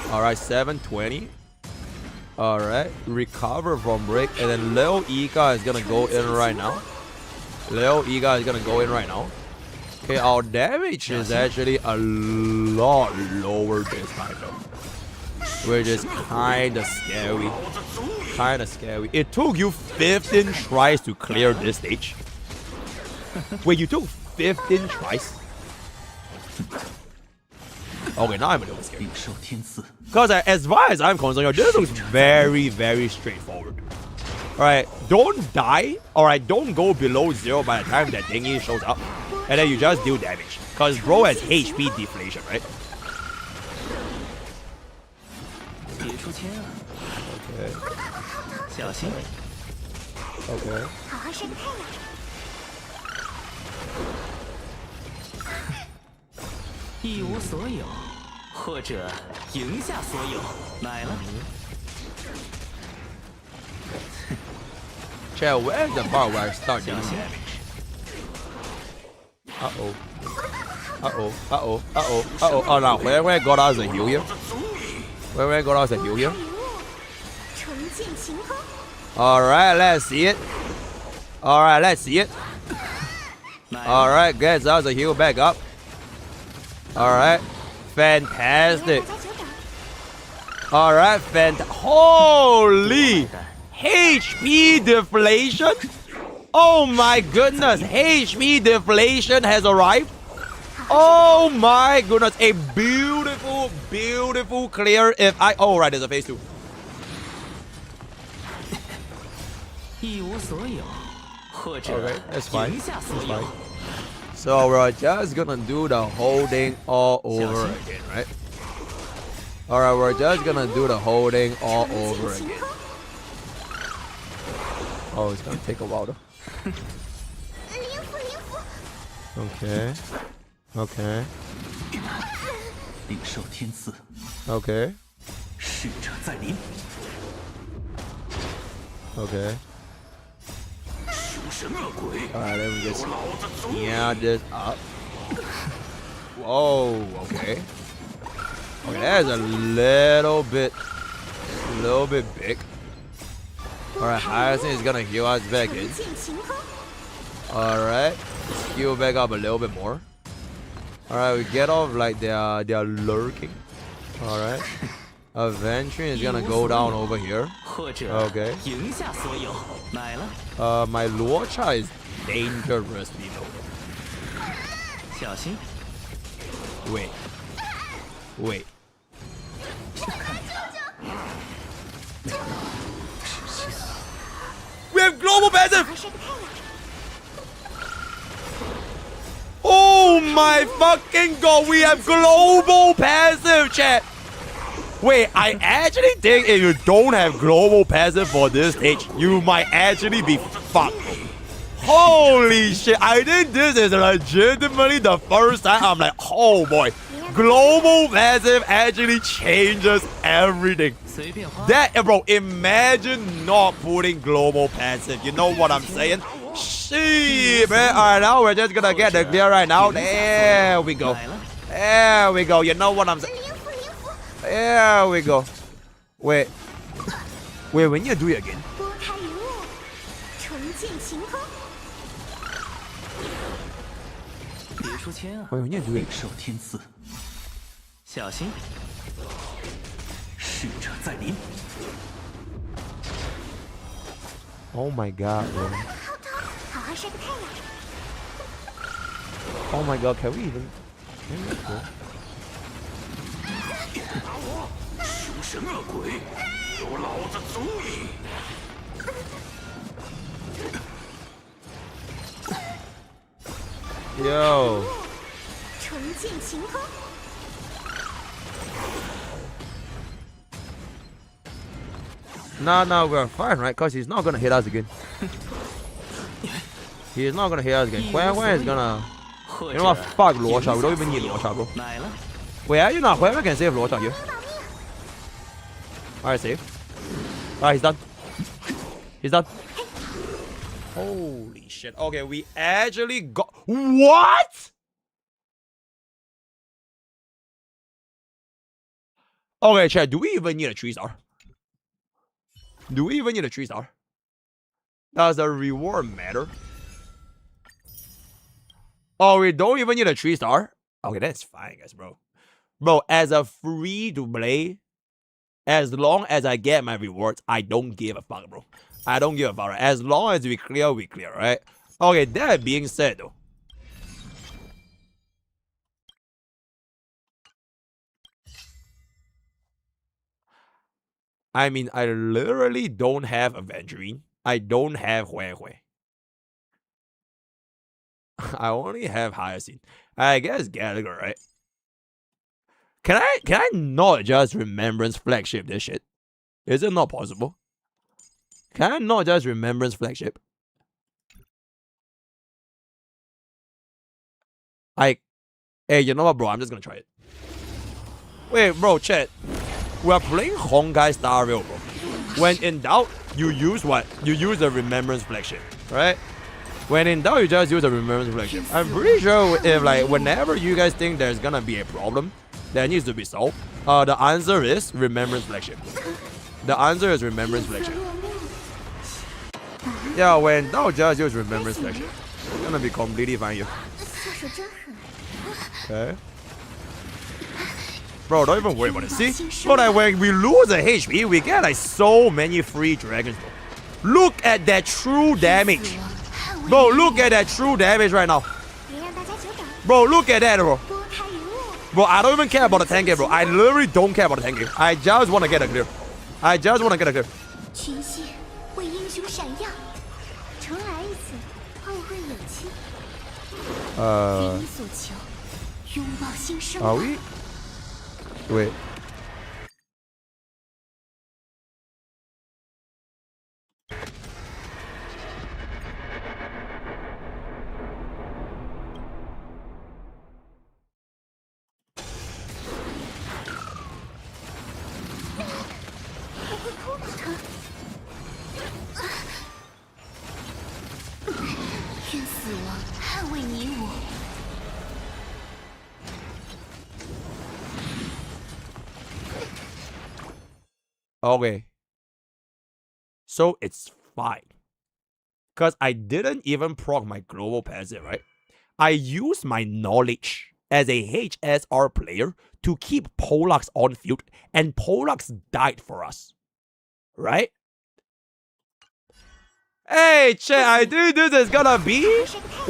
Alright, 720. Alright, recover from break. And then Leo Ika is gonna go in right now. Okay, our damage is actually a lot lower this time though. Which is kinda scary. It took you 15 tries to clear this stage. Wait, you took 15 tries? Okay, now I'm a little scared. Because as far as I'm concerned, this looks very, very straightforward. Alright, don't die. Alright, don't go below 0 by the time that thingy shows up. And then you just deal damage. Because bro has HP deflation, right? Okay. Chat, where's the part where I start dealing damage? Uh-oh. Oh no, where got us a heal here? Where got us a heal here? Alright, let's see it. Alright, gets us a heal back up. Alright. Fantastic. Alright, holy HP deflation. Oh my goodness, HP deflation has arrived. Oh my goodness, a beautiful, beautiful clear. If I, oh right, there's a phase 2. Okay, that's fine. So we're just gonna do the whole thing all over again, right? Alright, we're just gonna do the whole thing all over again. Oh, it's gonna take a while though. Okay. Okay. 领受天赐， Okay. 逝者在临， Okay. 凶神恶鬼， Alright, let me just 老子足 yeah this up. Whoa, okay. Okay, that is a little bit big. Alright, Hyacinth is gonna heal us back in. 剑晴空， Alright, heal back up a little bit more. Alright, we get off like they are lurking. Alright. Adventuring is gonna go down over here. 或者 Okay. 赢下所有，买了， My Luocha is dangerous, people. 小心， Wait. Wait. We have global passive! 还晒个太阳。 Oh my fucking god, we have global passive, chat! Wait, I actually think if you don't have global passive for this stage, you might actually be fucked. Holy shit, I think this is legitimately the first time I'm like, oh boy, global passive actually changes everything. 随便花。 That, bro, imagine not putting global passive. You know what I'm saying? Shit, man. Alright, now we're just gonna get the clear right now. There we go. 买了， There we go. You know what I'm saying? There we go. Wait. Wait, we need to do it again. 拨开云雾，重见晴空。别出千啊， Wait, we need to do 领 it. 受天赐，小心，逝者在临， Oh my god, bro. 好疼，好好晒个太阳。 Oh my god, can we even... 凶神恶鬼，有老子足矣。 Yo. 重见晴空。 No, we're fine, right? Because he's not gonna hit us again. He's not gonna hit us again. Huan is gonna... 或 You know what? 者 Fuck 赢 Luocha. We don't 下 even need 所有 Luocha, bro. 买了， Wait, are you not? Huan can save Luocha here. Alright, save. Alright, he's done. He's done. Holy shit. Okay, we actually got... What? Okay, chat, do we even need a 3-star? Do we even need a 3-star? Does the reward matter? Oh, we don't even need a 3-star? Okay, that's fine, guys, bro. Bro, as a free-to-play, as long as I get my rewards, I don't give a fuck, bro. I don't give a fuck, right? As long as we clear, right? Okay, that being said, though. I mean, I literally don't have Aventurine. I don't have Hui. I only have Hyacinth. I guess Gallagher, right? Can I not just Remembrance Flagship this shit? Is it not possible? Can I not just Remembrance Flagship? Hey, you know what, bro? I'm just gonna try it. Wait, bro, chat. We're playing Honkai Star Rail, bro. When in doubt, you use what? You use the Remembrance Flagship, right? When in doubt, you just use the Remembrance Flagship. I'm pretty sure if, like, whenever you guys think there's gonna be a problem that needs to be solved, the answer is Remembrance Flagship. The answer is Remembrance Flagship. Yeah, when in doubt, just use Remembrance Flagship. It's gonna be completely fine here. 射手真狠。 Okay. Bro, don't even worry about it. See? Bro, like when we lose a HP, we get like so many free dragons, bro. Look at that true damage. Bro, look at that true damage right now. 别让大家久等。 Bro, look at that, bro. 拨开云雾， Bro, I don't even care about the 10k, bro. I literally don't care about the 10k. I just want to get a clear. I just want to get a clear. 群星为英雄闪耀，重来一次，后会有期。为你所求，拥抱新生。 Are we? Wait. 愿死亡捍卫你我。 Okay. So it's fine. Because I didn't even proc my global passive, right? I used my knowledge as a HSR player to keep Pollux on field, and Pollux died for us. Right? Hey, chat, I think this is gonna be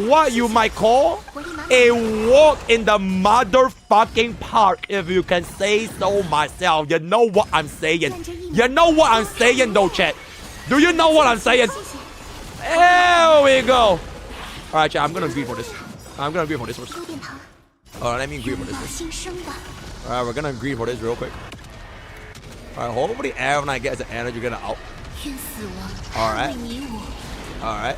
what you might call a walk in the motherfucking park, if you can say so myself. You know what I'm saying? You know what I'm saying, though, chat? Do you know what I'm saying? There we go. Alright, chat, I'm gonna agree for this. I'm gonna agree for this first. Alright, let me agree for this first. Alright, we're gonna agree for this real quick. Alright, hopefully Avonite gets the energy gonna out. Alright. Alright.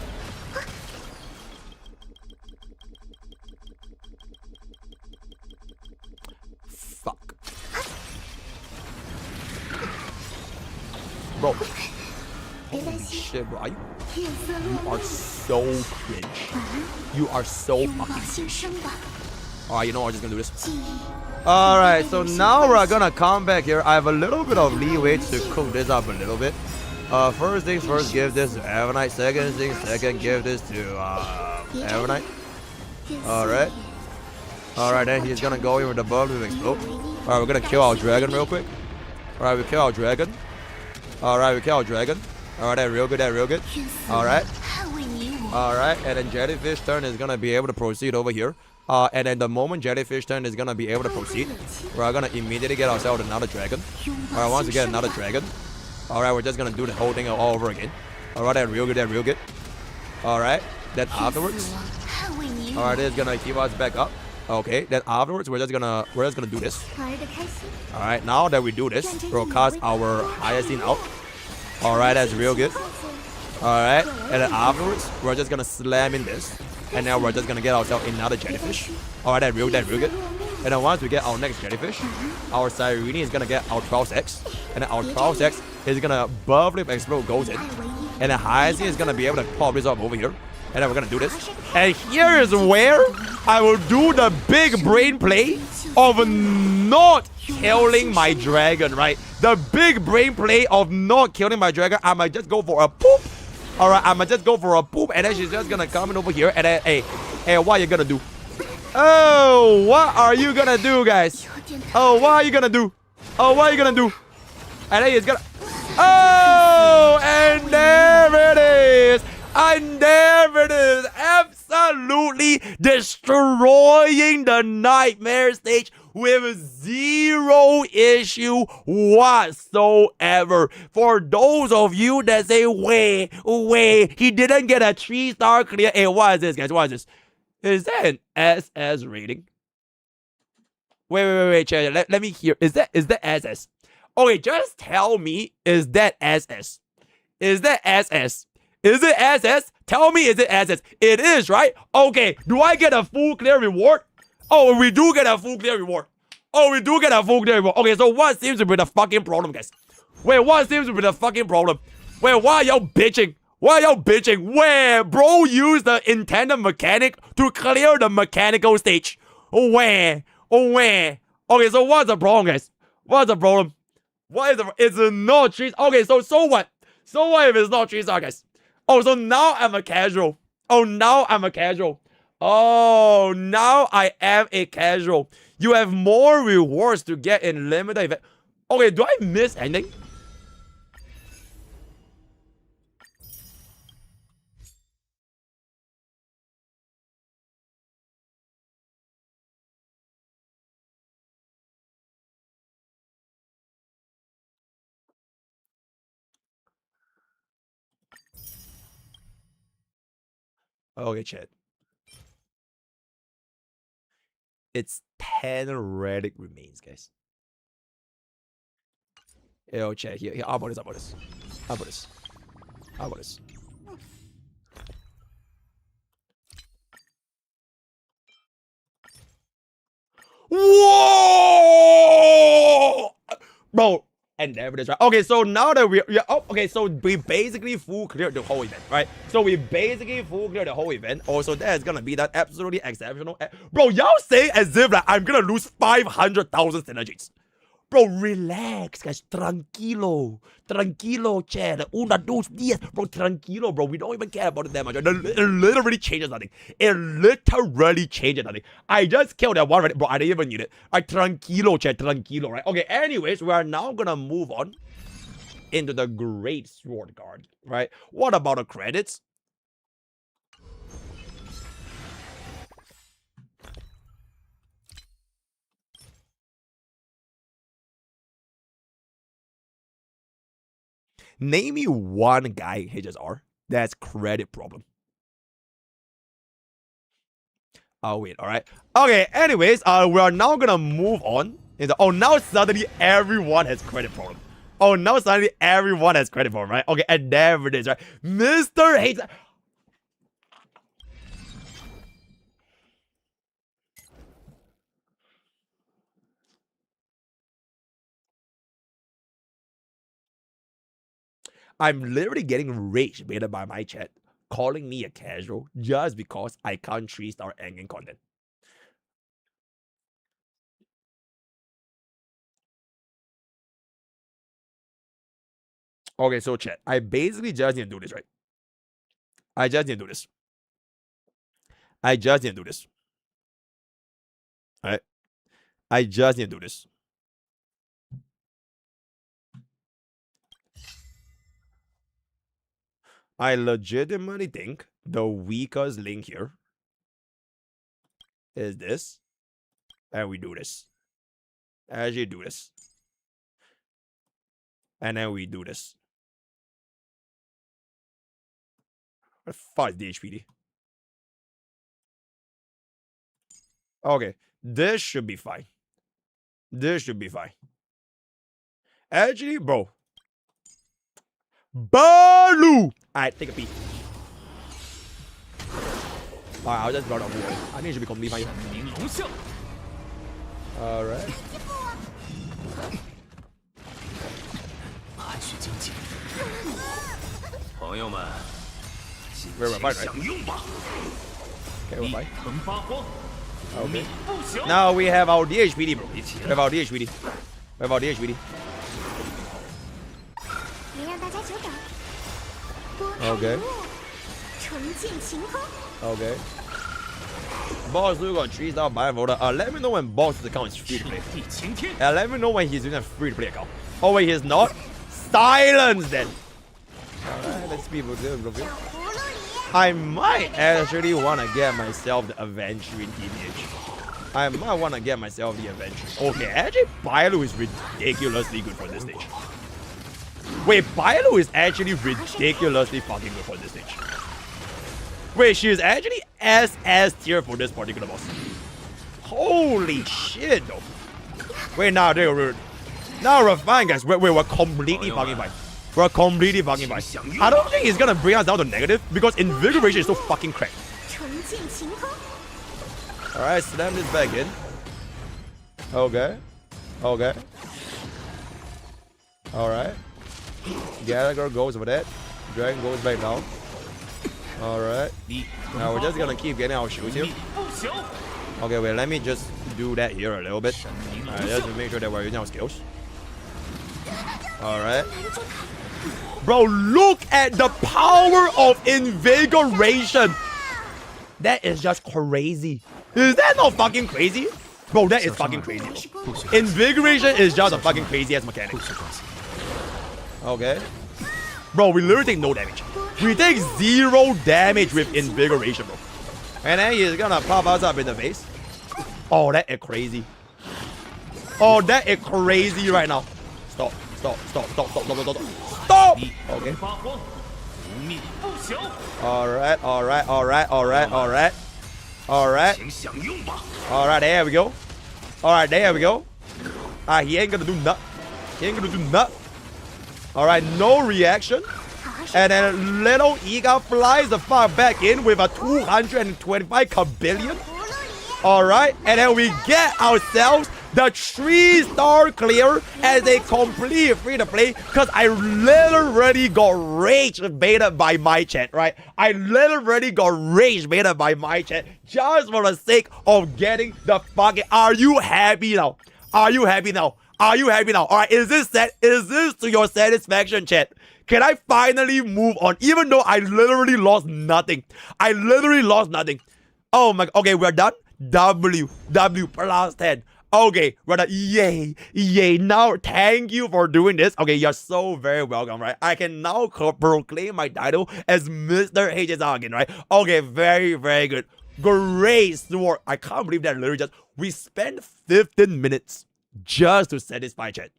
Fuck. Bro. Holy shit, bro. You are so cringe. You are so fucking cringe. Alright, you know what? I'm just gonna do this. Alright, so now we're gonna come back here. I have a little bit of leeway to cook this up a little bit. First things first, give this to Avonite. Second things second, give this to Avonite. Alright. Alright, then he's gonna go in with the bubble to explode. Alright, we're gonna kill our dragon real quick. Alright, we kill our dragon. Alright, we kill our dragon. Alright, that's real good, that's real good. Alright. Alright, and then Jellyfish turn is gonna be able to proceed over here. And then the moment Jellyfish turn is gonna be able to proceed, we're gonna immediately get ourselves another dragon. Alright, once we get another dragon. Alright, we're just gonna do the whole thing all over again. Alright, that's real good, that's real good. Alright, then afterwards. Alright, this is gonna keep us back up. Okay, then afterwards we're just gonna do this. Alright, now that we do this, we'll cast our Hyacinth out. Alright, that's real good. Alright, and then afterwards, we're just gonna slam in this. And now we're just gonna get ourselves another jellyfish. Alright, that's real good. And then once we get our next jellyfish, our Cyrene is gonna get our 12X. And then our 12X is gonna bubbly explode goes in. And then Hyacinth is gonna be able to pop this up over here. And then we're gonna do this. And here is where I will do the big brain play of not killing my dragon, right? The big brain play of not killing my dragon. I might just go for a poop. Alright, I might just go for a poop. And then she's just gonna come in over here. And then, hey, what are you gonna do? Oh, what are you gonna do, guys? Oh, what are you gonna do? Oh, what are you gonna do? And then he's gonna... Oh, and there it is. And there it is. Absolutely destroying the nightmare stage with zero issue whatsoever. For those of you that say, wait, he didn't get a 3-star clear. Hey, what is this, guys? What is this? Is that an SS rating? Wait, chat. Let me hear. Is that SS? Okay, just tell me, is that SS? Is that SS? Is it SS? Tell me, is it SS? It is, right? Okay, do I get a full clear reward? Oh, we do get a full clear reward. Oh, we do get a full clear reward. Okay, so what seems to be the fucking problem, guys? Wait, what seems to be the fucking problem? Wait, why are y'all bitching? Why are y'all bitching? Where bro used the intended mechanic to clear the mechanical stage? Where? Okay, so what's the problem, guys? What's the problem? What is the... It's not 3... Okay, so what? So what if it's not 3-star, guys? Oh, so now I'm a casual. Oh, now I'm a casual. Oh, now I am a casual. You have more rewards to get in limited event. Okay, do I miss anything? Okay, chat. It's 10 relic remains, guys. Yo, chat. Here. How about this? Whoa! Bro, And there it is, right? Okay, so now that so we basically full cleared the whole event, right? So we basically full cleared the whole event. Also, that's gonna be that absolutely exceptional. Bro, y'all say as if like I'm gonna lose 500,000 synergies. Bro, relax, guys. Tranquilo. Tranquilo, chat. Una, dos, diez. Bro, tranquilo, bro. We don't even care about it that much. It literally changes nothing. It literally changes nothing. I just killed that one, right? Bro, I didn't even need it. Alright, tranquilo, chat. Tranquilo, right? Okay, anyways, we are now gonna move on into the Great Sword Guard, right? What about the credits? Name me one guy in HSR that's credit problem. Oh, wait, alright. Okay, anyways, we are now gonna move on. Now suddenly everyone has credit problem. Oh, now suddenly everyone has credit problem, right? Okay, and there it is, right? Mr. Hates... I'm literally getting rage baited by my chat, calling me a casual just because I can't 3-star Endgame content. Okay, so chat, I basically just need to do this, right? I just need to do this. I just need to do this. Alright? I just need to do this. I legitimately think the weakest link here is this. And we do this. Actually do this. And then we do this. What the fuck is DHPD? Okay. This should be fine. This should be fine. Actually, bro. Balu! Alright, take a peek. Alright, I'll just run off here. I think it should be completely fine. Alright. We're fine, right? Okay, we're fine. Okay. Now we have our DHPD, bro. We have our DHPD. We have our DHPD. Okay. Okay. Boss, we got 3-star buy voter. Let me know when boss's account is free to play. Let me know when he's doing a free to play account. Oh wait, he's not. Silence then. Alright, let's be good. I might actually want to get myself the Avenger in TBH. I might want to get myself the Avenger. Okay, actually, Bailu is ridiculously good for this stage. Wait, Bailu is actually ridiculously fucking good for this stage. Wait, she is actually SS tier for this particular boss. Holy shit, though. Wait, now we're fine, guys. We're completely fucking fine. We're completely fucking fine. I don't think he's gonna bring us down to negative because Invigoration is so fucking cracked. Alright, slam this back in. Okay. Okay. Alright. Gallagher goes with that. Dragon goes back down. Alright. Now we're just gonna keep getting our shields here. Okay, wait, let me just do that here a little bit. Alright, just to make sure that we're using our skills. Alright. Bro, look at the power of Invigoration. That is just crazy. Is that not fucking crazy? Bro, that is fucking crazy. Invigoration is just a fucking crazy ass mechanic. Okay. Bro, we literally take no damage. We take 0 damage with Invigoration, bro. And then he's gonna pop us up in the face. Oh, that is crazy. Oh, that is crazy right now. Stop. Stop. Okay. Alright. Alright, there we go. Alright, he ain't gonna do nothing. Alright, no reaction. And then little Ega flies the fuck back in with a 225 kabillion. Alright, and then we get ourselves the 3-star clear as a complete free-to-play because I literally got rage baited by my chat, right? I literally got rage baited by my chat just for the sake of getting the fucking... Are you happy now? Are you happy now? Are you happy now? Alright, is this to your satisfaction, chat? Can I finally move on? Even though I literally lost nothing. I literally lost nothing. Oh my... Okay, we're done. W plus 10. Okay, we're done. Yay. Yay. Now, thank you for doing this. Okay, you're so very welcome, right? I can now proclaim my title as Mr. HSR again, right? Okay, very, very good. Great sword. I can't believe that literally just... We spent 15 minutes just to satisfy chat.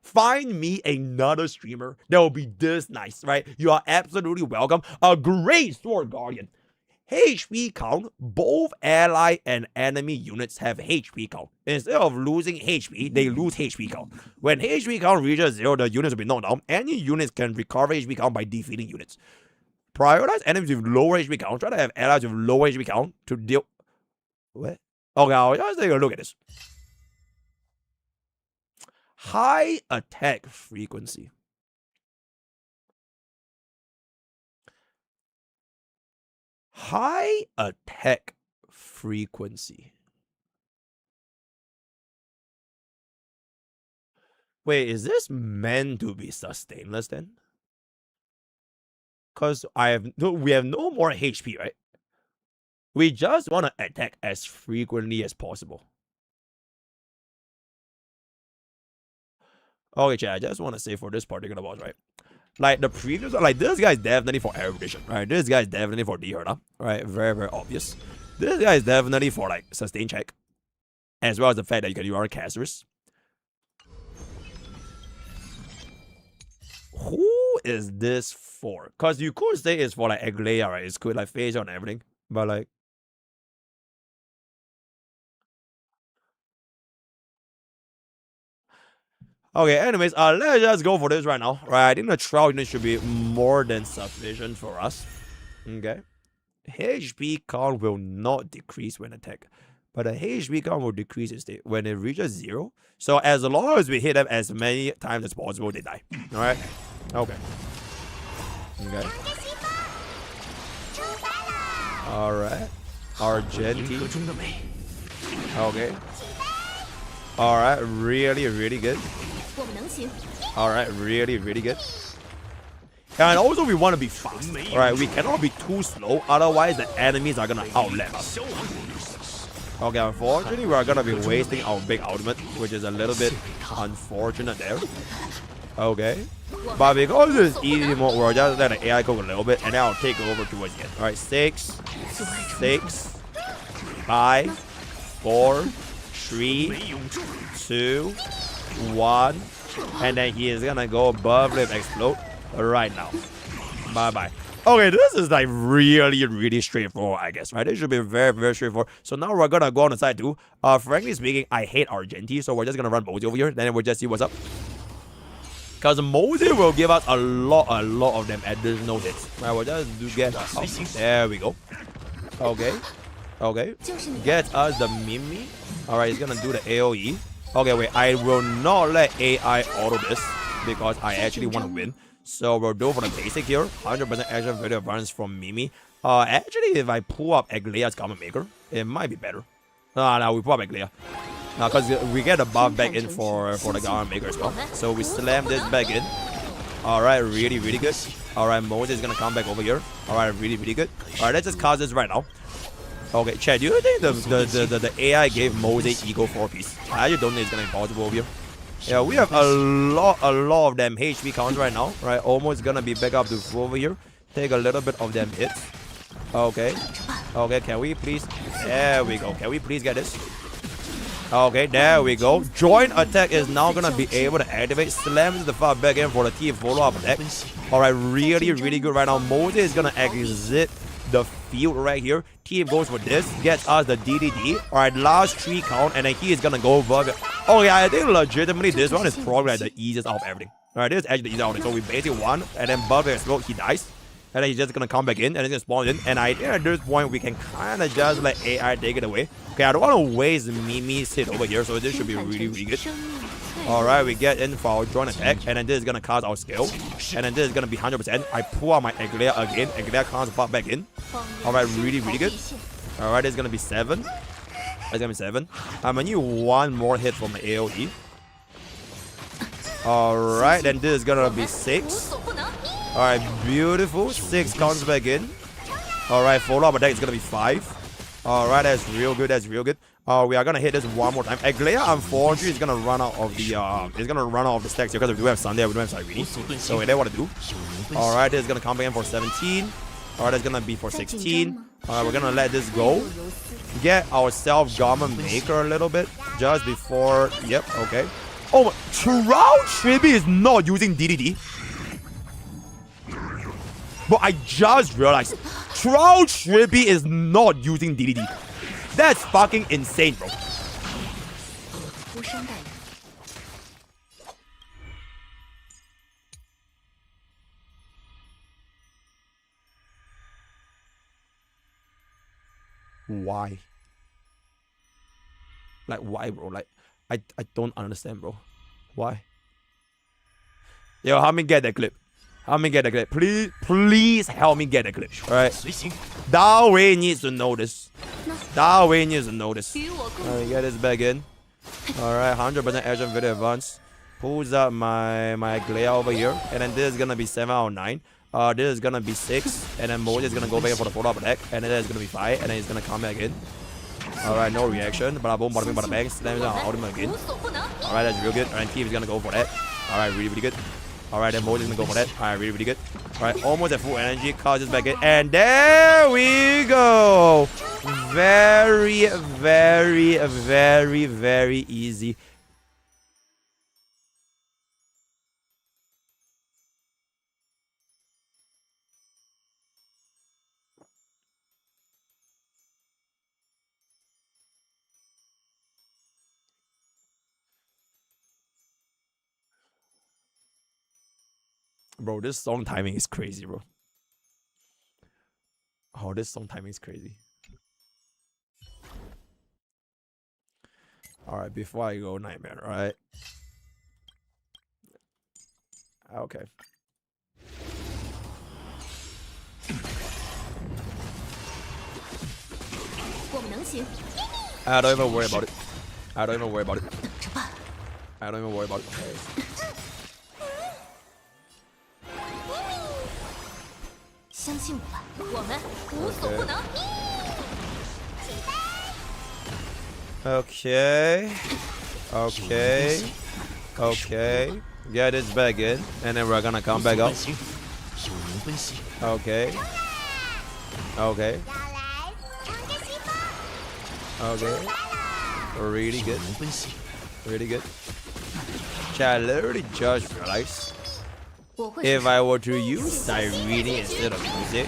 Find me another streamer that will be this nice, right? You are absolutely welcome. A great sword guardian. HP count, both ally and enemy units have HP count. Instead of losing HP, they lose HP count. When HP count reaches 0, the units will be knocked down. Any units can recover HP count by defeating units. Prioritize enemies with lower HP count. Try to have allies with lower HP count to deal... What? Okay, I'll just take a look at this. High attack frequency. High attack frequency. Wait, is this meant to be sustainless then? Because we have no more HP, right? We just want to attack as frequently as possible. Okay, chat, I just want to say for this particular boss, right? Like the previous, like this guy is definitely for arbitration, right? This guy is definitely for D-Herda, right? Very, very obvious. This guy is definitely for like sustain check, as well as the fact that you can use our casters. Who is this for? Because you could say it's for like Aglaya, right? It's cool, like phase and everything, but like. Okay, anyways, let's just go for this right now. Right, I think the trial unit should be more than sufficient for us. Okay. HP count will not decrease when attacked, but the HP count will decrease instead when it reaches 0. So as long as we hit them as many times as possible, they die. Alright? Okay. Okay. Alright. Argenti. Okay. Alright, really, really good. Alright, really, really good. And also we want to be fast. Alright, we cannot be too slow, otherwise the enemies are gonna outlap us. Okay, unfortunately we are gonna be wasting our big ultimate, which is a little bit unfortunate there. Okay. But because it's easy mode, we'll just let the AI cook a little bit and then I'll take over towards the end. Alright, 6, 5, 4, 3, 2, 1, and then he is gonna go above and explode right now. Bye-bye. Okay, this is like really, really straightforward, I guess, right? This should be very, very straightforward. So now we're gonna go on the side too. Frankly speaking, I hate Argenti, so we're just gonna run Mosey over here, then we'll just see what's up. Because Mosey will give us a lot of them additional hits. Right, we'll just do get us. There we go. Okay. Okay. Get us the Mimi. Alright, he's gonna do the AoE. Okay, wait, I will not let AI auto this because I actually want to win. So we'll go for the basic here. 100% action video advance from Mimi. Actually, if I pull up Aglaya's Garment Maker, it might be better. No, we pull up Aglaya. Because we get a buff back in for the Garment Maker as well. So we slam this back in. Alright, really, really good. Alright, Moses is gonna come back over here. Alright, really, really good. Alright, let's just cast this right now. Okay, Chad, do you think the AI gave Moses Eagle 4-piece? I actually don't think it's gonna be possible over here. Yeah, we have a lot of them HP counts right now, right? Almost gonna be back up to full over here. Take a little bit of them hits. Okay. Okay, can we please? There we go. Can we please get this? Okay, there we go. Joint attack is now gonna be able to activate. Slams the far back in for the T follow-up attack. Alright, really, really good right now. Moses is gonna exit the field right here. Team goes for this, gets us the DDD. Alright, last 3 count, and then he is gonna go above it. Oh yeah, I think legitimately this one is probably like the easiest out of everything. Alright, this is actually the easiest out of it. So we basically won, and then above it explode, he dies. and then he's just gonna come back in, and he's gonna spawn in. And I think at this point we can kind of just let AI take it away. Okay, I don't want to waste Mimi's hit over here, so this should be really, really good. Alright, we get in for our joint attack, and then this is gonna cast our skill, and then this is gonna be 100%. I pull out my Aglea again, Aglea comes back in. Alright, really, really good. Alright, it's gonna be 7. It's gonna be 7. I'm gonna need one more hit from the AoE. Alright, then this is gonna be 6. Alright, beautiful. 6 comes back in. Alright, follow-up attack is gonna be 5. Alright, that's real good, that's real good. We are gonna hit this one more time. Aglea, unfortunately, is gonna run out of the stacks here because we do have Sunday, we don't have Cyrene. So we know what to do. Alright, this is gonna come back in for 17. Alright, that's gonna be for 16. Alright, we're gonna let this go. Get ourselves Garment Maker a little bit. Just before. Yep, okay. Oh my, Trout Tribi is not using DDD. But I just realized Trout Tribi is not using DDD. That's fucking insane, bro. Why? Like, why, bro? Like, I don't understand, bro. Why? Yo, help me get that clip. Help me get that clip. Please help me get that clip. Alright. Da Wei needs to know this. Da Wei needs to know this. Alright, get this back in. Alright, 100% action video advance. Pulls up my Aglea over here. And then this is gonna be 7 out of 9. This is gonna be 6. And then Moses is gonna go back for the follow-up attack. And then it's gonna be 5. And then he's gonna come back in. Alright, no reaction. Bada boom, bada bing, bada bang. Slams down ultimate again. Alright, that's real good. Alright, Keith is gonna go for that. Alright, really, really good. Alright, then Moses is gonna go for that. Alright, really, really good. Alright, almost at full energy. Causes back in. And there we go. Very, very, very, very easy. Bro, this song timing is crazy, bro. Oh, this song timing is crazy. Alright, before I go Nightmare, alright? Okay. I don't even worry about it. I don't even worry about it. I don't even worry about it. Okay. Okay. Okay. Get this back in, and then we're gonna come back up. Okay. Okay. Okay. Really good. Really good. Chat, I literally just realized if I were to use Cyrene instead of music,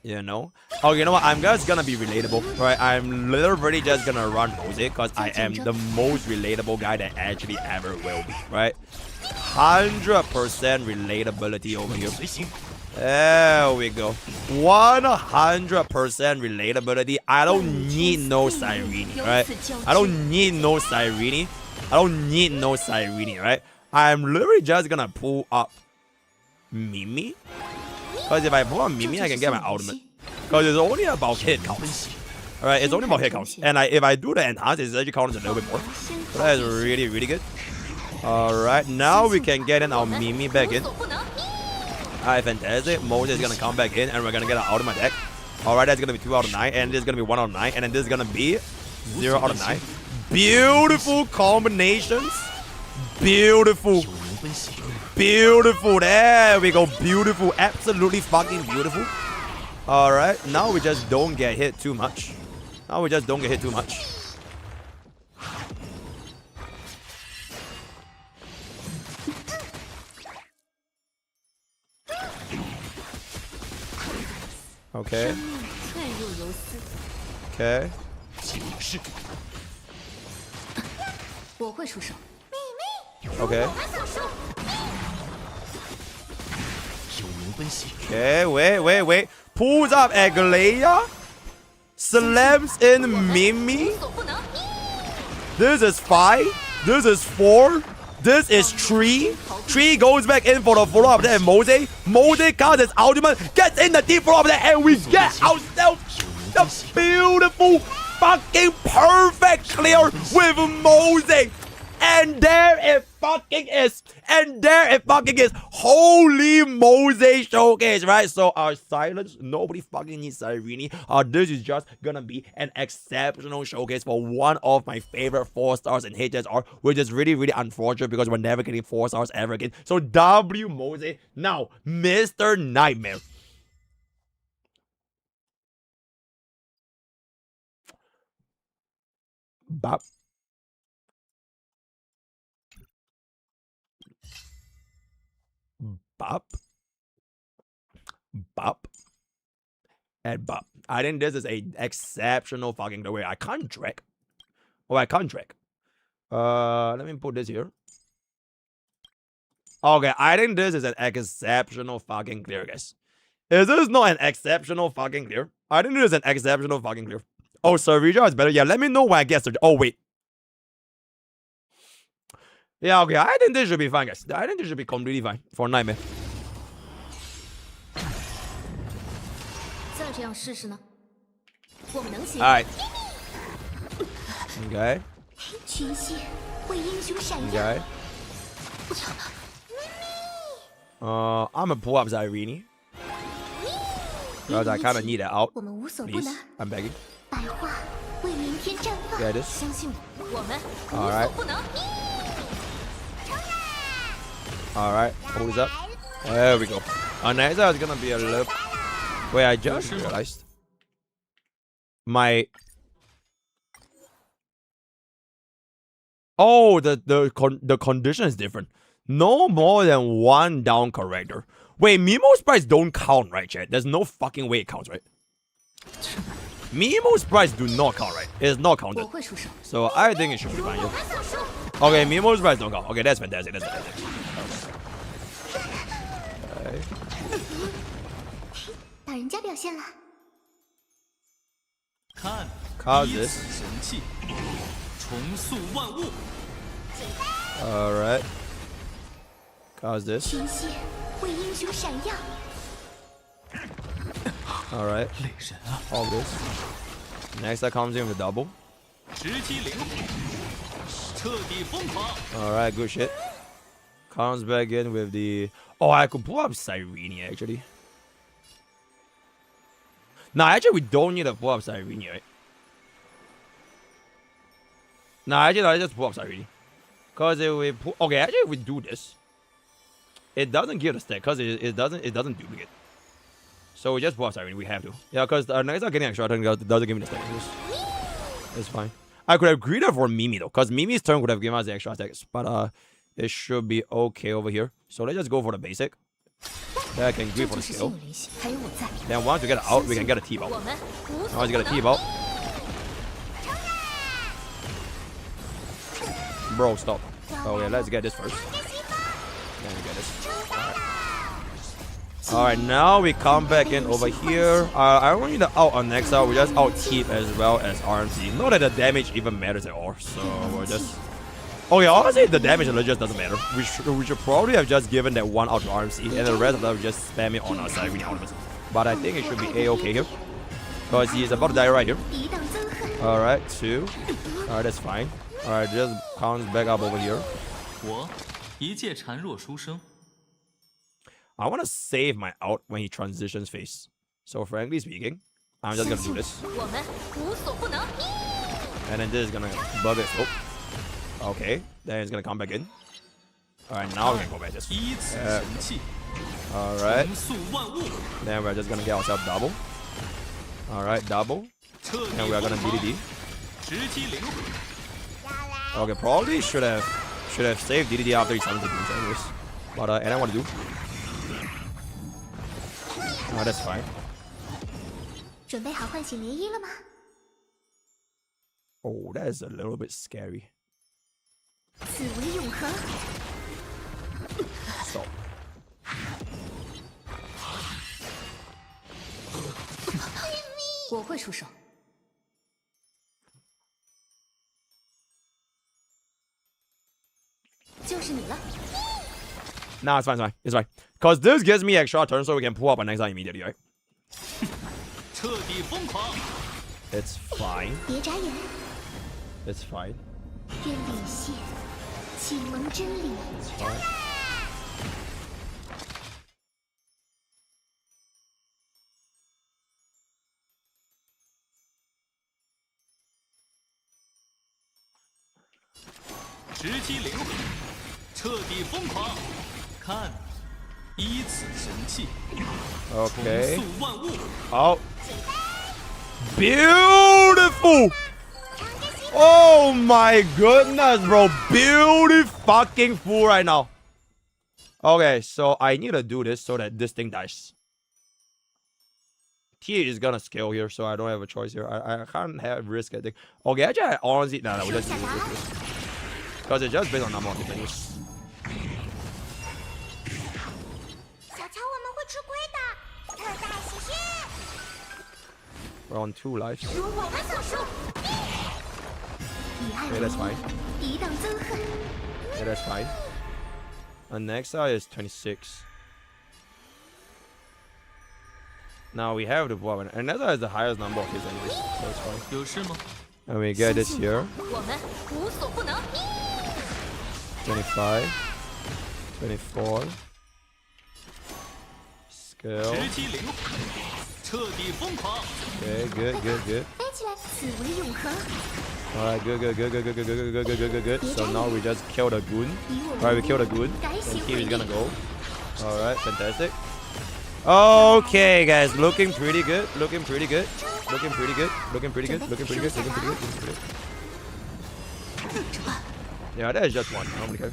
you know? Oh, you know what? I'm just gonna be relatable, right? I'm literally just gonna run music because I am the most relatable guy that actually ever will be, right? 100% relatability over here. There we go. 100% relatability. I don't need no Cyrene, right? I don't need no Cyrene. I don't need no Cyrene, right? I'm literally just gonna pull up Mimi. Because if I pull up Mimi, I can get my ultimate. Because it's only about hit counts. Alright, it's only about hit counts. And if I do the enhance, it's actually counts a little bit more. So that is really, really good. Alright, now we can get in our Mimi back in. Alright, fantastic. Moses is gonna come back in and we're gonna get our ultimate deck. Alright, that's gonna be 2 out of 9. And this is gonna be 1 out of 9. And then this is gonna be 0 out of 9. Beautiful combinations. Beautiful. Beautiful. There we go. Beautiful. Absolutely fucking beautiful. Alright. Now we just don't get hit too much. Now we just don't get hit too much. Okay. Okay. Okay. Okay, wait. Pulls up Aglaya. Slams in Mimi. This is 5. This is 4. This is 3. 3 goes back in for the follow-up there. Mose. Mose casts his ultimate. Gets in the deep follow-up there. And we get ourselves the beautiful fucking perfect clear with Mose. And there it fucking is. Holy Mose showcase, right? So our silence, nobody fucking needs Irene. This is just gonna be an exceptional showcase for one of my favorite 4 stars in HSR, which is really, really unfortunate because we're never getting 4 stars ever again. So W Mose. Now, Mr. Nightmare. Bop. Bop. Bop. And bop. I think this is a exceptional fucking way. I can't track. Oh, I can't track. Let me put this here. Okay, I think this is an exceptional fucking clear, guys. Is this not an exceptional fucking clear? I think this is an exceptional fucking clear. Oh, Sarija is better. Yeah, let me know when I get Sarija. Oh, wait. Yeah, okay. I think this should be fine, guys. I think this should be completely fine for Nightmare. Alright. Okay. Okay. I'm gonna pull up Irene. Because I kinda need it out. Please. I'm begging. Get this. Alright. Alright. Hold this up. There we go. Next is gonna be a little. Wait, I just realized. My. Oh, the condition is different. No more than 1 down character. Wait, Mimo sprites don't count, right, chat? There's no fucking way it counts, right? Mimo sprites do not count, right? It's not counted. So I think it should be fine here. Okay, Mimo sprites don't count. Okay, that's fantastic. That's fantastic. Okay. Cause this. Alright. Cause this. Alright. All this. Next that comes in with double. Alright, good shit. Comes back in with the. Oh, I could pull up Cyrene actually. Nah, actually we don't need to pull up Cyrene, right? Nah, actually I just pull up Cyrene. Cause if we pull, okay, actually if we do this, it doesn't give the stack because it doesn't duplicate. So we just pull up Cyrene. We have to. Yeah, because our next are getting extra turn doesn't give me the stack. It's fine. I could have greeted for Mimi though, because Mimi's turn would have given us the extra stacks. But it should be okay over here. So let's just go for the basic. Then I can greet for the skill. Then once we get out, we can get a T-bow. Once you get a T-bow. Bro, stop. Okay, let's get this first. Then we get this. Alright, now we come back in over here. I don't need to out on next out. We just out keep as well as RMC. Not that the damage even matters at all. So we're just. Okay, honestly, the damage just doesn't matter. We should probably have just given that 1 out to RMC, and the rest of them just spam it on our side. But I think it should be A-okay here. Because he's about to die right here. Alright, 2. Alright, that's fine. Alright, just comes back up over here. I want to save my out when he transitions face. So frankly speaking, I'm just gonna do this. And then this is gonna bug it. Oh. Okay, then it's gonna come back in. Alright, now we can go back this. Alright. Then we're just gonna get ourselves double. Alright, double. And we are gonna DDD. Okay, probably should have saved DDD after he summons the demons anyways. But and I want to do. Oh, that's fine. Oh, that is a little bit scary. Stop. 出手。就是你了。 Nah, it's fine, it's fine, it's fine. Cause this gives me extra turn, so we can pull up an Nexa immediately, right? 彻底疯狂！ It's fine. 别眨眼， It's fine. 愿领谢，启蒙真理。 It's fine. 直击灵魂，彻底疯狂！看，依此神器， Okay. 重塑万物。 Oh. Beautiful. Oh my goodness, bro. Beautiful right now. Okay, so I need to do this so that this thing dies. T is gonna scale here, so I don't have a choice here. I can't have risk, I think. Okay, actually, I honestly, no, we just do this. Because it's just based on number of things. 小乔，我们会吃亏的。特大喜讯！ We're on 2 lives. 如我们所述，以爱 Okay, 为 that's fine. 抵挡憎恨。 Okay, that's fine. And next is 26. Now we have the weapon, and that has the highest number of hits anyways, so it's fine. 有事吗？ And we get this here. 我们无所不能。 25, 24. Scale. 直击灵魂，彻底疯狂！ Okay, good, good, good. 飞起来，此为永恒。 Alright, good, good, good, good, good, good, good, good, good, good, good, good. So now we just kill the goon. Alright, we kill the goon. And Team is gonna go. Alright, fantastic. Okay, guys, looking pretty good. Looking pretty good. Looking pretty good. Looking pretty good. Looking pretty good. Looking pretty good. Looking pretty good. Yeah, that is just one. I don't really care.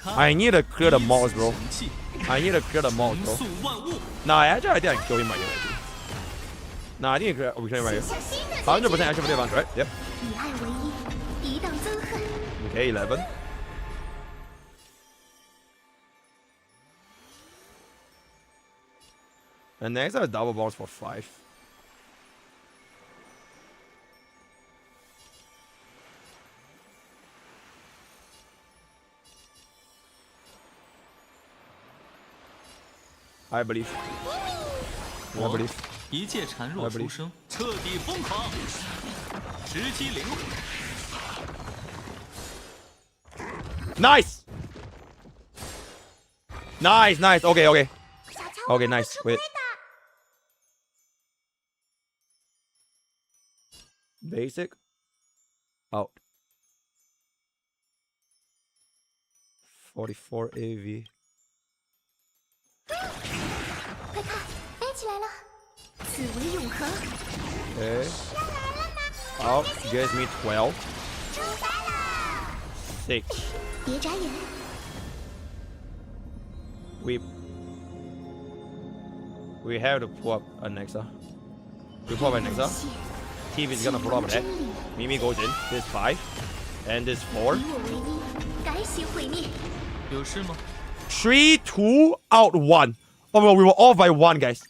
I need to clear the malls, bro. I need to clear the malls, bro. Nah, actually, I think I can kill him right here. Actually. Nah, I think we clear him right here. 100% action for the advance, right? Yep. 以爱为衣，抵挡憎恨。 Okay, 11. And next I have double balls for 5. I believe. I believe. 一介孱弱书生，彻底疯狂！直击灵魂， Nice! Nice, nice. Okay, okay. 小乔， Okay, 我们会 nice. 吃亏 Wait. 的。 Basic. Out. 44 AV. 快看，飞起来了，此为永恒。 Okay. Out. Gives me 12. 出发啦！ 6. 别眨眼， We have to pull up a Nexa. We pull up a Nexa. TV is gonna pull up that. Mimi goes in. This 5. And this 4. 以我为衣，改写毁灭。有事吗？ 3, 2, out 1. Oh my god, we were off by 1, guys.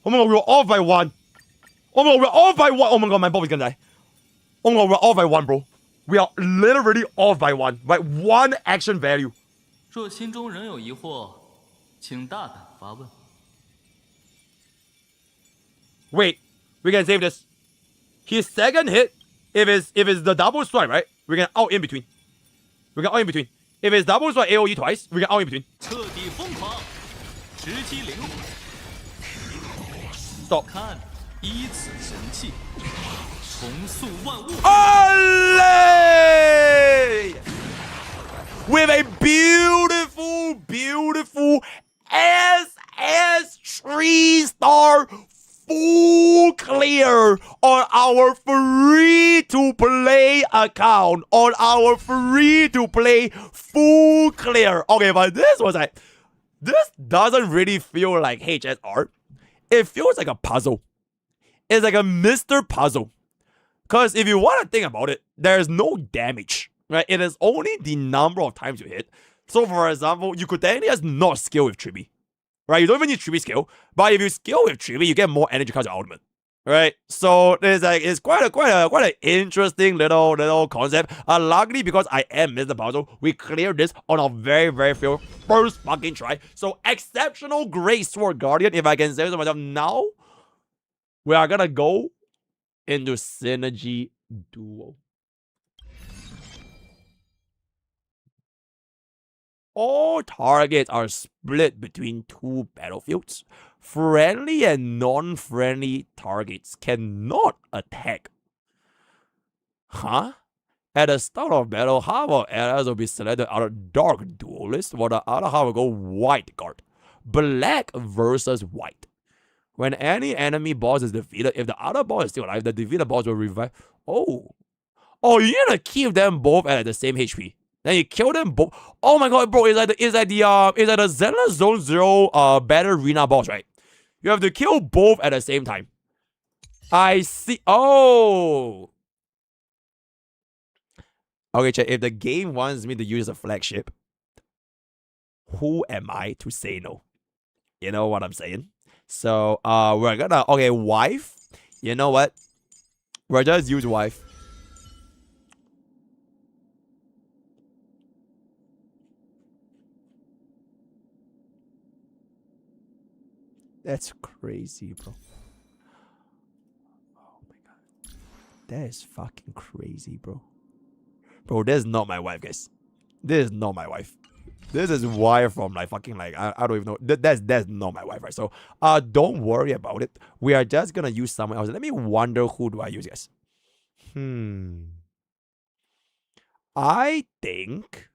Oh my god, we were off by 1. Oh my god, we're off by 1. Oh my god, my Bob is gonna die. Oh my god, we're off by 1, bro. We are literally off by 1. By 1 action value. 若心中仍有疑惑，请大胆发问。 Wait, we can save this. His second hit, if it's the double strike, right? We can out in between. We can out in between. If it's double strike AoE twice, we can out in between. 彻底疯狂，直击灵魂。 Stop. 看，依此神器，重塑万物。 Olay! With a beautiful, beautiful SS 3-star full clear on our free-to-play account. On our free-to-play full clear. Okay, but this was like, this doesn't really feel like HSR. It feels like a puzzle. is like a Mr. Puzzle. Because if you want to think about it, there's no damage, right? It is only the number of times you hit. So for example, you could technically just not skill with Chibi, right? You don't even need Chibi skill, but if you skill with Chibi, you get more energy because of ultimate, right? So it's quite an interesting little concept. Luckily, because I am Mr. Puzzle, we cleared this on a very first fucking try. So exceptional great sword guardian, if I can say so myself. Now we are gonna go into synergy duo. All targets are split between two battlefields. Friendly and non-friendly targets cannot attack. Huh? At the start of battle, half of allies will be selected out of dark duelist, while the other half will go white guard. Black versus white. When any enemy boss is defeated, if the other boss is still alive, the defeated boss will revive. Oh, you need to keep them both at the same HP. Then you kill them both. Oh my god, bro! It's like the Zenless Zone Zero Battle Arena boss, right? You have to kill both at the same time. I see. Oh. Okay, chat. If the game wants me to use a flagship, who am I to say no? You know what I'm saying? So we're gonna wife. You know what? We'll just use wife. That's crazy, bro. Oh my god. That is fucking crazy, bro. Bro, this is not my wife, guys. This is not my wife. This is wife from like fucking like I don't even know. That's not my wife, right? So don't worry about it. We are just gonna use someone else. Let me wonder who do I use, guys. I think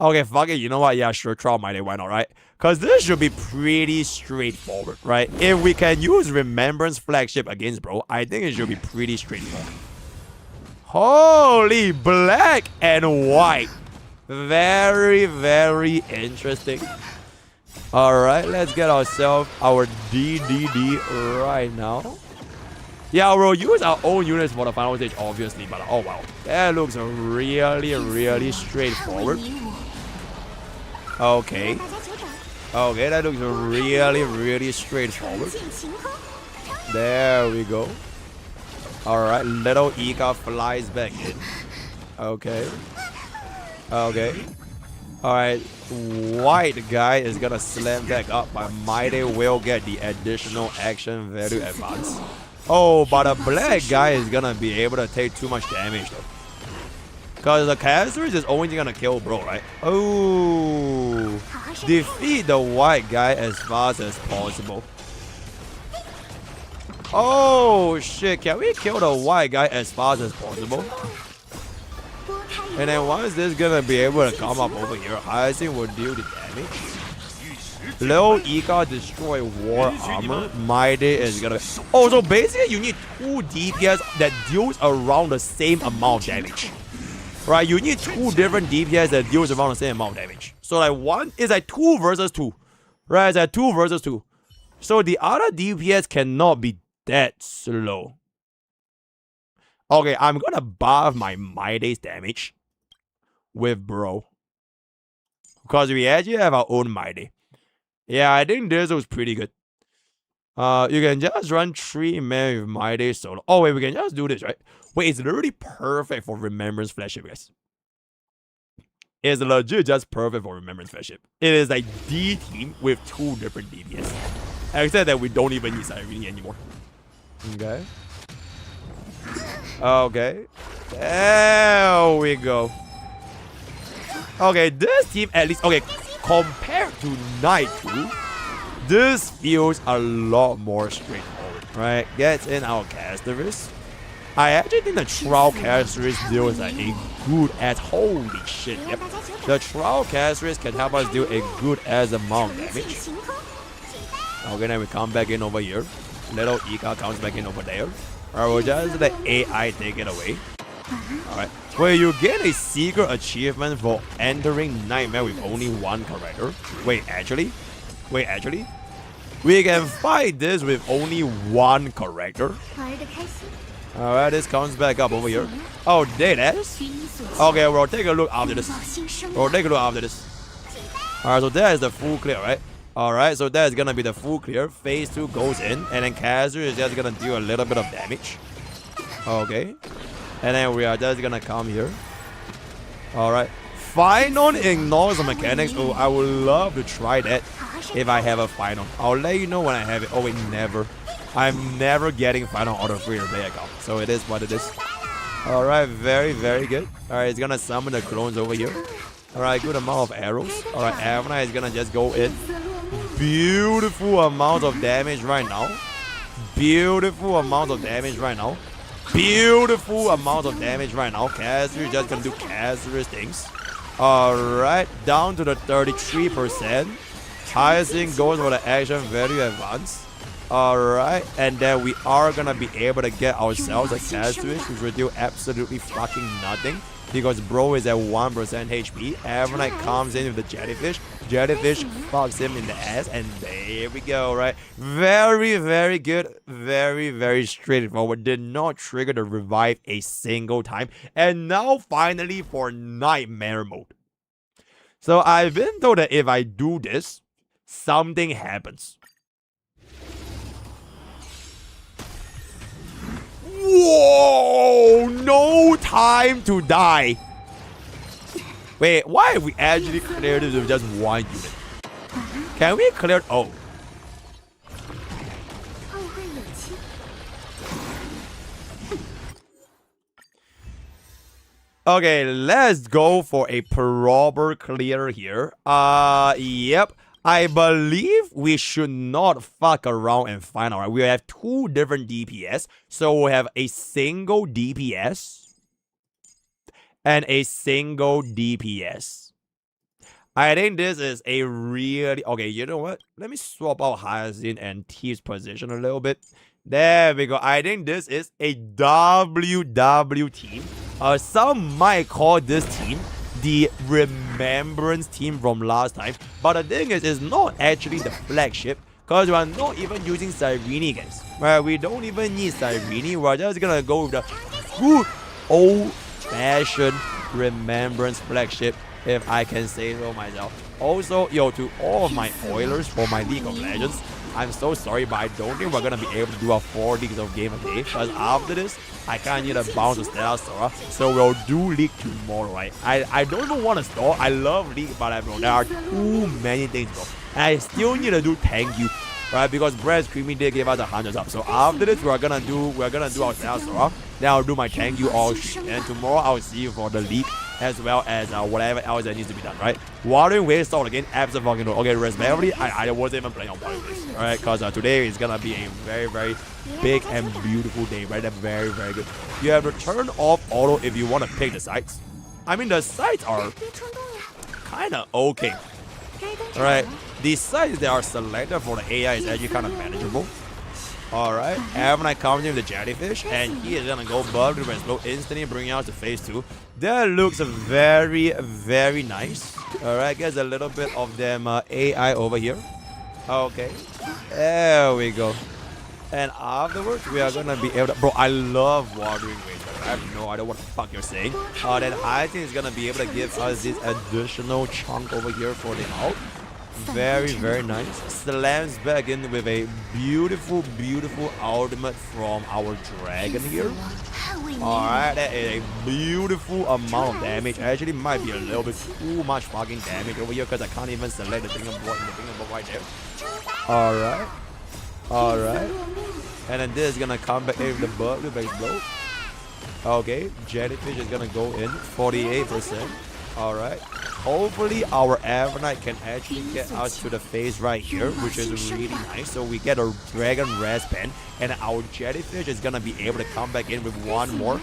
Okay, fuck it. You know what? Yeah, sure. Trial Mighty. Why not, right? Because this should be pretty straightforward, right? If we can use Remembrance Flagship against bro, I think it should be pretty straightforward. Holy, black and white. Very interesting. Alright, let's get ourselves our DDD right now. Yeah, we'll use our own units for the final stage, obviously, but oh wow. That looks really straightforward. Okay, that looks really straightforward. There we go. Alright, little Ika flies back in. Okay. Alright, white guy is gonna slam back up, but Mighty will get the additional action value advance. Oh, but a black guy is gonna be able to take too much damage though. Because the caster is only gonna kill bro, right? Oh, defeat the white guy as fast as possible. Oh shit, can we kill the white guy as fast as possible? And then once this gonna be able to come up over here, I think we'll deal the damage. Little Ika destroy war armor. Mighty is gonna... Oh, so basically you need 2 DPS that deals around the same amount of damage. Right, you need 2 different DPS that deals around the same amount of damage. So like one is like 2 versus 2. Right, it's like 2 versus 2. So the other DPS cannot be that slow. Okay, I'm gonna buff my Mighty's damage with bro. Because we actually have our own Mighty. Yeah, I think this was pretty good. You can just run 3 men with Mighty solo. Oh wait, we can just do this, right? Wait, it's literally perfect for Remembrance Flagship, guys. It's legit just perfect for Remembrance Flagship. It is like D team with 2 different DPS. Except that we don't even need Siren anymore. Okay. Okay. There we go. Okay, this team at least... Okay, compared to Night 2, this feels a lot more straightforward, right? Gets in our Casterist. I actually think the Trial Casterist deal is like a good as... Holy shit, yep. The Trial Casterist can help us deal a good as amount of damage. Okay, then we come back in over here. Little Ika comes back in over there. Alright, we'll just let the AI take it away. Alright. Where you get a secret achievement for entering Nightmare with only one character. Wait, actually? We can fight this with only one character. 玩得开心， Alright, this comes back up over here. Oh, there it is. 居你所求， Okay, we'll take a look after this. 报新生 We'll take a look after this. Alright, so that is the full clear, right? Alright, so that is gonna be the full clear. Phase 2 goes in, and then Caster is just gonna do a little bit of damage. Okay. And then we are just gonna come here. Alright. Final ignores the mechanics. Oh, I would love to try that if I have a final. I'll let you know when I have it. Oh, wait, never. I'm never getting final auto free to play account. So it is what it is. Alright, very, very good. Alright, it's gonna summon the clones over here. Alright, good amount of arrows. Alright, Avana is gonna just go in. Beautiful amount of damage right now. Beautiful amount of damage right now. Beautiful amount of damage right now. Caster is just gonna do Caster's things. Alright, down to the 33%. Hyacinth goes for the action value advance. Alright, and then we are gonna be able to get ourselves a Castrish, which will do absolutely fucking nothing. Because bro is at 1% HP. Avernite comes in with the Jellyfish. Jellyfish fucks him in the ass, and there we go, right? Very, very good. Very, very straightforward. Did not trigger the revive a single time. And now finally for Nightmare mode. So I've been told that if I do this, something happens. Whoa! No time to die. Wait, why have we actually cleared this with just one unit? Can we clear? Oh. 后会有期。 Okay, let's go for a proper clear here. Yep. I believe we should not fuck around and find out. Right? We have two different DPS. So we have a single DPS and a single DPS. I think this is a really... Okay, you know what? Let me swap out Hyacinth and T's position a little bit. There we go. I think this is a WW team. Some might call this team the Remembrance team from last time. But the thing is, it's not actually the flagship. Because we are not even using Cyrene, guys. Right? We don't even need Cyrene. We're just gonna go with the good old-fashioned Remembrance flagship, if I can say so myself. Also, yo, to all of my Oilers for my League of Legends, I'm so sorry, but I don't think we're gonna be able to do a 4 leagues of game a day. Because after this, I kinda need a bounce to Stella Sora. So we'll do League tomorrow, right? I don't even want to stall. I love League, but bro, there are too many things, bro. And I still need to do thank you, right? Because Brett's Creamy did give us 100 up. So after this, we're gonna do our Stella Sora. Then I'll do my thank you all shit. And tomorrow I'll see you for the League, as well as whatever else that needs to be done, right? Watering Waste Salt again, absolutely. Okay, respectively, I wasn't even playing on Watering Waste, alright? Because today is gonna be a very, very big and beautiful day, right? Very, very good. You have to turn off auto if you want to pick the sites. I mean, the sites are 别冲动呀， kind of okay, 该登场 alright? 了。 The sites that are selected for the AI is actually kind of manageable. Alright, Avernite comes in with the Jellyfish, and he is gonna go above the explode instantly, bringing out to phase 2. That looks very, very nice. Alright, gets a little bit of them AI over here. Okay, there we go. And afterwards, we are gonna be able to... Bro, I love Watering Waves. I have no idea what the fuck you're saying. Then I think it's gonna be able to give us this additional chunk over here for the out. Very, very nice. Slams back in with a beautiful, beautiful ultimate from our dragon here. 捍卫你。 Alright, that is a beautiful amount of damage. Actually, might be a little bit too much fucking damage over here because I can't even select the thing above right there. Alright. Alright. And then this is gonna come back in with the bug, the base blow. Okay, Jellyfish is gonna go in 48%. Alright. Hopefully our Avernite can actually get us to the phase right here, which is really nice. So we get a Dragon Res Pen, and our Jellyfish is gonna be able to come back in with one more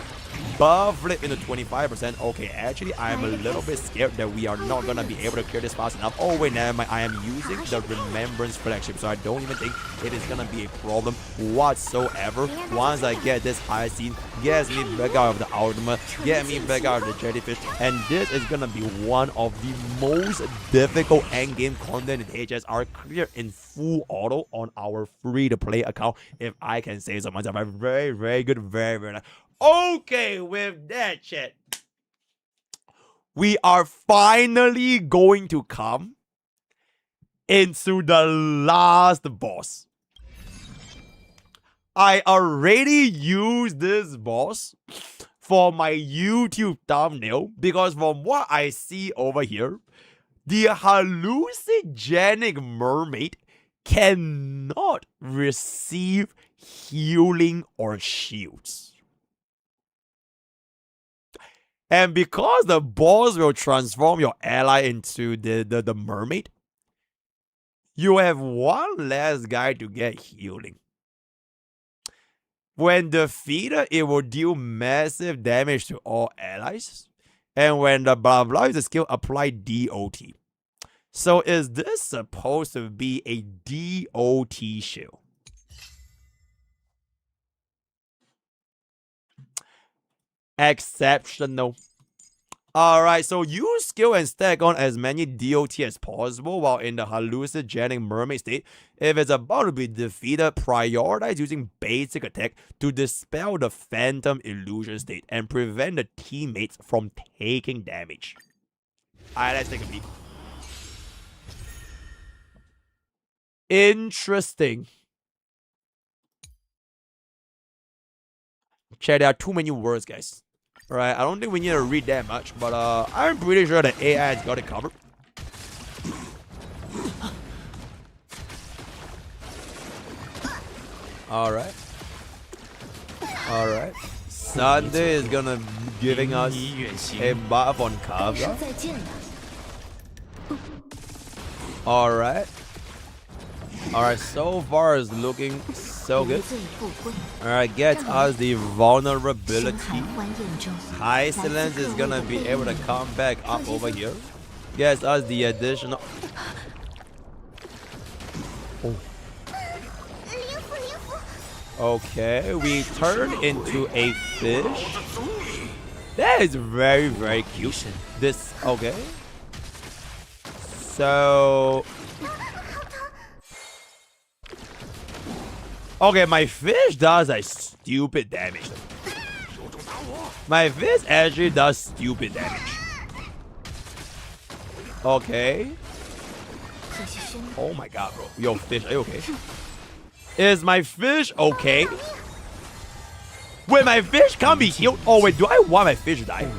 buff it into 25%. Okay, actually, I'm a little bit scared that we are not gonna be able to clear this fast enough. Oh wait, never mind. I am using the Remembrance flagship, so I don't even think it is gonna be a problem whatsoever. Once I get this high scene, gets me back out of the ultimate, get me back out of the jellyfish, and this is gonna be one of the most difficult endgame content in HSR clear in full auto on our free-to-play account, if I can say so myself. I'm very good, very nice. Okay, with that chat, we are finally going to come into the last boss. I already used this boss for my YouTube thumbnail because from what I see over here, the hallucinogenic mermaid cannot receive healing or shields. And because the boss will transform your ally into the mermaid, you have one less guy to get healing. When defeated, it will deal massive damage to all allies. And when the blah blah is a skill, apply DOT. So is this supposed to be a DOT shield? Exceptional. Alright, so use skill and stack on as many DOT as possible while in the hallucinogenic mermaid state. If it's about to be defeated, prioritize using basic attack to dispel the phantom illusion state and prevent the teammates from taking damage. Alright, let's take a peek. Interesting. Chat, there are too many words, guys. Alright, I don't think we need to read that much, but I'm pretty sure the AI has got it covered. Alright. Alright. Sunday is gonna be giving us a buff on cover. Alright. Alright, so far it's looking so good. Alright, gets us the vulnerability. High Silence is gonna be able to come back up over here. Gets us the additional. Oh. Okay, we turn into a fish. That is very cute. This, okay. So. Okay, my fish does a stupid damage. My fish actually does stupid damage. Okay. Oh my god, bro. Yo, fish, are you okay? Is my fish okay? Wait, my fish can't be healed? Oh wait, do I want my fish to die?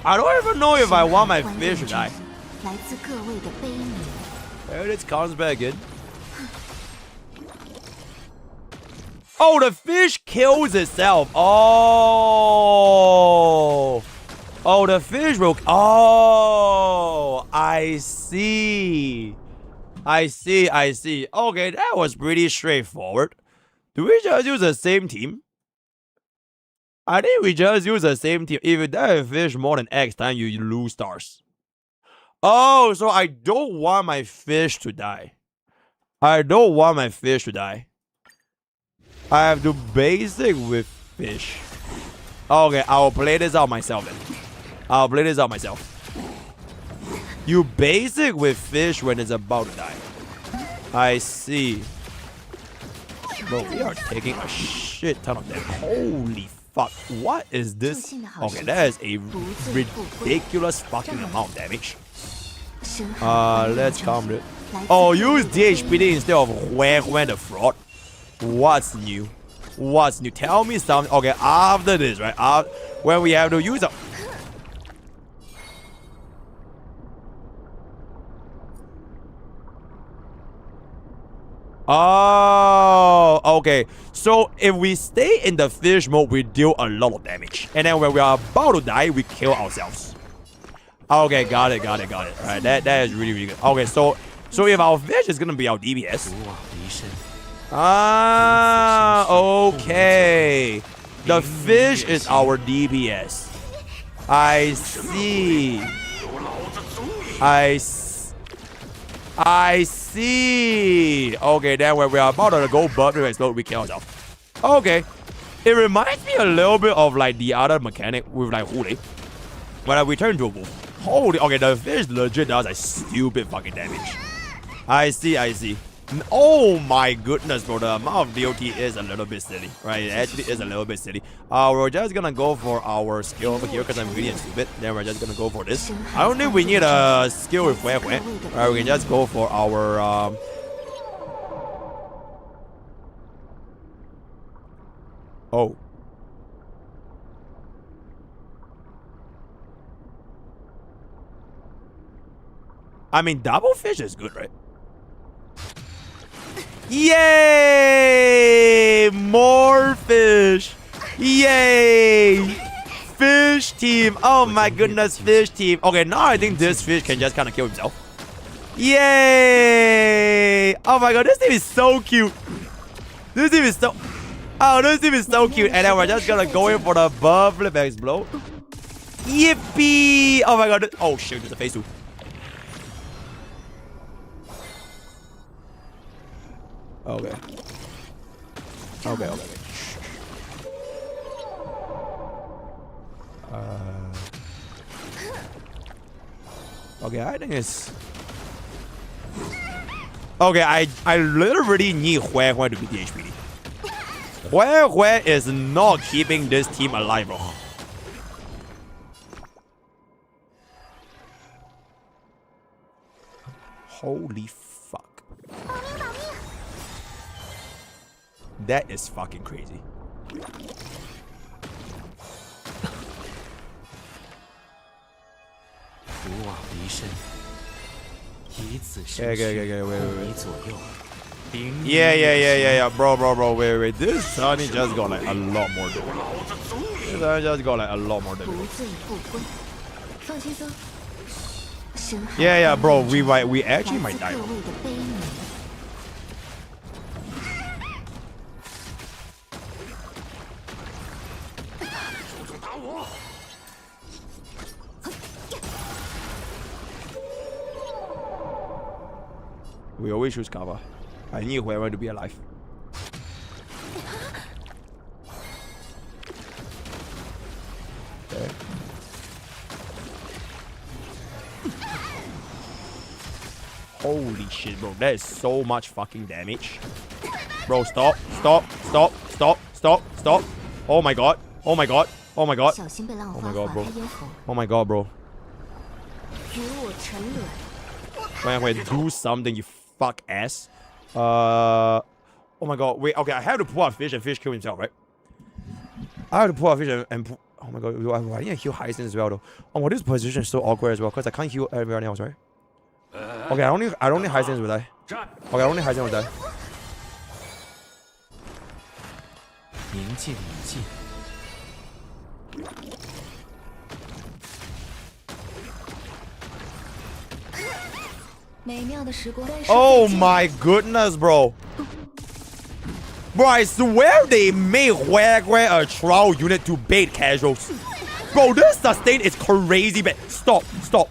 I don't even know if I want my fish to die. There it comes back in. Oh, the fish kills itself. Oh. Oh, the fish will. Oh, I see. I see. Okay, that was pretty straightforward. Do we just use the same team? I think we just use the same team. If you die a fish more than X time, you lose stars. Oh, so I don't want my fish to die. I don't want my fish to die. I have to basic with fish. Okay, I'll play this out myself then. I'll play this out myself. You basic with fish when it's about to die. I see. Bro, we are taking a shit ton of damage. Holy fuck. What is this? Okay, that is a ridiculous fucking amount of damage. Let's calm it. Oh, use DHPD instead of when the fraud. What's new? What's new? Tell me something. Okay, after this, right? When we have to use a. Oh, okay. So if we stay in the fish mode, we deal a lot of damage. And then when we are about to die, we kill ourselves. Okay, got it. Alright, that is really good. Okay, so if our fish is gonna be our DPS. Okay. The fish is our DPS. I see. I see. Okay, then when we are about to go buff to explode, we kill ourselves. Okay. It reminds me a little bit of like the other mechanic with like Hule. When I return to a wolf. Holy, okay, the fish legit does like stupid fucking damage. I see. Oh my goodness, bro. The amount of DOT is a little bit silly, right? It actually is a little bit silly. We're just gonna go for our skill over here because I'm really stupid. Then we're just gonna go for this. I don't think we need a skill with Hue Hue. Alright, we can just go for our Oh. I mean, double fish is good, right? Yay! More fish! Yay! Fish team! Oh my goodness, fish team! Okay, now I think this fish can just kind of kill himself. Yay! Oh my god, this team is so cute! This team is so... Oh, this team is so cute! And then we're just gonna go in for the buff flip explode. Yippee! Oh my god! Oh shit, there's a phase 2. Okay. Okay, I think it's... Okay, I literally need Hue Hue to be the HPD. Hue Hue is not keeping this team alive, bro. Holy fuck. That is fucking crazy. Okay, wait. Yeah. Bro, wait. This Sunny just got like a lot more damage. Yeah, bro, we actually might die. We always choose cover. I need whoever to be alive. Okay. Holy shit, bro. That is so much fucking damage. Bro, stop. Oh my god, bro. Wait, do something, you fuck ass. Oh my god, wait, okay, I have to pull out fish and fish kill himself, right? I have to pull out fish and oh my god, I need to heal Hyacinth as well though. Oh, well, this position is so awkward as well, because I can't heal everyone else, right? Okay, I don't need Hyacinth will die. Okay, I don't need Hyacinth will die. Oh my goodness, bro. Bro, I swear they made Hue Hue a trial unit to bait casuals. Bro, this sustain is crazy bad. Stop. Oh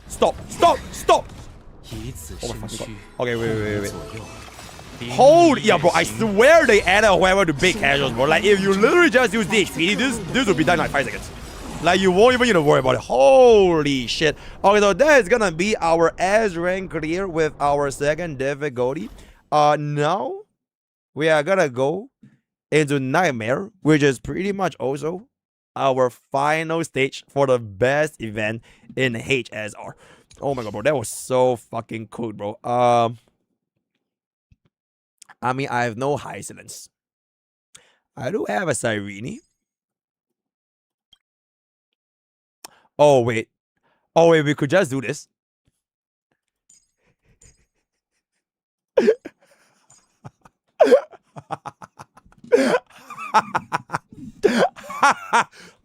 my fucking god. Okay, wait. Holy, yeah, bro, I swear they added Hue Hue to bait casuals, bro. Like, if you literally just use DHPD, this will be done in like 5 seconds. Like, you won't even need to worry about it. Holy shit. Okay, so that is gonna be our S rank clear with our second difficulty. Now we are gonna go into Nightmare, which is pretty much also our final stage for the best event in HSR. Oh my god, bro, that was so fucking cool, bro. I mean, I have no Hyacinths. I do have a Cyrene. Oh wait, we could just do this.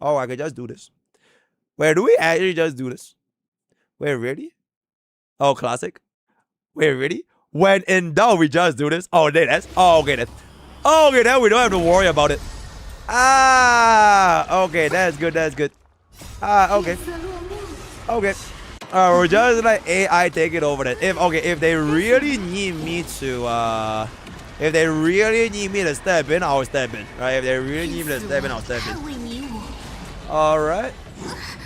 Oh, I could just do this. Wait, do we actually just do this? Wait, really? Oh, classic. Wait, really? When in doubt, we just do this. Oh, that's. Oh, okay, then. Oh, okay, then we don't have to worry about it. Ah, okay, that's good, that's good. Ah, okay. 色落幕， Okay. We're just like AI take it over that. If they really need me to if they really need me to step in, I'll step in. Right? If they really need me to step in, I'll step 捍 in. 卫你我， Alright.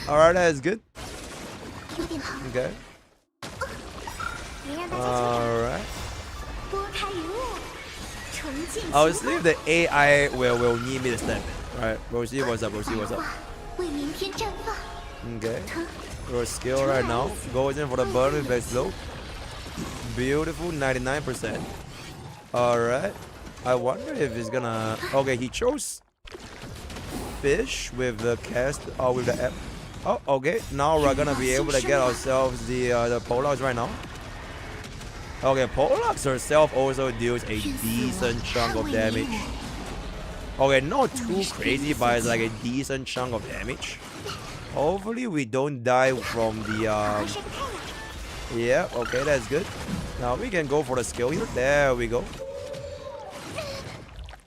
Alright, that's good. 有点好。 Okay. 别让大家久等， Alright. 拨开云雾，重建 I'll 情 see if the AI will need me to step in. Alright, we'll see what's up, we'll see what's 怀， up. 为明天绽放。 Okay. Your skill right now goes in for the burn with slow. Beautiful, 99%. Alright. I wonder if he's gonna. Okay, he chose fish with the cast with the app. Oh, okay. Now we're gonna be able to get ourselves the Polux right now. Okay, Polux herself also deals a decent chunk of damage. Okay, not too crazy, but it's like a decent chunk of damage. Hopefully we don't die from the 晒个太阳。 yeah, okay, that's good. Now we can go for the skill here. There we go.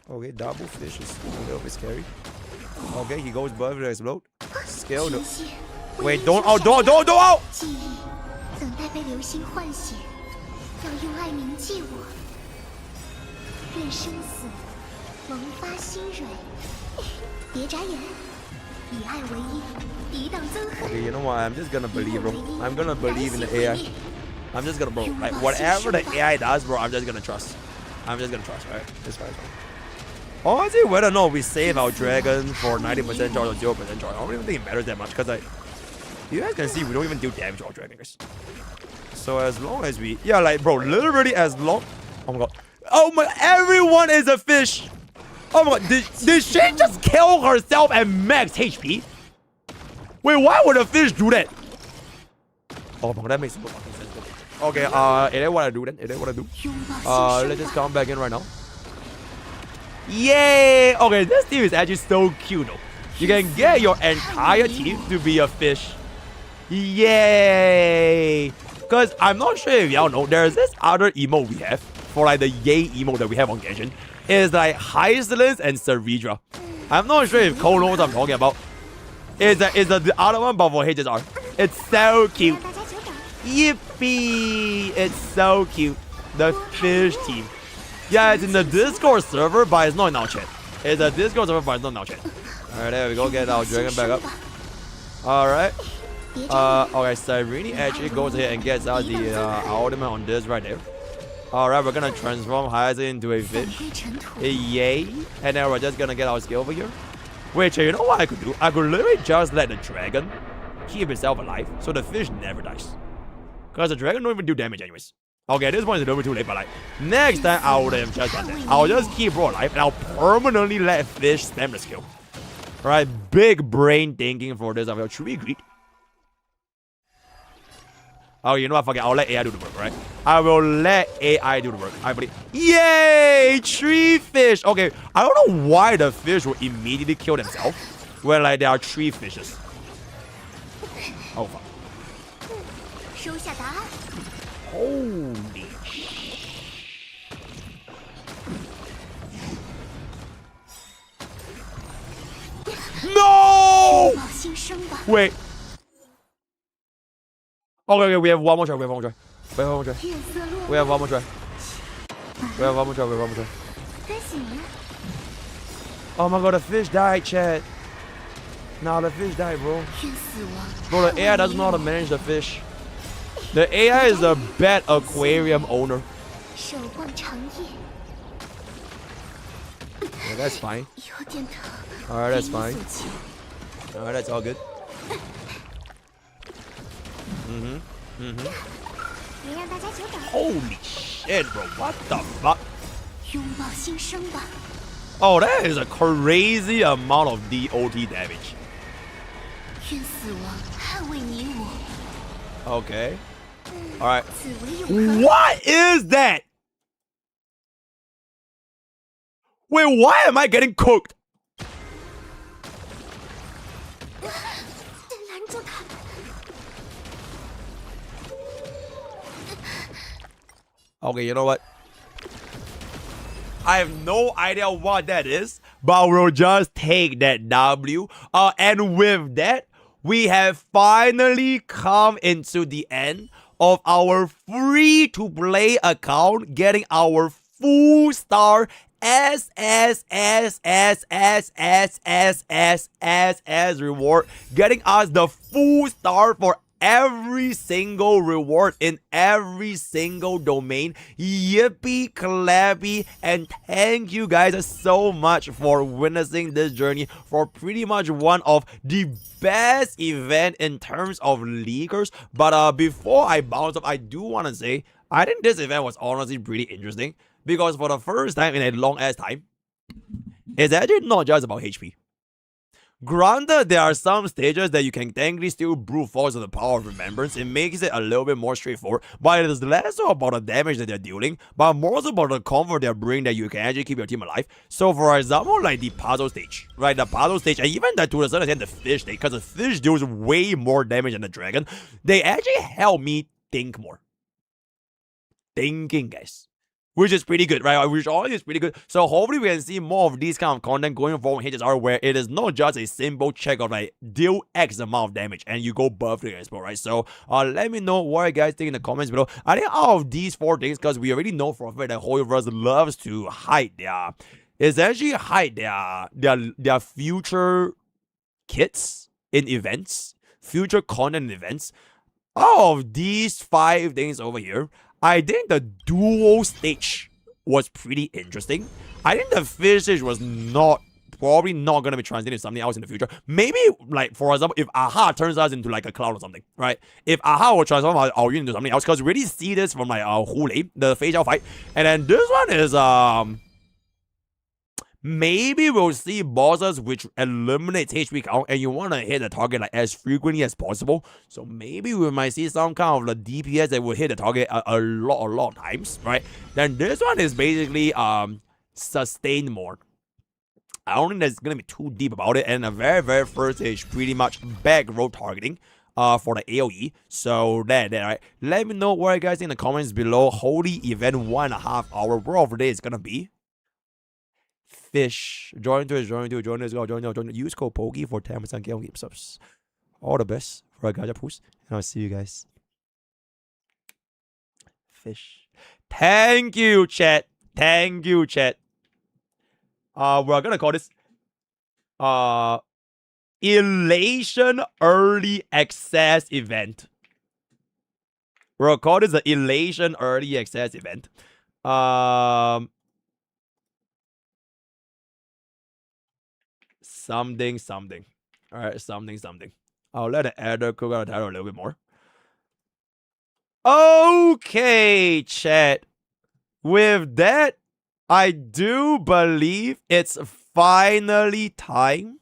Okay, double fish is a little bit scary. Okay, he goes above the explode. Skill no. 停息，为 Wait, 英 don't 雄 out, 闪 don't 耀 don't out! 记忆等待被流星唤醒，要用爱铭记我。愿生死萌发新蕊，别眨眼，以爱为衣，抵挡憎恨。 Okay, you know what? I'm just gonna believe, bro. I'm gonna believe in the AI. I'm just gonna, bro. Like whatever the AI does, bro, I'm just gonna trust. I'm just gonna trust, right? It's fine, it's fine. Honestly, whether or not we save our dragon for 90% charge or 0% charge, I don't even think it matters that much because like you guys can see we don't even do damage to our dragon, guys. So as long as we, yeah, like bro, literally as long. Oh my god. Oh my, everyone is a fish. Oh my god, did she just kill herself at max HP? Wait, why would a fish do that? Oh my god, that makes no fucking sense. Okay, it ain't what I do then. It ain't what I do. 拥抱新 Let's 生 just 吧， come back in right now. Yay! Okay, this team is actually so cute though. You can get your entire team to be a fish. Yay! Because I'm not sure if y'all know, there's this other emote we have for like the yay emote that we have on Genshin. It's like Hyslins and Ceridra. I'm not sure if Cole knows what I'm talking about. It's the other one but for HSR. It's so 别 cute. 让大家久等。 Yippee! It's so cute. The fish team. Yeah, it's in the Discord server, but it's not in our chat. It's a Discord server, but it's not in our chat. Alright, there we go. Get our dragon back up. Alright. 别眨眼， Okay, Cyrene actually goes ahead and gets out the ultimate on this right there. Alright, we're gonna transform Hyzer into a 返 fish. 归尘土。 Yay. And then we're just gonna get our skill over here. Wait, you know what I could do? I could literally just let the dragon keep itself alive so the fish never dies. Because the dragon don't even do damage anyways. Okay, at this point it's a little bit too late, but like, next time I would have just done that. I'll just keep Bro alive and I'll permanently let fish spam the skill. Alright, big brain thinking for this. Should we agree? Oh, you know what? Fuck it. I'll let AI do the work, right? I will let AI do the work. I believe. Yay! Tree fish. Okay, I don't know why the fish will immediately kill themselves when like there are 3 fishes. Oh fuck. 收下答案。 Holy No! 拥抱新生吧， Wait. Okay, we have one more try. We have one more try. We have one more try. 月色落 We have one more try. We have one more try. We have one more try. 该醒了。 Oh my god, the fish died, Chad. Nah, the fish died, bro. 愿死亡 Bro, the AI doesn't know how to manage the fish. The AI is a bad aquarium owner. 守望长夜， Yeah, that's fine. 有点疼。 Alright, that's 为 fine. 你所求 Alright, that's all good. 别让大家久等。 Holy shit, bro. What the fuck? 拥抱新生吧， Oh, that is a crazy amount of DOT damage. 愿死亡捍卫你我， Okay. Alright. 此为永恒。 What is that? Wait, why am I getting cooked? 拦住他！ Okay, you know what? I have no idea what that is, but we'll just take that W. And with that, we have finally come into the end of our free-to-play account, getting our full star S reward, getting us the full star for every single reward in every single domain. Yippee clappy, and thank you guys so much for witnessing this journey for pretty much one of the best event in terms of leakers. But before I bounce up, I do want to say I think this event was honestly pretty interesting, because for the first time in a long ass time, it's actually not just about HP. Granted, there are some stages that you can technically still brute force the power of remembrance. It makes it a little bit more straightforward, but it is less so about the damage that they're dealing, but more so about the comfort they're bringing that you can actually keep your team alive. So for example, like the puzzle stage, right? The puzzle stage, and even that to a certain extent the fish stage, because the fish deals way more damage than the dragon, they actually help me think more. Thinking, guys. Which is pretty good, right? Which always is pretty good. So hopefully we can see more of these kind of content going forward in HSR, where it is not just a simple check of like deal X amount of damage and you go buff the expo, right? So let me know what you guys think in the comments below. I think out of these 4 things, because we already know for a fact that Hoyoverse loves to hide their future kits in events, future content in events. Out of these 5 things over here, I think the duo stage was pretty interesting. I think the fish stage was probably not going to be translated into something else in the future. Maybe, like, for example, if Aha turns us into, like, a cloud or something, right? If Aha will transform our unit into something else, because we really see this from, like, Hule, the facial fight. And then this one is, maybe we'll see bosses which eliminates HP count, and you want to hit the target like as frequently as possible. So maybe we might see some kind of the DPS that will hit the target a lot of times, right? Then this one is basically sustained more. I don't think that's gonna be too deep about it. And the very first is pretty much back row targeting for the AoE. So that right. Let me know what you guys think in the comments below. Holy event 1.5 hour. Where of the day is gonna be? Fish. Join to join. Use code POKE for 10% game subs. All the best for a Gacha post. And I'll see you guys. Fish. Thank you, chat. Thank you, chat. We're gonna call this Elation Early Access Event. We'll call this the Elation Early Access Event. Something. Alright, something. I'll let the editor cook out the title a little bit more. Okay, chat. With that, I do believe it's finally time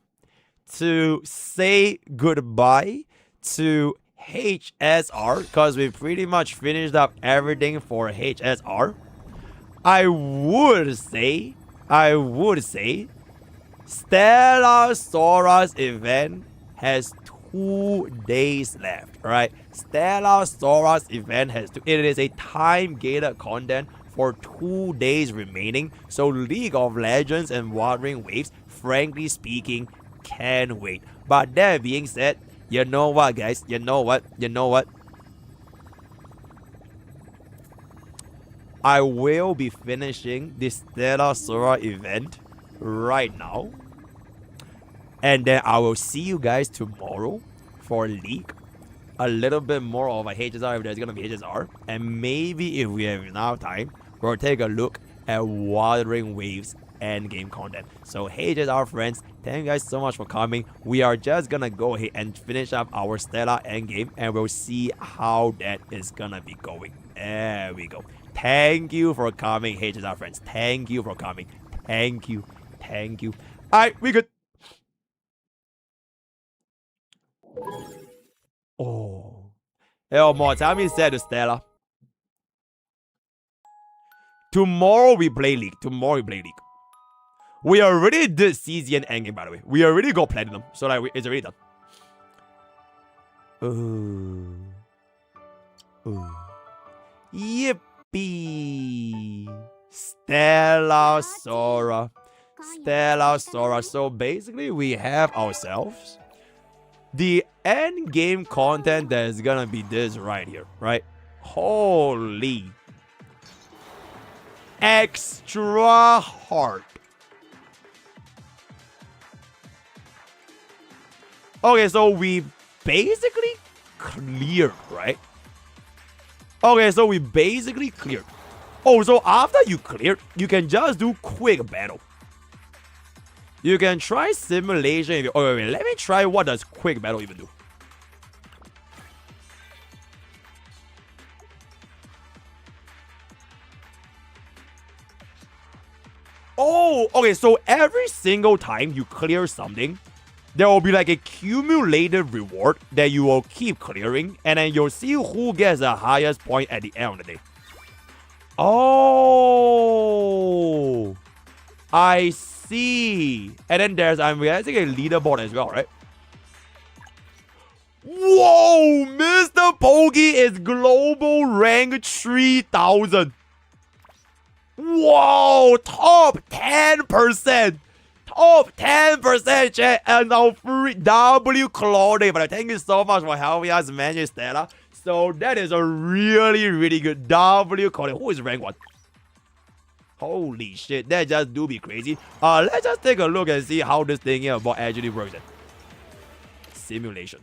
to say goodbye to HSR, because we pretty much finished up everything for HSR. I would say Stella Sora's event has 2 days left, right? Stella Sora's event has it is a time-gated content for 2 days remaining. So League of Legends and Wuthering Waves, frankly speaking, can wait. But that being said, you know what, guys? You know what? I will be finishing the Stella Sora event right now, and then I will see you guys tomorrow for League. A little bit more of a HSR if there's gonna be HSR, and maybe if we have enough time, we'll take a look at Wuthering Waves endgame content. So HSR friends, thank you guys so much for coming. We are just gonna go ahead and finish up our Stella endgame, and we'll see how that is gonna be going. There we go. Thank you for coming, HSR friends. Thank you for coming. Thank you. Alright, we good. Oh. Mortami said to Stella, tomorrow we play League. We already did Stygian endgame, by the way. We already got platinum. So like it's already done. Ooh. Yippee. Stella Sora. Stella, Sora. So basically, we have ourselves the end game content that is gonna be this right here, right? Holy. Extra hard. Okay, so we basically cleared, right? Okay, so we basically cleared. Oh, so after you cleared, you can just do quick battle. You can try simulation. If you, oh, wait, let me try what does quick battle even do. Oh, okay, so every single time you clear something, there will be like a cumulative reward that you will keep clearing, and then you'll see who gets the highest point at the end of the day. Oh, I see. And then there's, I'm realizing, a leaderboard as well, right? Whoa, MrPokke is global rank 3000. Whoa, top 10%. Top 10%, chat. And now free W Claude. But thank you so much for helping us manage Stella. So that is a really, really good W Claude. Who is rank 1? Holy shit, that just do be crazy. Let's just take a look and see how this thing here about actually works. Simulation.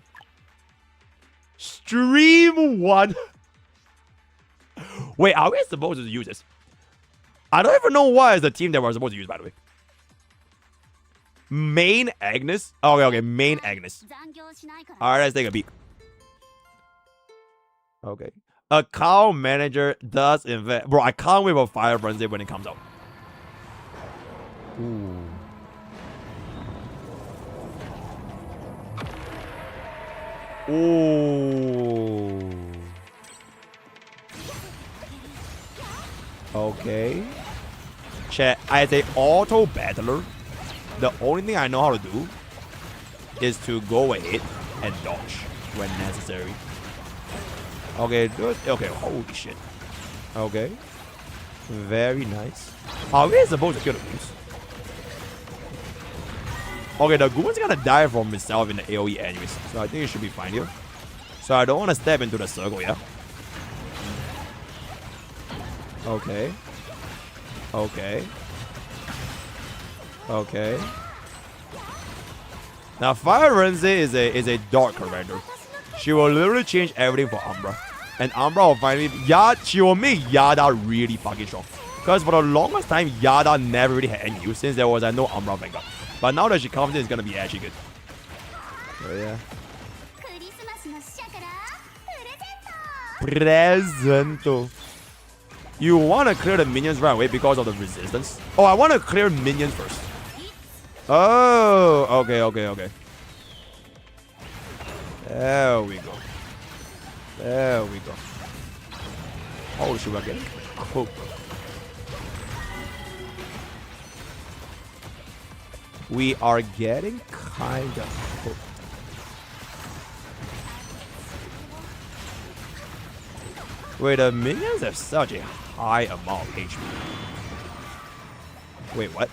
Stream 1. Wait, are we supposed to use this? I don't even know what is the team that we're supposed to use, by the way. Main Agnes? Okay, main Agnes. Alright, let's take a peek. Okay. Account manager does invest. Bro, I can't wait for Fire Frenzy when it comes out. Ooh. Ooh. Okay. Chat, as a auto battler, the only thing I know how to do is to go ahead and dodge when necessary. Okay, good. Okay, holy shit. Okay. Very nice. Are we supposed to kill the goons? Okay, the goon's gonna die from himself in the AoE anyways, so I think it should be fine here. So I don't want to step into the circle, yeah? Okay. Okay. Okay. Now Fire Frenzy is a dark character. She will literally change everything for Umbra. And Umbra will finally she will make Yada really fucking strong. Because for the longest time, Yada never really had any use since there was no Umbra Vanguard. But now that she comes in, it's gonna be actually good. So yeah. Presento. You wanna clear the minions right away because of the resistance? Oh, I wanna clear minions first. Oh, okay. There we go. There we go. Oh, should I get cooked? We are getting kind of cooked. Wait, the minions have such a high amount of HP. Wait, what?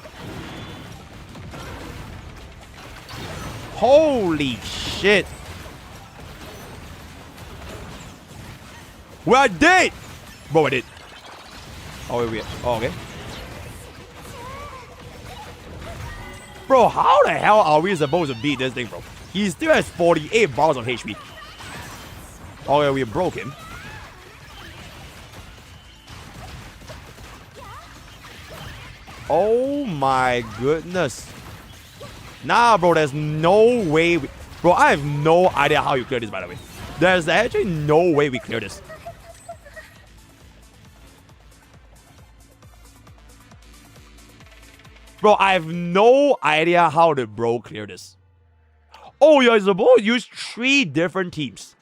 Holy shit! We're dead! Bro, I did. Oh, wait. Oh, okay. Bro, how the hell are we supposed to beat this thing, bro? He still has 48 bars of HP. Okay, we broke him. Oh my goodness. Nah, bro, there's no way bro, I have no idea how you clear this, by the way. There's actually no way we clear this. Bro, I have no idea how the bro clear this. Oh, you're supposed to use 3 different teams.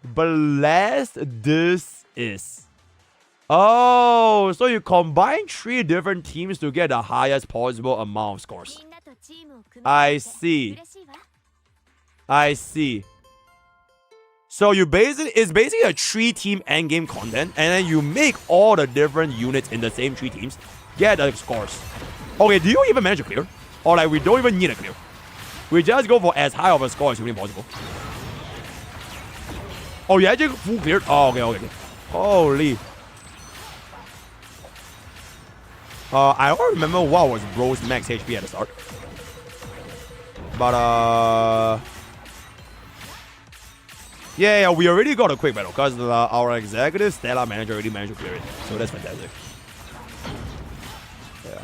Blast this is. Oh, so you combine 3 different teams to get the highest possible amount of scores. I see. I see. So it's basically a 3-team endgame content, and then you make all the different units in the same 3 teams, get the scores. Okay, do you even manage to clear? Or like we don't even need a clear. We just go for as high of a score as humanly possible. Oh, you actually full cleared? Oh, okay. Holy. I don't remember what was Bro's max HP at the start. But yeah, we already got a quick battle because our executive Stella manager already managed to clear it. So that's fantastic. Yeah.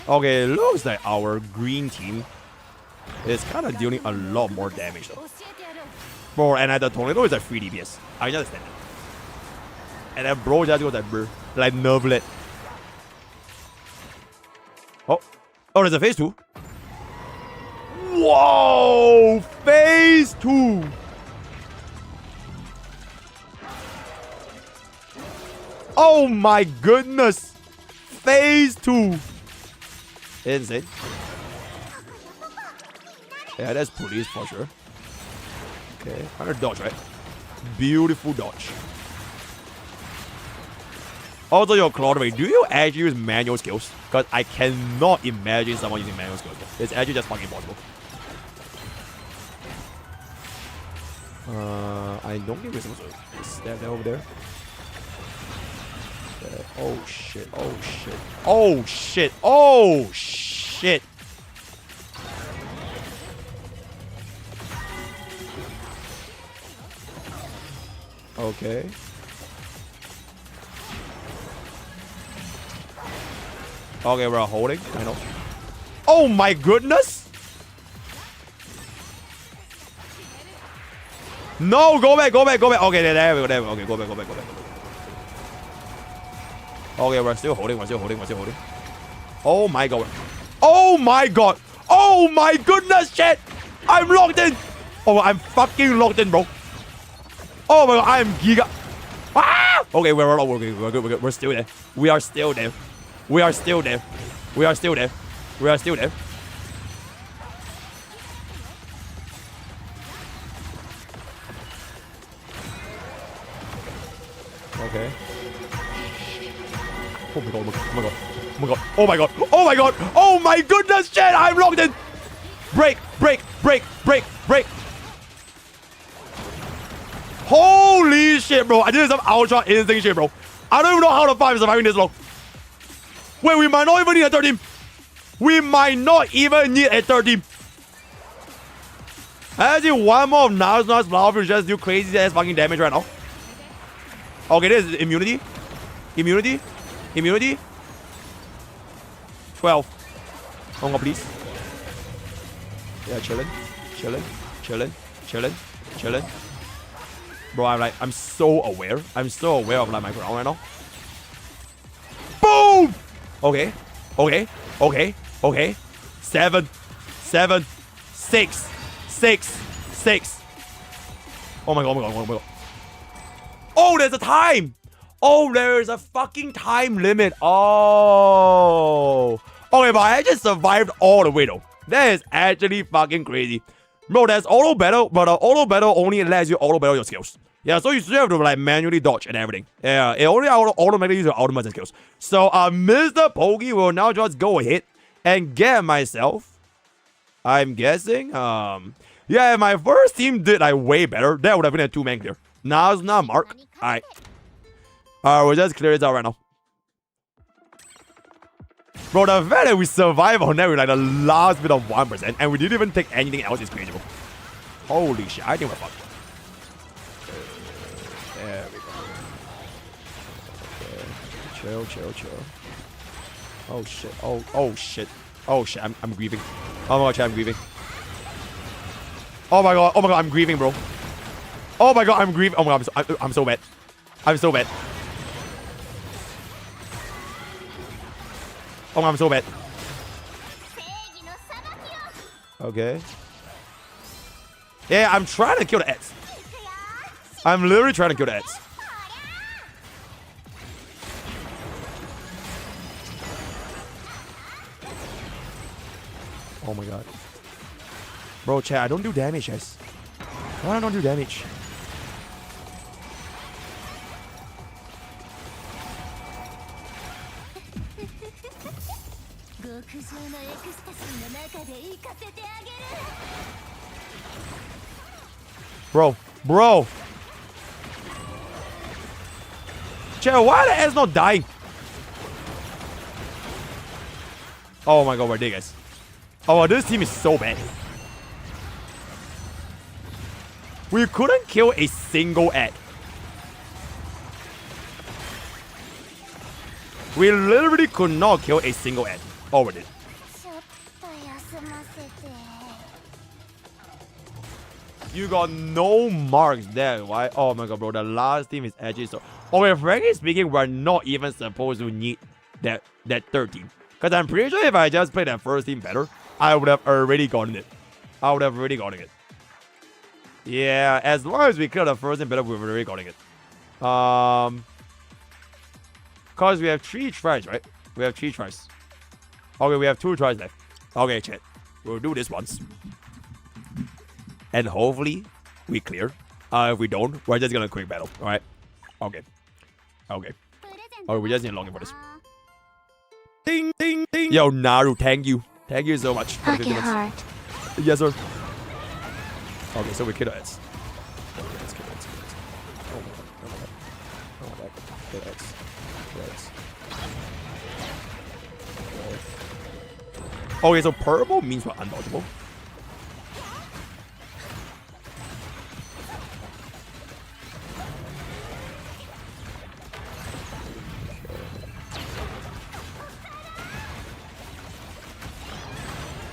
Okay, it looks like our green team is kind of dealing a lot more damage though. Bro, and the tornado is like 3 DPS. I just understand it. And then bro just goes like nervelet. Oh, there's a phase 2. Whoa! Phase 2! Oh my goodness! Phase 2! Insane. Yeah, that's police for sure. Okay, 100 dodge, right? Beautiful dodge. Also, your Clawdway, do you actually use manual skills? Because I cannot imagine someone using manual skills. It's actually just fucking impossible. I don't think we're supposed to stab that over there. Okay. Oh shit, oh shit. Oh shit, oh shit. Okay. Okay, we're holding. I know. Oh my goodness! No, go back. Okay, there we go. Okay, go back. Okay, we're still holding. Oh my god. Oh my goodness, shit! I'm locked in! Oh, I'm fucking locked in, bro. Oh my god, I am giga. Ah! Okay, we're good. We're still there. We are still there. Okay. Oh my god. Oh my goodness, shit! I'm locked in. Break. Holy shit, bro. I did some ultra insane shit, bro. I don't even know how the fight is surviving this long. Wait, we might not even need a third team. Actually, one more of Naruto's Flower will just do crazy ass fucking damage right now. Okay, this is immunity. 12. Oh god, please. Yeah, chilling. Bro, I'm so aware. I'm so aware of like my ground right now. Boom! Okay. 7, 6. Oh my god. Oh, there's a time! Oh, there's a fucking time limit. Oh. Okay, but I just survived all the way though. That is actually fucking crazy. Bro, there's auto battle, but auto battle only lets you auto battle your skills. Yeah, so you still have to like manually dodge and everything. Yeah, it only automatically uses your ultimate skills. So MrPokke will now just go ahead and get myself. I'm guessing. Yeah, if my first team did like way better, that would have been a 2-man clear. Now it's not Mark. Alright. We'll just clear it out right now. Bro, the fact that we survived on that with like the last bit of 1% and we didn't even take anything else is crazy, bro. Holy shit, I think we're fucked. There we go. Okay. Chill. Oh shit. I'm grieving. Oh my god, I'm grieving. Oh my god, I'm grieving, bro. Oh my god, I'm grieving. Oh my god, I'm so bad. I'm so bad. Oh, I'm so bad. Okay. Yeah, I'm trying to kill the X. I'm literally trying to kill the X. Oh my god. Bro, chat, I don't do damage, guys. Why don't I do damage? Bro. Chat, why the ass not dying? Oh my god, we're dead, guys. Oh, this team is so bad. We couldn't kill a single ad. We literally could not kill a single ad. Oh, we did. You got no marks there, right? Oh my god, bro. The last team is edgy. So, okay, frankly speaking, we're not even supposed to need that third team. Because I'm pretty sure if I just played that first team better, I would have already gotten it. Yeah, as long as we clear the first team better, we've already gotten it. Because we have 3 tries, right? We have 3 tries. Okay, we have 2 tries left. Okay, chat. We'll do this once. And hopefully, we clear. If we don't, we're just gonna quick battle. Alright? Okay. Okay, we just need login for this. Ding, ding, ding. Yo, Naru, thank you. Thank you so much. Poke heart. Yes, sir. Okay, so we kill the ads. Okay, let's kill ads. Oh my god. Kill ads. Okay, so purple means we're undodgeable.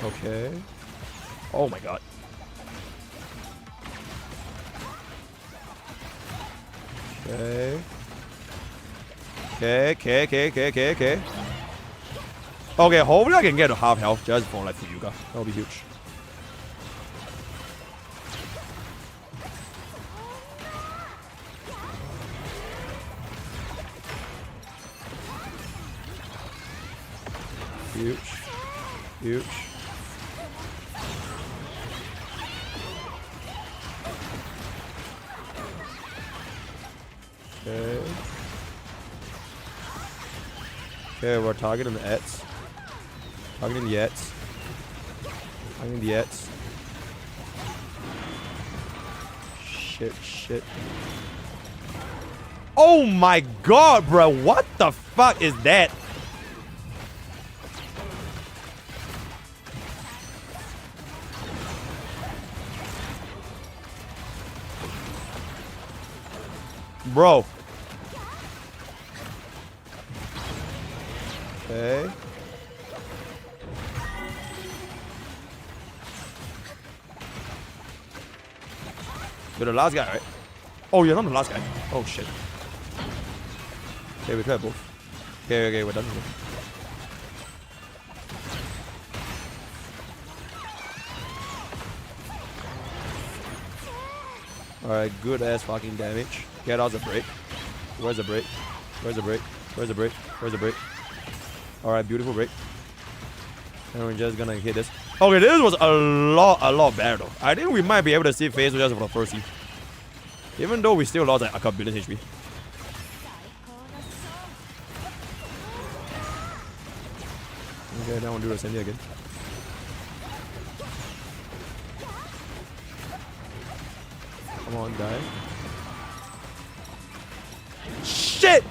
Okay. Oh my god. Okay. Okay, hopefully I can get to half health just for like Fuyuga. That'll be huge. Huge. Okay, we're targeting the Ets. Targeting the Ets. Shit. Oh my god, bro. What the fuck is that? Bro. Okay. You're the last guy, right? Oh, you're not the last guy. Oh, shit. Okay, we clear both. Okay, we're done with it. Alright, good ass fucking damage. Get out the break. Where's the break? Alright, beautiful break. And we're just gonna hit this. Okay, this was a lot better though. I think we might be able to see phase just for the first team. Even though we still lost like a couple billion HP. Okay, now we'll do the same thing again. Come on, die. Shit!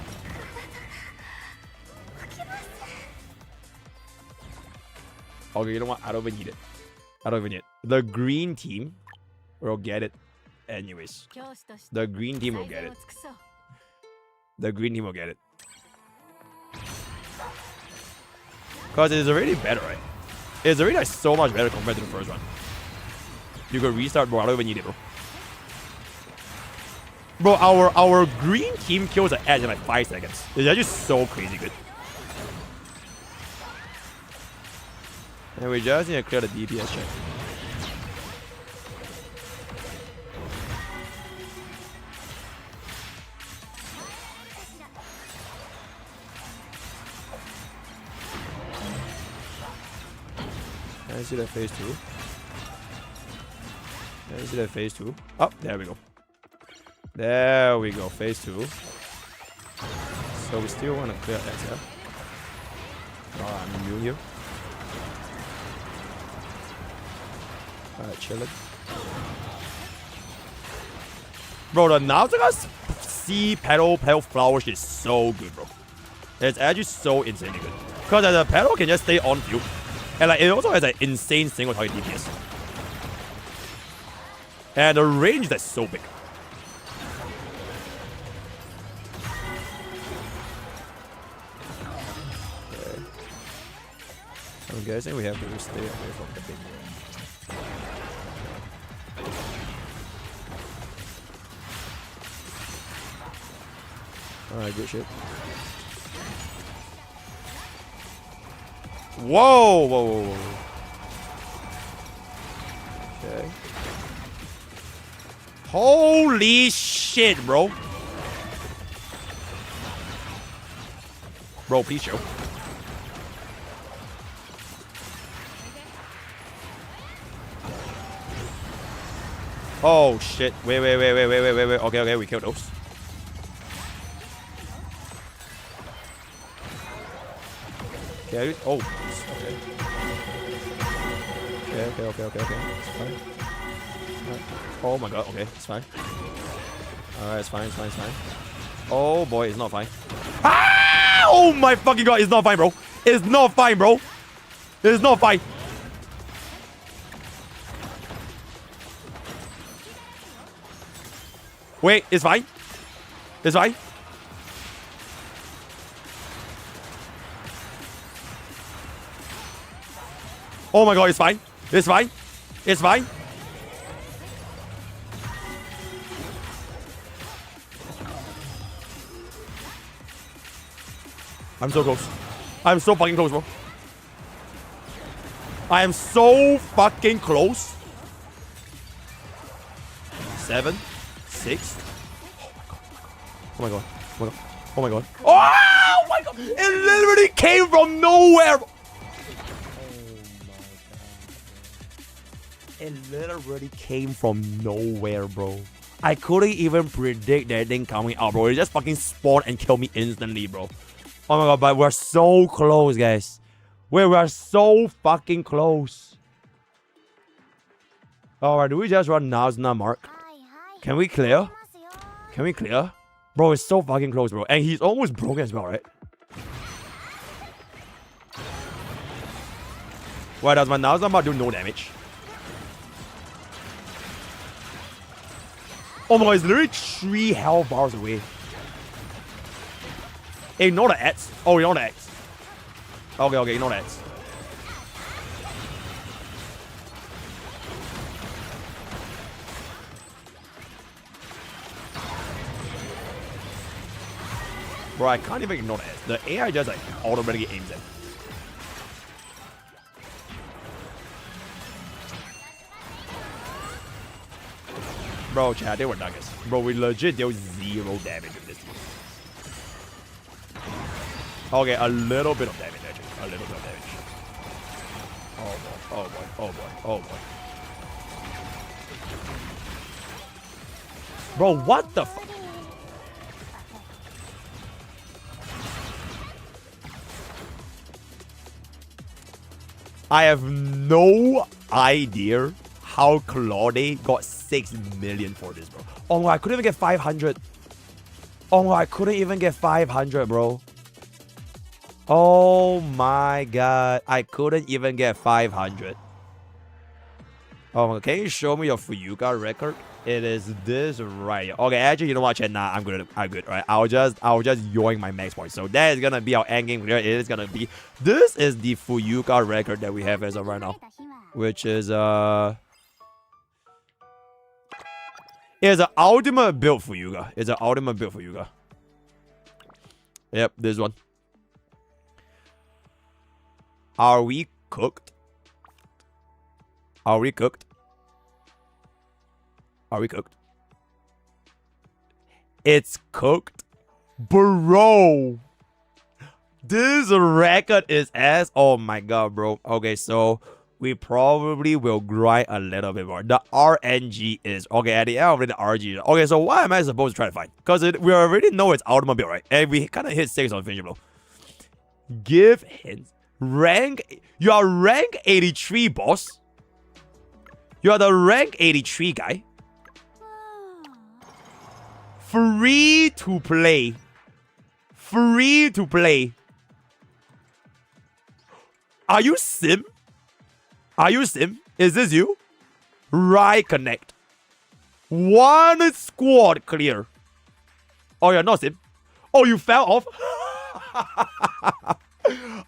Okay, you know what? I don't even need it. The green team will get it anyways. The green team will get it. Because it's already better, right? It's already like so much better compared to the first one. You could restart, bro. I don't even need it, bro. Bro, our green team kills the edge in like 5 seconds. It's actually so crazy good. And we just need to clear the DPS check. Can I see that phase 2? Let's do that phase 2. Oh, there we go. There we go, phase 2. So we still want to clear X, yeah? Oh, I'm immune here. Alright, chillin'. Bro, the Nautica's sea petal flourish is so good, bro. It's actually so insanely good. Because the petal can just stay on field. And like it also has an insane single target DPS. And the range that's so big. Okay. I'm guessing we have to stay away from the big one. Alright, good shit. Whoa, whoa, whoa, whoa. Okay. Holy shit, bro. Bro, please show. Oh shit. Wait. Okay, we killed those. Okay, oh, okay. Okay. It's fine. Right. Oh my god, okay, it's fine. Alright, it's fine. Oh boy, it's not fine. Ah! Oh my fucking god, it's not fine, bro. It's not fine, bro. It's not fine. Wait, it's fine. It's fine. Oh my god, it's fine. It's fine. It's fine. I'm so close. I'm so fucking close, bro. I am so fucking close. 7, 6. Oh my god. Oh my god. Oh my god. It literally came from nowhere. It literally came from nowhere, bro. I couldn't even predict that thing coming out, bro. It just fucking spawned and killed me instantly, bro. Oh my god, but we're so close, guys. We are so fucking close. Alright, do we just run Nazna Mark? Can we clear? Can we clear? Bro, it's so fucking close, bro. And he's almost broken as well, right? Why does my Nazna Mark do no damage? Oh my god, it's literally 3 health bars away. Hey, ignore the X. Oh, ignore the X. Okay, ignore the X. Bro, I can't even ignore the X. The AI just like automatically aims it. Bro, chat, they were nuggets. Bro, we legit deal 0 damage with this team. Okay, a little bit of damage, actually. A little bit of damage. Oh boy. Bro, what the fuck? I have no idea how Claude got 6 million for this, bro. Oh my, I couldn't even get 500. Oh my, I couldn't even get 500, bro. Oh my god, I couldn't even get 500. Oh my god, can you show me your Fuyuka record? It is this right here. Okay, actually, you know what, chat? Nah, I'm good, right? I'll just yoink my max point. So that is gonna be our endgame clear. It is gonna be, this is the Fuyuka record that we have as of right now. Which is, it's an ultimate build for Yuga. It's an ultimate build for Yuga. Yep, this one. Are we cooked? Are we cooked? Are we cooked? It's cooked? Bro! This record is ass. Oh my god, bro. Okay, so we probably will grind a little bit more. The RNG is okay at the end of it. The RG. Okay, so what am I supposed to try to find? Because we already know it's automobile, right? And we kind of hit 6 on finishing blow. Give hints. Rank. You are rank 83, boss. You are the rank 83 guy. Free to play. Free to play. Are you Sim? Are you Sim? Is this you? Right connect. One squad clear. Oh, you're not Sim. Oh, you fell off?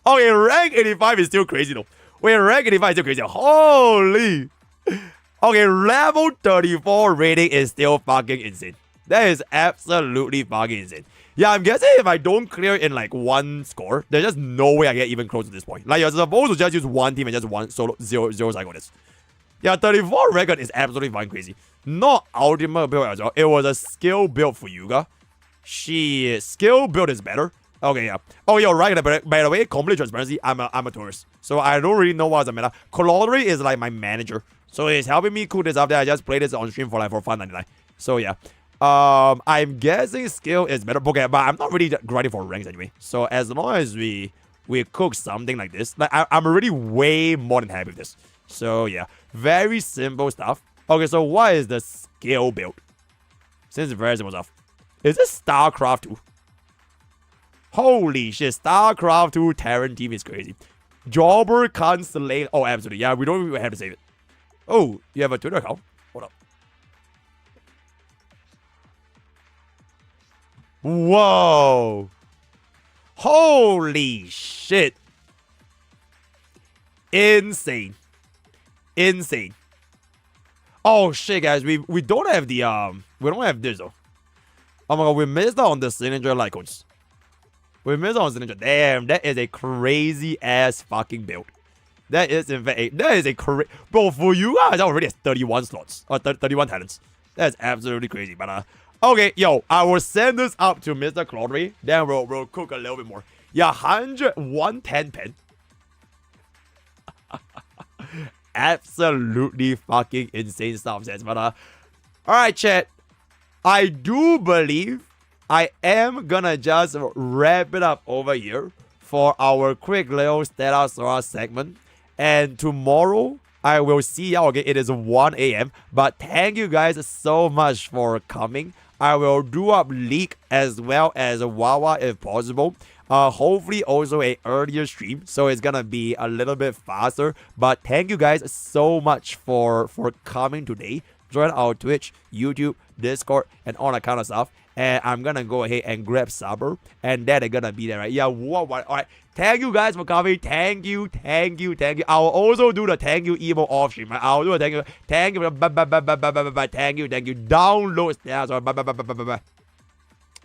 Okay, rank 85 is still crazy though. Wait, rank 85 is still crazy. Holy. Okay, level 34 rating is still fucking insane. That is absolutely fucking insane. Yeah, I'm guessing if I don't clear in like one score, there's just no way I get even close to this point. Like, you're supposed to just use one team and just one solo zero cycle this. Yeah, 34 record is absolutely fucking crazy. Not ultimate build as well. It was a skill build for Yuga. Skill build is better. Okay, yeah. Oh, you're right. By the way, complete transparency, I'm a tourist. So I don't really know what's the meta. Colodry is like my manager. So he's helping me cook this up there. I just played this on stream for fun 99. So yeah. I'm guessing skill is better. Okay, but I'm not really grinding for ranks anyway. So as long as we cook something like this, like I'm already way more than happy with this. So yeah, very simple stuff. Okay, so what is the skill build? Since it's very simple stuff. Is this StarCraft 2? Holy shit, StarCraft 2 Terran team is crazy. Jobber can't slay. Oh, absolutely. Yeah, we don't even have to save it. Oh, you have a Twitter account? Hold up. Whoa. Holy shit. Insane. Insane. Oh shit, guys, we don't have the we don't have this though. Oh my god, we missed out on the signature icons. We missed out on signature. Damn, that is a crazy ass fucking build. That is in fact that is a crazy bro. For you guys, I already have 31 slots or 31 talents. That's absolutely crazy. But okay, yo, I will send this up to Mr. Claudry. Then we'll cook a little bit more. Yeah, 110 pen. Absolutely fucking insane stuff, says. But alright, chat. I do believe I am gonna just wrap it up over here for our quick little Stella Saga segment. And tomorrow I will see y'all again. It is 1 a.m. But thank you guys so much for coming. I will do up League as well as Wawa if possible. Hopefully also a earlier stream, so it's gonna be a little bit faster. But thank you guys so much for coming today. Join our Twitch, YouTube, Discord, and all that kind of stuff. And I'm gonna go ahead and grab Saber, and that is gonna be there, right? Yeah, what? Alright, thank you guys for coming. Thank you. I will also do the thank you emo off stream. Right? I'll do a thank you. Thank you. Bye. Thank you. Download. Yeah, sorry. Bye.